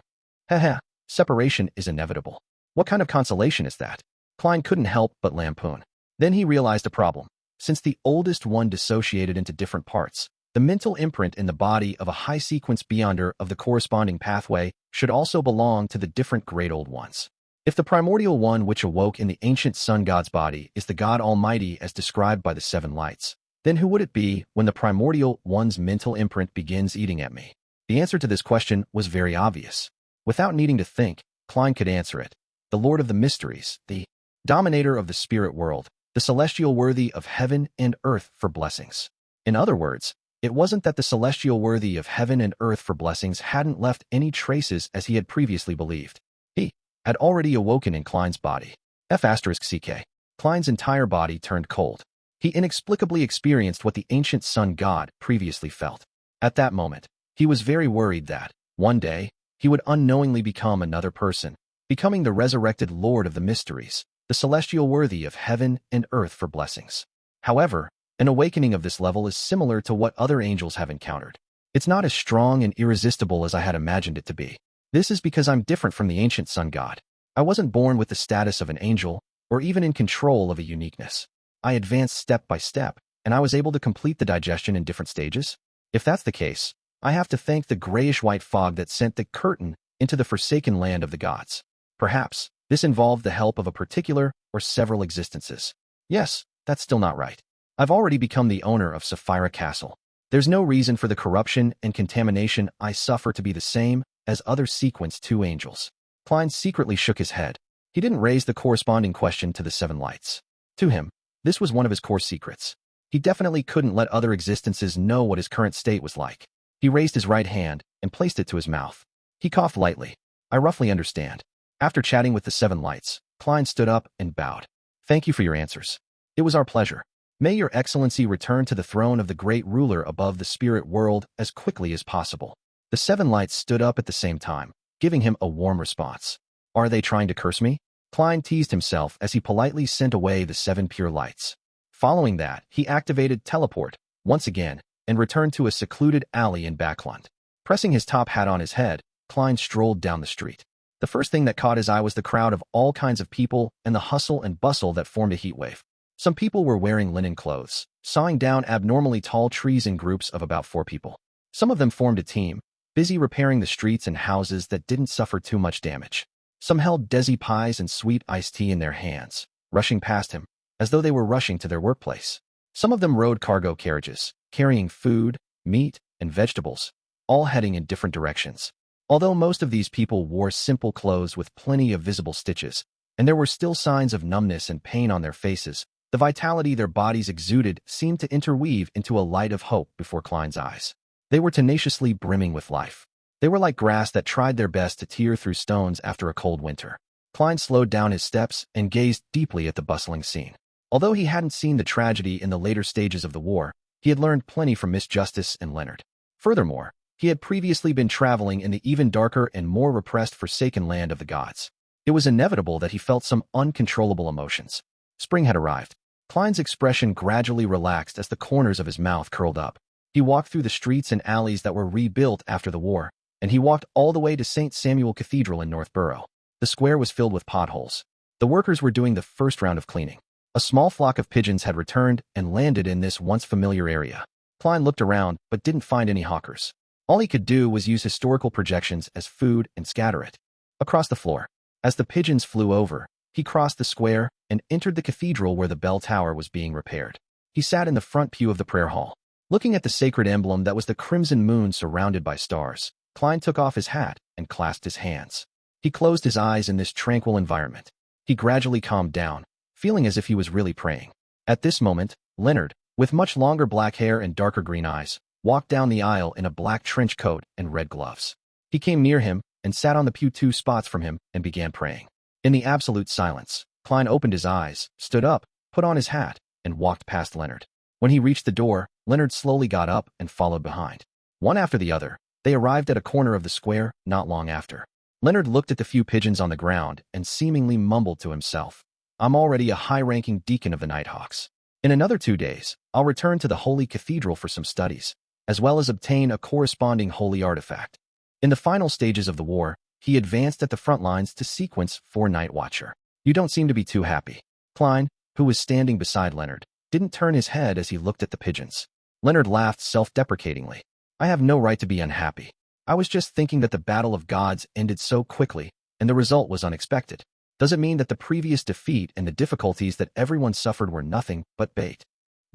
Haha, separation is inevitable. What kind of consolation is that? Klein couldn't help but lampoon. Then he realized a problem. Since the oldest one dissociated into different parts, the mental imprint in the body of a high-sequence beyonder of the corresponding pathway should also belong to the different great old ones. If the primordial one which awoke in the ancient sun god's body is the God Almighty as described by the seven lights, then who would it be when the primordial one's mental imprint begins eating at me? The answer to this question was very obvious. Without needing to think, Klein could answer it. The Lord of the Mysteries, the Dominator of the spirit world, the Celestial Worthy of heaven and earth for blessings. In other words, it wasn't that the Celestial Worthy of heaven and earth for blessings hadn't left any traces as he had previously believed. He had already awoken in Klein's body. F***ck. Klein's entire body turned cold. He inexplicably experienced what the ancient sun god previously felt. At that moment, he was very worried that, one day, he would unknowingly become another person, becoming the resurrected Lord of the Mysteries, the Celestial Worthy of heaven and earth for blessings. However, an awakening of this level is similar to what other angels have encountered. It's not as strong and irresistible as I had imagined it to be. This is because I'm different from the ancient sun god. I wasn't born with the status of an angel, or even in control of a uniqueness. I advanced step by step, and I was able to complete the digestion in different stages. If that's the case, I have to thank the grayish-white fog that sent the curtain into the forsaken land of the gods. Perhaps, this involved the help of a particular or several existences. Yes, that's still not right. I've already become the owner of Sapphira Castle. There's no reason for the corruption and contamination I suffer to be the same as other Sequence 2 angels. Klein secretly shook his head. He didn't raise the corresponding question to the seven lights. To him, this was one of his core secrets. He definitely couldn't let other existences know what his current state was like. He raised his right hand and placed it to his mouth. He coughed lightly. I roughly understand. After chatting with the seven lights, Klein stood up and bowed. Thank you for your answers. It was our pleasure. May your Excellency return to the throne of the great ruler above the spirit world as quickly as possible. The seven lights stood up at the same time, giving him a warm response. Are they trying to curse me? Klein teased himself as he politely sent away the seven pure lights. Following that, he activated teleport, once again, and returned to a secluded alley in Backlund. Pressing his top hat on his head, Klein strolled down the street. The first thing that caught his eye was the crowd of all kinds of people and the hustle and bustle that formed a heatwave. Some people were wearing linen clothes, sawing down abnormally tall trees in groups of about 4 people. Some of them formed a team, busy repairing the streets and houses that didn't suffer too much damage. Some held desi pies and sweet iced tea in their hands, rushing past him, as though they were rushing to their workplace. Some of them rode cargo carriages, carrying food, meat, and vegetables, all heading in different directions. Although most of these people wore simple clothes with plenty of visible stitches, and there were still signs of numbness and pain on their faces, the vitality their bodies exuded seemed to interweave into a light of hope before Klein's eyes. They were tenaciously brimming with life. They were like grass that tried their best to tear through stones after a cold winter. Klein slowed down his steps and gazed deeply at the bustling scene. Although he hadn't seen the tragedy in the later stages of the war, he had learned plenty from Miss Justice and Leonard. Furthermore, he had previously been traveling in the even darker and more repressed forsaken land of the gods. It was inevitable that he felt some uncontrollable emotions. Spring had arrived. Klein's expression gradually relaxed as the corners of his mouth curled up. He walked through the streets and alleys that were rebuilt after the war, and he walked all the way to St. Samuel Cathedral in Northborough. The square was filled with potholes. The workers were doing the first round of cleaning. A small flock of pigeons had returned and landed in this once familiar area. Klein looked around but didn't find any hawkers. All he could do was use historical projections as food and scatter it. across the floor. As the pigeons flew over, he crossed the square and entered the cathedral where the bell tower was being repaired. He sat in the front pew of the prayer hall. Looking at the sacred emblem that was the crimson moon surrounded by stars, Klein took off his hat and clasped his hands. He closed his eyes in this tranquil environment. He gradually calmed down, feeling as if he was really praying. At this moment, Leonard, with much longer black hair and darker green eyes, walked down the aisle in a black trench coat and red gloves. He came near him and sat on the pew 2 spots from him and began praying. In the absolute silence, Klein opened his eyes, stood up, put on his hat, and walked past Leonard. When he reached the door, Leonard slowly got up and followed behind. One after the other, they arrived at a corner of the square not long after. Leonard looked at the few pigeons on the ground and seemingly mumbled to himself, "I'm already a high-ranking deacon of the Nighthawks. In another 2 days, I'll return to the Holy Cathedral for some studies, as well as obtain a corresponding holy artifact." In the final stages of the war, he advanced at the front lines to sequence for Night Watcher. "You don't seem to be too happy." Klein, who was standing beside Leonard, didn't turn his head as he looked at the pigeons. Leonard laughed self-deprecatingly. "I have no right to be unhappy. I was just thinking that the battle of gods ended so quickly, and the result was unexpected. Does it mean that the previous defeat and the difficulties that everyone suffered were nothing but bait?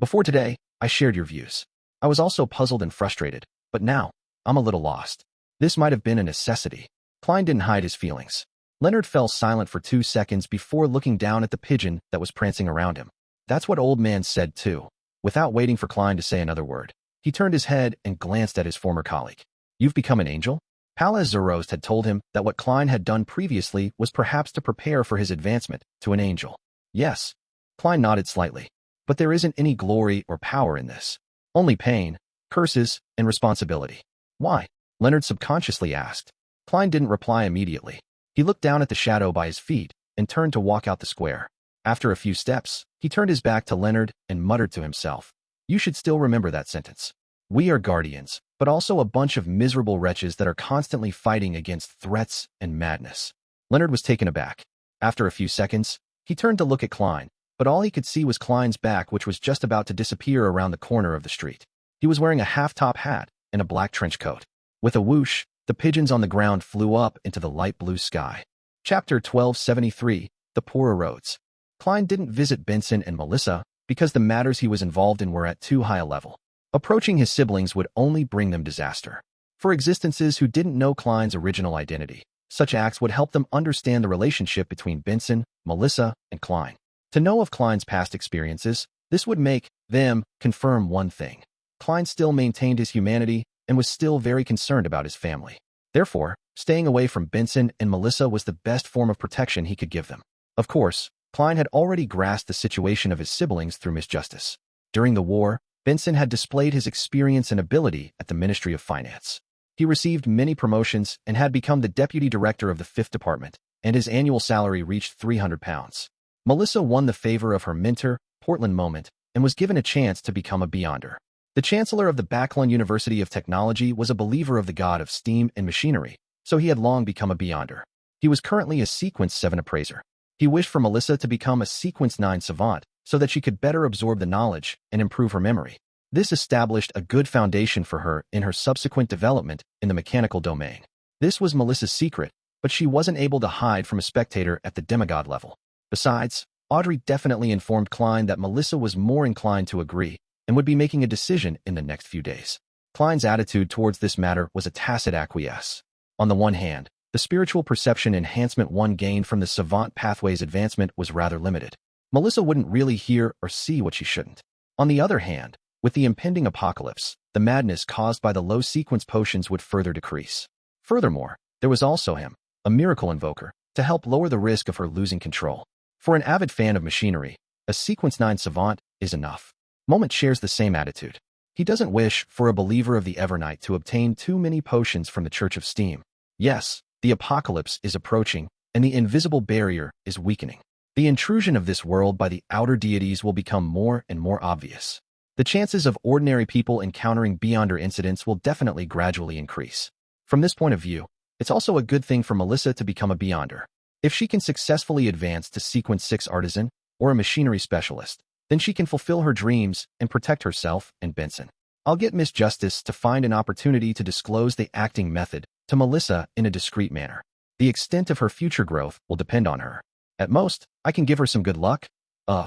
Before today, I shared your views. I was also puzzled and frustrated, but now, I'm a little lost. This might have been a necessity." Klein didn't hide his feelings. Leonard fell silent for 2 seconds before looking down at the pigeon that was prancing around him. "That's what old man said too." Without waiting for Klein to say another word, he turned his head and glanced at his former colleague. "You've become an angel?" Palaz Zarost had told him that what Klein had done previously was perhaps to prepare for his advancement to an angel. "Yes." Klein nodded slightly. "But there isn't any glory or power in this. Only pain, curses, and responsibility." "Why?" Leonard subconsciously asked. Klein didn't reply immediately. He looked down at the shadow by his feet and turned to walk out the square. After a few steps, he turned his back to Leonard and muttered to himself, "You should still remember that sentence. We are guardians, but also a bunch of miserable wretches that are constantly fighting against threats and madness." Leonard was taken aback. After a few seconds, he turned to look at Klein, but all he could see was Klein's back, which was just about to disappear around the corner of the street. He was wearing a half-top hat and a black trench coat. With a whoosh, the pigeons on the ground flew up into the light blue sky. Chapter 1273, The Poor Arrodes. Klein didn't visit Benson and Melissa because the matters he was involved in were at too high a level. Approaching his siblings would only bring them disaster. For existences who didn't know Klein's original identity, such acts would help them understand the relationship between Benson, Melissa, and Klein. To know of Klein's past experiences, this would make them confirm one thing. Klein still maintained his humanity and was still very concerned about his family. Therefore, staying away from Benson and Melissa was the best form of protection he could give them. Of course, Klein had already grasped the situation of his siblings through Miss Justice. During the war, Benson had displayed his experience and ability at the Ministry of Finance. He received many promotions and had become the deputy director of the 5th Department, and his annual salary reached £300. Melissa won the favor of her mentor, Portland Moment, and was given a chance to become a Beyonder. The chancellor of the Backlund University of Technology was a believer of the god of steam and machinery, so he had long become a Beyonder. He was currently a Sequence 7 appraiser. He wished for Melissa to become a Sequence 9 savant so that she could better absorb the knowledge and improve her memory. This established a good foundation for her in her subsequent development in the mechanical domain. This was Melissa's secret, but she wasn't able to hide from a spectator at the demigod level. Besides, Audrey definitely informed Klein that Melissa was more inclined to agree and would be making a decision in the next few days. Klein's attitude towards this matter was a tacit acquiesce. On the one hand, the spiritual perception enhancement one gained from the savant pathway's advancement was rather limited. Melissa wouldn't really hear or see what she shouldn't. On the other hand, with the impending apocalypse, the madness caused by the low sequence potions would further decrease. Furthermore, there was also him, a miracle invoker, to help lower the risk of her losing control. For an avid fan of machinery, a Sequence 9 savant is enough. Moment shares the same attitude. He doesn't wish for a believer of the Evernight to obtain too many potions from the Church of Steam. Yes, the apocalypse is approaching, and the invisible barrier is weakening. The intrusion of this world by the outer deities will become more and more obvious. The chances of ordinary people encountering Beyonder incidents will definitely gradually increase. From this point of view, it's also a good thing for Melissa to become a Beyonder. If she can successfully advance to Sequence 6 artisan or a machinery specialist, then she can fulfill her dreams and protect herself and Benson. I'll get Miss Justice to find an opportunity to disclose the acting method to Melissa in a discreet manner. The extent of her future growth will depend on her. At most, I can give her some good luck,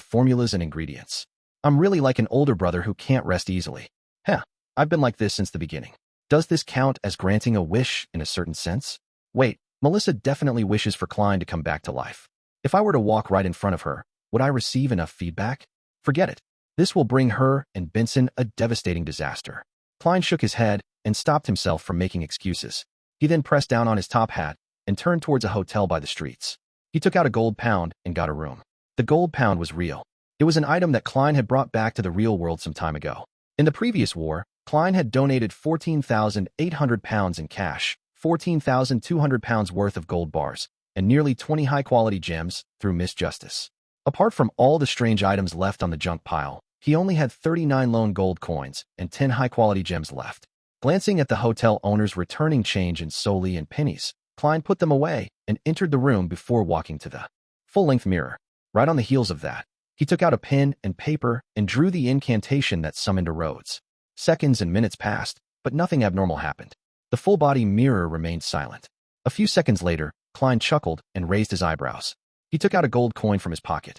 formulas and ingredients. I'm really like an older brother who can't rest easily. Heh, I've been like this since the beginning. Does this count as granting a wish in a certain sense? Wait, Melissa definitely wishes for Klein to come back to life. If I were to walk right in front of her, would I receive enough feedback? Forget it. This will bring her and Benson a devastating disaster. Klein shook his head and stopped himself from making excuses. He then pressed down on his top hat and turned towards a hotel by the streets. He took out a gold pound and got a room. The gold pound was real. It was an item that Klein had brought back to the real world some time ago. In the previous war, Klein had donated 14,800 pounds in cash, 14,200 pounds worth of gold bars, and nearly 20 high-quality gems through Miss Justice. Apart from all the strange items left on the junk pile, he only had 39 lone gold coins and 10 high-quality gems left. Glancing at the hotel owner's returning change in soldi and pennies, Klein put them away and entered the room before walking to the full-length mirror. Right on the heels of that, he took out a pen and paper and drew the incantation that summoned Arrodes. Seconds and minutes passed, but nothing abnormal happened. The full-body mirror remained silent. A few seconds later, Klein chuckled and raised his eyebrows. He took out a gold coin from his pocket.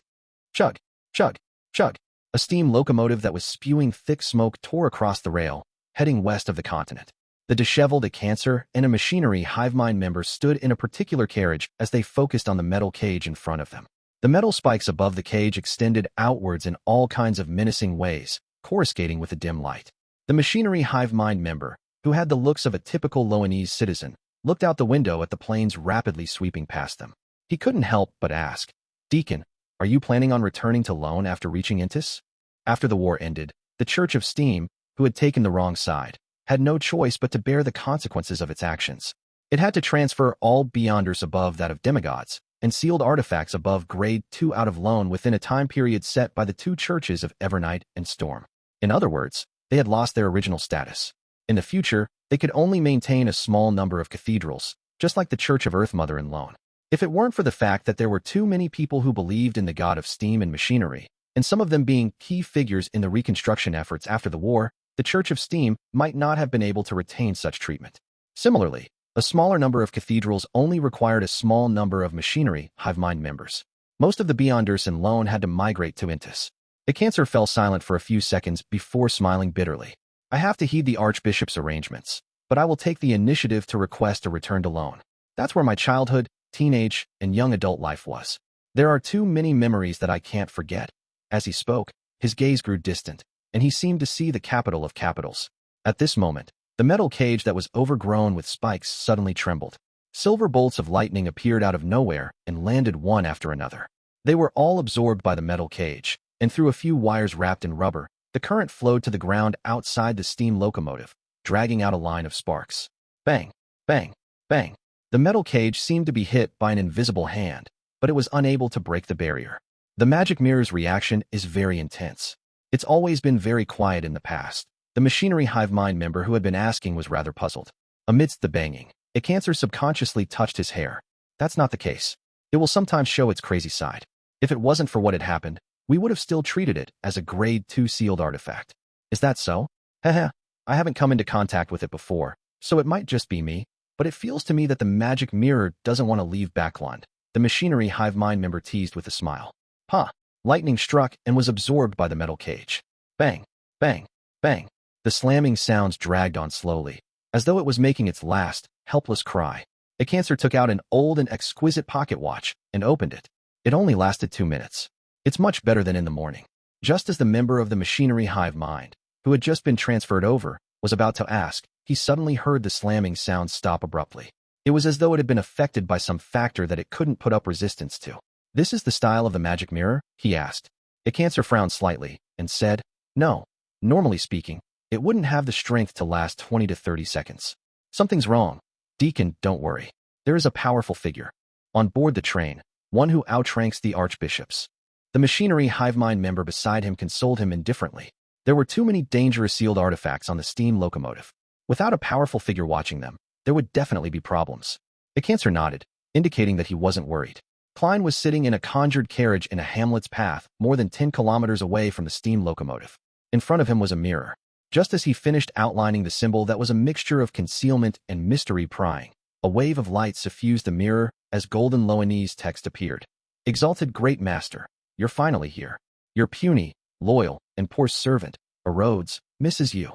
Chug, chug, chug. A steam locomotive that was spewing thick smoke tore across the rail, heading west of the continent. The disheveled cancer and a machinery hive mind member stood in a particular carriage as they focused on the metal cage in front of them. The metal spikes above the cage extended outwards in all kinds of menacing ways, coruscating with the dim light. The machinery hive mind member, who had the looks of a typical Loanese citizen, looked out the window at the planes rapidly sweeping past them. He couldn't help but ask, "Deacon, are you planning on returning to Loan after reaching Intis?" After the war ended, the Church of Steam, who had taken the wrong side, had no choice but to bear the consequences of its actions. It had to transfer all Beyonders above that of demigods, and sealed artifacts above Grade 2 out of Loan within a time period set by the two churches of Evernight and Storm. In other words, they had lost their original status. In the future, they could only maintain a small number of cathedrals, just like the Church of Earthmother in Loan. If it weren't for the fact that there were too many people who believed in the god of steam and machinery, and some of them being key figures in the reconstruction efforts after the war, the Church of Steam might not have been able to retain such treatment. Similarly, a smaller number of cathedrals only required a small number of machinery hive mind members. Most of the Beyonders in Loan had to migrate to Intis. The cancer fell silent for a few seconds before smiling bitterly. "I have to heed the Archbishop's arrangements, but I will take the initiative to request a return to Loan. That's where my childhood, teenage, and young adult life was. There are too many memories that I can't forget." As he spoke, his gaze grew distant, and he seemed to see the capital of capitals. At this moment, the metal cage that was overgrown with spikes suddenly trembled. Silver bolts of lightning appeared out of nowhere and landed one after another. They were all absorbed by the metal cage, and through a few wires wrapped in rubber, the current flowed to the ground outside the steam locomotive, dragging out a line of sparks. Bang, bang, bang. The metal cage seemed to be hit by an invisible hand, but it was unable to break the barrier. The magic mirror's reaction is very intense. It's always been very quiet in the past. The machinery hive mind member who had been asking was rather puzzled. Amidst the banging, a cancer subconsciously touched his hair. That's not the case. It will sometimes show its crazy side. If it wasn't for what had happened, we would have still treated it as a Grade 2 sealed artifact. Is that so? Heh, I haven't come into contact with it before, so it might just be me, but it feels to me that the magic mirror doesn't want to leave Backland. The machinery hive mind member teased with a smile. Lightning struck and was absorbed by the metal cage. Bang, bang, bang. The slamming sounds dragged on slowly, as though it was making its last, helpless cry. A cancer took out an old and exquisite pocket watch and opened it. It only lasted 2 minutes. It's much better than in the morning. Just as the member of the machinery hive mind, who had just been transferred over, was about to ask, he suddenly heard the slamming sound stop abruptly. It was as though it had been affected by some factor that it couldn't put up resistance to. "This is the style of the magic mirror?" he asked. The cancer frowned slightly and said, "No. Normally speaking, it wouldn't have the strength to last 20 to 30 seconds. Something's wrong. Deacon, don't worry. There is a powerful figure on board the train, one who outranks the archbishops." The machinery hive mind member beside him consoled him indifferently. There were too many dangerous sealed artifacts on the steam locomotive. Without a powerful figure watching them, there would definitely be problems. The cancer nodded, indicating that he wasn't worried. Klein was sitting in a conjured carriage in a hamlet's path more than 10 kilometers away from the steam locomotive. In front of him was a mirror. Just as he finished outlining the symbol that was a mixture of concealment and mystery prying, A wave of light suffused the mirror as golden Loanese text appeared. Exalted Great Master, you're finally here. Your puny, loyal, and poor servant, Arrodes, misses you.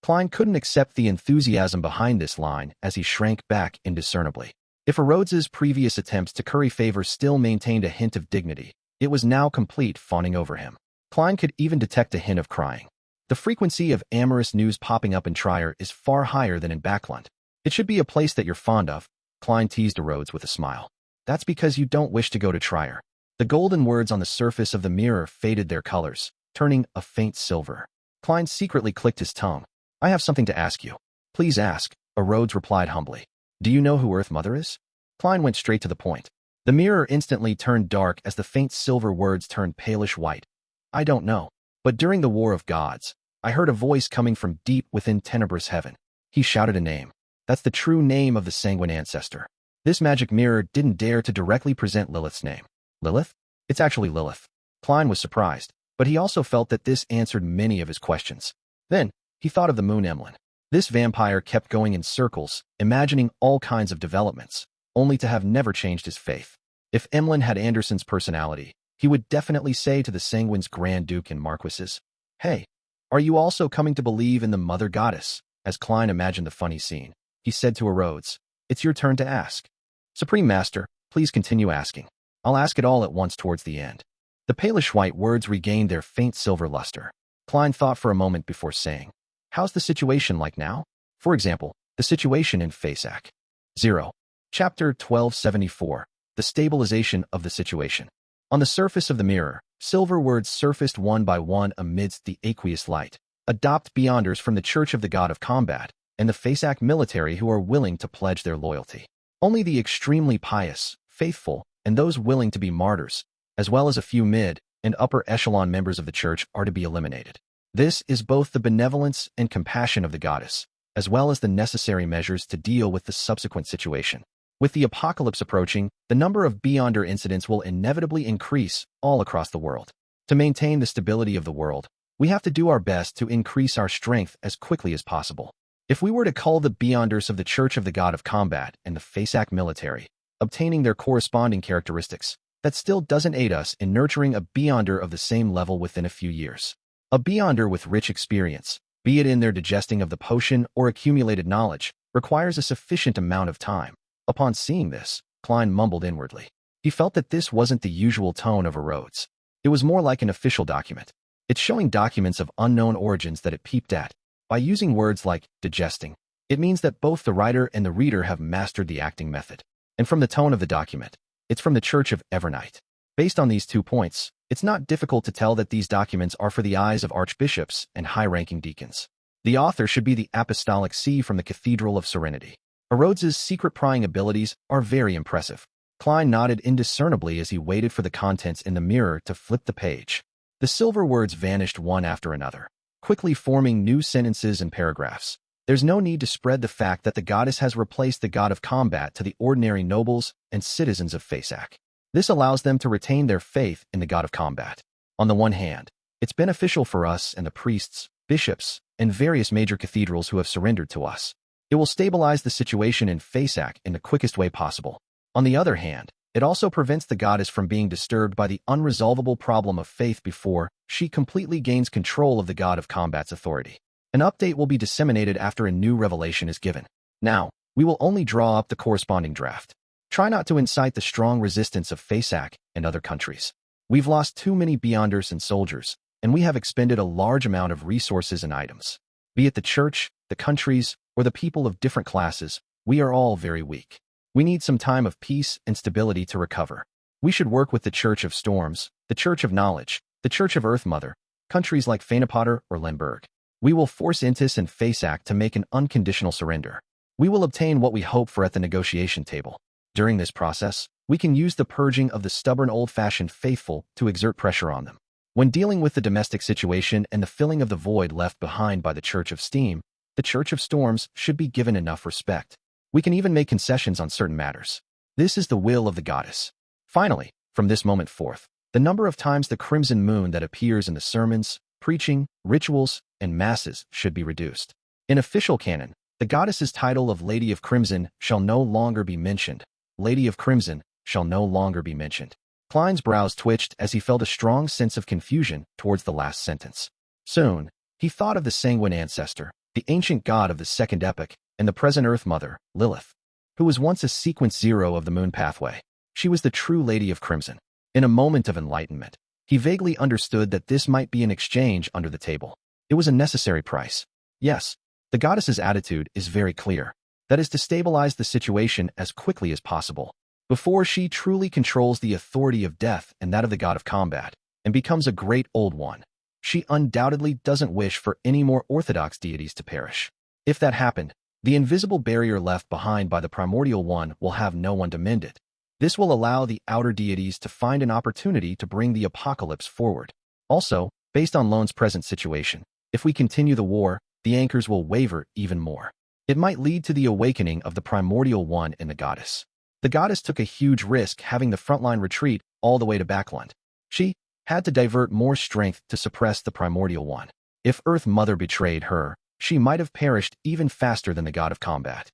Klein couldn't accept the enthusiasm behind this line as he shrank back indiscernibly. If Arrodes's previous attempts to curry favor still maintained a hint of dignity, it was now complete fawning over him. Klein could even detect a hint of crying. The frequency of amorous news popping up in Trier is far higher than in Backlund. It should be a place that you're fond of, Klein teased Arrodes with a smile. That's because you don't wish to go to Trier. The golden words on the surface of the mirror faded their colors, turning a faint silver. Klein secretly clicked his tongue. I have something to ask you. Please ask, Arrodes replied humbly. Do you know who Earth Mother is? Klein went straight to the point. The mirror instantly turned dark as the faint silver words turned palish white. I don't know. But during the War of Gods, I heard a voice coming from deep within tenebrous heaven. He shouted a name. That's the true name of the sanguine ancestor. This magic mirror didn't dare to directly present Lilith's name. Lilith? It's actually Lilith. Klein was surprised, but he also felt that this answered many of his questions. Then, he thought of the moon Emlyn. This vampire kept going in circles, imagining all kinds of developments, only to have never changed his faith. If Emlyn had Anderson's personality, he would definitely say to the Sanguine's Grand Duke and Marquises, Hey, are you also coming to believe in the Mother Goddess? As Klein imagined the funny scene, he said to Arrodes, It's your turn to ask. Supreme Master, please continue asking. I'll ask it all at once towards the end. The palish white words regained their faint silver luster. Klein thought for a moment before saying, How's the situation like now? For example, the situation in Fasak. 0. Chapter 1274. The Stabilization of the Situation. On the surface of the mirror, silver words surfaced one by one amidst the aqueous light. Adopt Beyonders from the Church of the God of Combat, and the Fasak military who are willing to pledge their loyalty. Only the extremely pious, faithful, and those willing to be martyrs, as well as a few mid- and upper echelon members of the church are to be eliminated. This is both the benevolence and compassion of the goddess, as well as the necessary measures to deal with the subsequent situation. With the apocalypse approaching, the number of Beyonder incidents will inevitably increase all across the world. To maintain the stability of the world, we have to do our best to increase our strength as quickly as possible. If we were to cull the Beyonders of the Church of the God of Combat and the Fasak military, obtaining their corresponding characteristics, that still doesn't aid us in nurturing a Beyonder of the same level within a few years. A Beyonder with rich experience, be it in their digesting of the potion or accumulated knowledge, requires a sufficient amount of time. Upon seeing this, Klein mumbled inwardly. He felt that this wasn't the usual tone of Arrodes. It was more like an official document. It's showing documents of unknown origins that it peeped at. By using words like digesting, it means that both the writer and the reader have mastered the acting method. And from the tone of the document, it's from the Church of Evernight. Based on these 2 points, it's not difficult to tell that these documents are for the eyes of archbishops and high-ranking deacons. The author should be the apostolic see from the Cathedral of Serenity. Arrodes's secret prying abilities are very impressive. Klein nodded indiscernibly as he waited for the contents in the mirror to flip the page. The silver words vanished one after another, quickly forming new sentences and paragraphs. There's no need to spread the fact that the goddess has replaced the god of combat to the ordinary nobles and citizens of Fasak. This allows them to retain their faith in the god of combat. On the one hand, it's beneficial for us and the priests, bishops, and various major cathedrals who have surrendered to us. It will stabilize the situation in Fasak in the quickest way possible. On the other hand, it also prevents the goddess from being disturbed by the unresolvable problem of faith before she completely gains control of the god of combat's authority. An update will be disseminated after a new revelation is given. Now, we will only draw up the corresponding draft. Try not to incite the strong resistance of Fasak and other countries. We've lost too many Beyonders and soldiers, and we have expended a large amount of resources and items. Be it the church, the countries, or the people of different classes, we are all very weak. We need some time of peace and stability to recover. We should work with the Church of Storms, the Church of Knowledge, the Church of Earth Mother, countries like Fanepotter or Lemberg. We will force Intis and Fasak to make an unconditional surrender. We will obtain what we hope for at the negotiation table. During this process, we can use the purging of the stubborn old-fashioned faithful to exert pressure on them. When dealing with the domestic situation and the filling of the void left behind by the Church of Steam, the Church of Storms should be given enough respect. We can even make concessions on certain matters. This is the will of the goddess. Finally, from this moment forth, the number of times the crimson moon that appears in the sermons, preaching, rituals, and masses should be reduced. In official canon, The goddess's title of Lady of Crimson shall no longer be mentioned. Lady of Crimson shall no longer be mentioned. Klein's brows twitched as he felt a strong sense of confusion towards the last sentence. Soon, he thought of the sanguine ancestor, the ancient god of the second epoch, and the present Earth Mother, Lilith, who was once a sequence 0 of the moon pathway. She was the true Lady of Crimson. In a moment of enlightenment, he vaguely understood that this might be an exchange under the table. It was a necessary price. Yes, the goddess's attitude is very clear. That is to stabilize the situation as quickly as possible, before she truly controls the authority of death and that of the god of combat, and becomes a great old one. She undoubtedly doesn't wish for any more orthodox deities to perish. If that happened, the invisible barrier left behind by the primordial one will have no one to mend it. This will allow the outer deities to find an opportunity to bring the apocalypse forward. Also, based on Lone's present situation, if we continue the war, the anchors will waver even more. It might lead to the awakening of the primordial one in the goddess. The goddess took a huge risk having the frontline retreat all the way to Backland. She had to divert more strength to suppress the primordial one. If Earth Mother betrayed her, she might have perished even faster than the god of combat.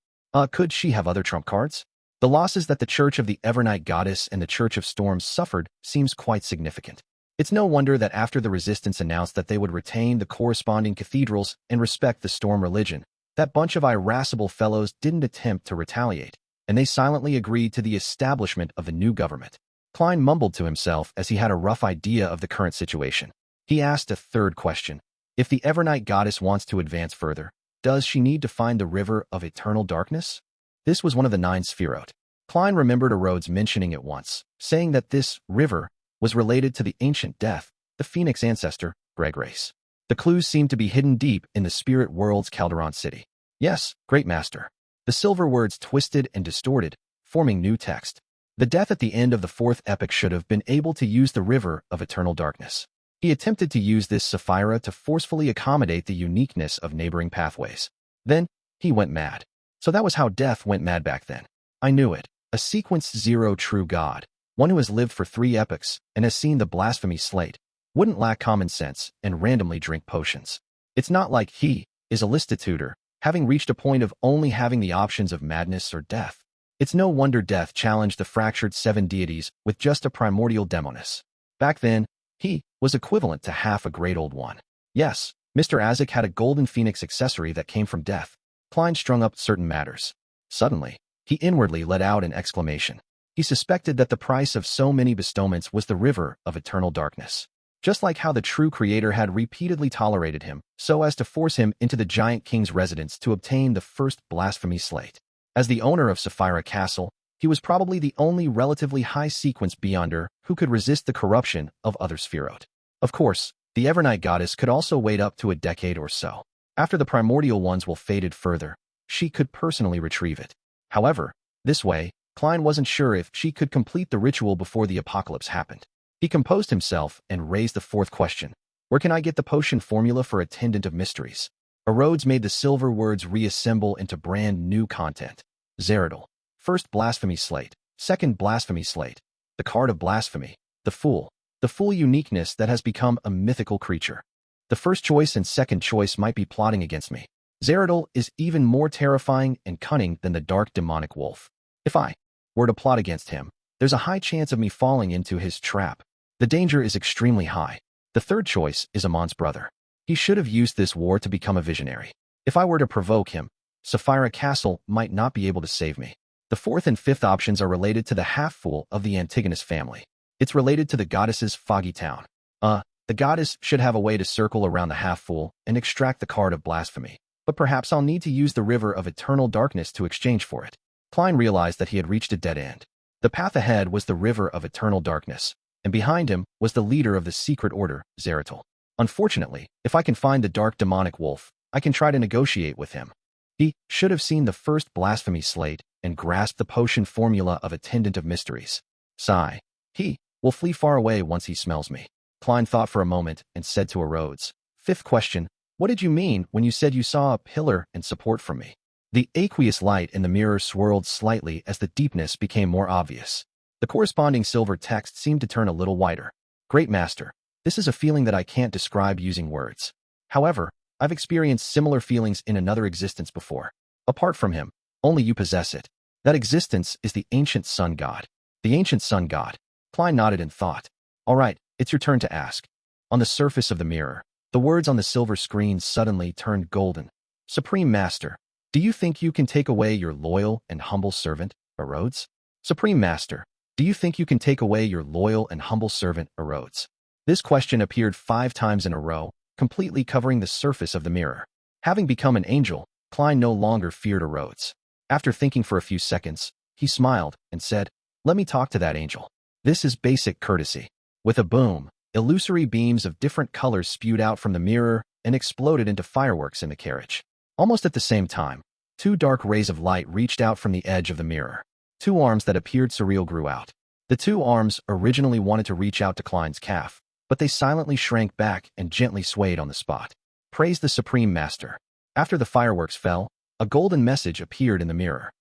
Could she have other trump cards? The losses that the Church of the Evernight Goddess and the Church of Storms suffered seems quite significant. It's no wonder that after the Resistance announced that they would retain the corresponding cathedrals and respect the Storm religion, that bunch of irascible fellows didn't attempt to retaliate, and they silently agreed to the establishment of the new government. Klein mumbled to himself as he had a rough idea of the current situation. He asked a third question. If the Evernight Goddess wants to advance further, does she need to find the river of eternal darkness? This was one of the 9 Sephiroth. Klein remembered Arrodes mentioning it once, saying that this river was related to the ancient death, the Phoenix ancestor, Greg Race. The clues seemed to be hidden deep in the spirit world's Calderon city. Yes, Great Master. The silver words twisted and distorted, forming new text. The death at the end of the 4th epoch should have been able to use the river of eternal darkness. He attempted to use this Sapphira to forcefully accommodate the uniqueness of neighboring pathways. Then, he went mad. So that was how death went mad back then. I knew it. A sequence 0 true god, one who has lived for 3 epochs and has seen the blasphemy slate, wouldn't lack common sense and randomly drink potions. It's not like he is a listitutor, having reached a point of only having the options of madness or death. It's no wonder death challenged the fractured 7 deities with just a primordial demoness. Back then, he was equivalent to half a great old one. Yes, Mr. Azek had a golden phoenix accessory that came from death. Klein strung up certain matters. Suddenly, he inwardly let out an exclamation. He suspected that the price of so many bestowments was the river of eternal darkness. Just like how the true creator had repeatedly tolerated him, so as to force him into the giant king's residence to obtain the first blasphemy slate. As the owner of Sapphira Castle, he was probably the only relatively high-sequence Beyonder who could resist the corruption of other Sephiroth. Of course, the Evernight Goddess could also wait up to a decade or so. After the primordial ones will faded further, she could personally retrieve it. However, this way, Klein wasn't sure if she could complete the ritual before the apocalypse happened. He composed himself and raised the 4th question. Where can I get the potion formula for Attendant of Mysteries? Arrodes made the silver words reassemble into brand new content. Zeradal. First blasphemy slate. Second blasphemy slate. The card of blasphemy. The Fool. The Fool uniqueness that has become a mythical creature. The first choice and second choice might be plotting against me. Zeradal is even more terrifying and cunning than the dark demonic wolf. If I were to plot against him, there's a high chance of me falling into his trap. The danger is extremely high. The third choice is Amon's brother. He should have used this war to become a visionary. If I were to provoke him, Sapphira Castle might not be able to save me. The 4th and 5th options are related to the half-fool of the Antigonus family. It's related to the goddess's foggy town. The goddess should have a way to circle around the half-fool and extract the card of blasphemy. But perhaps I'll need to use the river of eternal darkness to exchange for it. Klein realized that he had reached a dead end. The path ahead was the river of eternal darkness, and behind him was the leader of the secret order, Zeratul. Unfortunately, if I can find the dark demonic wolf, I can try to negotiate with him. He should have seen the first blasphemy slate and grasped the potion formula of Attendant of Mysteries. Sigh. He will flee far away once he smells me. Klein thought for a moment and said to Arrodes, 5th question, what did you mean when you said you saw a pillar and support from me? The aqueous light in the mirror swirled slightly as the deepness became more obvious. The corresponding silver text seemed to turn a little whiter. Great Master, this is a feeling that I can't describe using words. However, I've experienced similar feelings in another existence before. Apart from him, only you possess it. That existence is the ancient sun god. The ancient sun god. Klein nodded in thought. All right, it's your turn to ask. On the surface of the mirror, the words on the silver screen suddenly turned golden. Supreme Master, do you think you can take away your loyal and humble servant, Arrodes? Supreme Master, do you think you can take away your loyal and humble servant, Arrodes? This question appeared 5 times in a row, completely covering the surface of the mirror. Having become an angel, Klein no longer feared Arrodes. After thinking for a few seconds, he smiled and said, "Let me talk to that angel. This is basic courtesy." With a boom, illusory beams of different colors spewed out from the mirror and exploded into fireworks in the carriage. Almost at the same time, 2 dark rays of light reached out from the edge of the mirror. 2 arms that appeared surreal grew out. The 2 arms originally wanted to reach out to Klein's calf, but they silently shrank back and gently swayed on the spot. Praise the Supreme Master. After the fireworks fell, a golden message appeared in the mirror.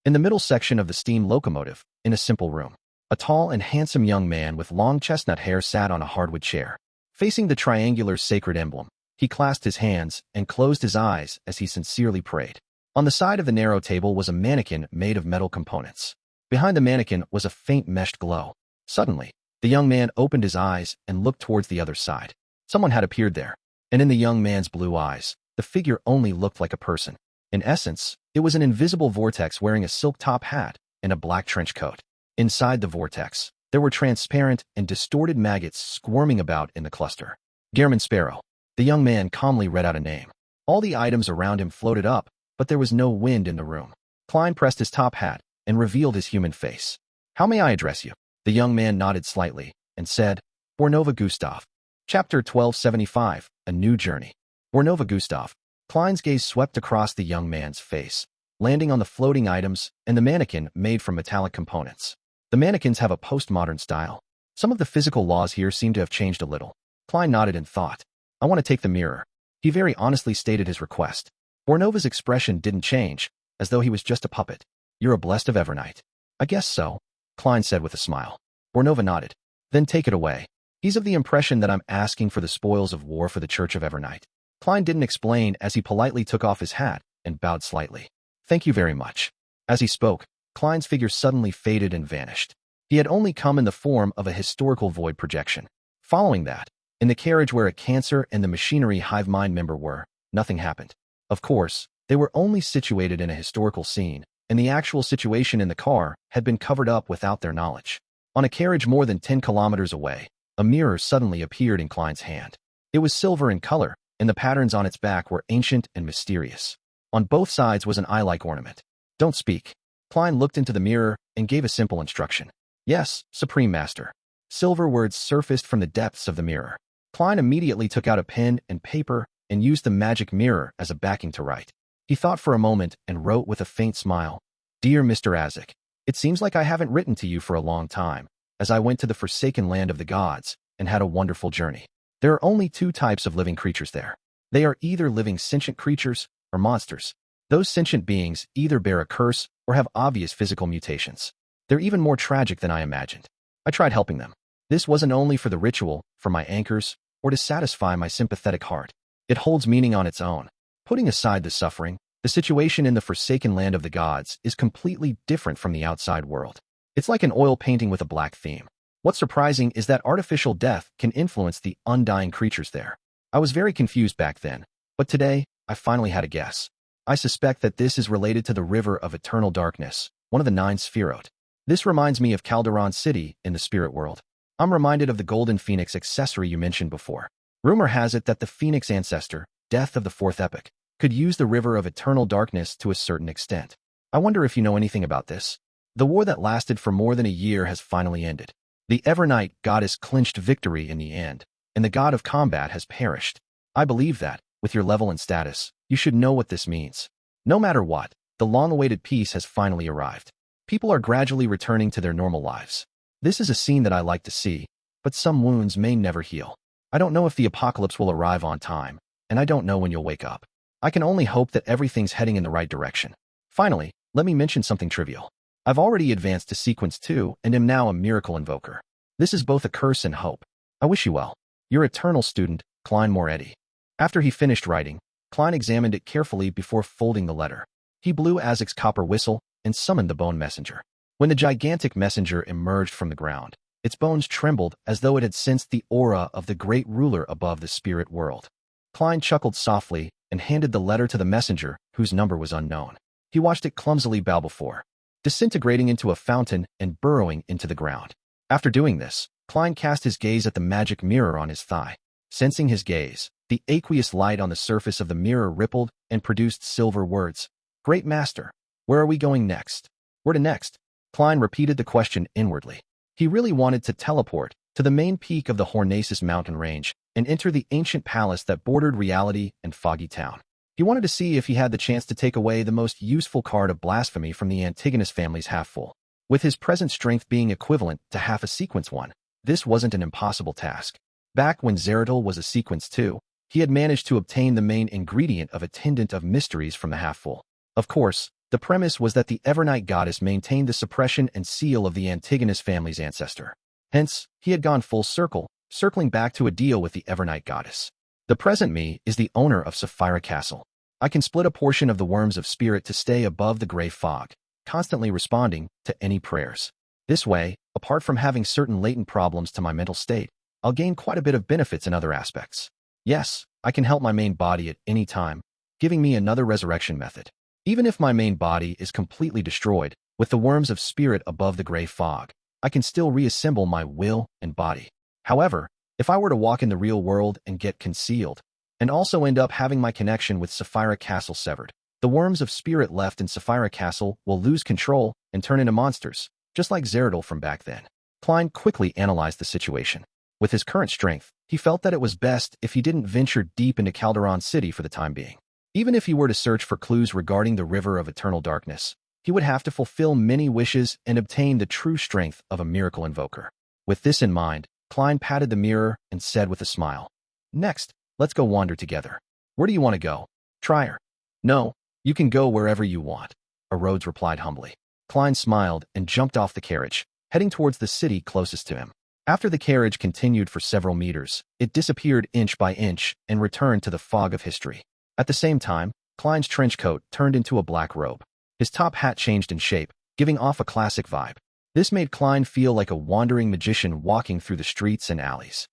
In the middle section of the steam locomotive, in a simple room, a tall and handsome young man with long chestnut hair sat on a hardwood chair. Facing the triangular sacred emblem, he clasped his hands and closed his eyes as he sincerely prayed. On the side of the narrow table was a mannequin made of metal components. Behind the mannequin was a faint meshed glow. Suddenly, the young man opened his eyes and looked towards the other side. Someone had appeared there, and in the young man's blue eyes, the figure only looked like a person. In essence, it was an invisible vortex wearing a silk top hat and a black trench coat. Inside the vortex, there were transparent and distorted maggots squirming about in the cluster. Gehrman Sparrow. The young man calmly read out a name. All the items around him floated up, but there was no wind in the room. Klein pressed his top hat and revealed his human face. "How may I address you?" The young man nodded slightly and said, "Bornova Gustav." Chapter 1275, A New Journey. Bornova Gustav. Klein's gaze swept across the young man's face, landing on the floating items and the mannequin made from metallic components. The mannequins have a postmodern style. Some of the physical laws here seem to have changed a little. Klein nodded in thought. "I want to take the mirror." He very honestly stated his request. Bornova's expression didn't change, as though he was just a puppet. "You're a blessed of Evernight." "I guess so," Klein said with a smile. Bornova nodded. "Then take it away. He's of the impression that I'm asking for the spoils of war for the Church of Evernight." Klein didn't explain as he politely took off his hat and bowed slightly. "Thank you very much." As he spoke, Klein's figure suddenly faded and vanished. He had only come in the form of a historical void projection. Following that, in the carriage where a cancer and the machinery hive mind member were, nothing happened. Of course, they were only situated in a historical scene, and the actual situation in the car had been covered up without their knowledge. On a carriage more than 10 kilometers away, a mirror suddenly appeared in Klein's hand. It was silver in color, and the patterns on its back were ancient and mysterious. On both sides was an eye-like ornament. "Don't speak." Klein looked into the mirror and gave a simple instruction. "Yes, Supreme Master." Silver words surfaced from the depths of the mirror. Klein immediately took out a pen and paper and used the magic mirror as a backing to write. He thought for a moment and wrote with a faint smile, "Dear Mr. Azek, it seems like I haven't written to you for a long time, as I went to the forsaken land of the gods and had a wonderful journey. There are only 2 types of living creatures there. They are either living sentient creatures or monsters. Those sentient beings either bear a curse or have obvious physical mutations. They're even more tragic than I imagined. I tried helping them. This wasn't only for the ritual, for my anchors, or to satisfy my sympathetic heart. It holds meaning on its own. Putting aside the suffering, the situation in the forsaken land of the gods is completely different from the outside world. It's like an oil painting with a black theme. What's surprising is that artificial death can influence the undying creatures there. I was very confused back then, but today, I finally had a guess. I suspect that this is related to the river of eternal darkness, one of the 9 Sephirot. This reminds me of Calderon City in the spirit world. I'm reminded of the golden phoenix accessory you mentioned before. Rumor has it that the phoenix ancestor, Death of the 4th Epoch, could use the river of eternal darkness to a certain extent. I wonder if you know anything about this. The war that lasted for more than a year has finally ended. The Evernight goddess clinched victory in the end, and the god of combat has perished. I believe that, with your level and status, you should know what this means. No matter what, the long-awaited peace has finally arrived. People are gradually returning to their normal lives. This is a scene that I like to see, but some wounds may never heal. I don't know if the apocalypse will arrive on time, and I don't know when you'll wake up. I can only hope that everything's heading in the right direction. Finally, let me mention something trivial. I've already advanced to Sequence 2 and am now a miracle invoker. This is both a curse and hope. I wish you well. Your eternal student, Klein Moretti. After he finished writing, Klein examined it carefully before folding the letter. He blew Azek's copper whistle and summoned the bone messenger. When the gigantic messenger emerged from the ground, its bones trembled as though it had sensed the aura of the great ruler above the spirit world. Klein chuckled softly and handed the letter to the messenger, whose number was unknown. He watched it clumsily bow before, disintegrating into a fountain and burrowing into the ground. After doing this, Klein cast his gaze at the magic mirror on his thigh. Sensing his gaze, the aqueous light on the surface of the mirror rippled and produced silver words. Great Master, where are we going next? Where to next? Klein repeated the question inwardly. He really wanted to teleport to the main peak of the Hornacis mountain range and enter the ancient palace that bordered reality and Foggy Town. He wanted to see if he had the chance to take away the most useful card of blasphemy from the Antigonus family's half-full. With his present strength being equivalent to half a sequence 1, this wasn't an impossible task. Back when Zeratul was a sequence 2, he had managed to obtain the main ingredient of Attendant of Mysteries from the half-full. Of course, the premise was that the Evernight goddess maintained the suppression and seal of the Antigonus family's ancestor. Hence, he had gone full circle, circling back to a deal with the Evernight goddess. The present me is the owner of Sapphira Castle. I can split a portion of the worms of spirit to stay above the gray fog, constantly responding to any prayers. This way, apart from having certain latent problems to my mental state, I'll gain quite a bit of benefits in other aspects. Yes, I can help my main body at any time, giving me another resurrection method. Even if my main body is completely destroyed, with the worms of spirit above the gray fog, I can still reassemble my will and body. However, if I were to walk in the real world and get concealed, and also end up having my connection with Sapphira Castle severed, the worms of spirit left in Sapphira Castle will lose control and turn into monsters, just like Zeratul from back then. Klein quickly analyzed the situation. With his current strength, he felt that it was best if he didn't venture deep into Calderon City for the time being. Even if he were to search for clues regarding the River of Eternal Darkness, he would have to fulfill many wishes and obtain the true strength of a miracle invoker. With this in mind, Klein patted the mirror and said with a smile, Next, let's go wander together. Where do you want to go? Trier? No, you can go wherever you want, Arrodes replied humbly. Klein smiled and jumped off the carriage, heading towards the city closest to him. After the carriage continued for several meters, it disappeared inch by inch and returned to the fog of history. At the same time, Klein's trench coat turned into a black robe. His top hat changed in shape, giving off a classic vibe. This made Klein feel like a wandering magician walking through the streets and alleys.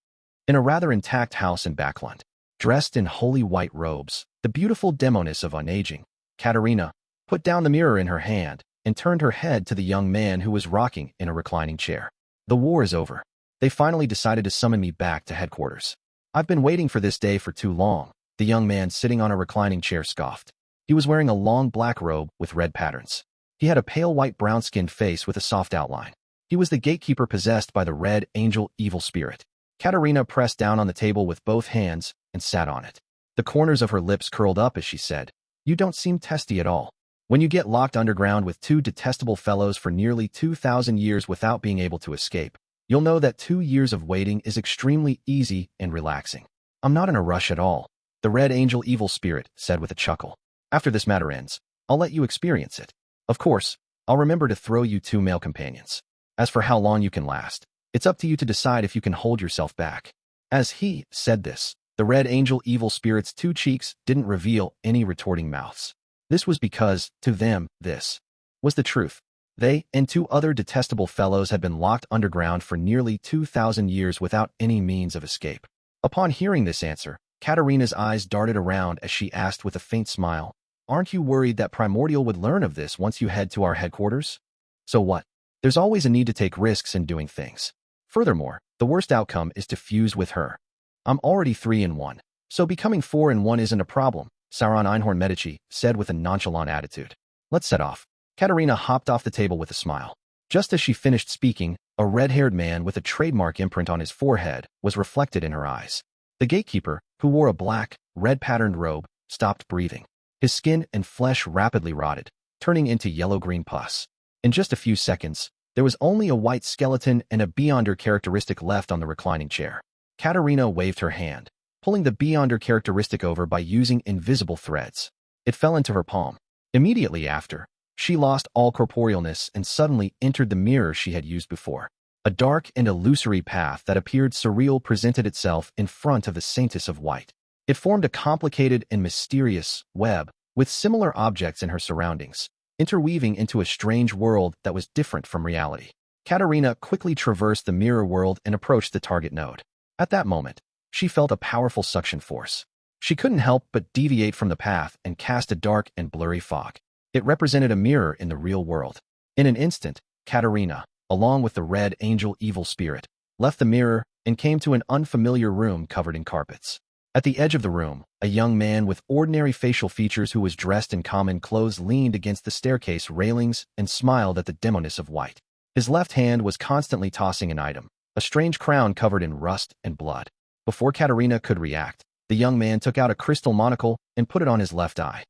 In a rather intact house in Backland, dressed in holy white robes, the beautiful demoness of unaging, Katerina, put down the mirror in her hand and turned her head to the young man who was rocking in a reclining chair. The war is over. They finally decided to summon me back to headquarters. I've been waiting for this day for too long, the young man sitting on a reclining chair scoffed. He was wearing a long black robe with red patterns. He had a pale white brown-skinned face with a soft outline. He was the gatekeeper possessed by the red angel evil spirit. Katerina pressed down on the table with both hands and sat on it. The corners of her lips curled up as she said, You don't seem testy at all. When you get locked underground with two detestable fellows for nearly 2,000 years without being able to escape, you'll know that 2 years of waiting is extremely easy and relaxing. I'm not in a rush at all, the red angel evil spirit said with a chuckle. After this matter ends, I'll let you experience it. Of course, I'll remember to throw you 2 male companions. As for how long you can last, it's up to you to decide if you can hold yourself back. As he said this, the red angel evil spirit's 2 cheeks didn't reveal any retorting mouths. This was because, to them, this was the truth. They and 2 other detestable fellows had been locked underground for nearly 2,000 years without any means of escape. Upon hearing this answer, Katerina's eyes darted around as she asked with a faint smile, Aren't you worried that Primordial would learn of this once you head to our headquarters? So what? There's always a need to take risks in doing things. Furthermore, the worst outcome is to fuse with her. I'm already 3-in-1, so becoming 4-in-1 isn't a problem, Sauron Einhorn Medici said with a nonchalant attitude. Let's set off. Katerina hopped off the table with a smile. Just as she finished speaking, a red-haired man with a trademark imprint on his forehead was reflected in her eyes. The gatekeeper, who wore a black, red-patterned robe, stopped breathing. His skin and flesh rapidly rotted, turning into yellow-green pus. In just a few seconds, there was only a white skeleton and a Beyonder characteristic left on the reclining chair. Katerina waved her hand, pulling the Beyonder characteristic over by using invisible threads. It fell into her palm. Immediately after, she lost all corporealness and suddenly entered the mirror she had used before. A dark and illusory path that appeared surreal presented itself in front of the Saintess of White. It formed a complicated and mysterious web, with similar objects in her surroundings, interweaving into a strange world that was different from reality. Katerina quickly traversed the mirror world and approached the target node. At that moment, she felt a powerful suction force. She couldn't help but deviate from the path and cast a dark and blurry fog. It represented a mirror in the real world. In an instant, Katerina, along with the red angel evil spirit, left the mirror and came to an unfamiliar room covered in carpets. At the edge of the room, a young man with ordinary facial features who was dressed in common clothes leaned against the staircase railings and smiled at the demoness of white. His left hand was constantly tossing an item, a strange crown covered in rust and blood. Before Katerina could react, the young man took out a crystal monocle and put it on his left eye.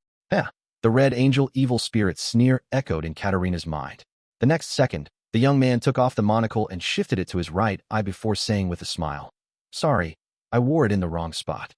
The red angel evil spirit's sneer echoed in Katerina's mind. The next second, the young man took off the monocle and shifted it to his right eye before saying with a smile, "Sorry, I wore it in the wrong spot."